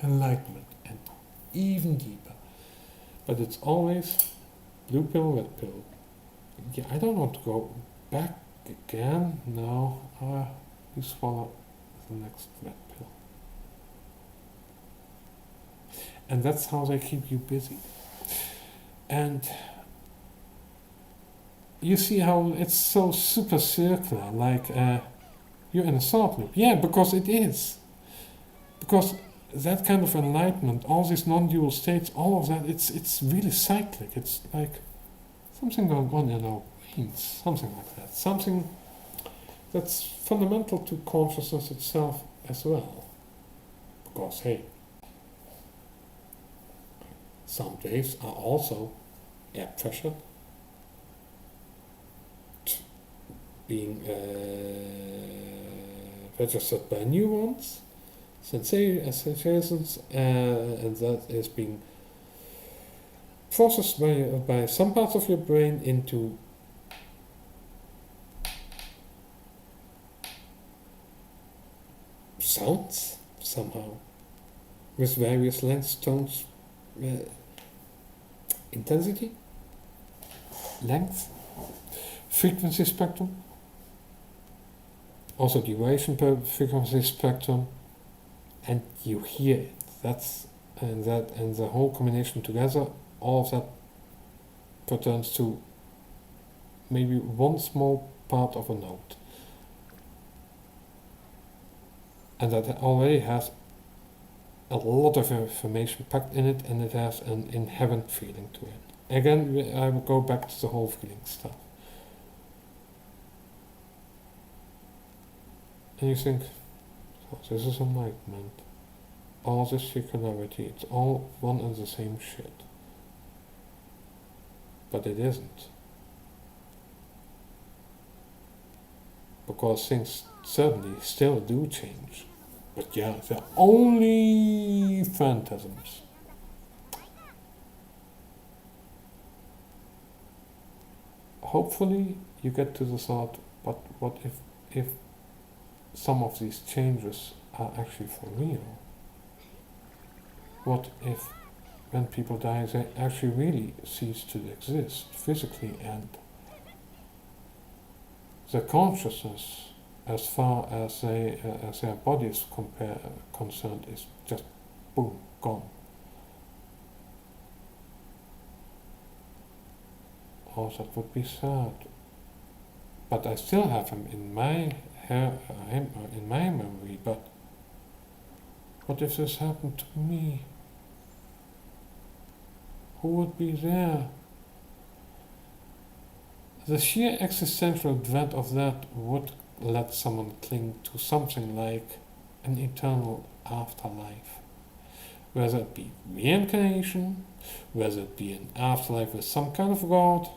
[SPEAKER 1] enlightenment, and even deeper. But it's always blue pill, red pill. Yeah, I don't want to go back again. No, you swallow the next red pill. And that's how they keep you busy. And you see how it's so super circular, like you're in a thought loop. Yeah, because it is. Because that kind of enlightenment, all these non-dual states, all of that, it's really cyclic. It's like something going on in our brains, something like that. Something that's fundamental to consciousness itself as well. Because, hey, sound waves are also air pressure being registered by neurons, sensations, and that is being processed by some parts of your brain into sounds somehow, with various lengths, tones, intensity, length, frequency spectrum. also duration per frequency spectrum, and you hear it. And the whole combination together, all of that pertains to maybe one small part of a note. And that already has a lot of information packed in it, and it has an inherent feeling to it. Again, I will go back to the whole feeling stuff. And you think, oh, this is enlightenment. All this circularity, it's all one and the same shit. But it isn't. Because things certainly still do change. But yeah, they're only phantasms. Hopefully you get to the thought, but what if some of these changes are actually for real? What if when people die they actually really cease to exist physically, and the consciousness as far as their body is concerned is just boom, gone? Oh, that would be sad. But I still have him in my memory. But what if this happened to me? Who would be there? The sheer existential dread of that would let someone cling to something like an eternal afterlife. Whether it be reincarnation, whether it be an afterlife with some kind of God,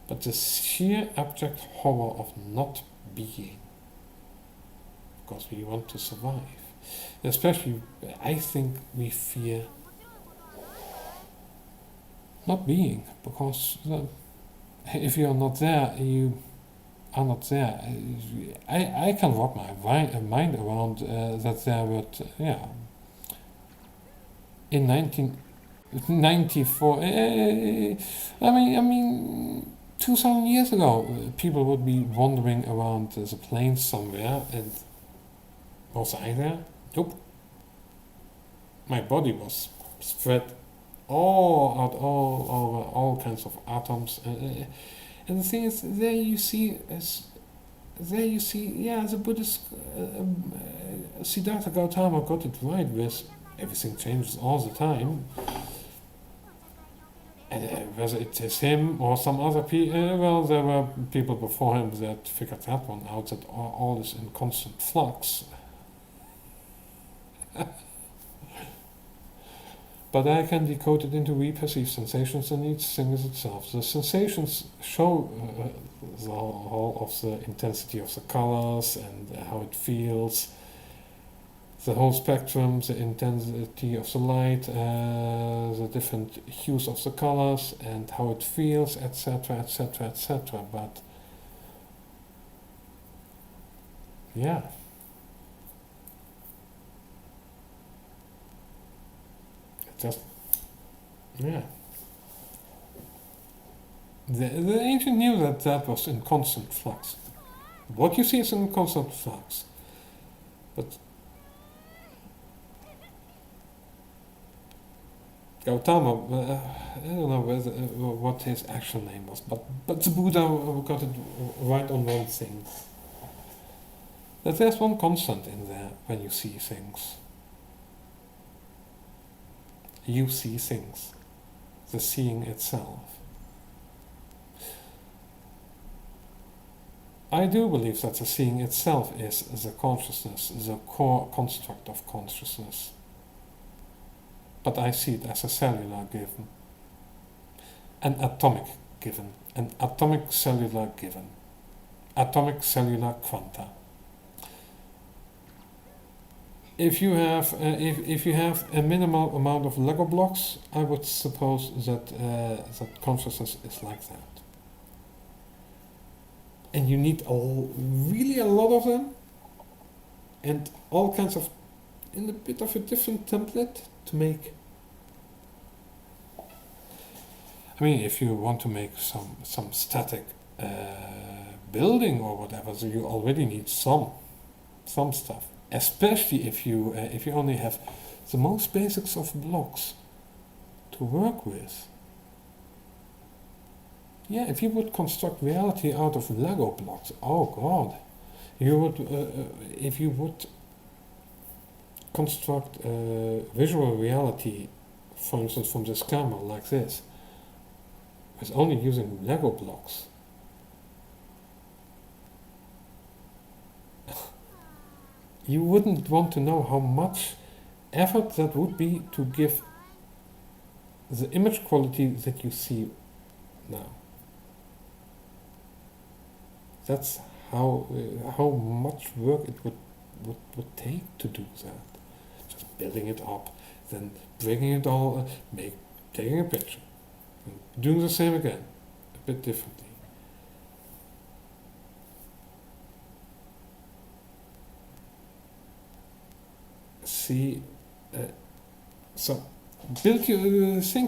[SPEAKER 1] but the sheer abject horror of not being. Because we want to survive. Especially, I think we fear not being, because if you're not there, you are not there. I can wrap my mind around that there were, in 1994, I mean, 2,000 years ago, people would be wandering around the plains somewhere, and was I there? Nope. My body was spread all over all kinds of atoms, and the thing is, there you see, the Buddhist Siddhartha Gautama got it right with everything changes all the time. Whether it is him or some other people, well, there were people before him that figured that one out, that all is in constant flux. But I can decode it into reperceived sensations, and each thing is itself. The sensations show the whole of the intensity of the colors and how it feels, the whole spectrum, the intensity of the light, the different hues of the colors, and how it feels, etc., etc., etc. But yeah. Just, yeah. The ancient knew that was in constant flux. What you see is in constant flux. But Gautama, I don't know what his actual name was, but the Buddha got it right on one thing. That there's one constant in there when you see things. You see things, the seeing itself. I do believe that the seeing itself is the consciousness, the core construct of consciousness. But I see it as a cellular given, an atomic given, an atomic cellular given, atomic cellular quanta. If you have a minimal amount of Lego blocks, I would suppose that that consciousness is like that. And you need really a lot of them, and all kinds of, in a bit of a different template to make. I mean, if you want to make some static building or whatever, so you already need some stuff. Especially if you only have the most basics of blocks to work with. Yeah, if you would construct reality out of Lego blocks, oh god, you would if you would construct visual reality, for instance, from this camera like this, with only using Lego blocks. You wouldn't want to know how much effort that would be to give the image quality that you see now. That's how much work it would take to do that. Just building it up, then bringing it all, taking a picture, and doing the same again, a bit differently. See, so think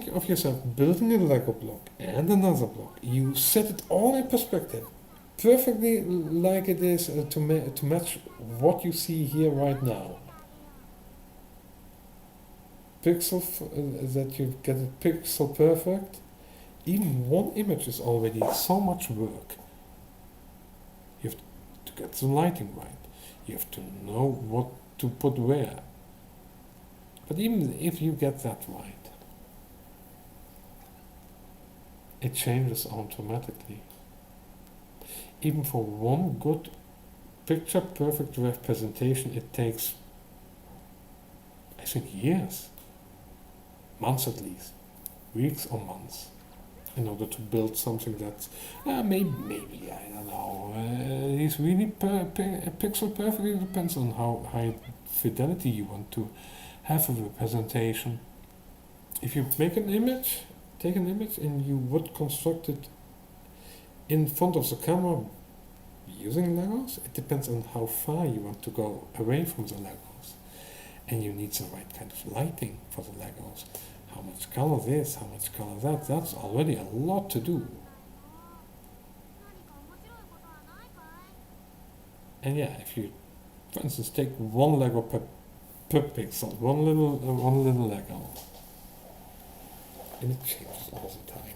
[SPEAKER 1] of yourself building a Lego block and another block. You set it all in perspective, perfectly like it is to match what you see here right now. That you get it pixel perfect. Even one image is already so much work. You have to get the lighting right. You have to know what to put where. But even if you get that right, it changes automatically. Even for one good picture perfect representation, it takes, I think, years, months at least, weeks or months, in order to build something that's maybe I don't know. It's really pixel perfect. It depends on how high fidelity you want to have a representation. If you make an image, take an image, and you would construct it in front of the camera using Legos, it depends on how far you want to go away from the Legos. And you need the right kind of lighting for the Legos. How much color this, how much color that, that's already a lot to do. And yeah, if you, for instance, take one Lego per pixel, one little Lego, and it changes all the time.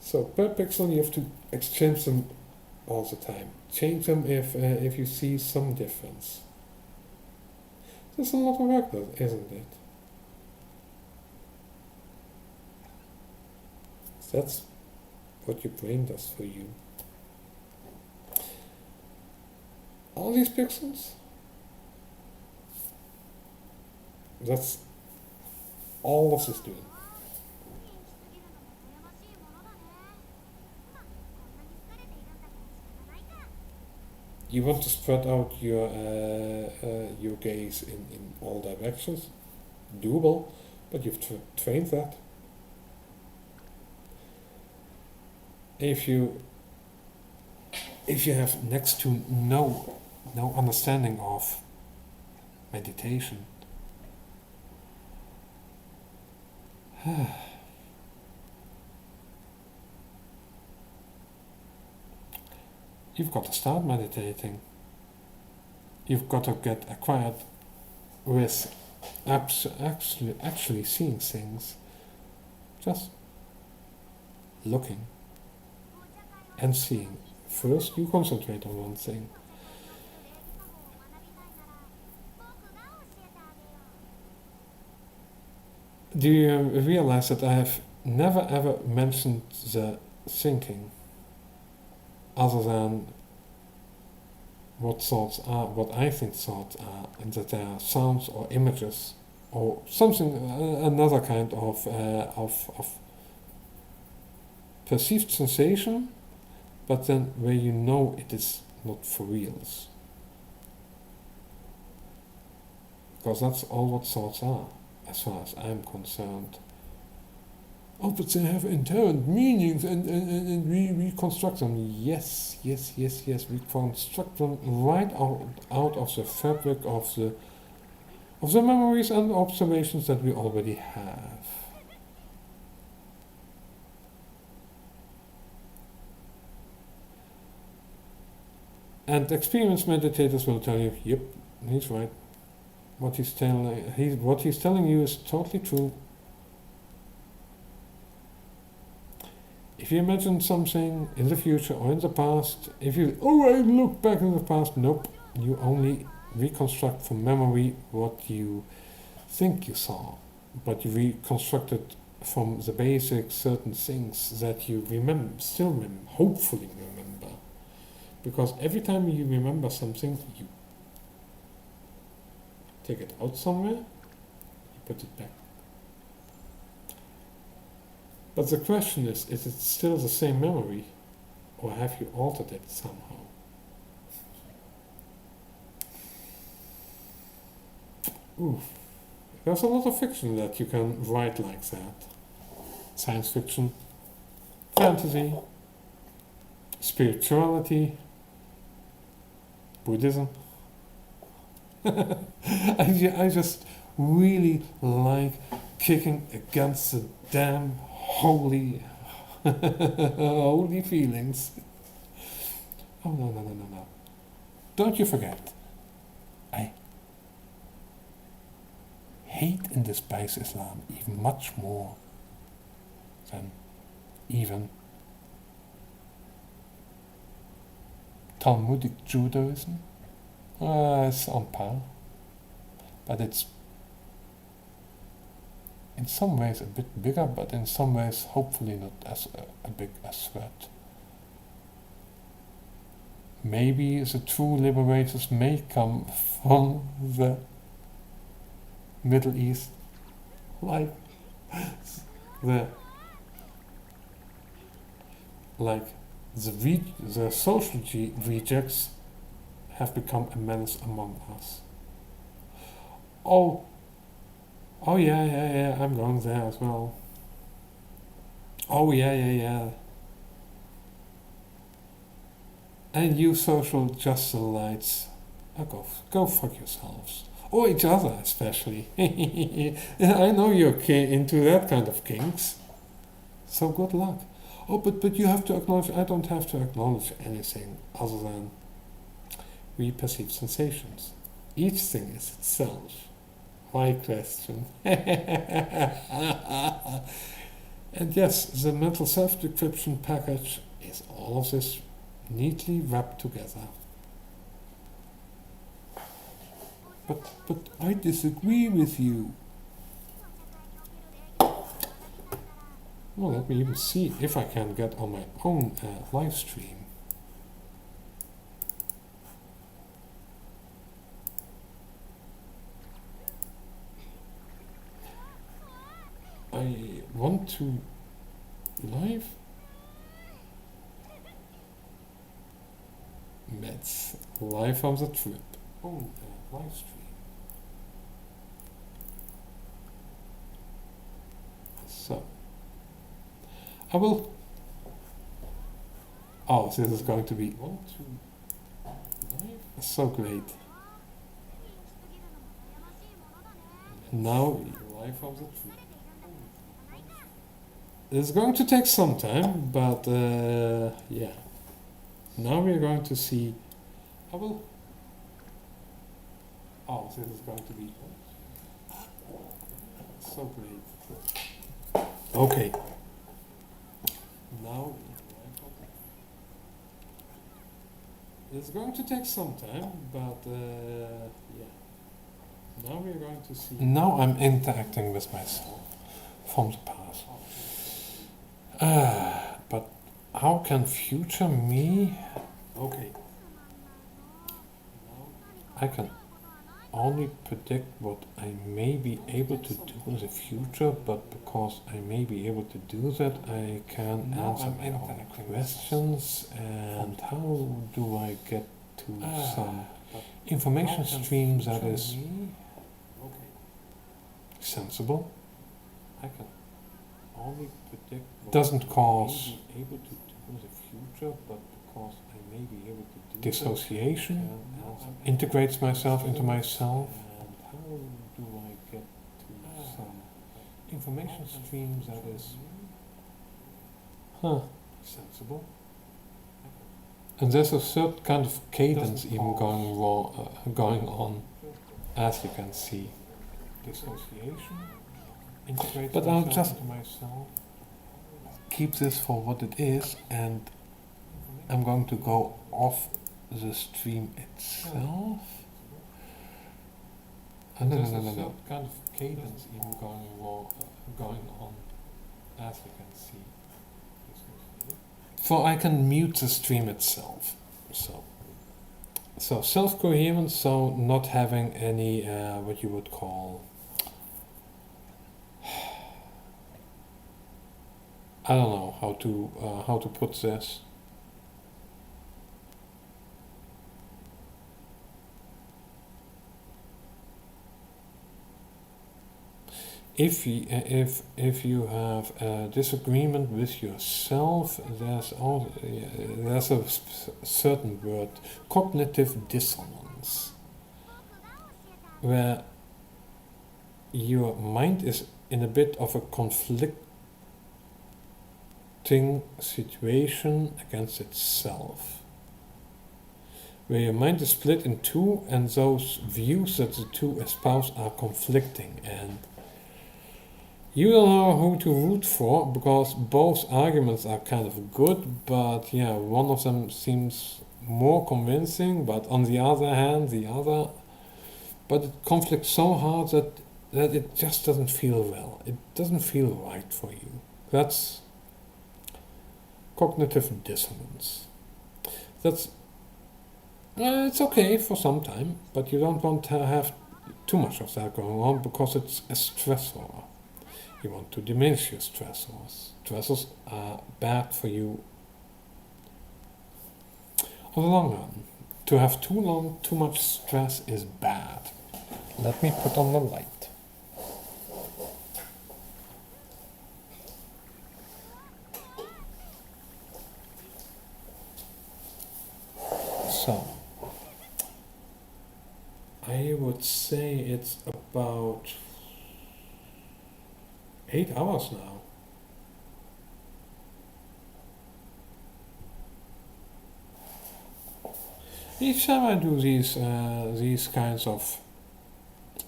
[SPEAKER 1] So per pixel you have to exchange them all the time. Change them if you see some difference. There's a lot of work though, isn't it? That's what your brain does for you. All these pixels, that's all of this doing. You want to spread out your gaze in all directions. Doable, but you've trained that. If you have next to no understanding of meditation, you've got to start meditating. You've got to get acquired with actually seeing things, just looking and seeing. First, you concentrate on one thing. Do you realize that I have never ever mentioned the thinking other than what thoughts are, what I think thoughts are, and that they are sounds or images or something, another kind of perceived sensation, but then where you know it is not for reals. Because that's all what thoughts are, as far as I'm concerned. Oh, but they have inherent meanings and we construct them. Yes. We construct them right out of the fabric of the memories and observations that we already have. And experienced meditators will tell you, yep, he's right. What he's telling you is totally true. If you imagine something in the future or in the past, I look back in the past, nope. You only reconstruct from memory what you think you saw, but you reconstructed from the basic certain things that you hopefully remember. Because every time you remember something, you take it out somewhere, you put it back. But the question is it still the same memory, or have you altered it somehow? Ooh, there's a lot of fiction that you can write like that. Science fiction, fantasy, spirituality, Buddhism. I just really like kicking against the damn holy feelings. Oh no. Don't you forget, I hate and despise Islam even much more than even Talmudic Judaism. It's on par, but it's in some ways a bit bigger, but in some ways hopefully not as a big a threat. Maybe the true liberators may come from the Middle East, like the social rejects have become a menace among us. Oh yeah, I'm going there as well. Oh yeah. And you social justicites, go fuck yourselves. Or each other especially. I know you're into that kind of kinks. So good luck. Oh, but you have to acknowledge, I don't have to acknowledge anything other than we perceive sensations. Each thing is itself. My question. And yes, the mental self-decryption package is all of this neatly wrapped together. But I disagree with you. Well, let me even see if I can get on my own live stream. I want to live. That's live from the trip. Oh, live stream. So, I will. Oh, this is going to be 1, 2, live. So great. Now, live from the trip. It's going to take some time, but yeah. Now we're going to see. I will. Oh, this is going to be so great. Okay. Now it's going to take some time, but yeah. Now we're going to see. Now I'm interacting with myself from the past. But how can future me? Okay. I can only predict what I may be able to do in the future, but because I may be able to do that, I can answer my own questions. And how do I get to some information stream that is sensible? I can only predict what doesn't cause able to do in the future, but because I may be able to do dissociation, integrates myself into myself. And how do I get to some information stream that is sensible? And there's a certain kind of cadence even going on, as you can see. Dissociation. But I'll just keep this for what it is, and I'm going to go off the stream itself. No. Kind of cadence even going on, as you can see. So I can mute the stream itself. So self-coherence, so not having any what you would call, I don't know how to put this. If you have a disagreement with yourself, there's a certain word, cognitive dissonance, where your mind is in a bit of a conflicting situation against itself, where your mind is split in two, and those views that the two espouse are conflicting, and you don't know who to root for, because both arguments are kind of good, but yeah, one of them seems more convincing, but on the other hand, but it conflicts so hard that it just doesn't feel well. It doesn't feel right for you. That's cognitive dissonance. That's it's okay for some time, but you don't want to have too much of that going on, because it's a stressor. You want to diminish your stressors. Stressors are bad for you on the long run. To have too much stress is bad. Let me put on the light. So, I would say it's about 8 hours now. Each time I do these kinds of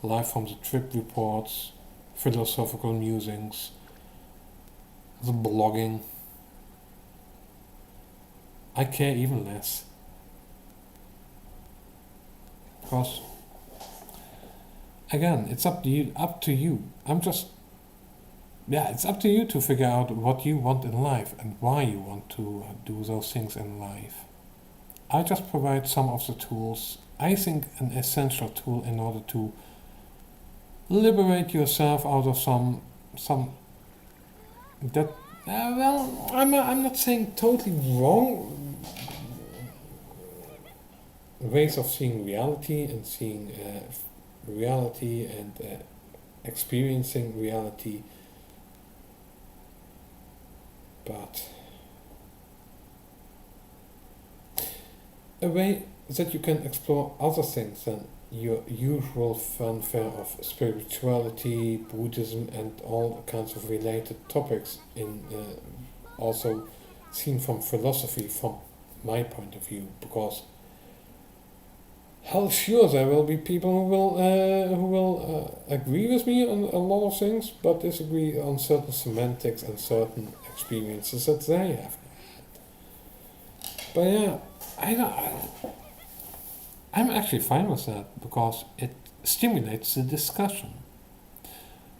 [SPEAKER 1] live from the trip reports, philosophical musings, the blogging, I care even less. Because again, it's up to you. It's up to you to figure out what you want in life and why you want to do those things in life. I just provide some of the tools, I think an essential tool in order to liberate yourself out of some that I'm not saying totally wrong ways of seeing reality and seeing reality and experiencing reality. But a way that you can explore other things than your usual fanfare of spirituality, Buddhism, and all kinds of related topics, in also seen from philosophy, from my point of view, because hell, sure, there will be people who will agree with me on a lot of things, but disagree on certain semantics and certain experiences that they have had. But yeah, I'm actually fine with that, because it stimulates the discussion.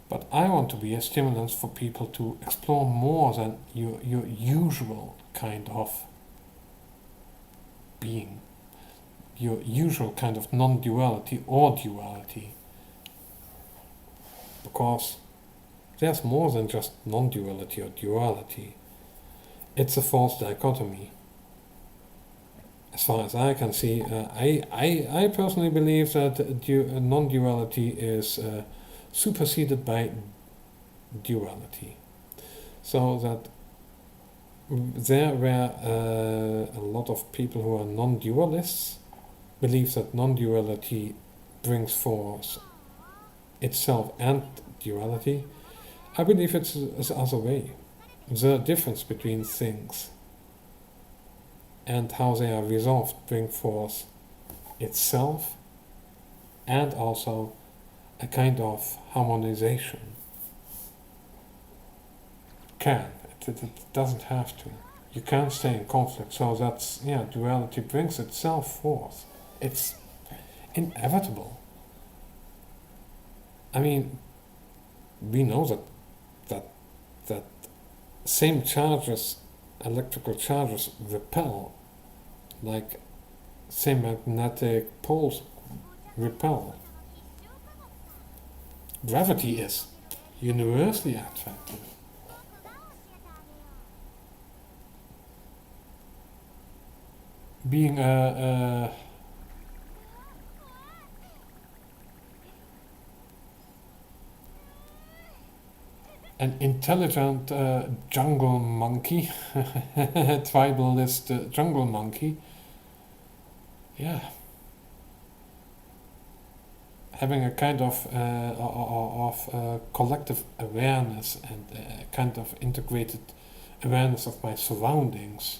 [SPEAKER 1] But I want to be a stimulus for people to explore more than your usual kind of being, your usual kind of non-duality or duality. Because there's more than just non-duality or duality. It's a false dichotomy. As far as I can see, I personally believe that non-duality is superseded by duality. So that there were a lot of people who are non-dualists believe that non-duality brings forth itself and duality. I believe it's the other way. The difference between things and how they are resolved bring forth itself and also a kind of harmonization. It doesn't have to. You can't stay in conflict, so that's, duality brings itself forth. It's inevitable. I mean, we know that same charges, electrical charges, repel, like same magnetic poles repel. Gravity is universally attractive. Being an intelligent jungle monkey, tribalist jungle monkey, having a kind of collective awareness and a kind of integrated awareness of my surroundings.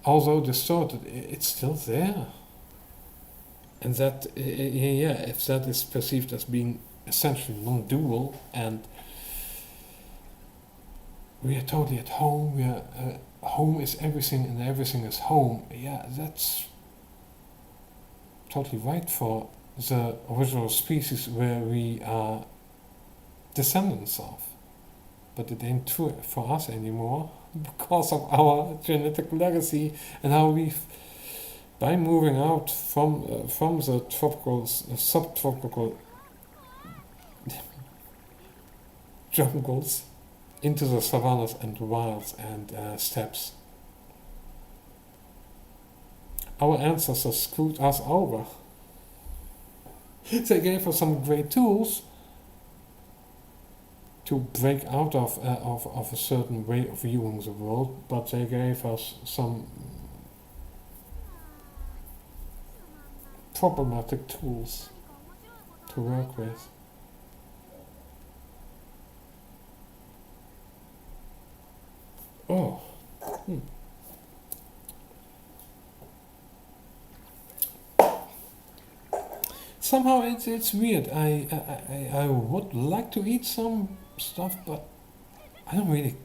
[SPEAKER 1] Although distorted, it's still there. And that, if that is perceived as being essentially non-dual, and we are totally at home, home is everything and everything is home, that's totally right for the original species where we are descendants of. But it ain't true for us anymore because of our genetic legacy and how we've, by moving out from the tropical, subtropical jungles into the savannas and wilds and steppes, our ancestors screwed us over. They gave us some great tools to break out of a certain way of viewing the world, but they gave us some problematic tools to work with. Oh. Somehow it's weird. I would like to eat some stuff, but I don't really.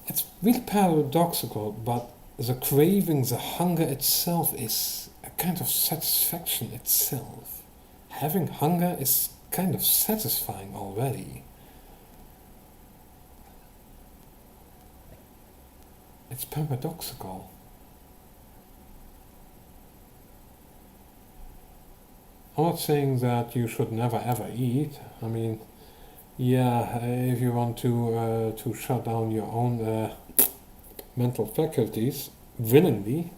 [SPEAKER 1] It's really paradoxical, but the craving, the hunger itself is a kind of satisfaction itself. Having hunger is kind of satisfying already. It's paradoxical. I'm not saying that you should never ever eat. I mean, if you want to shut down your own mental faculties willingly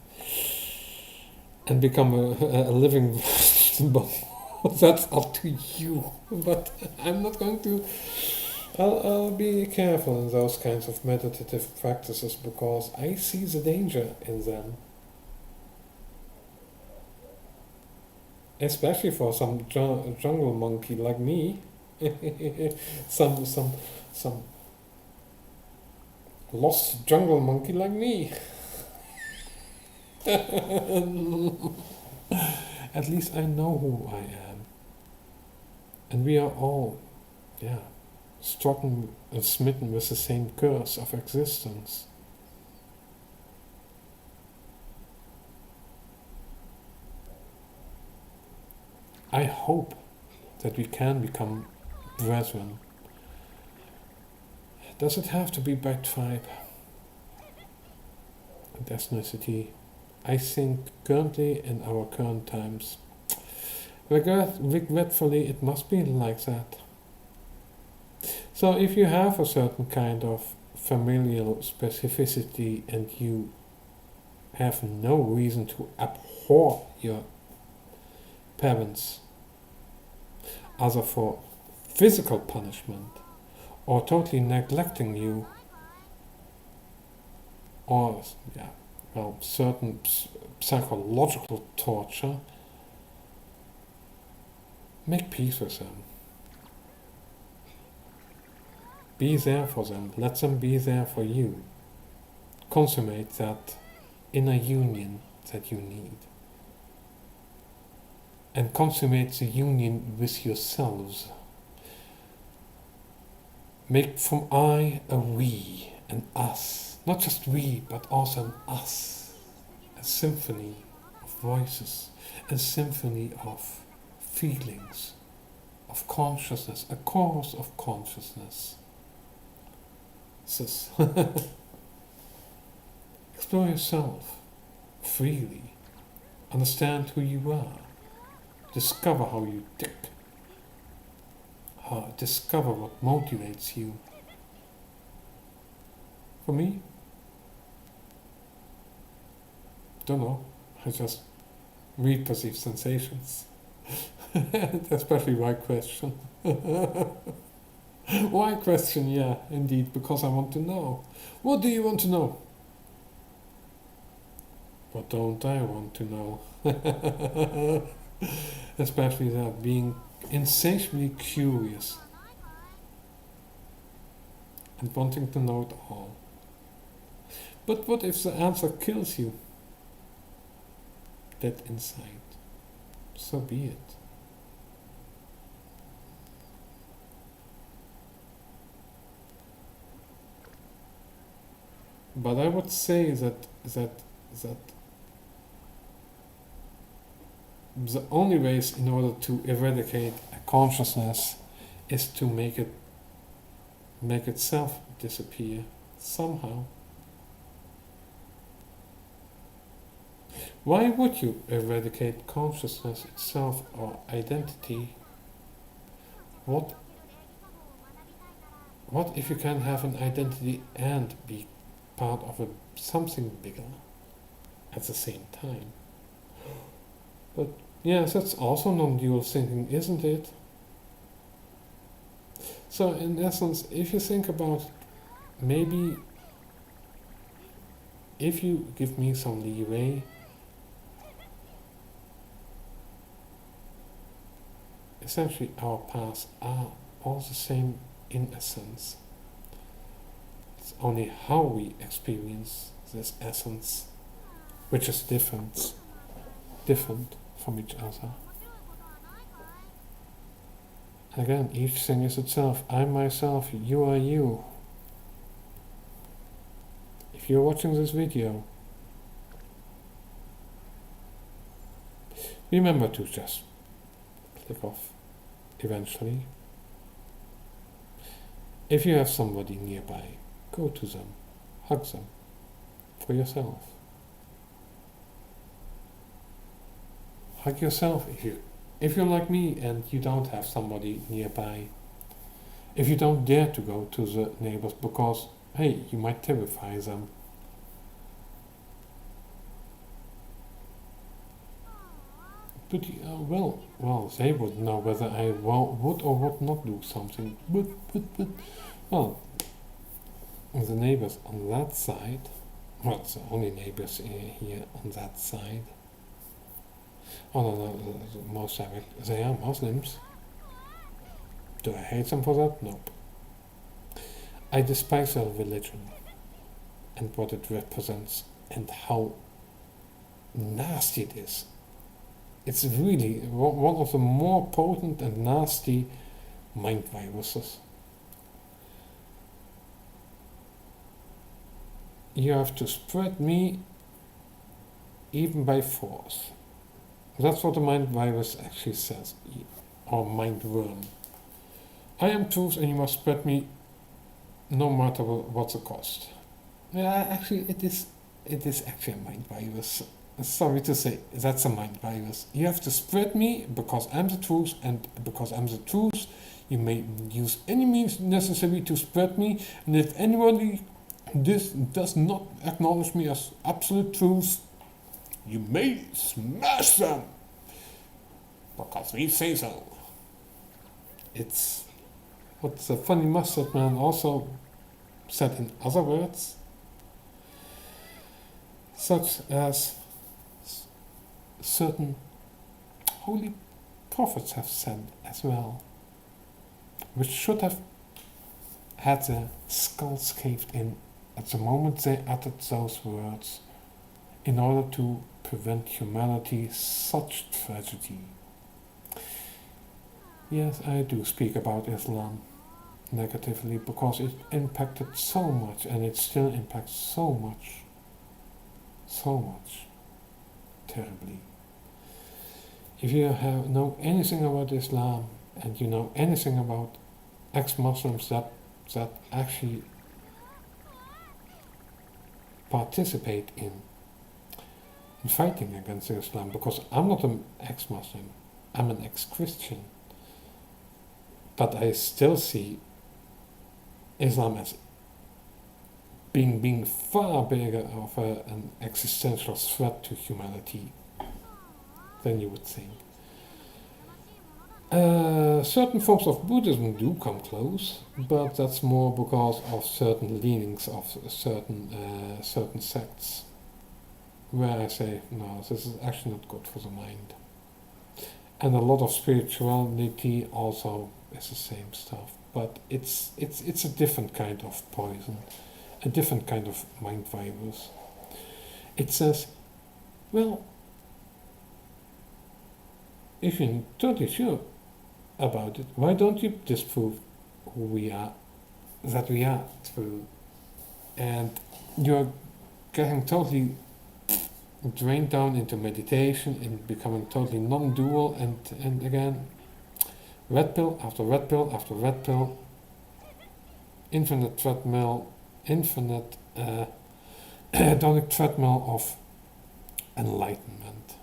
[SPEAKER 1] and become a living vegetable, that's up to you. But I'm not going to. I'll be careful in those kinds of meditative practices because I see the danger in them. Especially for some jungle monkey like me. some lost jungle monkey like me. At least I know who I am. And we are all, stricken and smitten with the same curse of existence. I hope that we can become brethren. Does it have to be by tribe and ethnicity? I think currently in our current times, regretfully, it must be like that. So if you have a certain kind of familial specificity and you have no reason to abhor your parents, either for physical punishment or totally neglecting you, or certain psychological torture, make peace with them. Be there for them. Let them be there for you. Consummate that inner union that you need. And consummate the union with yourselves. Make from I a we, an us. Not just we, but also an us. A symphony of voices. A symphony of feelings. Of consciousness. A chorus of consciousness. This. Explore yourself freely. Understand who you are. Discover how you tick. Discover what motivates you. For me, don't know. I just read perceived sensations. Especially why question. Why question? Yeah, indeed, because I want to know. What do you want to know? What don't I want to know? Especially that, being insatiably curious and wanting to know it all. But what if the answer kills you? That insight. So be it. But I would say that the only ways in order to eradicate a consciousness is to make itself disappear somehow. Why would you eradicate consciousness itself or identity? What if you can have an identity and be part of something bigger at the same time? But yes, that's also non-dual thinking, isn't it? So in essence, if you think about, maybe if you give me some leeway, essentially our paths are all the same in essence. It's only how we experience this essence which is different from each other. Again, each thing is itself. I myself, you are you. If you're watching this video, remember to just click off eventually. If you have somebody nearby, go to them, hug them for yourself. Hug yourself if you're like me and you don't have somebody nearby. If you don't dare to go to the neighbors because, hey, you might terrify them. But well, they would know whether I would or would not do something. But well, the neighbors on that side, well, the only neighbors here on that side. Oh no, most directly, they are Muslims. Do I hate them for that? Nope. I despise their religion and what it represents and how nasty it is. It's really one of the more potent and nasty mind viruses. You have to spread me even by force. That's what the mind virus actually says, or mind worm. I am truth and you must spread me no matter what the cost. Yeah, actually it is actually a mind virus. Sorry to say, that's a mind virus. You have to spread me because I'm the truth, and because I'm the truth, you may use any means necessary to spread me, and if anybody does not acknowledge me as absolute truth, you may smash them, because we say so. It's what the funny mustard man also said in other words, such as certain holy prophets have said as well, which should have had their skulls caved in at the moment they uttered those words, in order to prevent humanity such tragedy. Yes, I do speak about Islam negatively because it impacted so much and it still impacts so much, terribly. If you know anything about Islam and you know anything about ex-Muslims that actually participate in fighting against Islam, because I'm not an ex-Muslim, I'm an ex-Christian, but I still see Islam as being far bigger of an existential threat to humanity than you would think. Certain forms of Buddhism do come close, but that's more because of certain leanings of certain sects, where I say, no, this is actually not good for the mind. And a lot of spirituality also is the same stuff, but it's a different kind of poison, a different kind of mind virus. It says, well, if you're totally sure about it, why don't you disprove who we are, that we are true? And you're getting totally drained down into meditation and becoming totally non-dual, and again, red pill after red pill after red pill, infinite treadmill, infinite hedonic treadmill of enlightenment.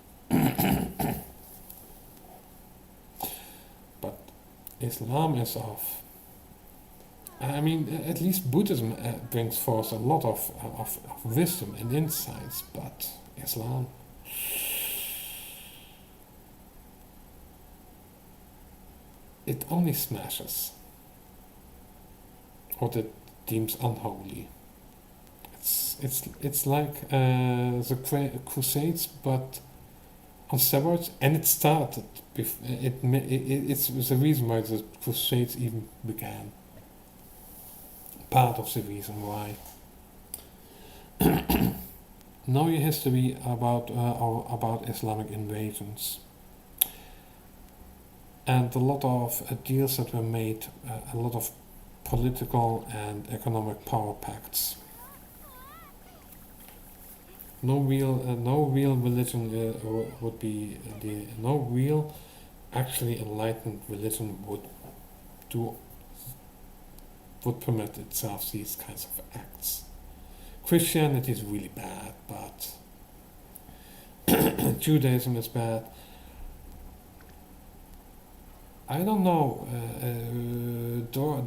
[SPEAKER 1] But Islam is of, I mean, at least Buddhism brings forth a lot of wisdom and insights, but Islam, it only smashes what it deems unholy. It's like the Crusades, but on steroids, and it started. It's the reason why the Crusades even began. Part of the reason why. Know your history about Islamic invasions, and a lot of deals that were made, a lot of political and economic power pacts. No real religion would be no real, actually enlightened religion would permit itself these kinds of acts. Christianity is really bad, but Judaism is bad. I don't know.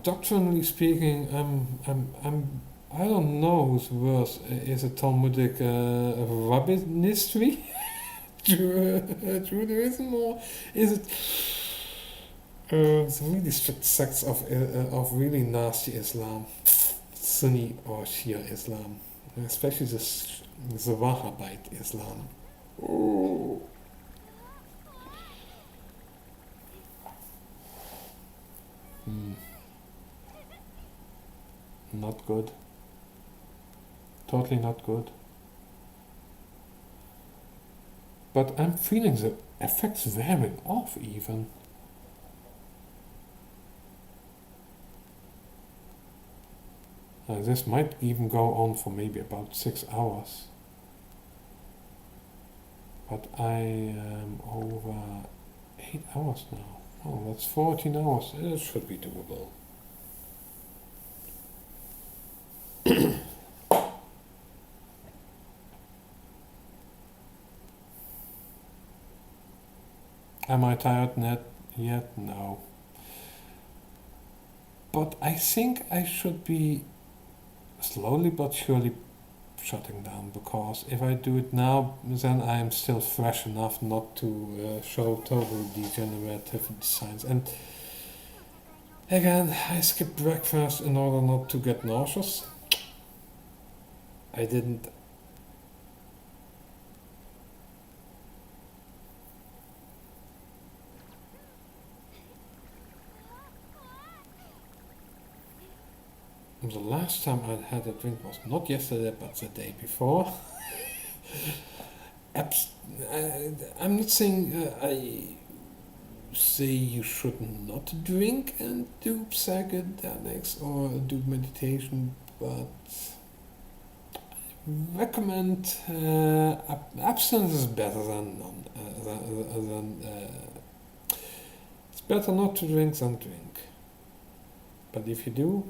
[SPEAKER 1] Doctrinally speaking, I don't know who's worse. Is it Talmudic rabbinistry, Judaism, or is it the really strict sects of really nasty Islam, Sunni or Shia Islam, especially the Wahhabite Islam? Ooh. Not good. Totally not good. But I'm feeling the effects wearing off even. This might even go on for maybe about 6 hours. But I am over 8 hours now. Oh, that's 14 hours. It should be doable. Am I tired yet? No. But I think I should be slowly but surely shutting down, because if I do it now, then I am still fresh enough not to show total degenerative signs. And again, I skipped breakfast in order not to get nauseous. I didn't. The last time I had a drink was not yesterday, but the day before. I'm not saying I say you should not drink and do psychedelics or do meditation, but recommend abstinence is better than none. It's better not to drink than drink. But if you do,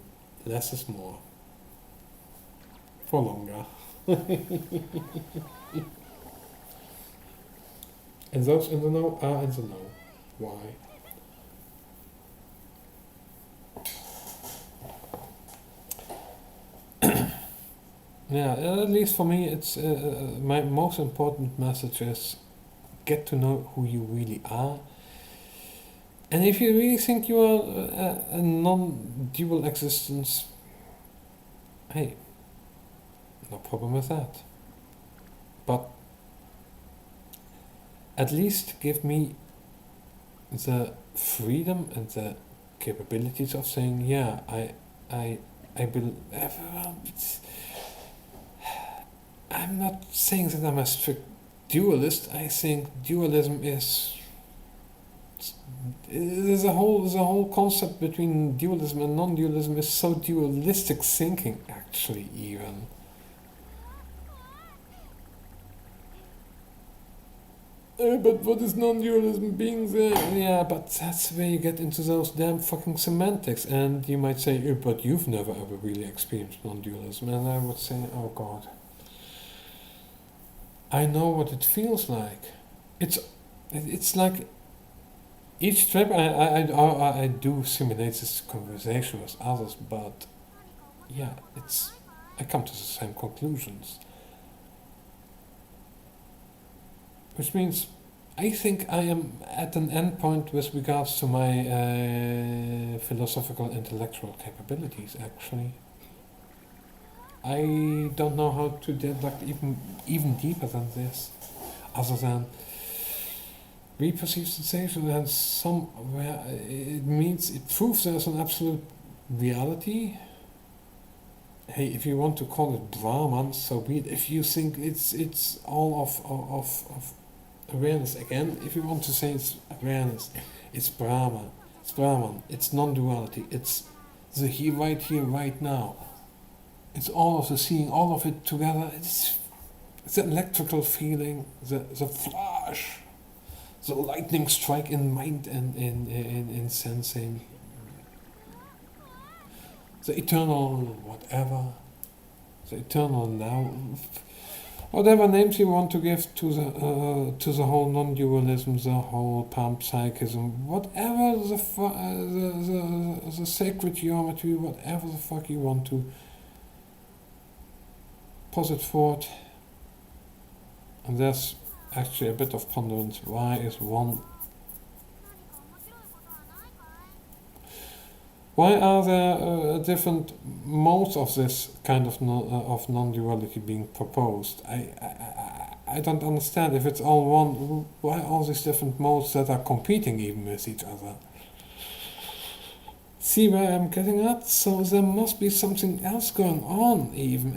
[SPEAKER 1] less is more. For longer. And those in the know are in the know. Why? Yeah, at least for me, it's my most important message is get to know who you really are. And if you really think you are a non-dual existence, hey, no problem with that. But at least give me the freedom and the capabilities of saying, yeah, I believe. Well, I'm not saying that I'm a strict dualist. I think dualism is. There's a whole concept between dualism and non-dualism is so dualistic thinking, actually, even. But what is non-dualism being there? Yeah, but that's where you get into those damn fucking semantics. And you might say, but you've never ever really experienced non-dualism. And I would say, oh God. I know what it feels like. It's like each trip I do simulate this conversation with others, but yeah, I come to the same conclusions. Which means I think I am at an endpoint with regards to my philosophical intellectual capabilities, actually. I don't know how to deduct even deeper than this, other than reperceived sensation, and somewhere it proves there's an absolute reality. Hey, if you want to call it Brahman, so be it. If you think it's all of awareness again, if you want to say it's awareness, it's Brahman, it's non-duality, it's the here, right now. It's all of the seeing, all of it together. It's the electrical feeling, the flash, the lightning strike in mind and in sensing. The eternal whatever, the eternal now, whatever names you want to give to the whole non-dualism, the whole panpsychism, whatever the sacred geometry, whatever the fuck you want to posit forward. And there's actually a bit of ponderance. Why is one? Why are there different modes of this kind of non-duality being proposed? I don't understand. If it's all one, why all these different modes that are competing even with each other? See where I'm getting at? So there must be something else going on even.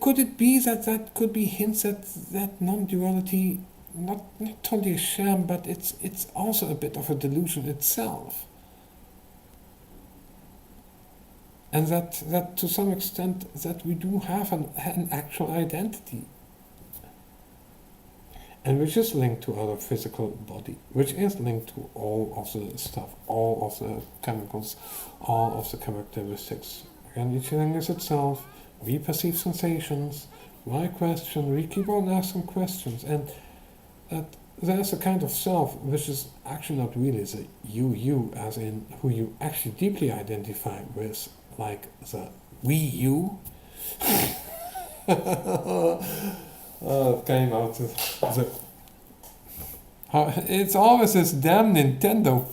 [SPEAKER 1] Could it be that could be hints that non-duality, not totally a sham, but it's also a bit of a delusion itself? And that to some extent that we do have an actual identity. And which is linked to our physical body, which is linked to all of the stuff, all of the chemicals, all of the characteristics. Again, each thing is itself, we perceive sensations, why question, we keep on asking questions, and that there's a kind of self which is actually not really the you as in who you actually deeply identify with, like the we you. It came out it's always this damn Nintendo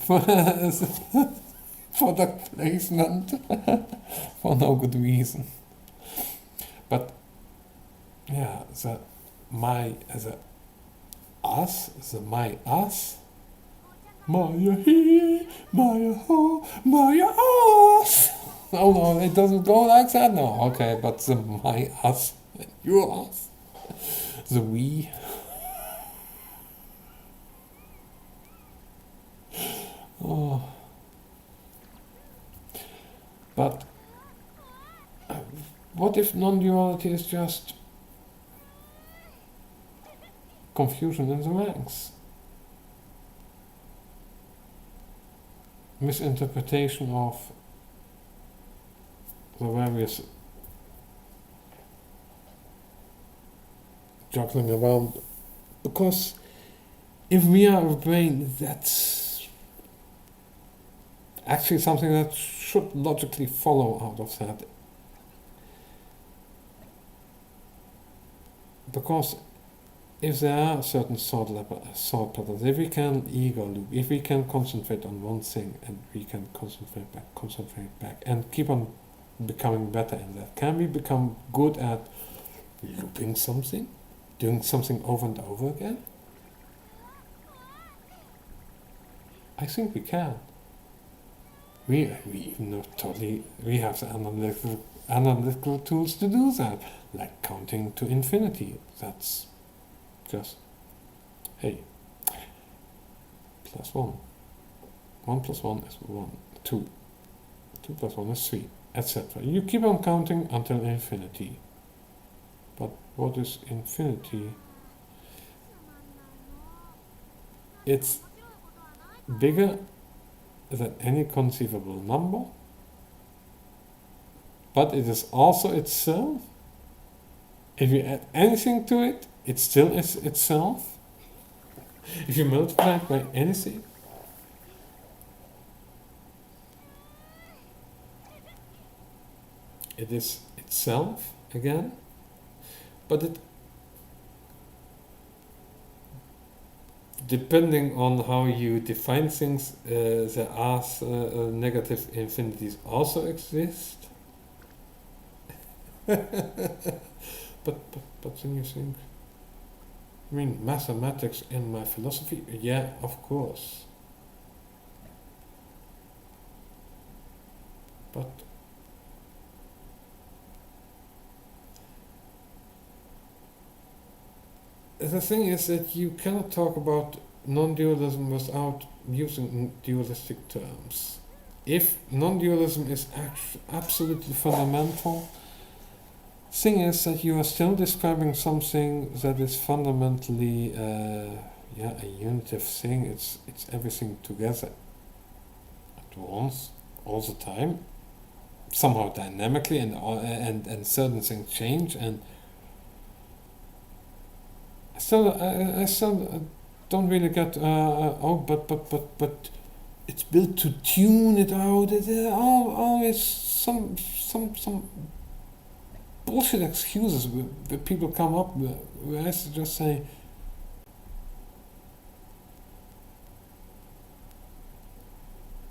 [SPEAKER 1] product placement for no good reason. But yeah, the us, Maya he, Maya ho, Maya us. Oh no, it doesn't go like that. No, okay, but the my, us, your us, the we. Oh, but what if non-duality is just confusion in the ranks? Misinterpretation of the various juggling around. Because if we are a brain, that's actually something that should logically follow out of that. Because if there are certain thought patterns, if we can ego loop, if we can concentrate on one thing and we can concentrate back, and keep on becoming better in that, can we become good at looping something, doing something over and over again? I think we can. We even know totally, we have the analytical tools to do that, like counting to infinity. That's just, hey, plus 1. 1 plus 1 is 1, 2. 2 plus 1 is 3, etc. You keep on counting until infinity. But what is infinity? It's bigger than any conceivable number, but it is also itself. If you add anything to it, it still is itself. If you multiply it by anything, it is itself again. But it, depending on how you define things, there are negative infinities also exist. But then you think, I mean, mathematics in my philosophy? Yeah, of course. But the thing is that you cannot talk about non-dualism without using dualistic terms. If non-dualism is absolutely fundamental, thing is that you are still describing something that is fundamentally a unitive thing. It's everything together at once, all the time, somehow dynamically, and certain things change. And I still don't really get. But it's built to tune it out. It's always some bullshit excuses that people come up with, where I just say,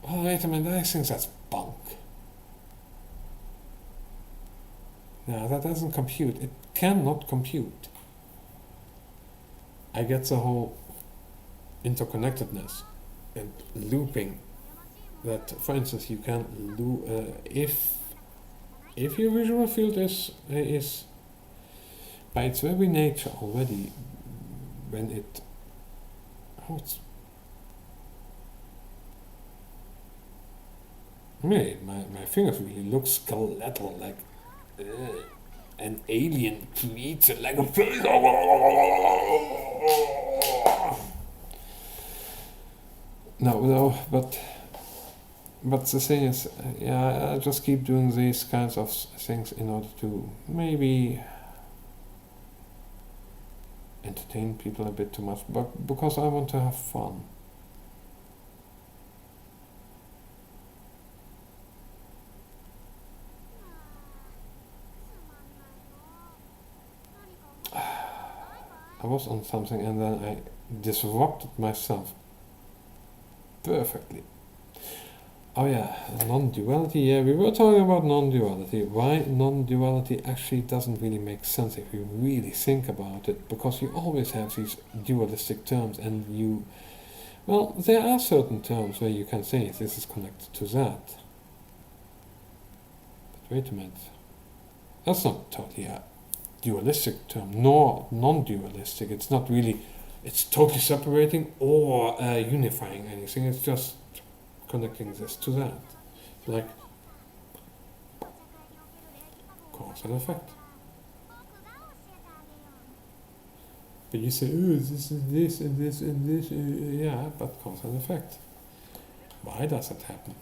[SPEAKER 1] oh wait a minute, I think that's bunk. No, that doesn't compute. It cannot compute. I get the whole interconnectedness and looping. That, for instance, you can loop if your visual field is by its very nature already, when it my fingers really look skeletal, like an alien creature, like a face. No, but the thing is, I just keep doing these kinds of things in order to maybe entertain people a bit too much, but because I want to have fun. I was on something and then I disrupted myself perfectly. Oh yeah, non-duality. Yeah, we were talking about non-duality. Why non-duality actually doesn't really make sense if you really think about it, because you always have these dualistic terms, and there are certain terms where you can say this is connected to that. wait a minute. That's not totally a dualistic term, nor non-dualistic. It's not really, it's totally separating or unifying anything. It's just connecting this to that. Like cause and effect. But you say, oh, this is this and this and this. Yeah, but cause and effect. Why does it happen?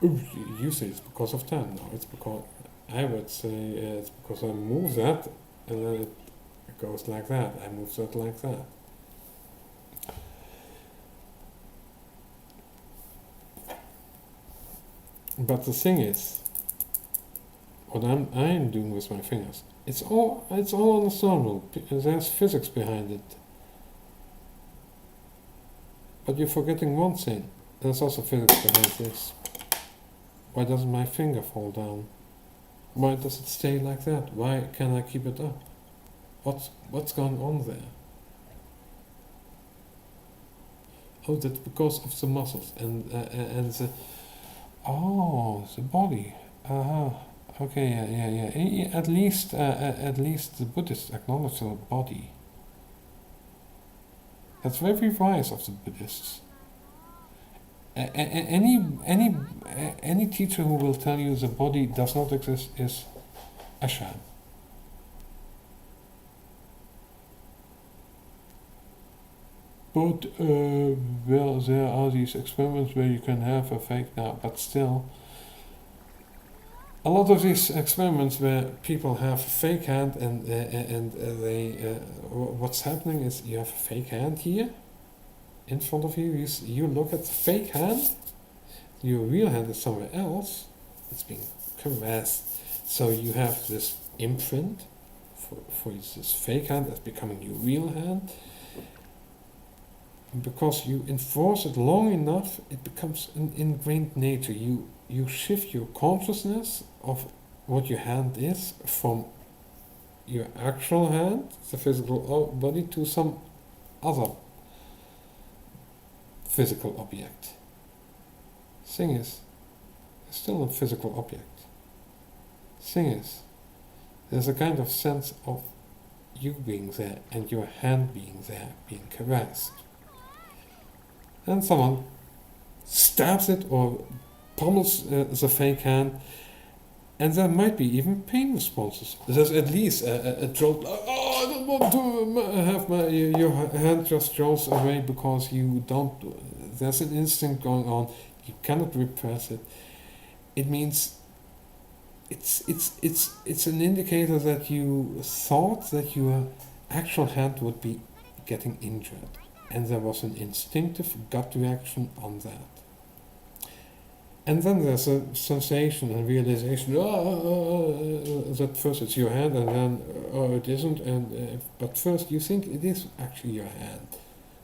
[SPEAKER 1] Oh, you say it's because of time. No, it's because, I would say it's because I move that and then it goes like that. I move that like that. But the thing is, what I'm doing with my fingers, it's all understandable. There's physics behind it. But you're forgetting one thing. There's also physics behind this. Why doesn't my finger fall down? Why does it stay like that? Why can't I keep it up? What's going on there? Oh, that's because of the muscles and the the body. Okay, yeah. At least the Buddhists acknowledge the body. That's very wise of the Buddhists. Any teacher who will tell you the body does not exist is a sham. But well, there are these experiments where you can have a fake now, but still, a lot of these experiments where people have a fake hand and they what's happening is you have a fake hand here in front of you. You look at the fake hand. Your real hand is somewhere else. It's being caressed. So you have this imprint for this fake hand that's becoming your real hand. And because you enforce it long enough, it becomes an ingrained nature. You shift your consciousness of what your hand is from your actual hand, the physical body, to some other physical object. Thing is, it's still a physical object. Thing is, there's a kind of sense of you being there and your hand being there, being caressed. And someone stabs it or pummels the fake hand, and there might be even pain responses. There's at least a jolt. Oh, I don't want to have your hand just jolts away because you don't. There's an instinct going on. You cannot repress it. It means it's an indicator that you thought that your actual hand would be getting injured, and there was an instinctive gut reaction on that. And then there's a sensation and realization, that first it's your hand, and then, it isn't, and but first you think it is actually your hand.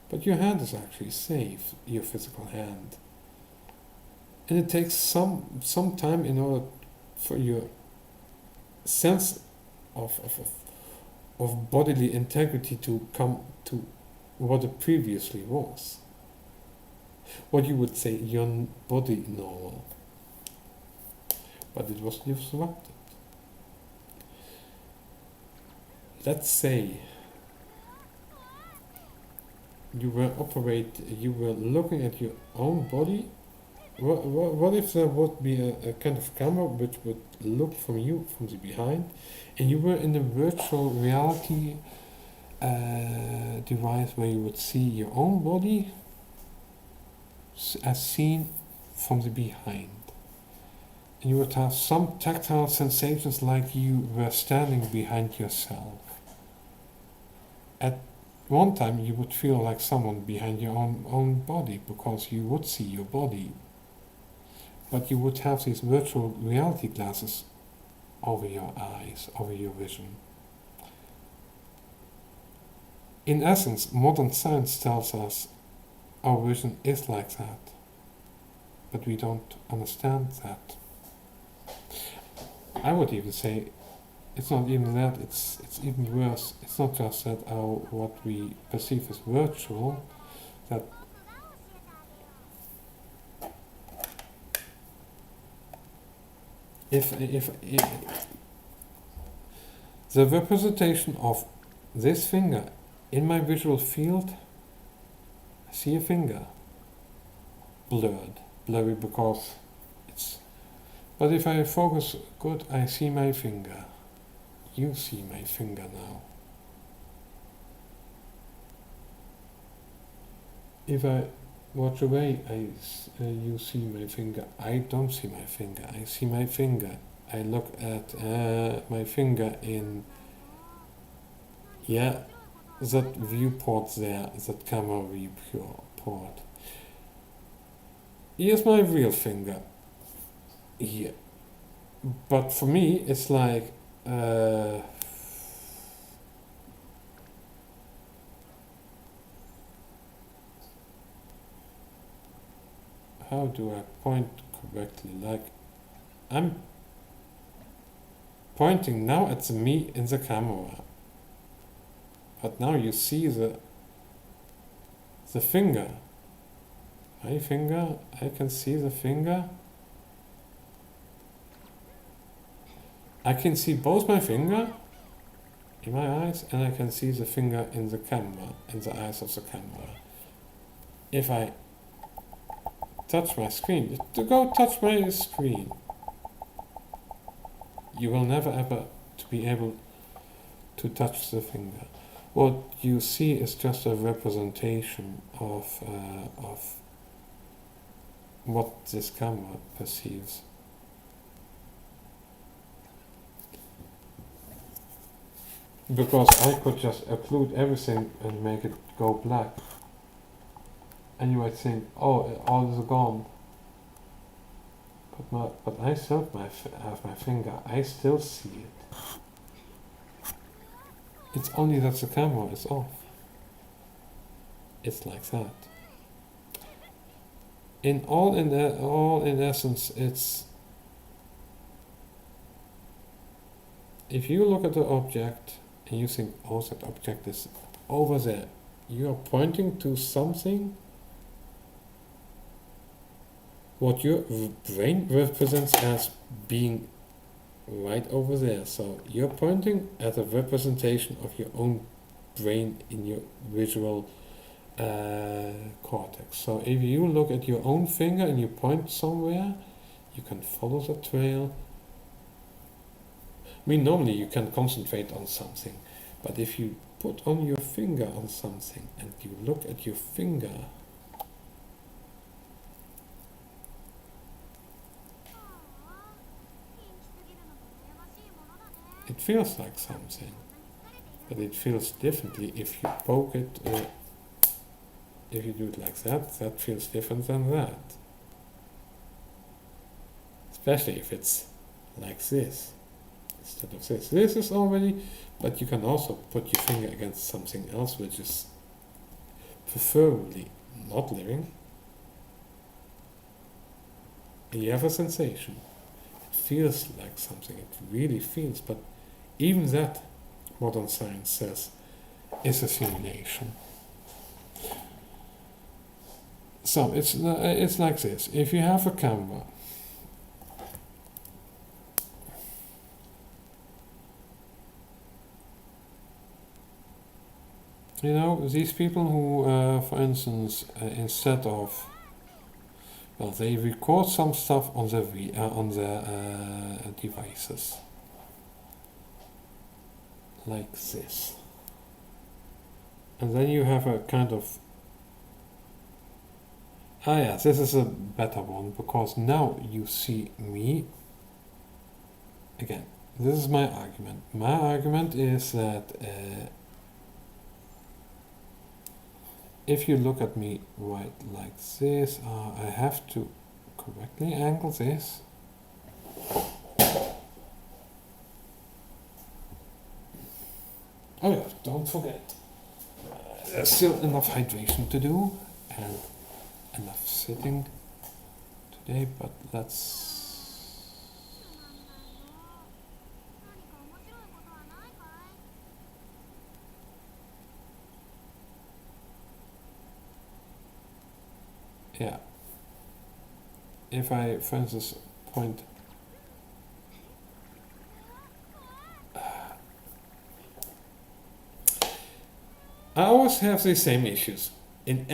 [SPEAKER 1] But your hand is actually safe, your physical hand. And it takes some time in order for your sense of bodily integrity to come to what it previously was. What you would say your body normal. But it was disrupted. Let's say you were looking at your own body. What if there would be a kind of camera which would look from you from the behind, and you were in a virtual reality device where you would see your own body as seen from the behind. And you would have some tactile sensations like you were standing behind yourself. At one time you would feel like someone behind your own body because you would see your body. But you would have these virtual reality glasses over your eyes, over your vision. In essence, modern science tells us our vision is like that, but we don't understand that. I would even say it's not even that, it's even worse. It's not just that what we perceive as virtual, that if the representation of this finger in my visual field, I see a finger, blurry because it's, but if I focus good, I see my finger. You see my finger now. If I watch away, you see my finger. I don't see my finger. I see my finger. I look at my finger in, yeah, that viewport there, that camera viewport. Here's my real finger. Here. But for me, it's like, how do I point correctly? Like, I'm pointing now at the me in the camera. But now you see the finger. My finger, I can see the finger. I can see both my finger in my eyes and I can see the finger in the camera, in the eyes of the camera. If I touch my screen, to go touch my screen, you will never ever to be able to touch the finger. What you see is just a representation of what this camera perceives. Because I could just occlude everything and make it go black. And you might think, oh, all is gone. But I still have my finger. I still see it. It's only that the camera is off. It's like that. All in essence, it's, if you look at the object and you think, oh, that object is over there, you are pointing to something what your brain represents as being right over there. So you're pointing at a representation of your own brain in your visual cortex. So if you look at your own finger and you point somewhere, you can follow the trail. I mean, normally you can concentrate on something, but if you put on your finger on something and you look at your finger, it feels like something, but it feels differently if you poke it. If you do it like that, that feels different than that. Especially if it's like this, instead of this. This is already, but you can also put your finger against something else which is preferably not living. And you have a sensation. It feels like something, it really feels, but even that, modern science says, is a simulation. So it's like this. If you have a camera, you know, these people who, for instance, instead of, well, they record some stuff on their devices, like this, and then you have a kind of, yeah, this is a better one, because now you see me. Again, this is my argument. My argument is that if you look at me right like this, I have to correctly angle this. Oh yeah, don't forget. There's still enough hydration to do, and enough sitting today, but let's... Yeah. If I, for instance, point always have the same issues in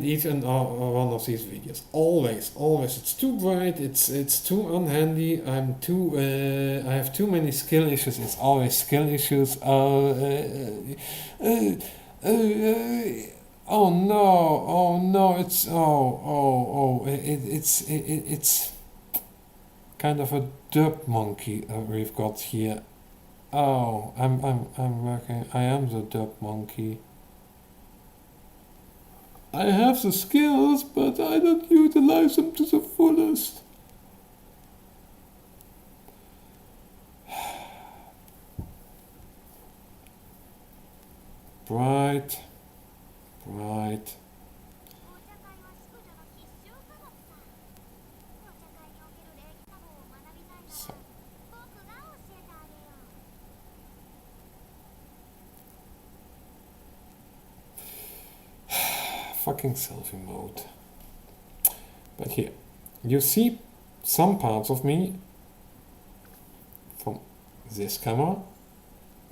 [SPEAKER 1] each and one of these videos. Always, it's too bright. It's too unhandy. I have too many skill issues. It's always skill issues. Oh no! It's kind of a dub monkey we've got here. Oh, I'm working. I am the dub monkey. I have the skills, but I don't utilize them to the fullest. Bright. So. Fucking selfie mode. But here, you see some parts of me from this camera,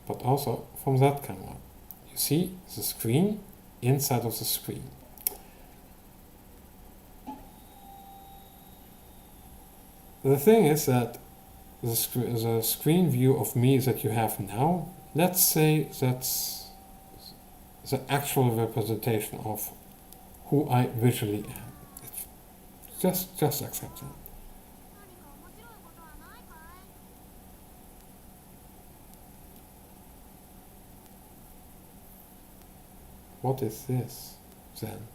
[SPEAKER 1] but also from that camera. You see the screen inside of the screen. The thing is that the screen view of me that you have now, let's say that's the actual representation of who I visually am. Just accept it. What is this then?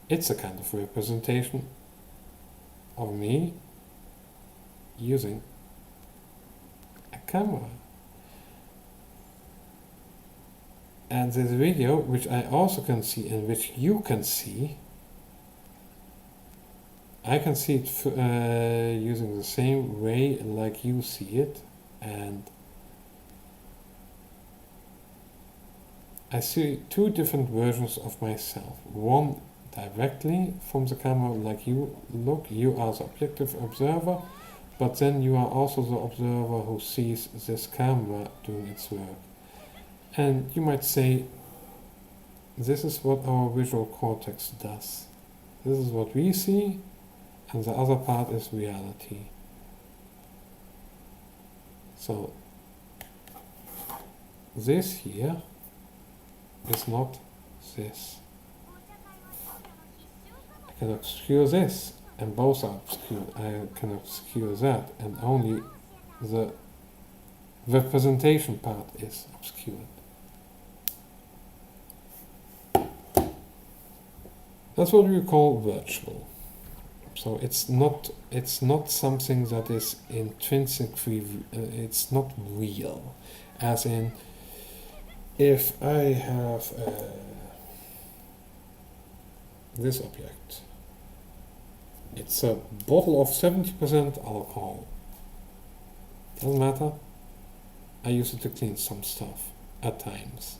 [SPEAKER 1] It's a kind of representation of me using a camera. And this video, which I also can see and which you can see, I can see it using the same way like you see it, and I see two different versions of myself. One directly from the camera like you look, you are the objective observer, but then you are also the observer who sees this camera doing its work. And you might say, this is what our visual cortex does. This is what we see, and the other part is reality. So, this here is not this. I can obscure this, and both are obscured. I can obscure that, and only the representation part is obscured. That's what we call virtual. So it's not something that is intrinsically, it's not real. As in, if I have this object, it's a bottle of 70% alcohol. Doesn't matter. I use it to clean some stuff at times.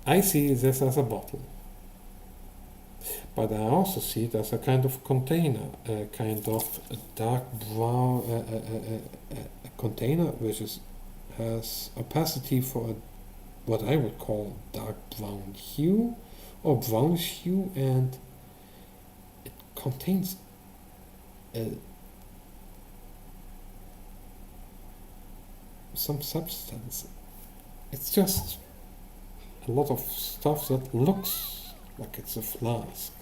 [SPEAKER 1] I see this as a bottle, but I also see it as a kind of container, a kind of a dark brown a container which has opacity for what I would call dark brown hue or brownish hue, and it contains some substance. It's just a lot of stuff that looks like it's a flask.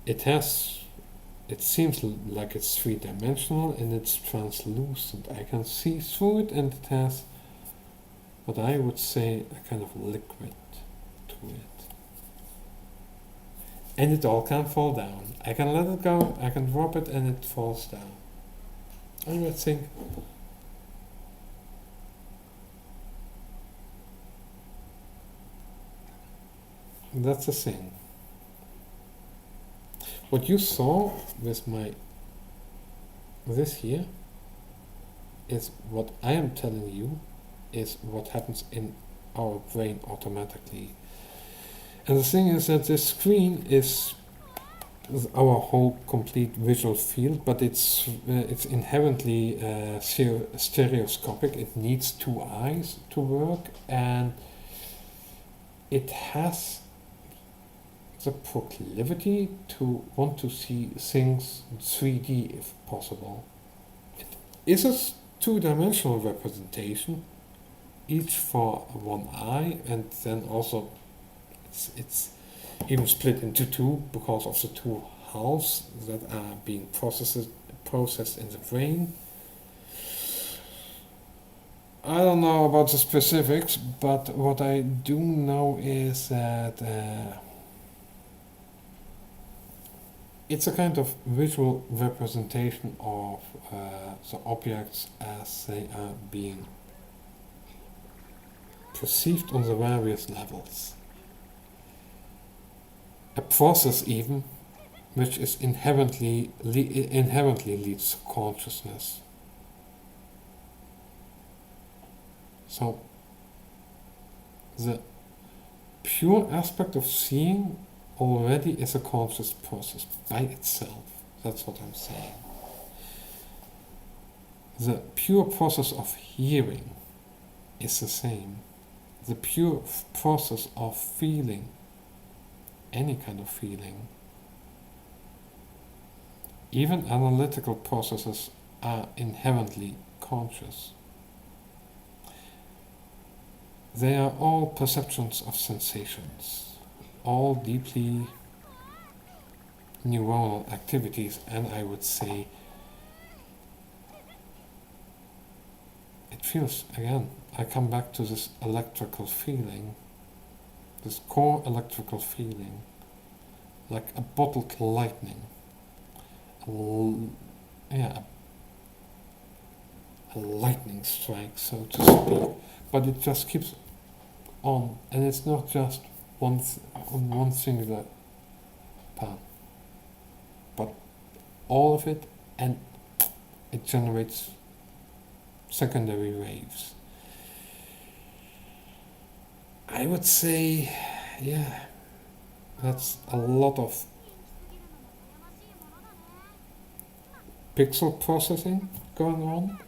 [SPEAKER 1] It seems like it's three-dimensional and it's translucent. I can see through it, and it has what I would say a kind of liquid to it. And it all can fall down. I can let it go, I can drop it, and it falls down. I would think that's the thing. What you saw with this here is what I am telling you is what happens in our brain automatically. And the thing is that this screen is our whole complete visual field, but it's inherently stereoscopic. It needs two eyes to work, and it has the proclivity to want to see things 3D if possible. It is a two-dimensional representation, each for one eye, and then also it's even split into two because of the two halves that are being processed in the brain. I don't know about the specifics, but what I do know is that it's a kind of visual representation of the objects as they are being perceived on the various levels. A process even, which is inherently leads to consciousness. So the pure aspect of seeing already is a conscious process by itself. That's what I'm saying. The pure process of hearing is the same. The pure process of feeling, any kind of feeling, even analytical processes are inherently conscious. They are all perceptions of sensations, all deeply neuronal activities, and I would say it feels, again, I come back to this electrical feeling, this core electrical feeling, like a bottled lightning, a lightning strike, so to speak, but it just keeps on, and it's not just on one singular path, but all of it, and it generates secondary waves. I would say, yeah, that's a lot of pixel processing going on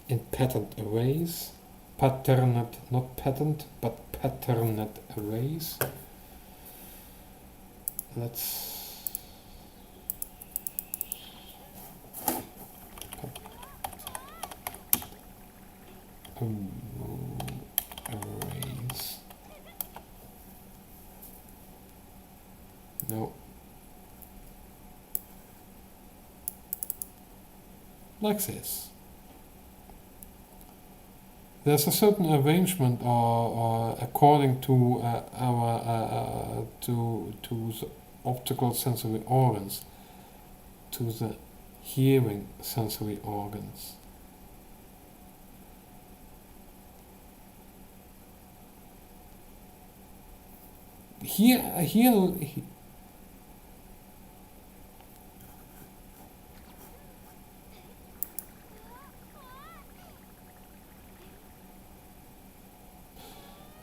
[SPEAKER 1] in patterned arrays, patterned, not patterned, but patterned arrays. Let's arrays. No. Like this. There's a certain arrangement, or according to our to the optical sensory organs, to the hearing sensory organs. Here,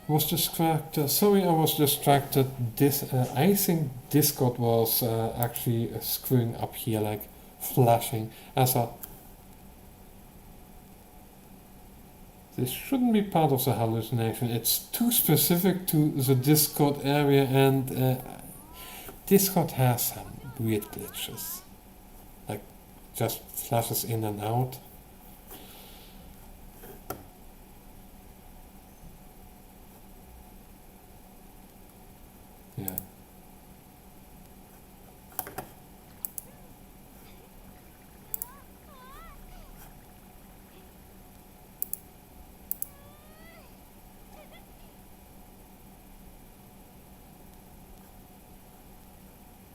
[SPEAKER 1] was distracted. Sorry, I was distracted. I think Discord was actually screwing up here, like flashing. This shouldn't be part of the hallucination. It's too specific to the Discord area, and Discord has some weird glitches, like just flashes in and out. Yeah.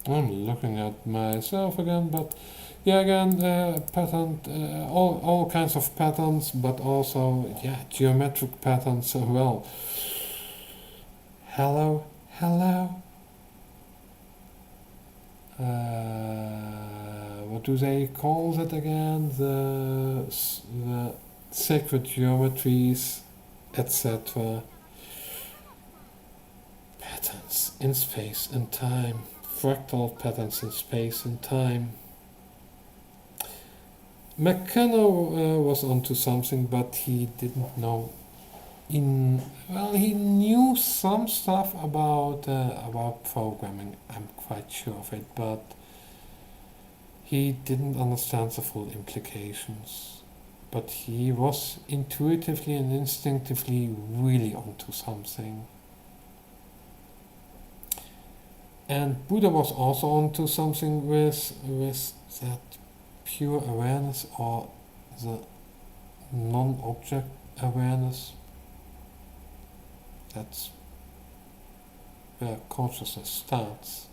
[SPEAKER 1] I'm looking at myself again, but yeah, again, pattern, all kinds of patterns, but also, yeah, geometric patterns as well. Hello. What do they call that again? The sacred geometries, etc. Patterns in space and time, fractal patterns in space and time. McKenna was onto something, but he didn't know. He knew some stuff about programming. I'm quite sure of it, but he didn't understand the full implications. But he was intuitively and instinctively really onto something. And Buddha was also onto something with that pure awareness, or the non-object awareness. That's where consciousness starts.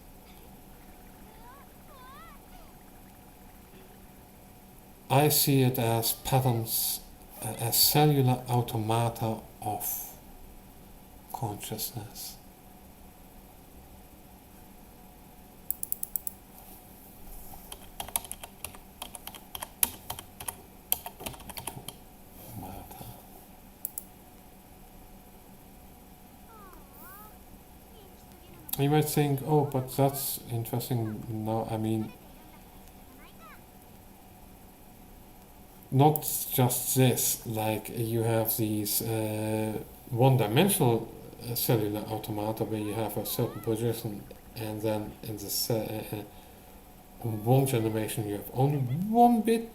[SPEAKER 1] I see it as patterns, as cellular automata of consciousness. You might think, oh, but that's interesting. No, I mean, not just this, like you have these one-dimensional cellular automata where you have a certain position, and then in the one generation you have only one bit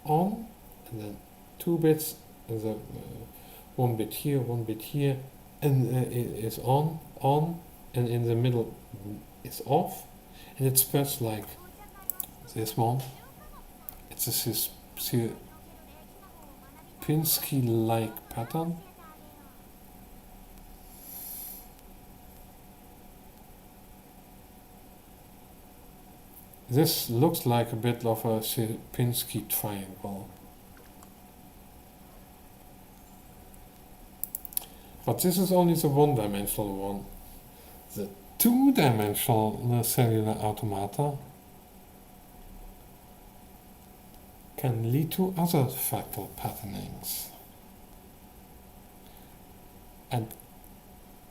[SPEAKER 1] on, and then 2 bits, and the one bit here, and it is on, and in the middle it's off, and it spreads like this one. It's a Pinsky-like pattern. This looks like a bit of a Sierpinski triangle. But this is only the one-dimensional one. The two-dimensional cellular automata can lead to other fractal patternings. And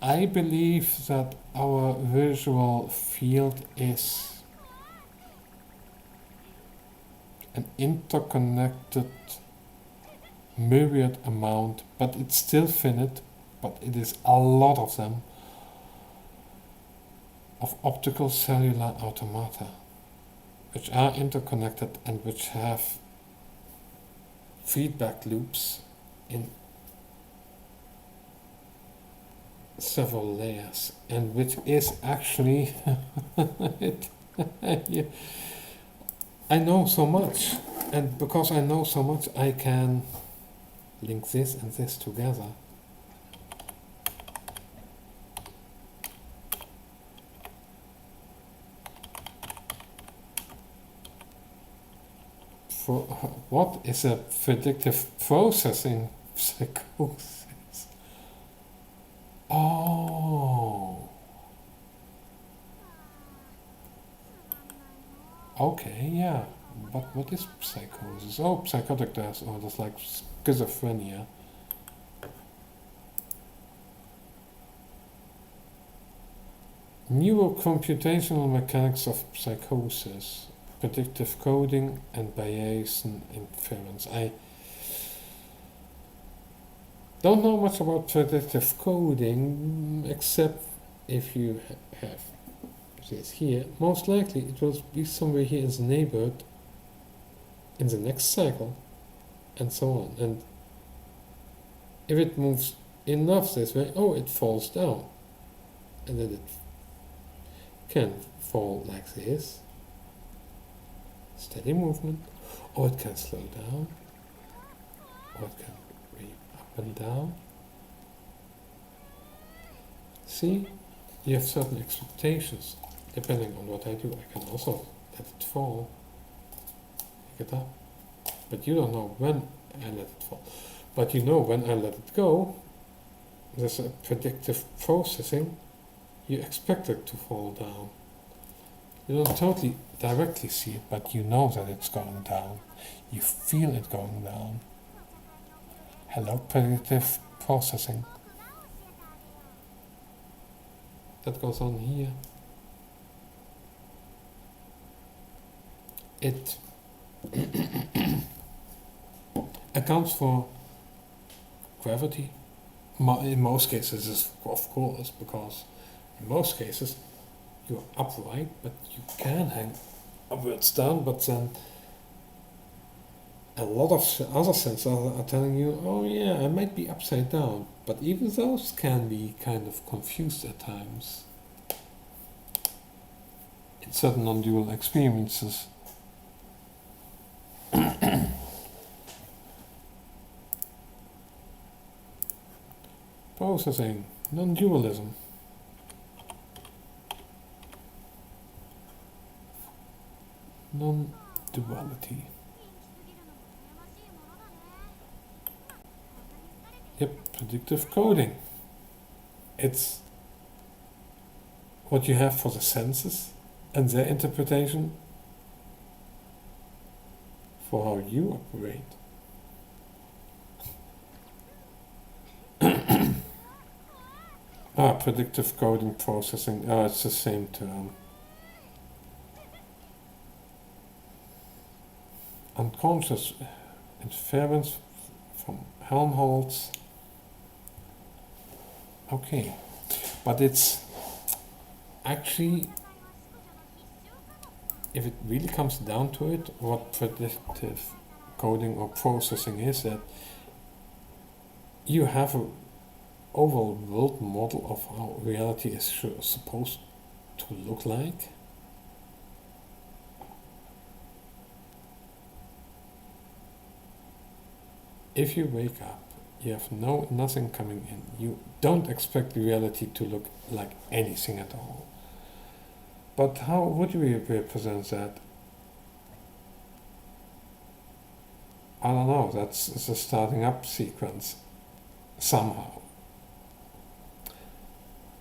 [SPEAKER 1] I believe that our visual field is an interconnected myriad amount, but it's still finite, but it is a lot of them, of optical cellular automata, which are interconnected and which have feedback loops in several layers, and which is actually yeah. I know so much, and because I know so much, I can link this and this together. For what is a predictive processing psychosis? Oh. Okay, yeah. But what is psychosis? Oh, psychotic disorders like schizophrenia. Neurocomputational mechanics of psychosis, predictive coding and Bayesian inference. I don't know much about predictive coding, except if you have this here. Most likely it will be somewhere here in the neighborhood in the next cycle, and so on. And if it moves enough this way, oh, it falls down, and then it can fall like this, steady movement, or it can slow down, or it can be up and down. See, you have certain expectations depending on what I do. I can also let it fall, pick it up, but you don't know when I let it fall. But you know when I let it go. There's a predictive processing. You expect it to fall down. You don't totally directly see it, but you know that it's going down. You feel it going down. Hello, predictive processing. That goes on here. It accounts for gravity. In most cases, of course, because in most cases you're upright, but you can hang upwards down, but then a lot of other sensors are telling you, oh yeah, I might be upside down, but even those can be kind of confused at times in certain non-dual experiences. Processing, non-dualism. Non-duality. Yep, predictive coding. It's what you have for the senses and their interpretation for how you operate. Predictive coding processing. It's the same term. Unconscious inference from Helmholtz. Okay, but it's actually, if it really comes down to it, what predictive coding or processing is, that you have a overall world model of how reality is supposed to look like. If you wake up, you have nothing coming in. You don't expect reality to look like anything at all. But how would we represent that? I don't know, that's the starting up sequence, somehow.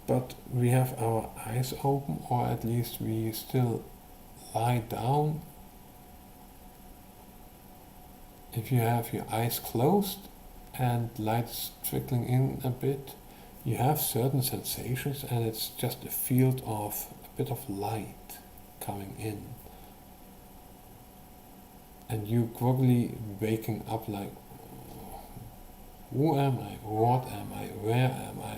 [SPEAKER 1] But we have our eyes open, or at least we still lie down. If you have your eyes closed and light is trickling in a bit, you have certain sensations, and it's just a field of a bit of light coming in. And you groggily waking up like, who am I? What am I? Where am I?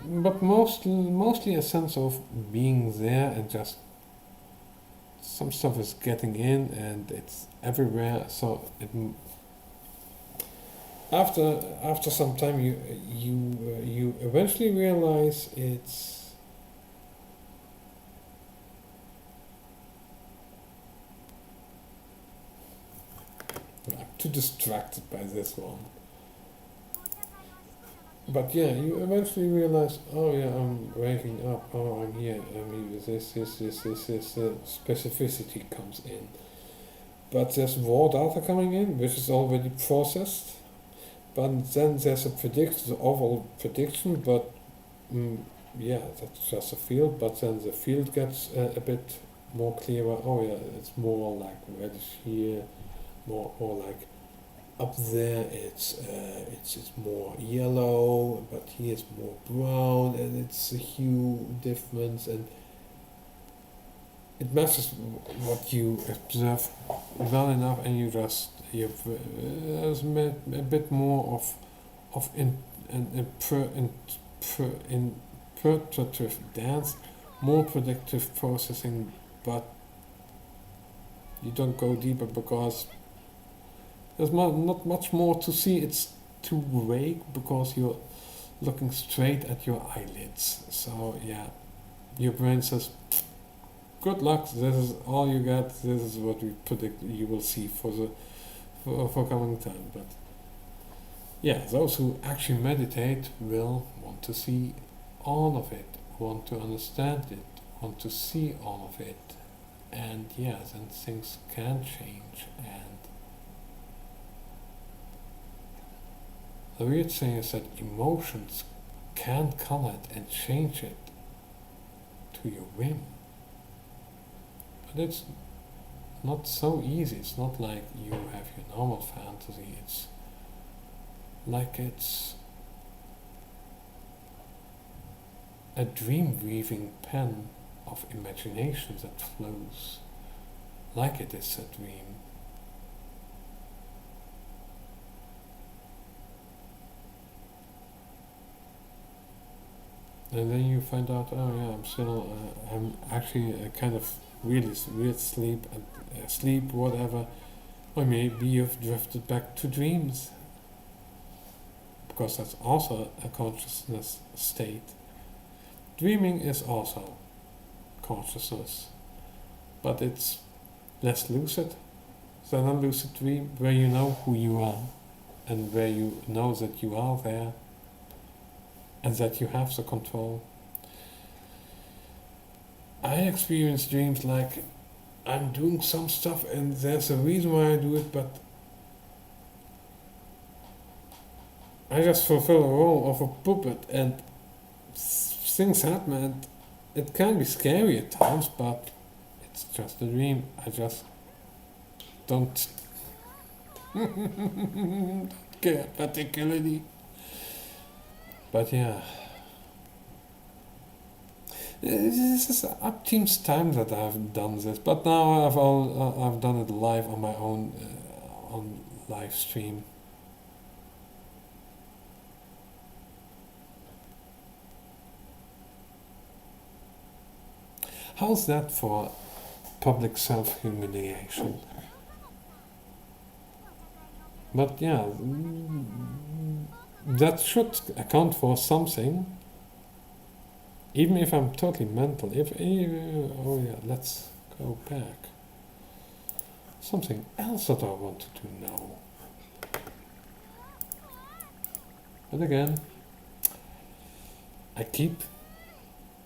[SPEAKER 1] But mostly a sense of being there, and just some stuff is getting in and it's everywhere. So after some time you eventually realize it's I'm too distracted by this one. But yeah, you eventually realize, oh yeah, I'm waking up, oh I'm here, I mean this, specificity comes in. But there's raw data coming in, which is already processed, but then there's the overall prediction, but yeah, that's just a field, but then the field gets a bit more clearer, oh yeah, it's more like reddish here, more like up there it's more yellow, but here it's more brown, and it's a hue difference, and it matches what you observe well enough, and there's a bit more of interpretive dance, more predictive processing, but you don't go deeper because there's not much more to see. It's too vague because you're looking straight at your eyelids. So yeah, your brain says, good luck, this is all you got, this is what we predict you will see for coming time. But yeah, those who actually meditate will want to see all of it, want to understand it, want to see all of it. And yeah, then things can change. And the weird thing is that emotions can color it and change it to your whim. But it's not so easy. It's not like you have your normal fantasy. It's like it's a dream weaving pen of imagination that flows like it is a dream. And then you find out, oh yeah, I'm actually a kind of really weird sleep, sleep, whatever. Or maybe you've drifted back to dreams, because that's also a consciousness state. Dreaming is also consciousness, but it's less lucid than a lucid dream, where you know who you are, and where you know that you are there, and that you have the control. I experience dreams like I'm doing some stuff and there's a reason why I do it, but I just fulfill a role of a puppet and things happen, and it can be scary at times, but it's just a dream. I just don't care particularly. But yeah, this is upteam's time that I've done this, but now I've done it live on my own on live stream. How's that for public self-humiliation? But yeah, that should account for something. Even if I'm totally mental, oh yeah, let's go back. Something else that I wanted to know. But again, I keep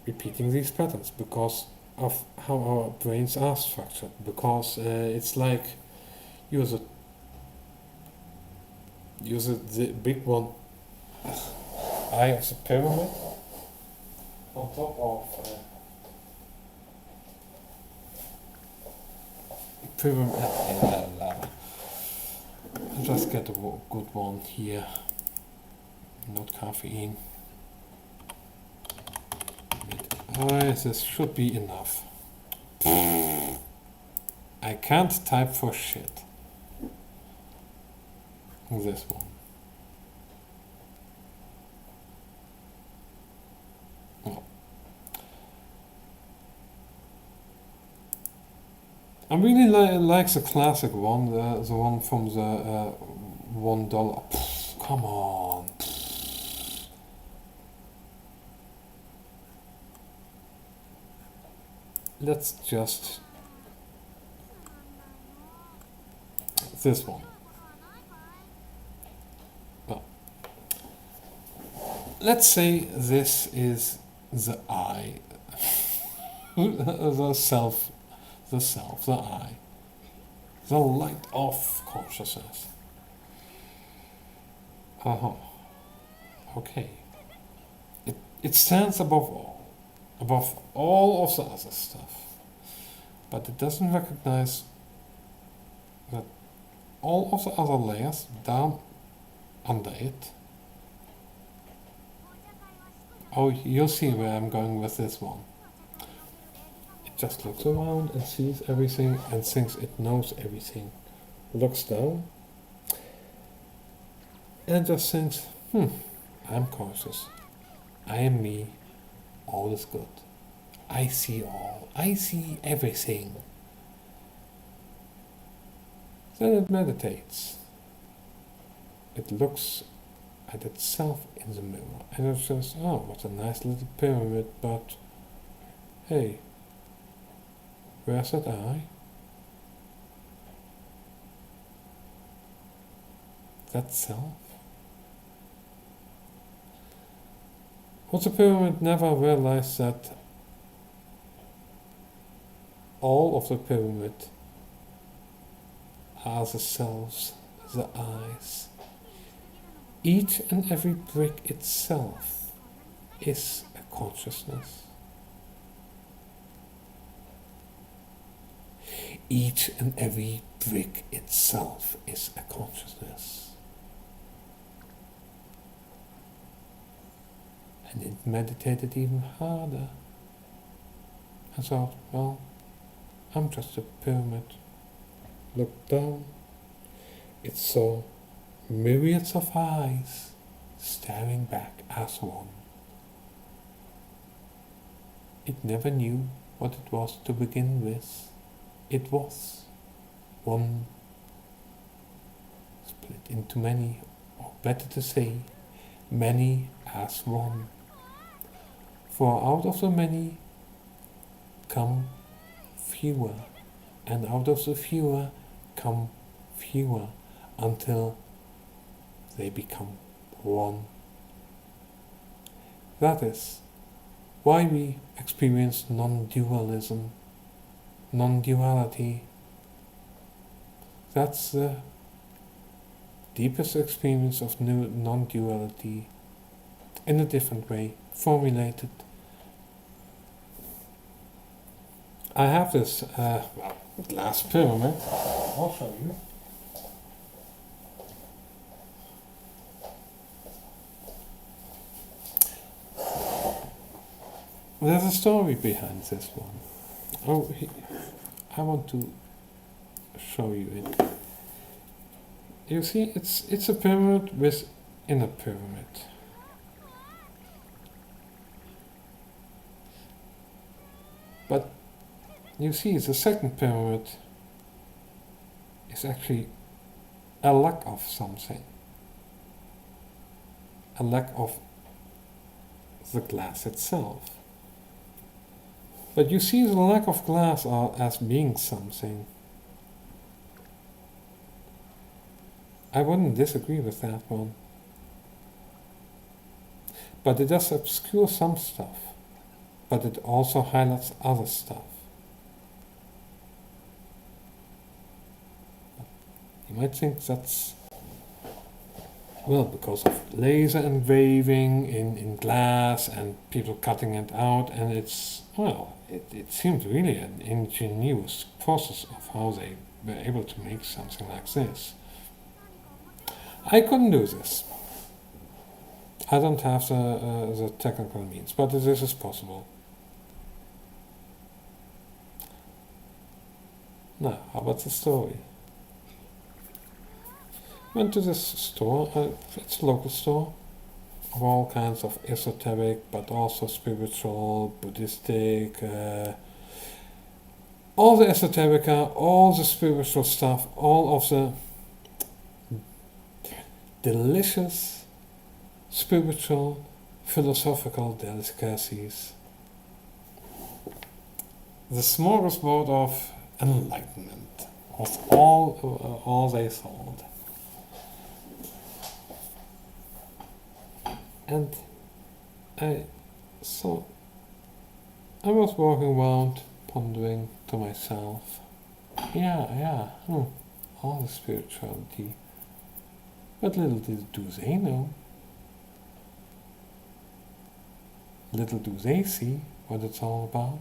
[SPEAKER 1] repeating these patterns because of how our brains are structured. Because it's like use the big one, eye of the pyramid, on top of pyramid. Just get a good one here. Not caffeine. This should be enough. I can't type for shit. This one. Oh. I really like the classic one, the one from the $1. Come on. Let's just this one. Well, let's say this is the I, the self, the I, the light of consciousness. Okay. It stands above all of the other stuff, but it doesn't recognize that all of the other layers down under it. Oh, you'll see where I'm going with this one. It just looks around and sees everything and thinks it knows everything. Looks down and just thinks, I'm conscious. I am me. All is good. I see all. I see everything. Then it meditates. It looks at itself in the mirror and it says, oh, what a nice little pyramid, but hey, where's that I? That self? But the pyramid never realized that all of the pyramid are the selves, the eyes. Each and every brick itself is a consciousness. Each and every brick itself is a consciousness. And it meditated even harder. I thought, well, I'm just a pyramid. Looked down. It saw myriads of eyes staring back as one. It never knew what it was to begin with. It was one split into many, or better to say, many as one. For out of the many come fewer, and out of the fewer come fewer, until they become one. That is why we experience non-dualism, non-duality. That's the deepest experience of non-duality, in a different way, formulated. I have this glass pyramid. I'll show you. There's a story behind this one. I want to show you it. You see, it's a pyramid within a pyramid. But you see, the second pyramid is actually a lack of something. A lack of the glass itself. But you see the lack of glass as being something. I wouldn't disagree with that one. But it does obscure some stuff. But it also highlights other stuff. You might think that's, well, because of laser engraving in glass and people cutting it out, and it's, well, it seemed really an ingenious process of how they were able to make something like this. I couldn't do this. I don't have the technical means, but this is possible. Now, how about the story? Went to this store, it's a local store, of all kinds of esoteric, but also spiritual, Buddhistic, all the esoterica, all the spiritual stuff, all of the delicious, spiritual, philosophical delicacies. The smorgasbord of enlightenment was all they sold. And I was walking around, pondering to myself, all the spirituality. But little do they know. Little do they see what it's all about.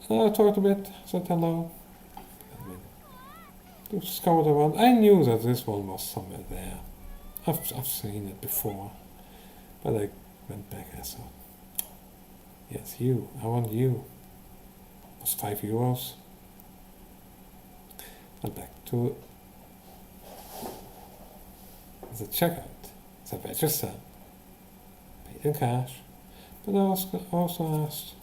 [SPEAKER 1] So I talked a bit, said hello. Discovered around. I knew that this one was somewhere there. I've seen it before. But I went back and I thought, yes, you, I want you. It was €5. Went back to the checkout, the register, paid in cash, but I also asked,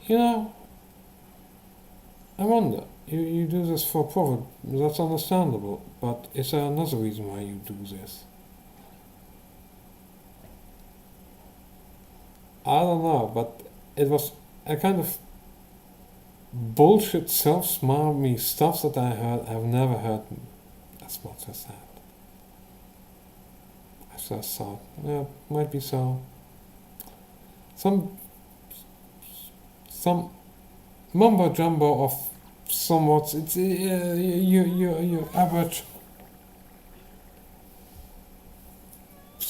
[SPEAKER 1] I wonder, you do this for profit, that's understandable, but is there another reason why you do this? I don't know, but it was a kind of bullshit self-smarmy stuff that I've never heard as much as that. I just thought, yeah, might be so. Some mumbo jumbo of somewhat, it's your average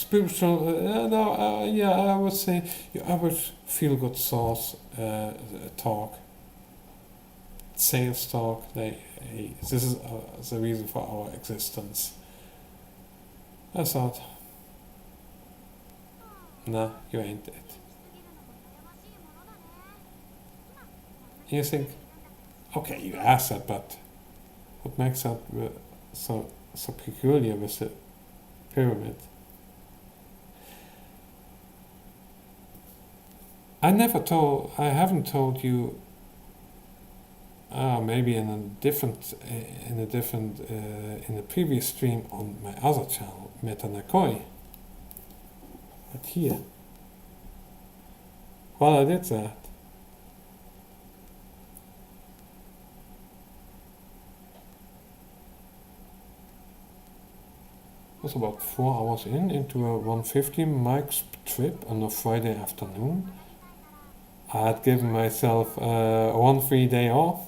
[SPEAKER 1] spiritual, no, yeah, I would say your average feel-good source talk, sales talk. Hey, this is the reason for our existence. I thought, nah, you ain't it. You think, okay, you asked that, but what makes that so peculiar with the pyramid? I haven't told you. Maybe in a previous stream on my other channel, Metanakoi. But here, while I did that, it was about 4 hours into a 150 mics trip on a Friday afternoon. I had given myself 1 free day off.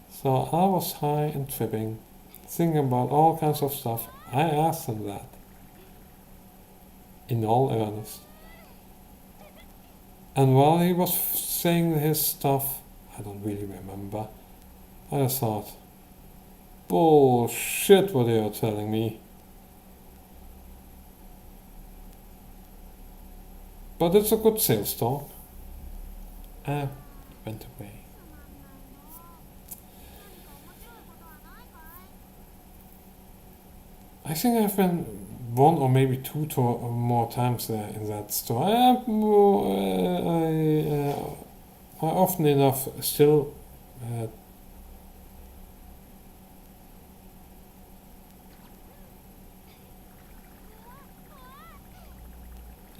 [SPEAKER 1] So I was high and tripping, thinking about all kinds of stuff. I asked him that, in all earnest. And while he was saying his stuff, I don't really remember, I just thought, bullshit what they are telling me. But it's a good sales talk. I went away. I think I've been 1 or maybe 2 more times there in that store. I often enough still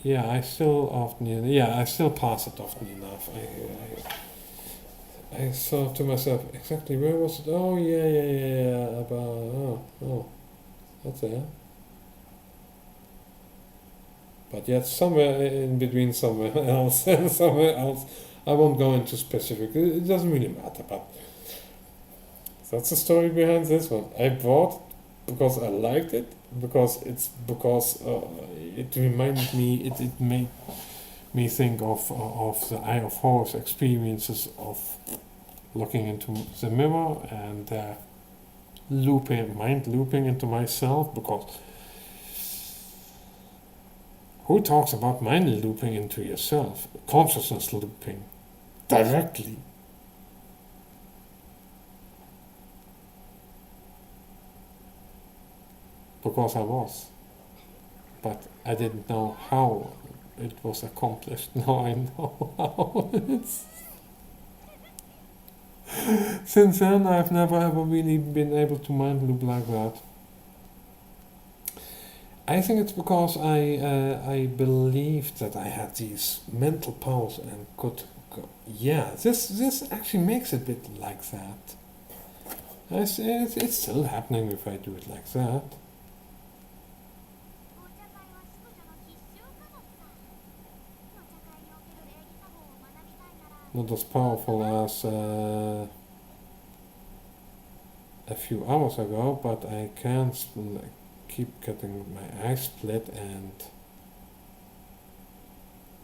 [SPEAKER 1] I still pass it often enough. I thought to myself, exactly where was it? Oh yeah, about that's it. But yet somewhere in between somewhere else and somewhere else. I won't go into specific. It doesn't really matter, but that's the story behind this one. I bought because I liked it, because it reminded me, it made me think of the Eye of Horus experiences of looking into the mirror and mind looping into myself, because who talks about mind looping into yourself? Consciousness looping directly. Because I was, but I didn't know how it was accomplished. Now I know how. Since then, I've never ever really been able to mind loop like that. I think it's because I believed that I had these mental powers and could go. Yeah, this actually makes it a bit like that. It's still happening if I do it like that. Not as powerful as a few hours ago, but I can keep getting my eyes split and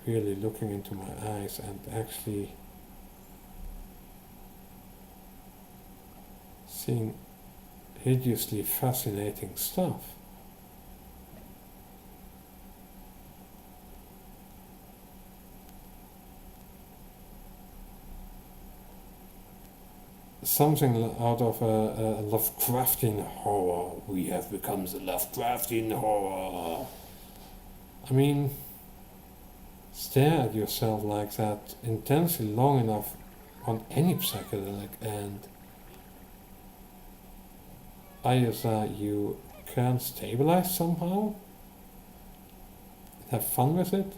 [SPEAKER 1] really looking into my eyes and actually seeing hideously fascinating stuff. Something out of a Lovecraftian horror. We have become the Lovecraftian horror. I mean, stare at yourself like that intensely long enough on any psychedelic and either you can stabilize somehow, have fun with it,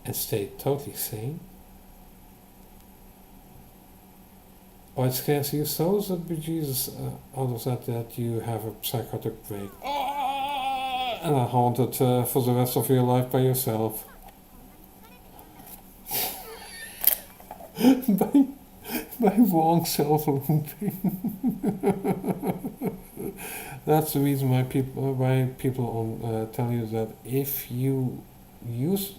[SPEAKER 1] and stay totally sane, or it scares you so that bejesus out of that you have a psychotic break and are haunted for the rest of your life by yourself. by wrong self-looping. That's the reason why people tell you that if you use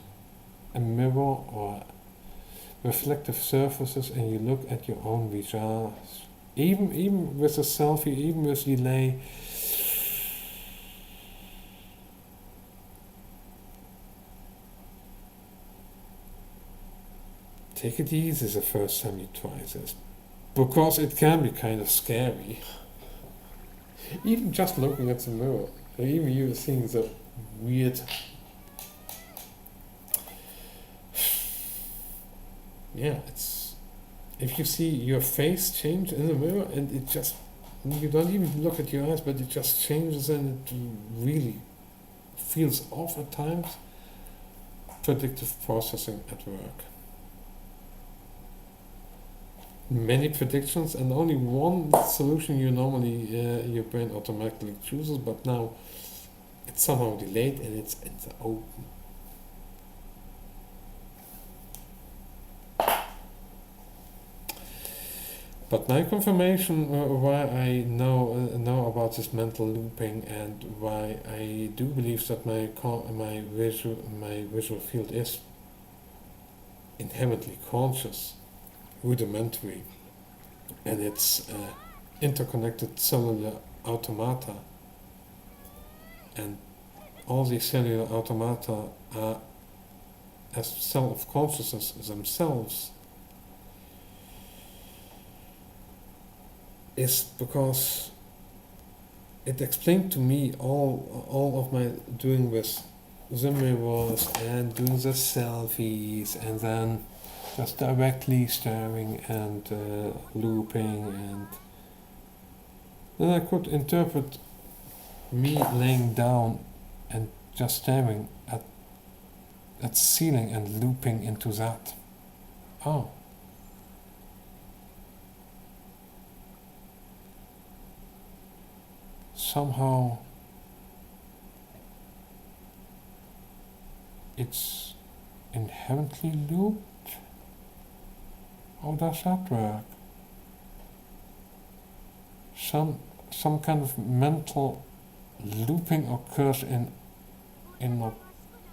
[SPEAKER 1] a mirror or reflective surfaces and you look at your own visage, even with a selfie, even with delay, take it easy the first time you try this, because it can be kind of scary. Even just looking at the mirror, or even you seeing the weird, yeah, it's, if you see your face change in the mirror and it just, you don't even look at your eyes, but it just changes and it really feels off at times. Predictive processing at work. Many predictions and only one solution you normally, your brain automatically chooses, but now it's somehow delayed and it's in the open. But my confirmation why I know about this mental looping and why I do believe that my visual field is inherently conscious, rudimentary, and it's interconnected cellular automata, and all these cellular automata are as self-consciousness themselves, is because it explained to me all of my doing with the mirrors and doing the selfies and then just directly staring and looping, and then I could interpret me laying down and just staring at the ceiling and looping into that. Oh. Somehow it's inherently looped. How does that work? Some kind of mental looping occurs in not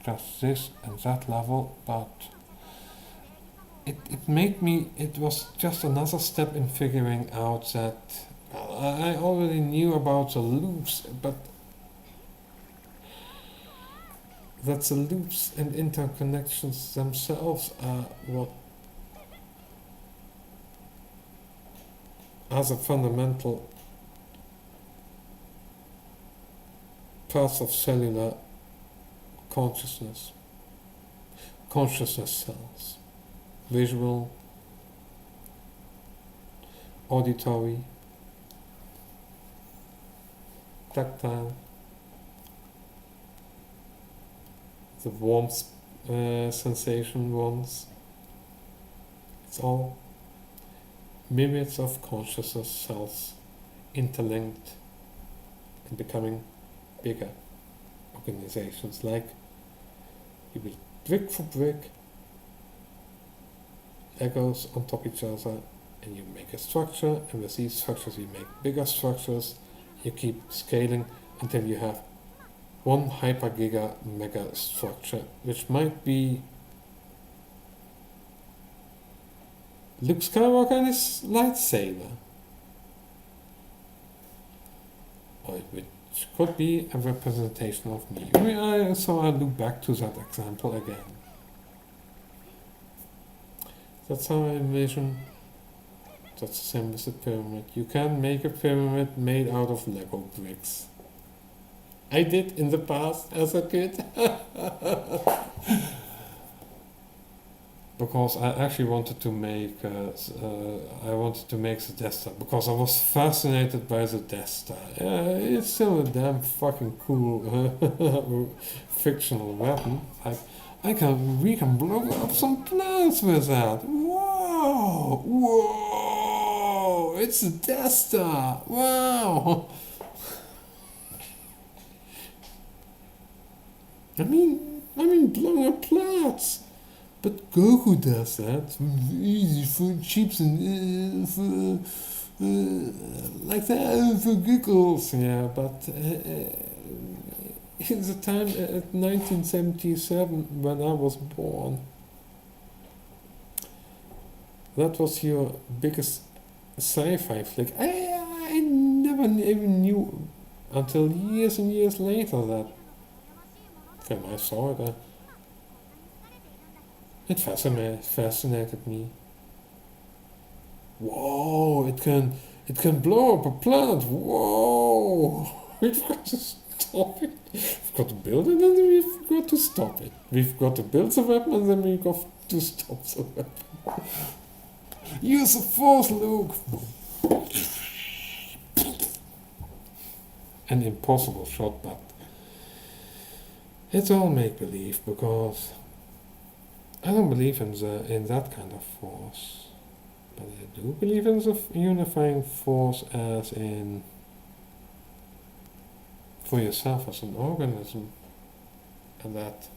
[SPEAKER 1] just this and that level, but it was just another step in figuring out that I already knew about the loops, but that the loops and interconnections themselves are what are the fundamental parts of cellular consciousness cells, visual, auditory, tactile, the warmth sensation ones. It's all myriads of consciousness cells interlinked and becoming bigger organizations, like you build brick for brick, Legos on top of each other, and you make a structure, and with these structures you make bigger structures. You keep scaling until you have one hyper giga mega structure, which might be Luke Skywalker and his lightsaber, or which could be a representation of me. So I look back to that example again. That's how I envision. That's the same with the pyramid. You can make a pyramid made out of Lego bricks. I did in the past as a kid. Because I actually wanted to make the Death Star, because I was fascinated by the Death Star. It's still a damn fucking cool fictional weapon. We can blow up some planets with that. Whoa! It's a Death Star. Wow! I mean blowing up planets. But Goku does that. Easy for chips and like that for giggles, yeah, but in the time at 1977 when I was born, that was your biggest sci-fi flick. I never even knew until years and years later that when I saw it, it fascinated me. Whoa! It can blow up a planet. Whoa! We've got to stop it. We've got to build it, and then we've got to stop it. We've got to build the weapon, and then we've got to stop the weapon. Use the force, Luke. An impossible shot, but it's all make believe because I don't believe in that kind of force. But I do believe in the unifying force as in for yourself as an organism. And that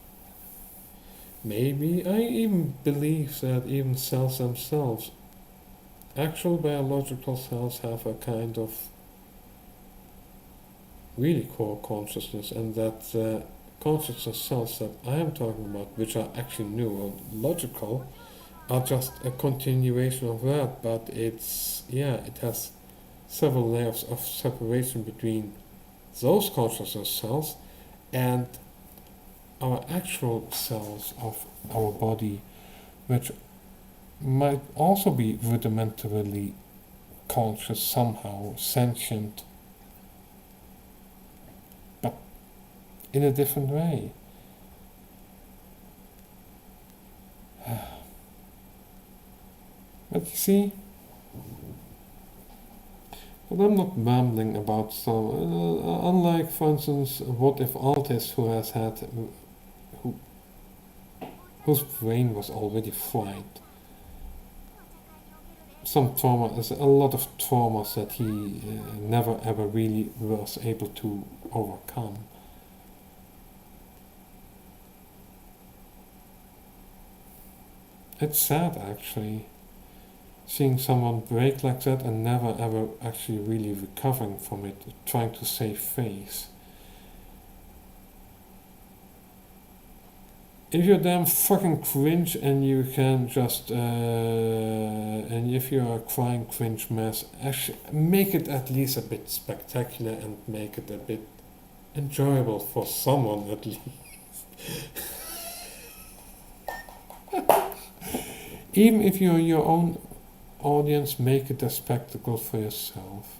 [SPEAKER 1] maybe I even believe that even cells themselves, actual biological cells, have a kind of really core consciousness, and that consciousness cells that I am talking about, which are actually neurological, are just a continuation of that, but it has several layers of separation between those consciousness cells and our actual cells of our body, which might also be rudimentarily conscious somehow, sentient, but in a different way. But you see, but I'm not rambling about some. Unlike, for instance, what if Altis, whose brain was already fried. Some trauma, there's a lot of traumas that he never ever really was able to overcome. It's sad, actually, seeing someone break like that and never ever actually really recovering from it, trying to save face. If you're damn fucking cringe and you can just, and if you're a crying cringe mess, actually make it at least a bit spectacular and make it a bit enjoyable for someone at least. Even if you're your own audience, make it a spectacle for yourself.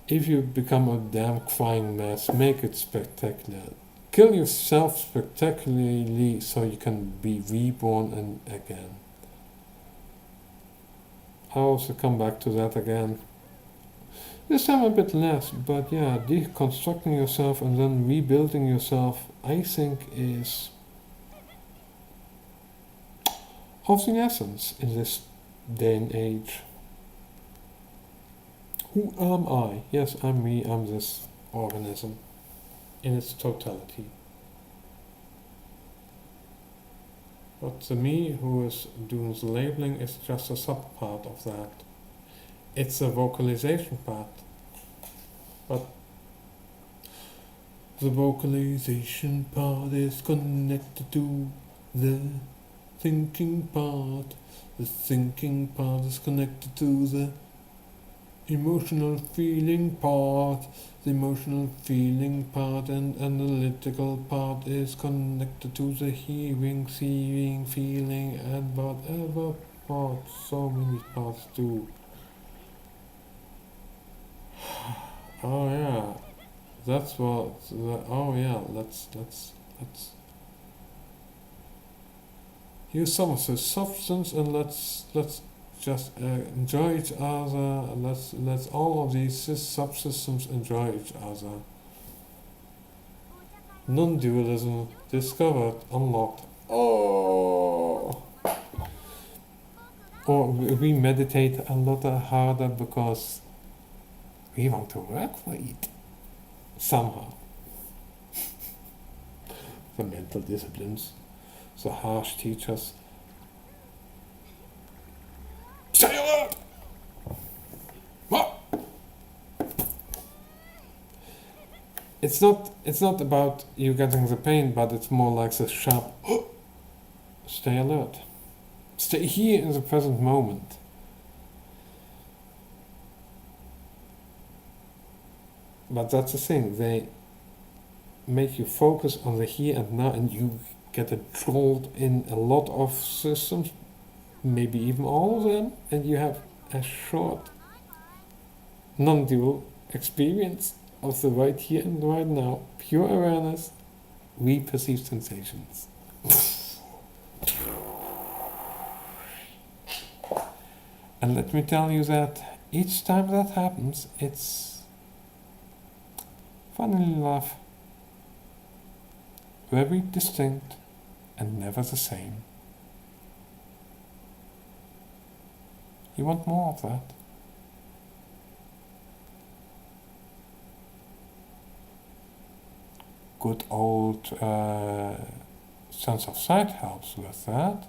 [SPEAKER 1] If you become a damn crying mess, make it spectacular. Kill yourself spectacularly so you can be reborn and again. I'll also come back to that again. This time a bit less, but yeah, deconstructing yourself and then rebuilding yourself, I think, is of the essence in this day and age. Who am I? Yes, I'm me, I'm this organism in its totality. But the me who is doing the labeling is just a sub-part of that. It's a vocalization part. But the vocalization part is connected to the thinking part. The thinking part is connected to the emotional feeling part. The emotional feeling part and analytical part is connected to the hearing, seeing, feeling, and whatever part. So many parts too. Oh yeah, that's what. Oh yeah, let's use some of the substance and let's just enjoy each other. Let's all of these subsystems enjoy each other. Non-dualism discovered, unlocked. Oh! Or we meditate a lot harder because we want to work for it. Somehow. The mental disciplines, the harsh teachers. Sayonara! it's not about you getting the pain, but it's more like the sharp stay alert. Stay here in the present moment. But that's the thing, they make you focus on the here and now, and you get drawn in a lot of systems, maybe even all of them, and you have a short, non-dual experience of the right here and right now, pure awareness, we perceive sensations. And let me tell you that each time that happens, it's, funnily enough, very distinct and never the same. You want more of that? Good old sense of sight helps with that.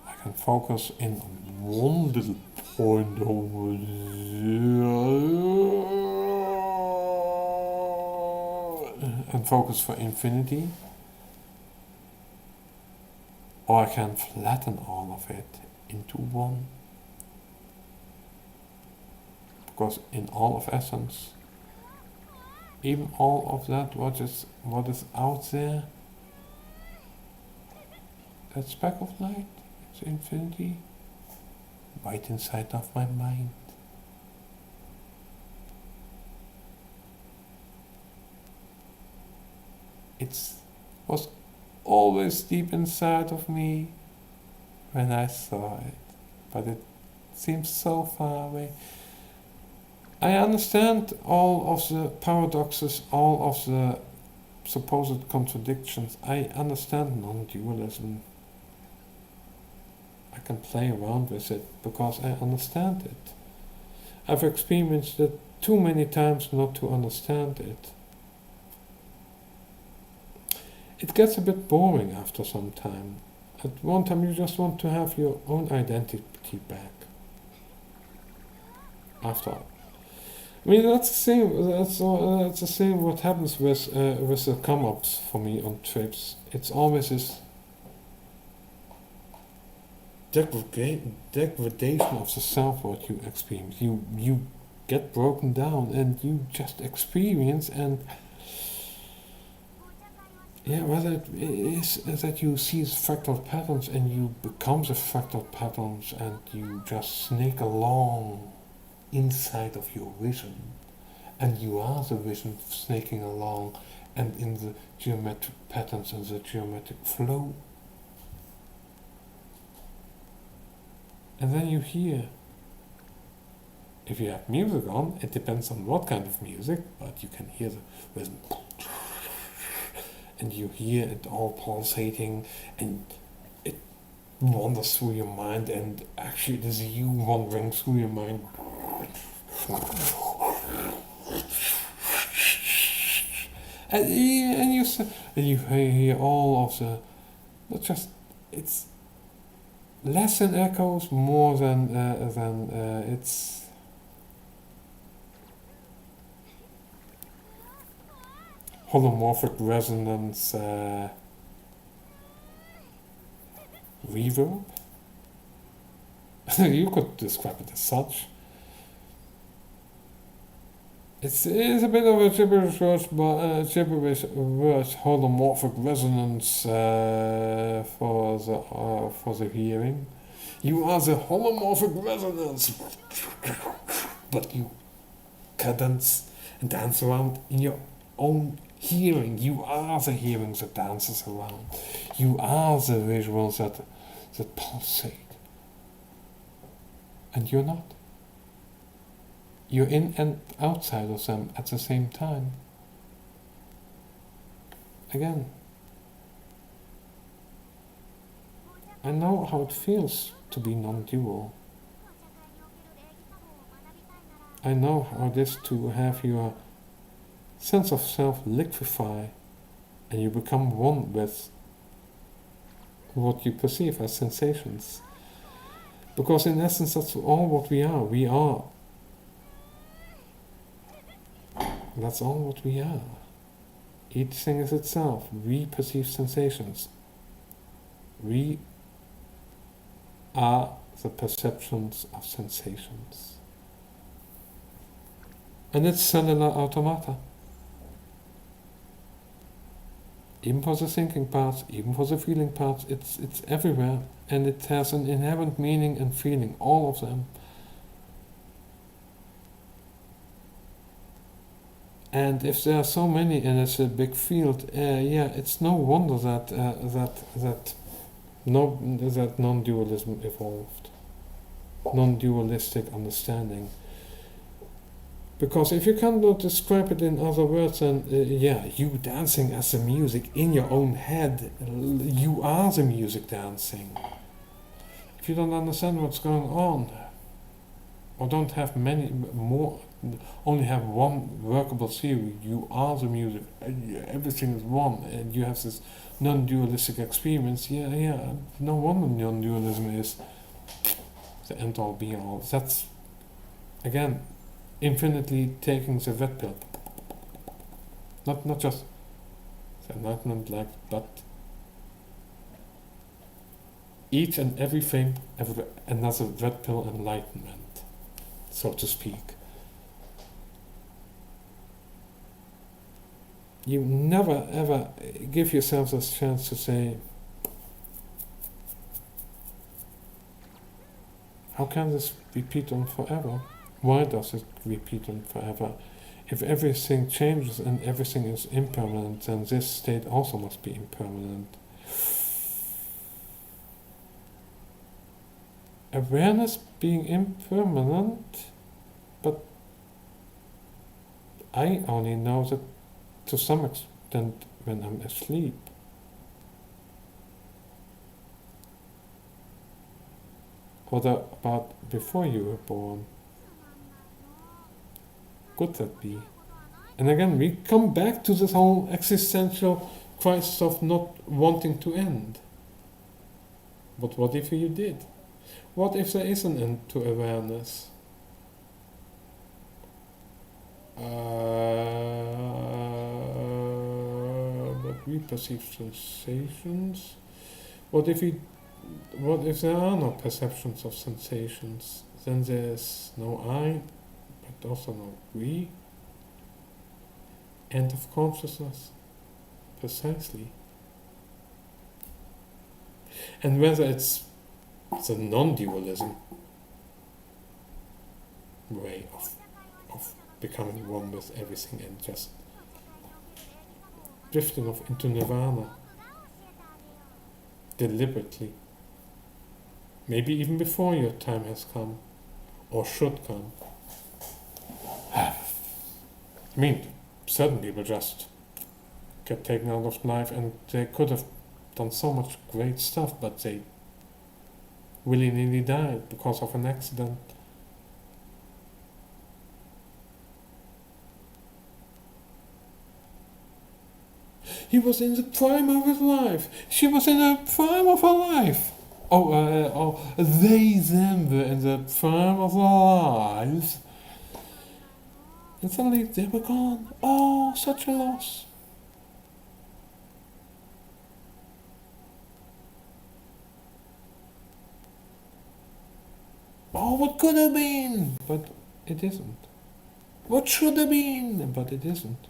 [SPEAKER 1] I can focus in one little point over there and focus for infinity. Or I can flatten all of it into one. Because in all of essence, even all of that what is out there, that speck of light, it's infinity, right inside of my mind. It was always deep inside of me when I saw it, but it seems so far away. I understand all of the paradoxes, all of the supposed contradictions. I understand non-dualism. I can play around with it because I understand it. I've experienced it too many times not to understand it. It gets a bit boring after some time. At one time you just want to have your own identity back. After I mean, that's the same. That's the same. What happens with the come-ups for me on trips? It's always this degradation of the self. What you experience, you get broken down, and you just experience. And yeah, whether it is that you see fractal patterns, and you become the fractal patterns, and you just snake along inside of your vision, and you are the vision snaking along and in the geometric patterns and the geometric flow. And then you hear, if you have music on, it depends on what kind of music, but you can hear the rhythm, and you hear it all pulsating, and it wanders through your mind, and actually it is you wandering through your mind. And you hear all of the, not just, it's less than echoes, more than it's holomorphic resonance reverb. You could describe it as such. It's a bit of a gibberish word, but holomorphic resonance for the hearing. You are the holomorphic resonance, but you cadence and dance around in your own hearing. You are the hearing that dances around. You are the visuals that pulsate, and you're not. You're in and outside of them at the same time. Again, I know how it feels to be non-dual. I know how it is to have your sense of self liquefy, and you become one with what you perceive as sensations. Because in essence, that's all what we are. We are That's all what we are. Each thing is itself. We perceive sensations. We are the perceptions of sensations. And it's cellular automata. Even for the thinking parts, even for the feeling parts, it's everywhere, and it has an inherent meaning and feeling, all of them. And if there are so many, and it's a big field, it's no wonder that non-dualism evolved, non-dualistic understanding. Because if you cannot describe it in other words, then you dancing as the music in your own head, you are the music dancing. If you don't understand what's going on, or don't have many more, only have one workable theory, you are the music, everything is one, and you have this non-dualistic experience, no wonder non-dualism is the end-all be-all. That's, again, infinitely taking the red pill. Not just the enlightenment, but each and every frame, another red pill enlightenment, so to speak. You never ever give yourself this chance to say, how can this repeat on forever? Why does it repeat on forever? If everything changes and everything is impermanent, then this state also must be impermanent. Awareness being impermanent, but I only know that to some extent when I'm asleep. What about before you were born? Could that be? And again, we come back to this whole existential crisis of not wanting to end. But what if you did? What if there is an end to awareness? But we perceive sensations. What if there are no perceptions of sensations? Then there's no I, but also no we. End of consciousness. Precisely. And whether it's the non-dualism way of becoming one with everything and just drifting off into nirvana deliberately, maybe even before your time has come or should come. I mean, certain people just get taken out of life and they could have done so much great stuff, but they willy-nilly died because of an accident. He was in the prime of his life. She was in the prime of her life. They, them were in the prime of their lives. And suddenly they were gone. Oh, such a loss. Oh, what could have been? But it isn't. What should have been? But it isn't.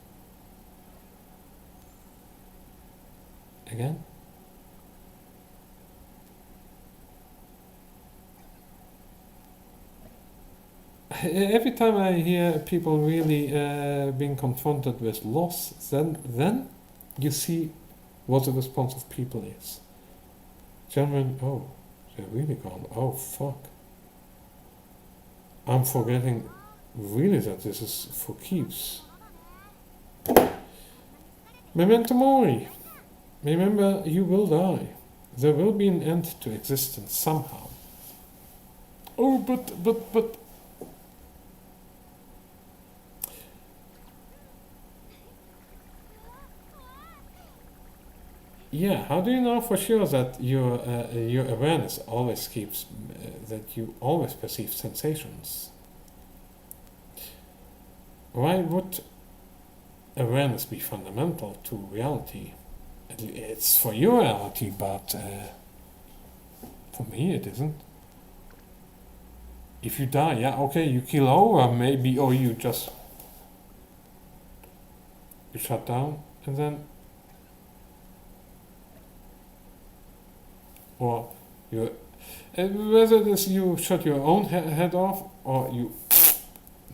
[SPEAKER 1] Again? Every time I hear people really being confronted with loss, then you see what the response of people is. Genuine, oh, they're really gone. Oh, fuck. I'm forgetting really that this is for keeps. Memento mori. Remember, you will die. There will be an end to existence somehow. Oh, but... Yeah, how do you know for sure that your awareness always keeps, that you always perceive sensations? Why would awareness be fundamental to reality. It's for your reality, but for me it isn't. If you die, yeah, okay, you keel over maybe, or you just you shut down, and then, or you, whether it is you shut your own head off, or you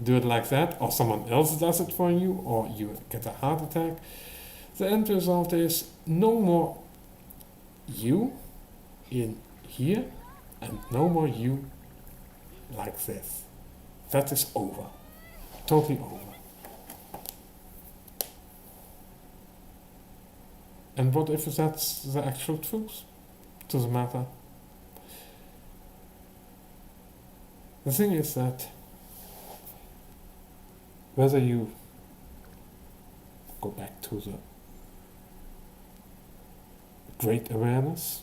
[SPEAKER 1] do it like that, or someone else does it for you, or you get a heart attack, the end result is no more you in here, and no more you like this. That is over. Totally over. And what if that's the actual truth to the matter? The thing is that whether you go back to the great awareness,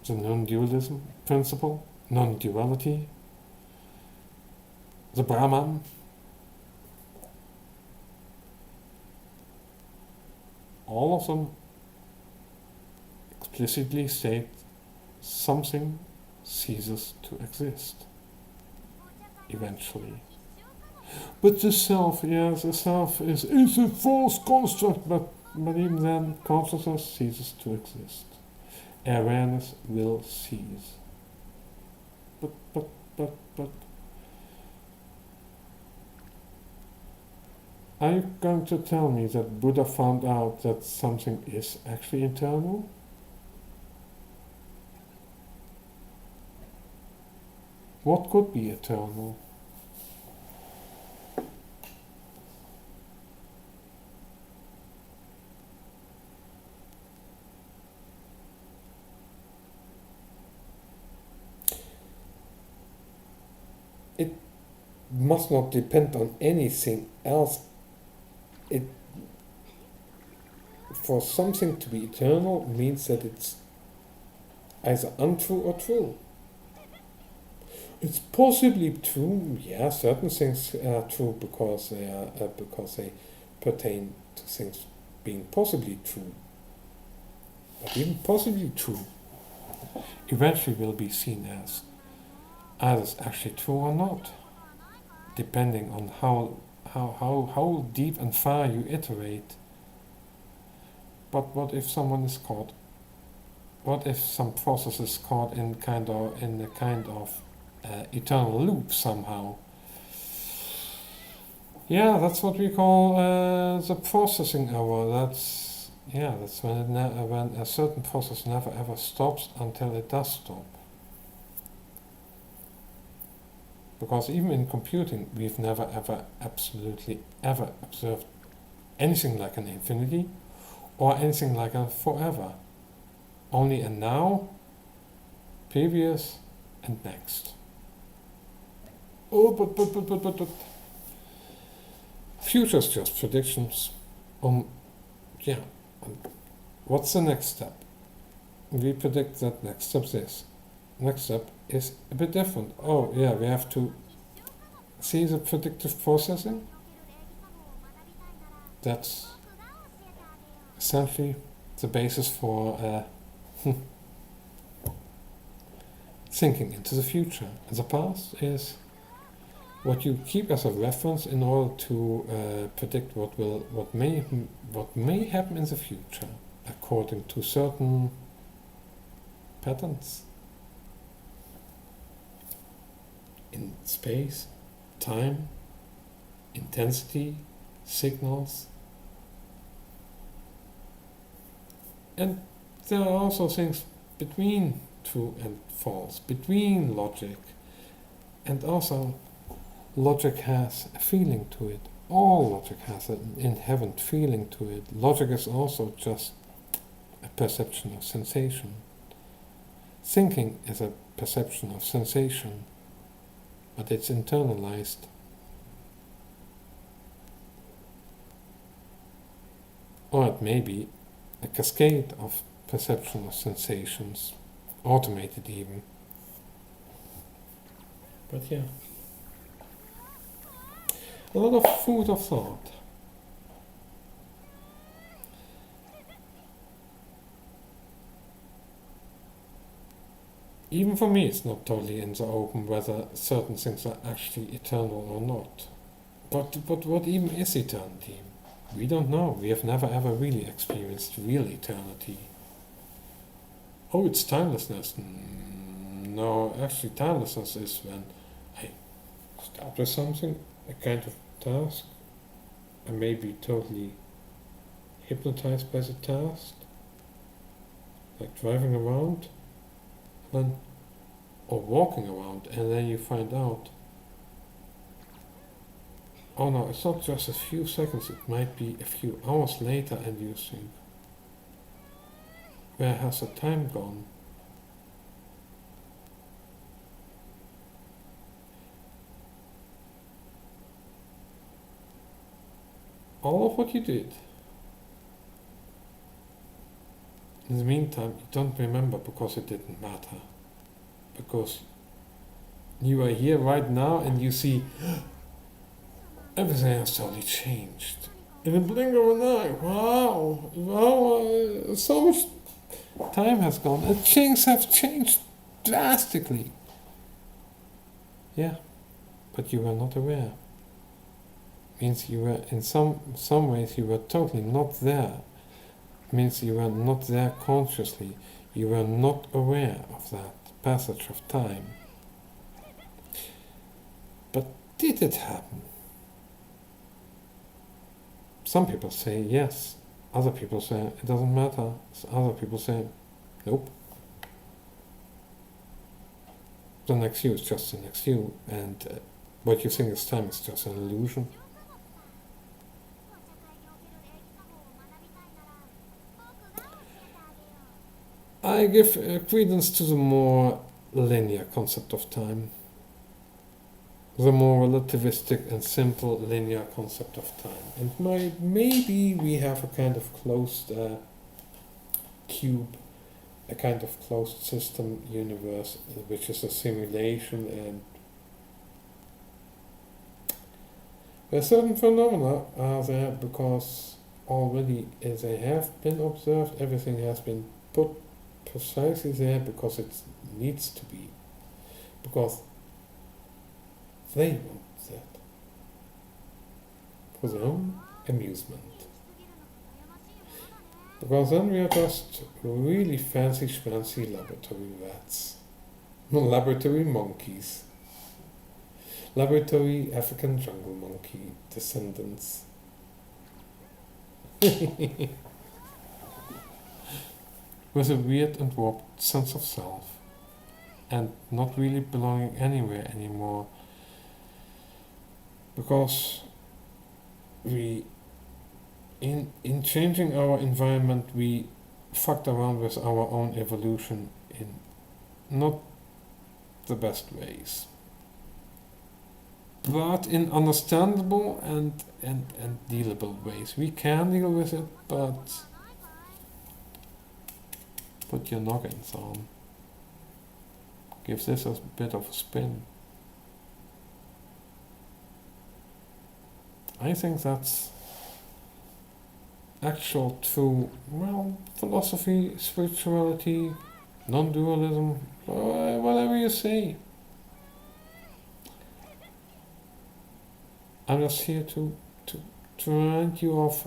[SPEAKER 1] the non-dualism principle, non-duality, the Brahman, all of them explicitly state something ceases to exist eventually. But the self, the self is a false construct, but even then consciousness ceases to exist. Awareness will cease. But are you going to tell me that Buddha found out that something is actually eternal? What could be eternal? It must not depend on anything else. For something to be eternal means that it's either untrue or true. It's possibly true, yeah, certain things are true because they pertain to things being possibly true. But even possibly true eventually will be seen as either actually true or not, depending on how deep and far you iterate. But what if someone is caught? What if some process is caught in a kind of eternal loop somehow? Yeah, that's what we call the processing error. That's when a certain process never ever stops until it does stop. Because even in computing, we've never ever absolutely ever observed anything like an infinity or anything like a forever. Only a now, previous, and next. Oh, but. Future's just predictions. What's the next step? We predict that next step is this. Next step is a bit different. Oh, yeah, we have to see the predictive processing. That's essentially the basis for thinking into the future. And the past is what you keep as a reference in order to predict what may happen in the future according to certain patterns in space, time, intensity, signals. And there are also things between true and false, between logic, and also logic has a feeling to it. All logic has an inherent feeling to it. Logic is also just a perception of sensation. Thinking is a perception of sensation, but it's internalized. Or it may be a cascade of perception of sensations, automated even. But yeah. A lot of food of thought. Even for me, it's not totally in the open whether certain things are actually eternal or not. But what even is eternity? We don't know. We have never ever really experienced real eternity. Oh, it's timelessness. No, actually, timelessness is when I start with something, a kind of task, and may be totally hypnotized by the task, like driving around, then, or walking around, and then you find out, oh no, it's not just a few seconds, it might be a few hours later, and you think, where has the time gone? All of what you did. In the meantime, you don't remember because it didn't matter. Because you are here right now and you see everything has totally changed. In a blink of an eye, wow, so much time has gone and things have changed drastically. Yeah, but you were not aware. Means you were, in some ways, you were totally not there. Means you were not there consciously. You were not aware of that passage of time. But did it happen? Some people say yes. Other people say it doesn't matter. Other people say nope. The next you is just the next you, and what you think is time is just an illusion. I give credence to the more linear concept of time. The more relativistic and simple linear concept of time. And maybe we have a kind of closed cube, a kind of closed system universe, which is a simulation, and where certain phenomena are there because already they have been observed, everything has been put precisely there because it needs to be, because they want that for their own amusement. Because then we are just really fancy schmancy laboratory rats, laboratory monkeys, laboratory African jungle monkey descendants. With a weird and warped sense of self, and not really belonging anywhere anymore, because we, in changing our environment, we fucked around with our own evolution in not the best ways, but in understandable and dealable ways. We can deal with it, but put your noggins on. Give this a bit of a spin. I think that's actual true, well, philosophy, spirituality, non-dualism, whatever you say. I'm just here to remind you of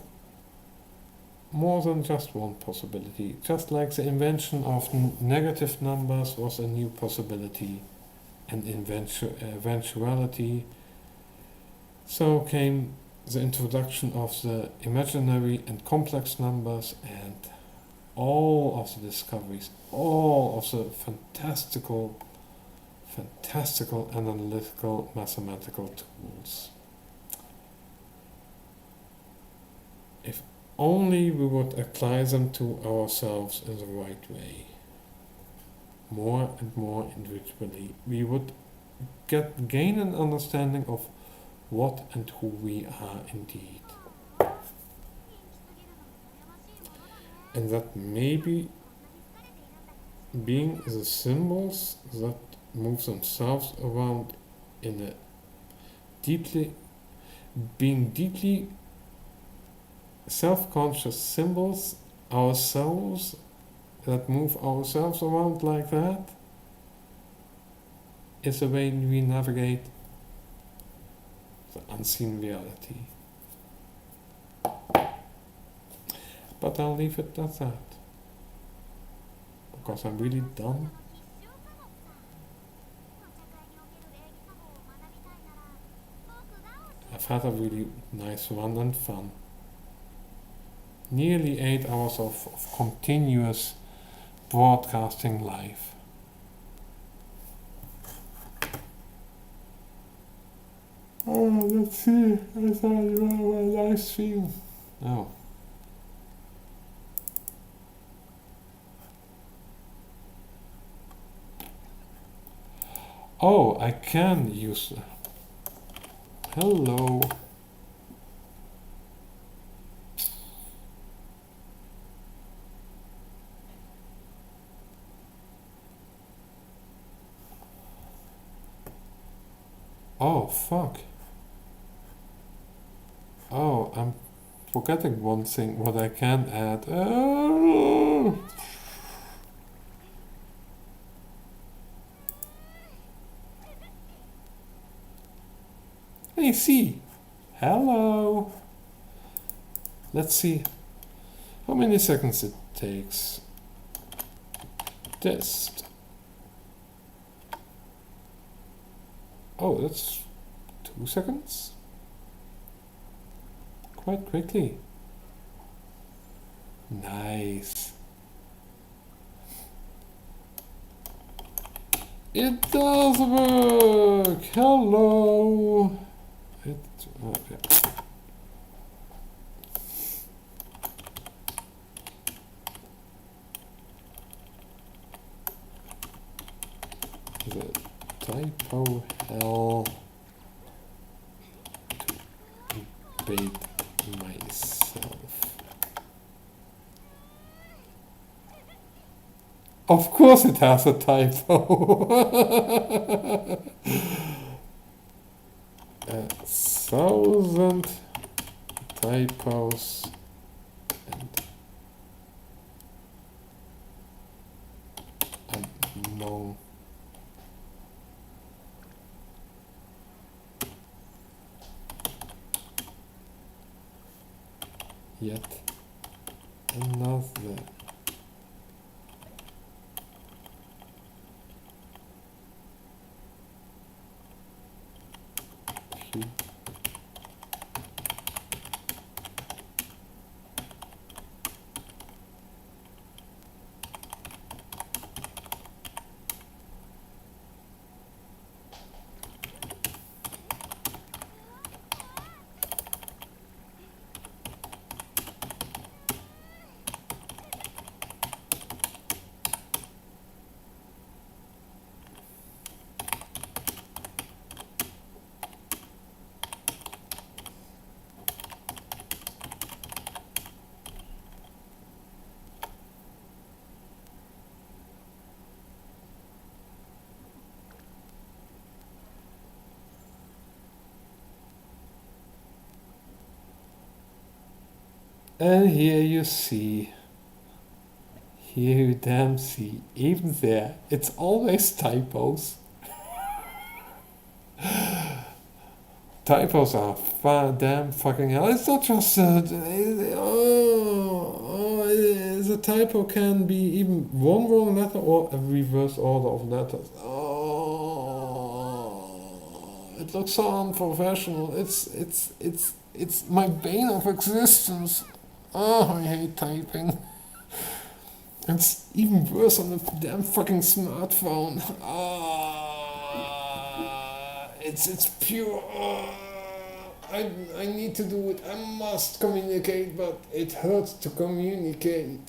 [SPEAKER 1] more than just one possibility. Just like the invention of negative numbers was a new possibility and eventuality, so came the introduction of the imaginary and complex numbers and all of the discoveries, all of the fantastical analytical mathematical tools. If only we would apply them to ourselves in the right way, more and more individually, we would gain an understanding of what and who we are indeed. And that maybe being the symbols that move themselves around in a deeply being deeply self-conscious symbols, ourselves, that move ourselves around like that, is the way we navigate the unseen reality. But I'll leave it at that, because I'm really done. I've had a really nice run and fun. Nearly 8 hours of continuous broadcasting live. Oh, let's see. I thought you were a live stream. Oh. Oh, I can use. Hello. Oh, fuck. Oh, I'm forgetting one thing, what I can add. Hey, see. Hello. Let's see how many seconds it takes. Test. Oh, that's 2 seconds? Quite quickly. Nice. It does work! Hello! Okay. The typo hell to bait myself. Of course it has a typo. 1,000 typos and among yet another. And here you see, here you damn see, even there, it's always typos. Typos are damn fucking hell. It's not just, the typo can be even one wrong letter or a reverse order of letters. Oh, it looks so unprofessional. It's my bane of existence. Oh, I hate typing. It's even worse on the damn fucking smartphone. It's pure. I need to do it. I must communicate, but it hurts to communicate.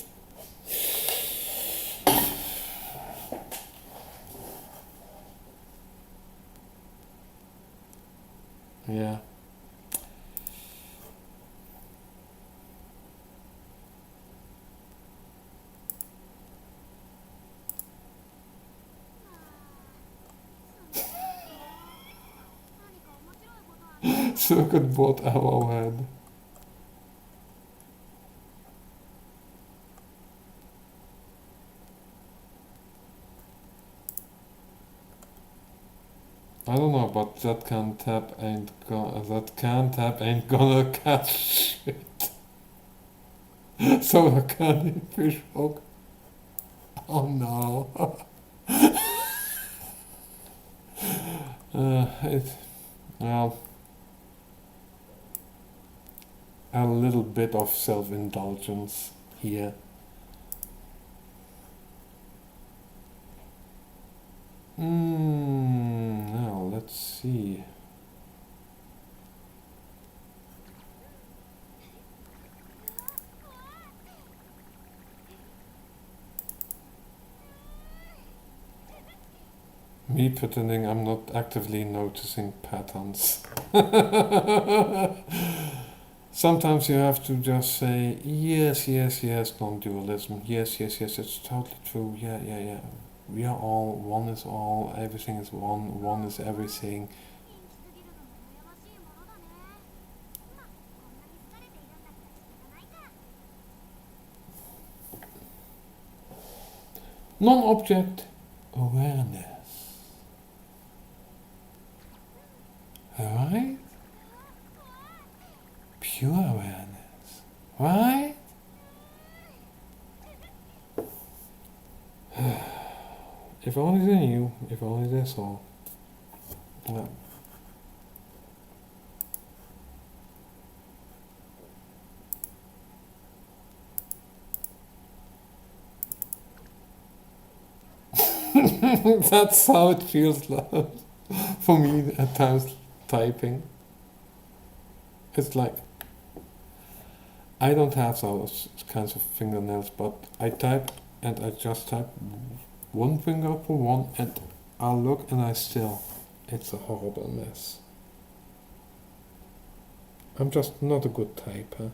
[SPEAKER 1] Yeah. Circuit board arrowhead. I don't know, but that can tap ain't gonna catch shit. Solar candy fish hook. Oh no. Well, a little bit of self-indulgence here. Now let's see. Me pretending I'm not actively noticing patterns. Sometimes you have to just say, yes, yes, yes, non-dualism. Yes, yes, yes, it's totally true. Yeah, yeah, yeah. We are all, one is all, everything is one is everything. Non-object awareness. Right? Pure awareness. Right? If only they knew, if only they saw. Yeah. That's how it feels like for me at times typing. It's like I don't have those kinds of fingernails, but I type and I just type one finger for one and I'll look and it's a horrible mess. I'm just not a good typer.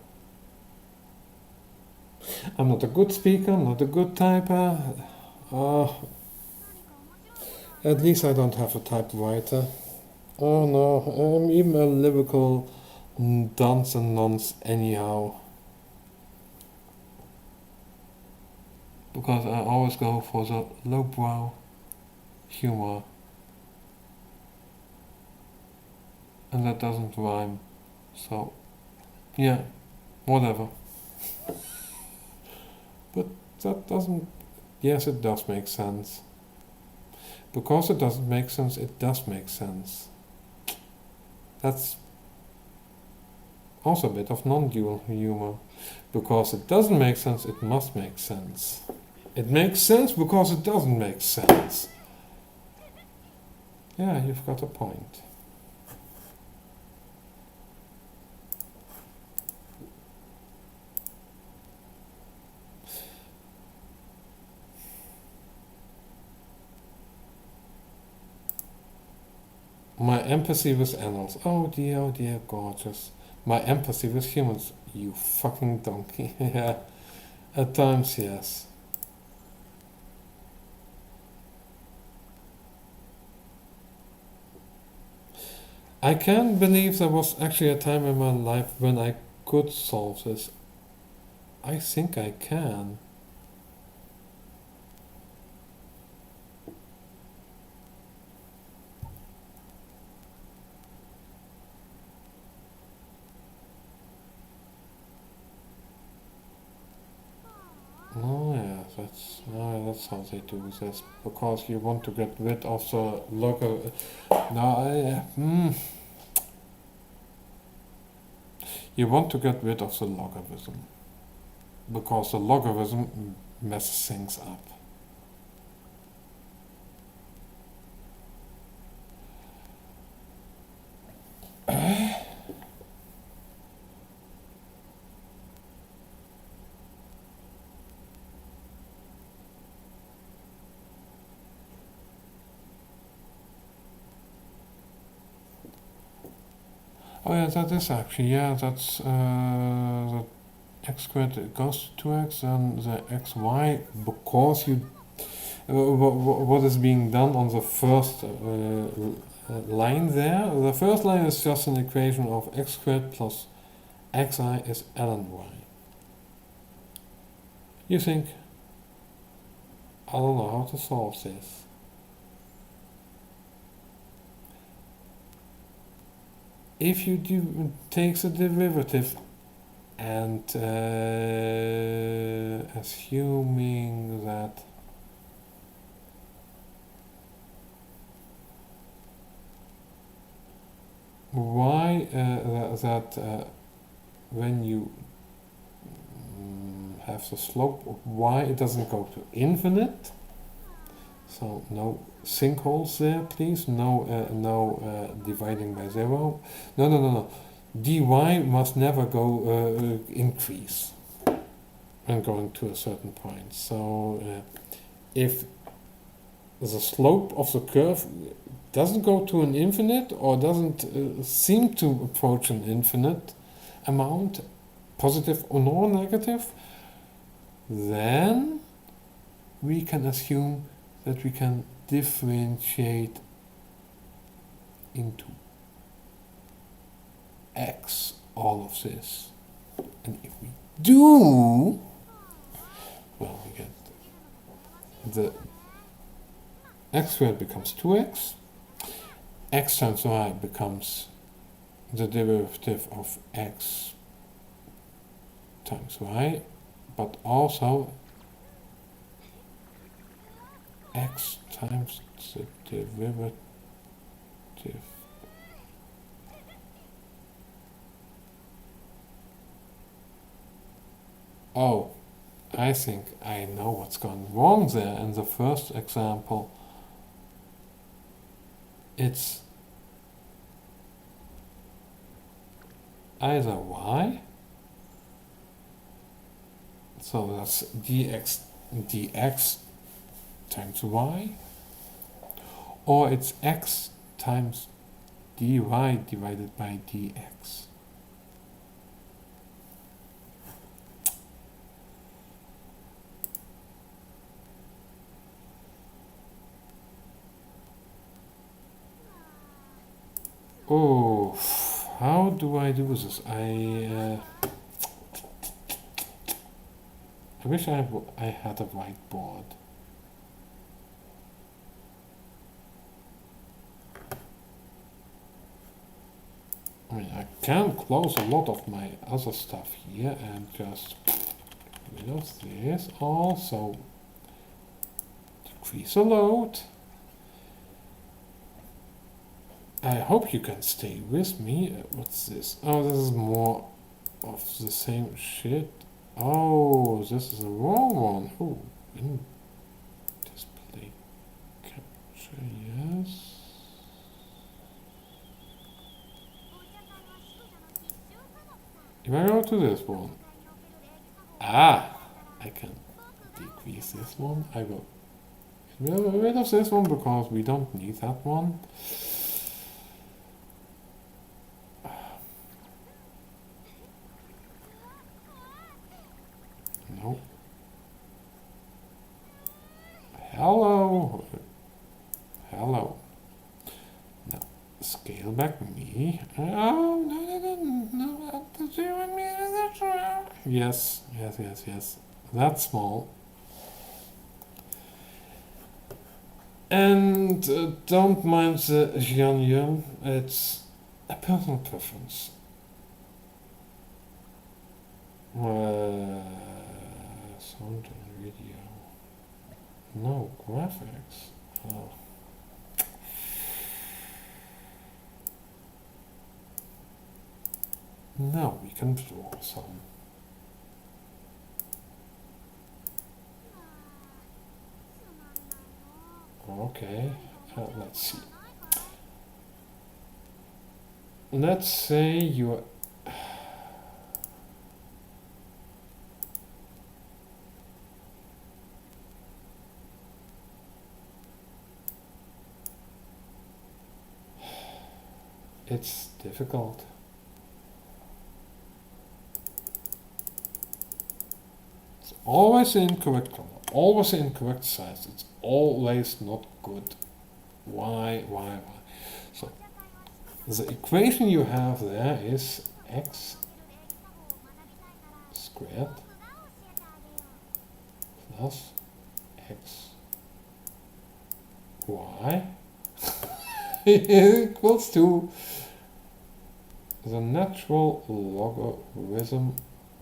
[SPEAKER 1] I'm not a good speaker, I'm not a good typer. At least I don't have a typewriter. Oh no, I'm even a lyrical dunce and nonce anyhow. Because I always go for the lowbrow humor. And that doesn't rhyme. So, yeah, whatever. But that doesn't... Yes, it does make sense. Because it doesn't make sense, it does make sense. That's also a bit of non-dual humor. Because it doesn't make sense, it must make sense. It makes sense because it doesn't make sense. Yeah, you've got a point. My empathy with animals. Oh dear, gorgeous. My empathy with humans. You fucking donkey. Yeah, at times, yes. I can't believe there was actually a time in my life when I could solve this. I think I can. Oh yeah, that's how they do this. Because you want to get rid of the local... You want to get rid of the logarithm. Because the logarithm messes things up. Oh yeah, that is actually, yeah, that's the x squared goes to 2x and the xy, because you, what is being done on the first line there. The first line is just an equation of x squared plus xi is ln y. You think, I don't know how to solve this. If you take the derivative and assuming that y when you have the slope of y, it doesn't go to infinite. So no sinkholes there, please. No dividing by 0. No. dy must never go increase when going to a certain point. So if the slope of the curve doesn't go to an infinite or doesn't seem to approach an infinite amount, positive or nor negative, then we can assume that we can differentiate into x all of this. And if we do, well, we get the x squared becomes 2x, x times y becomes the derivative of x times y, but also x times the derivative oh, I think I know what's gone wrong there. In the first example, it's either y, so that's dx times y, or it's x times dy divided by dx. Oh, how do I do this? I wish I had a whiteboard. I mean, I can close a lot of my other stuff here and just rid of this also. Decrease the load. I hope you can stay with me. What's this? Oh, this is more of the same shit. Oh, this is the wrong one. Oh, in display capture, yes. If I go to this one, I can decrease this one. I will get rid of this one because we don't need that one. No. Hello. Hello. Now, scale back me. Oh, no. Yes. That's small. And don't mind the Jian. It's a personal preference. Sound and video. No graphics. Oh. No, we can draw some. Okay, let's see. Let's say you're it's difficult. It's always the incorrect color, always the incorrect size. It's always not good. Why? So the equation you have there is x squared plus x y equals to the natural logarithm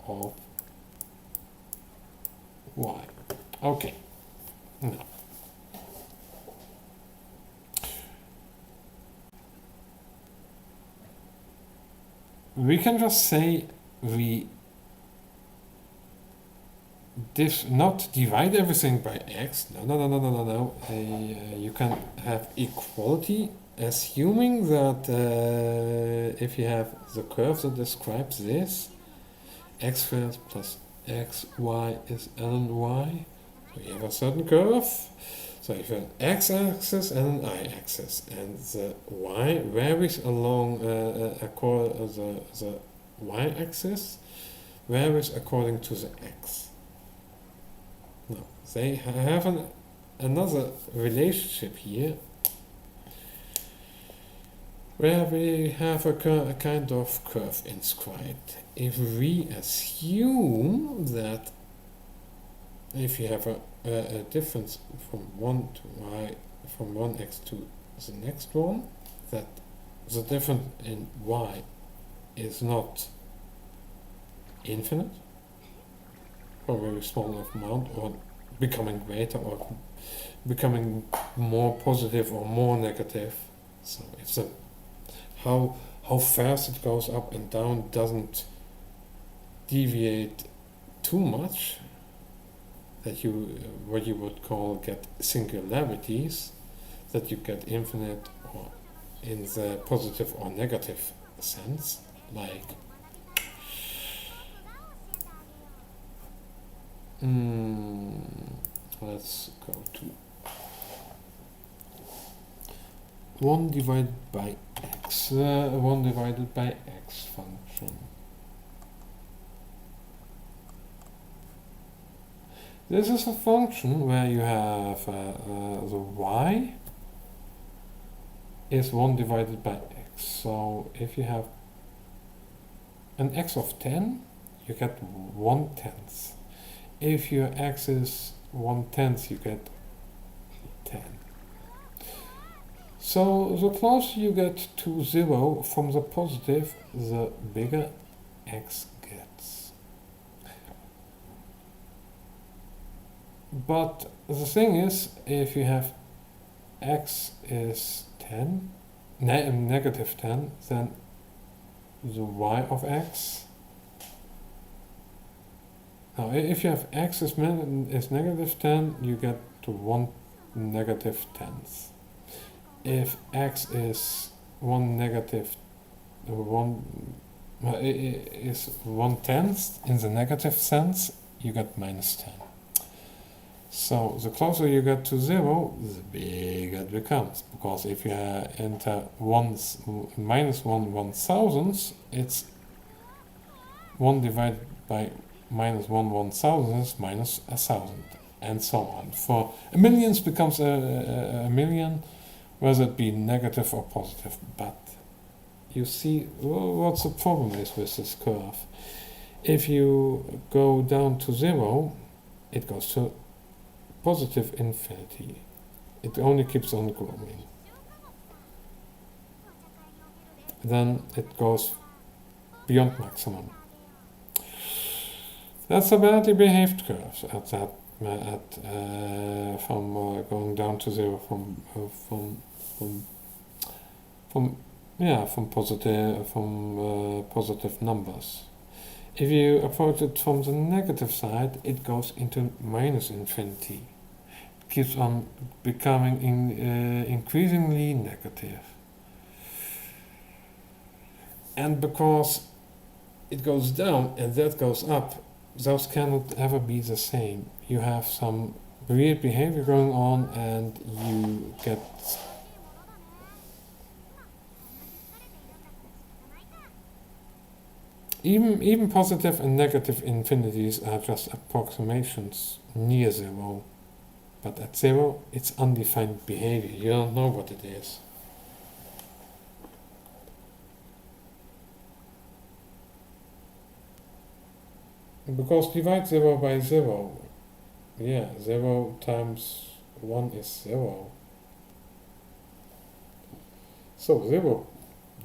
[SPEAKER 1] of y. Okay. Now, we can just say we not divide everything by x. No. You can have equality, assuming that if you have the curve that describes this, x squared plus xy is ln y. So you have a certain curve. So you have an x-axis and an y-axis, and the y varies along the y-axis varies according to the x. Now they have another relationship here, where we have a kind of curve inscribed. If we assume that if you have a difference from one to y, from one x to the next one, that the difference in y is not infinite, or a very small amount, or becoming greater, or becoming more positive or more negative. So if the how fast it goes up and down doesn't deviate too much, that you what you would call get singularities, that you get infinite or in the positive or negative sense, like let's go to 1 divided by x, 1 divided by x function. This is a function where you have the y is 1 divided by x. So if you have an x of 10, you get 1/10. If your x is 1/10, you get 10. So the closer you get to 0 from the positive, the bigger x gets. But the thing is, if you have x is 10, negative 10, then the y of x. Now, if you have x is negative 10, you get to 1 negative 10th. If x is 1 negative 1/10 in the negative sense, you get minus 10. So the closer you get to 0, the bigger it becomes, because if you enter minus 1/1000, it's 1 divided by minus 1/1000 minus 1,000, and so on. For a million becomes a million, whether it be negative or positive. But you see what the problem is with this curve. If you go down to 0, it goes to positive infinity. It only keeps on growing. Then it goes beyond maximum. That's a badly behaved curve from going down to 0 from positive numbers. If you approach it from the negative side, it goes into minus infinity. It keeps on becoming increasingly negative. And because it goes down and that goes up, those cannot ever be the same. You have some weird behavior going on, and you get even positive and negative infinities are just approximations near 0. But at 0, it's undefined behavior. You don't know what it is. Because divide 0 by 0. Yeah, 0 times 1 is 0. So 0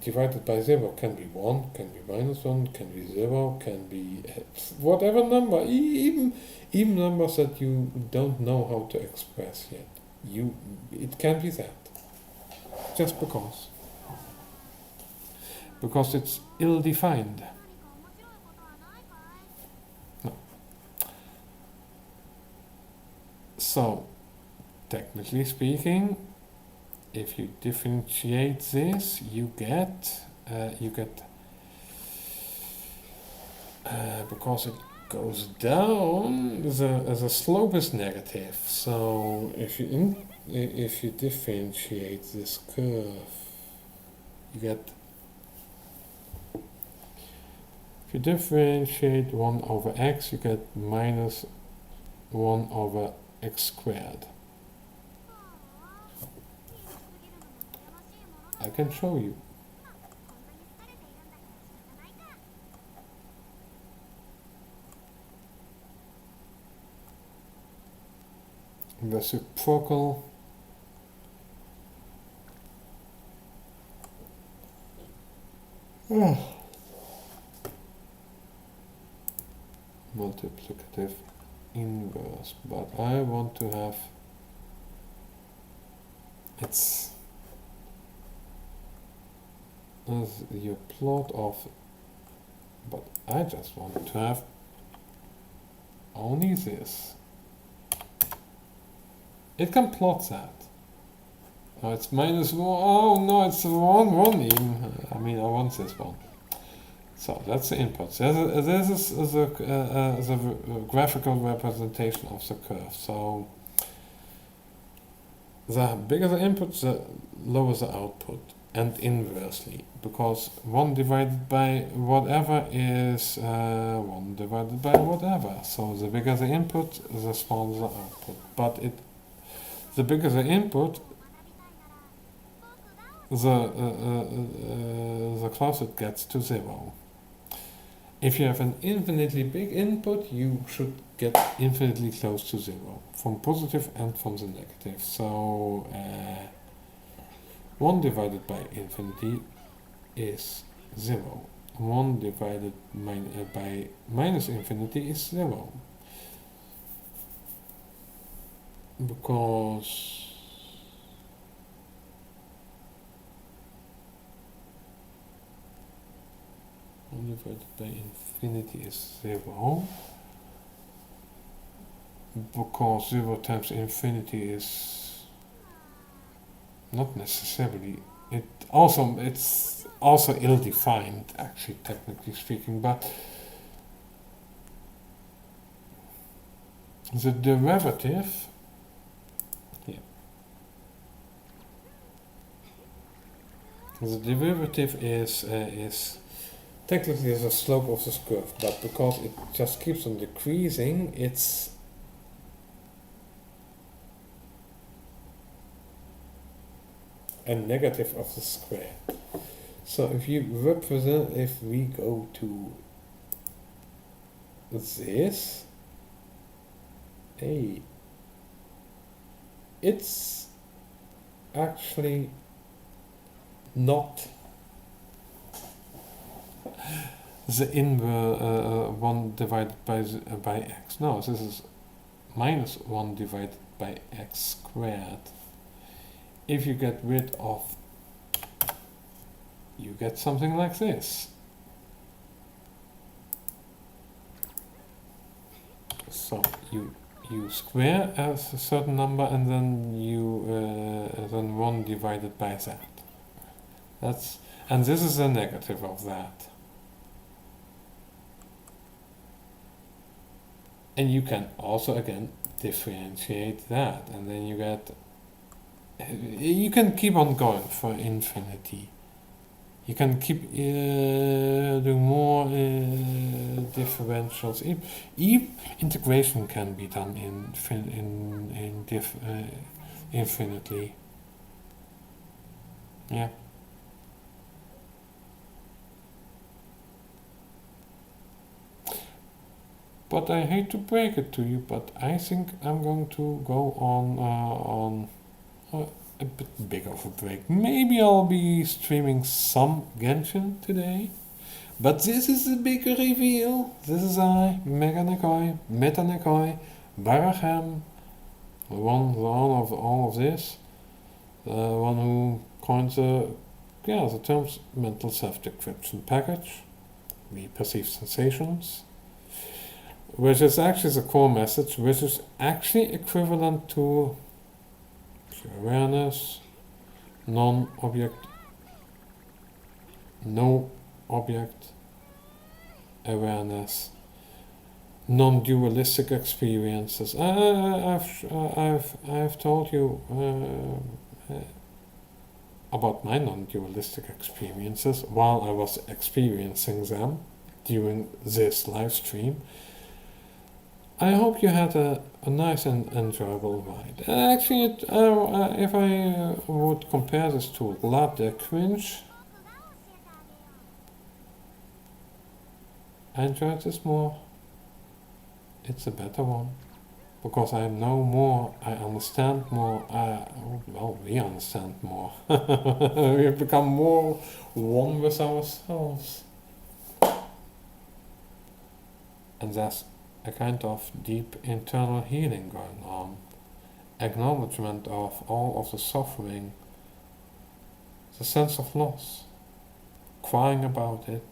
[SPEAKER 1] divided by 0 can be 1, can be minus 1, can be 0, can be whatever number, even numbers that you don't know how to express yet. It can be that. Just because. Because it's ill-defined. No. So, technically speaking, if you differentiate this, you get because it goes down, the slope is negative. So if you differentiate this curve, you get. If you differentiate 1 over x, you get minus 1 over x squared. I can show you. Reciprocal multiplicative inverse, but I want to have it's as your plot of, but I just want to have only this. It can plot that. No, it's minus 1. Oh no, it's the wrong one even. I mean, I want this one. So that's the input. This is the graphical representation of the curve. So the bigger the input, the lower the output, and inversely, because 1 divided by whatever is 1 divided by whatever. So the bigger the input, the smaller the output. But the bigger the input, the closer it gets to 0. If you have an infinitely big input, you should get infinitely close to 0, from positive and from the negative. So 1 divided by infinity is 0. 1 divided by minus infinity is 0. Because divided by infinity is 0, because 0 times infinity is not necessarily, it's also ill-defined, actually, technically speaking, but the derivative, the derivative is technically the slope of this curve, but because it just keeps on decreasing, it's a negative of the square. So if we go to this, it's actually not the inverse 1 divided by x. No, this is minus 1 divided by x squared. If you get rid of, you get something like this. So you square as a certain number, and then then 1 divided by that. And this is the negative of that. And you can also again differentiate that, and then you can keep on going for infinity. You can keep doing more differentials. Integration can be done infinitely. Yeah. But I hate to break it to you, but I think I'm going to go on a bit bigger of a break. Maybe I'll be streaming some Genshin today. But this is the big reveal. This is I, Mega Nekoi, Meta Nekoi, Barachem, the one of all of this, the one who coins the terms mental self-decryption package, we perceive sensations, which is actually the core message, which is actually equivalent to pure awareness, non-object, no object awareness, non-dualistic experiences. I've told you about my non-dualistic experiences while I was experiencing them during this live stream. I hope you had a nice and enjoyable ride. Actually, if I would compare this to Lab de Cringe, I enjoyed this more. It's a better one. Because I know more, I understand more, we understand more. We have become more one with ourselves. And there's a kind of deep internal healing going on. Acknowledgement of all of the suffering, the sense of loss, crying about it,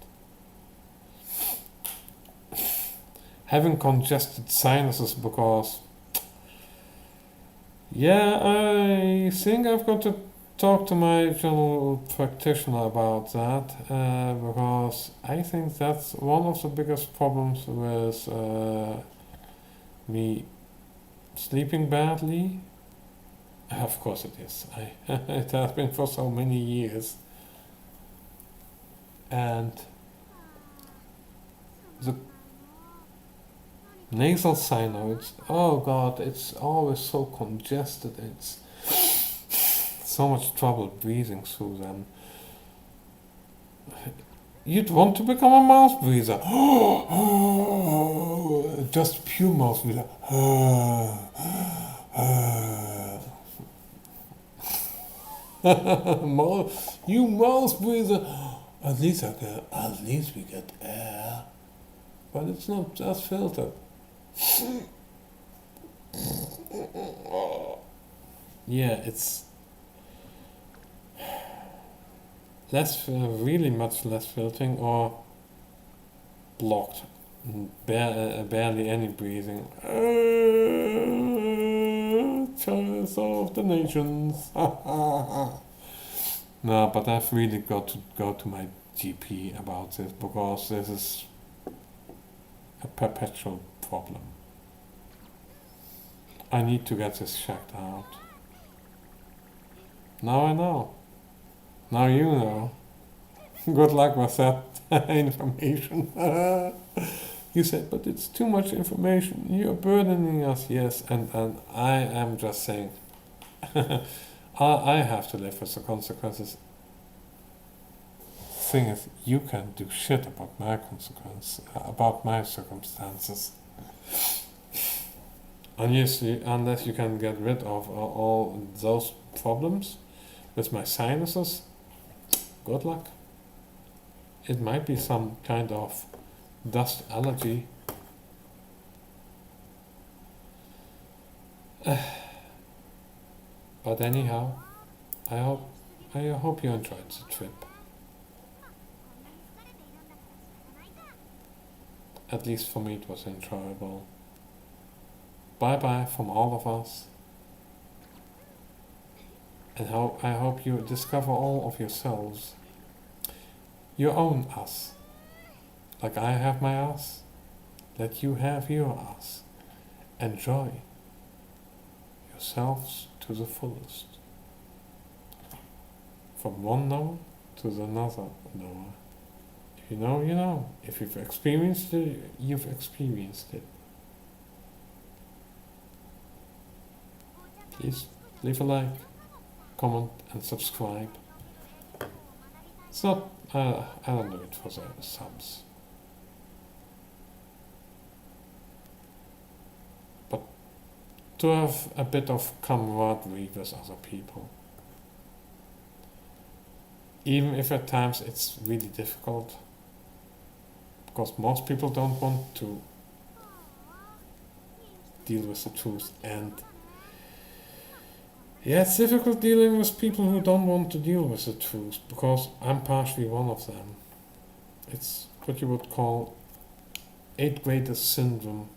[SPEAKER 1] having congested sinuses because, I think I've got to talk to my general practitioner about that, because I think that's one of the biggest problems with me sleeping badly. Of course it is. It has been for so many years. And the nasal cyanoids, oh god, it's always so congested, it's so much trouble breathing through them. You'd want to become a mouth breather. Just pure mouth breather. You mouth breather. At least we get air. But it's not just filtered. It's really much less filtering or blocked, barely any breathing. Choice of the nations. No, but I've really got to go to my GP about this because this is a perpetual problem. I need to get this checked out. Now I know. Now you know. Good luck with that information. You said, but it's too much information. You're burdening us. Yes, and I am just saying, I have to live with the consequences. Thing is, you can't do shit about my about my circumstances. Unless you can get rid of all those problems with my sinuses, good luck. It might be some kind of dust allergy. But anyhow, I hope you enjoyed the trip. At least for me it was enjoyable. Bye bye from all of us. And I hope you discover all of yourselves. Your own us. Like I have my us. Let you have your us. Enjoy yourselves to the fullest. From one knower to the another knower. If you know, you know. If you've experienced it, you've experienced it. Please leave a like, comment and subscribe. It's not, I don't do it for the subs. to have a bit of camaraderie with other people. Even if at times it's really difficult, because most people don't want to deal with the truth. And yeah, it's difficult dealing with people who don't want to deal with the truth, because I'm partially one of them. It's what you would call eighth grader syndrome,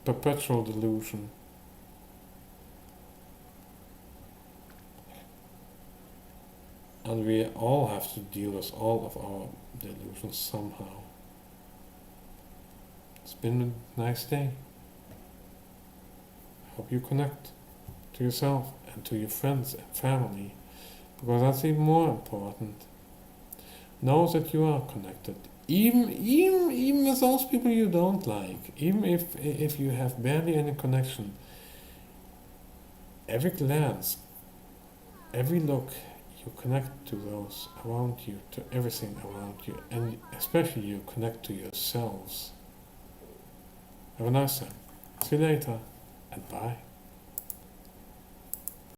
[SPEAKER 1] perpetual delusion. And we all have to deal with all of our delusions somehow. It's been a nice day. Hope you connect to yourself and to your friends and family, because that's even more important. Know that you are connected, even with those people you don't like, even if you have barely any connection. Every glance, every look, you connect to those around you, to everything around you, and especially you connect to yourselves. Have a nice time. See you later, and bye.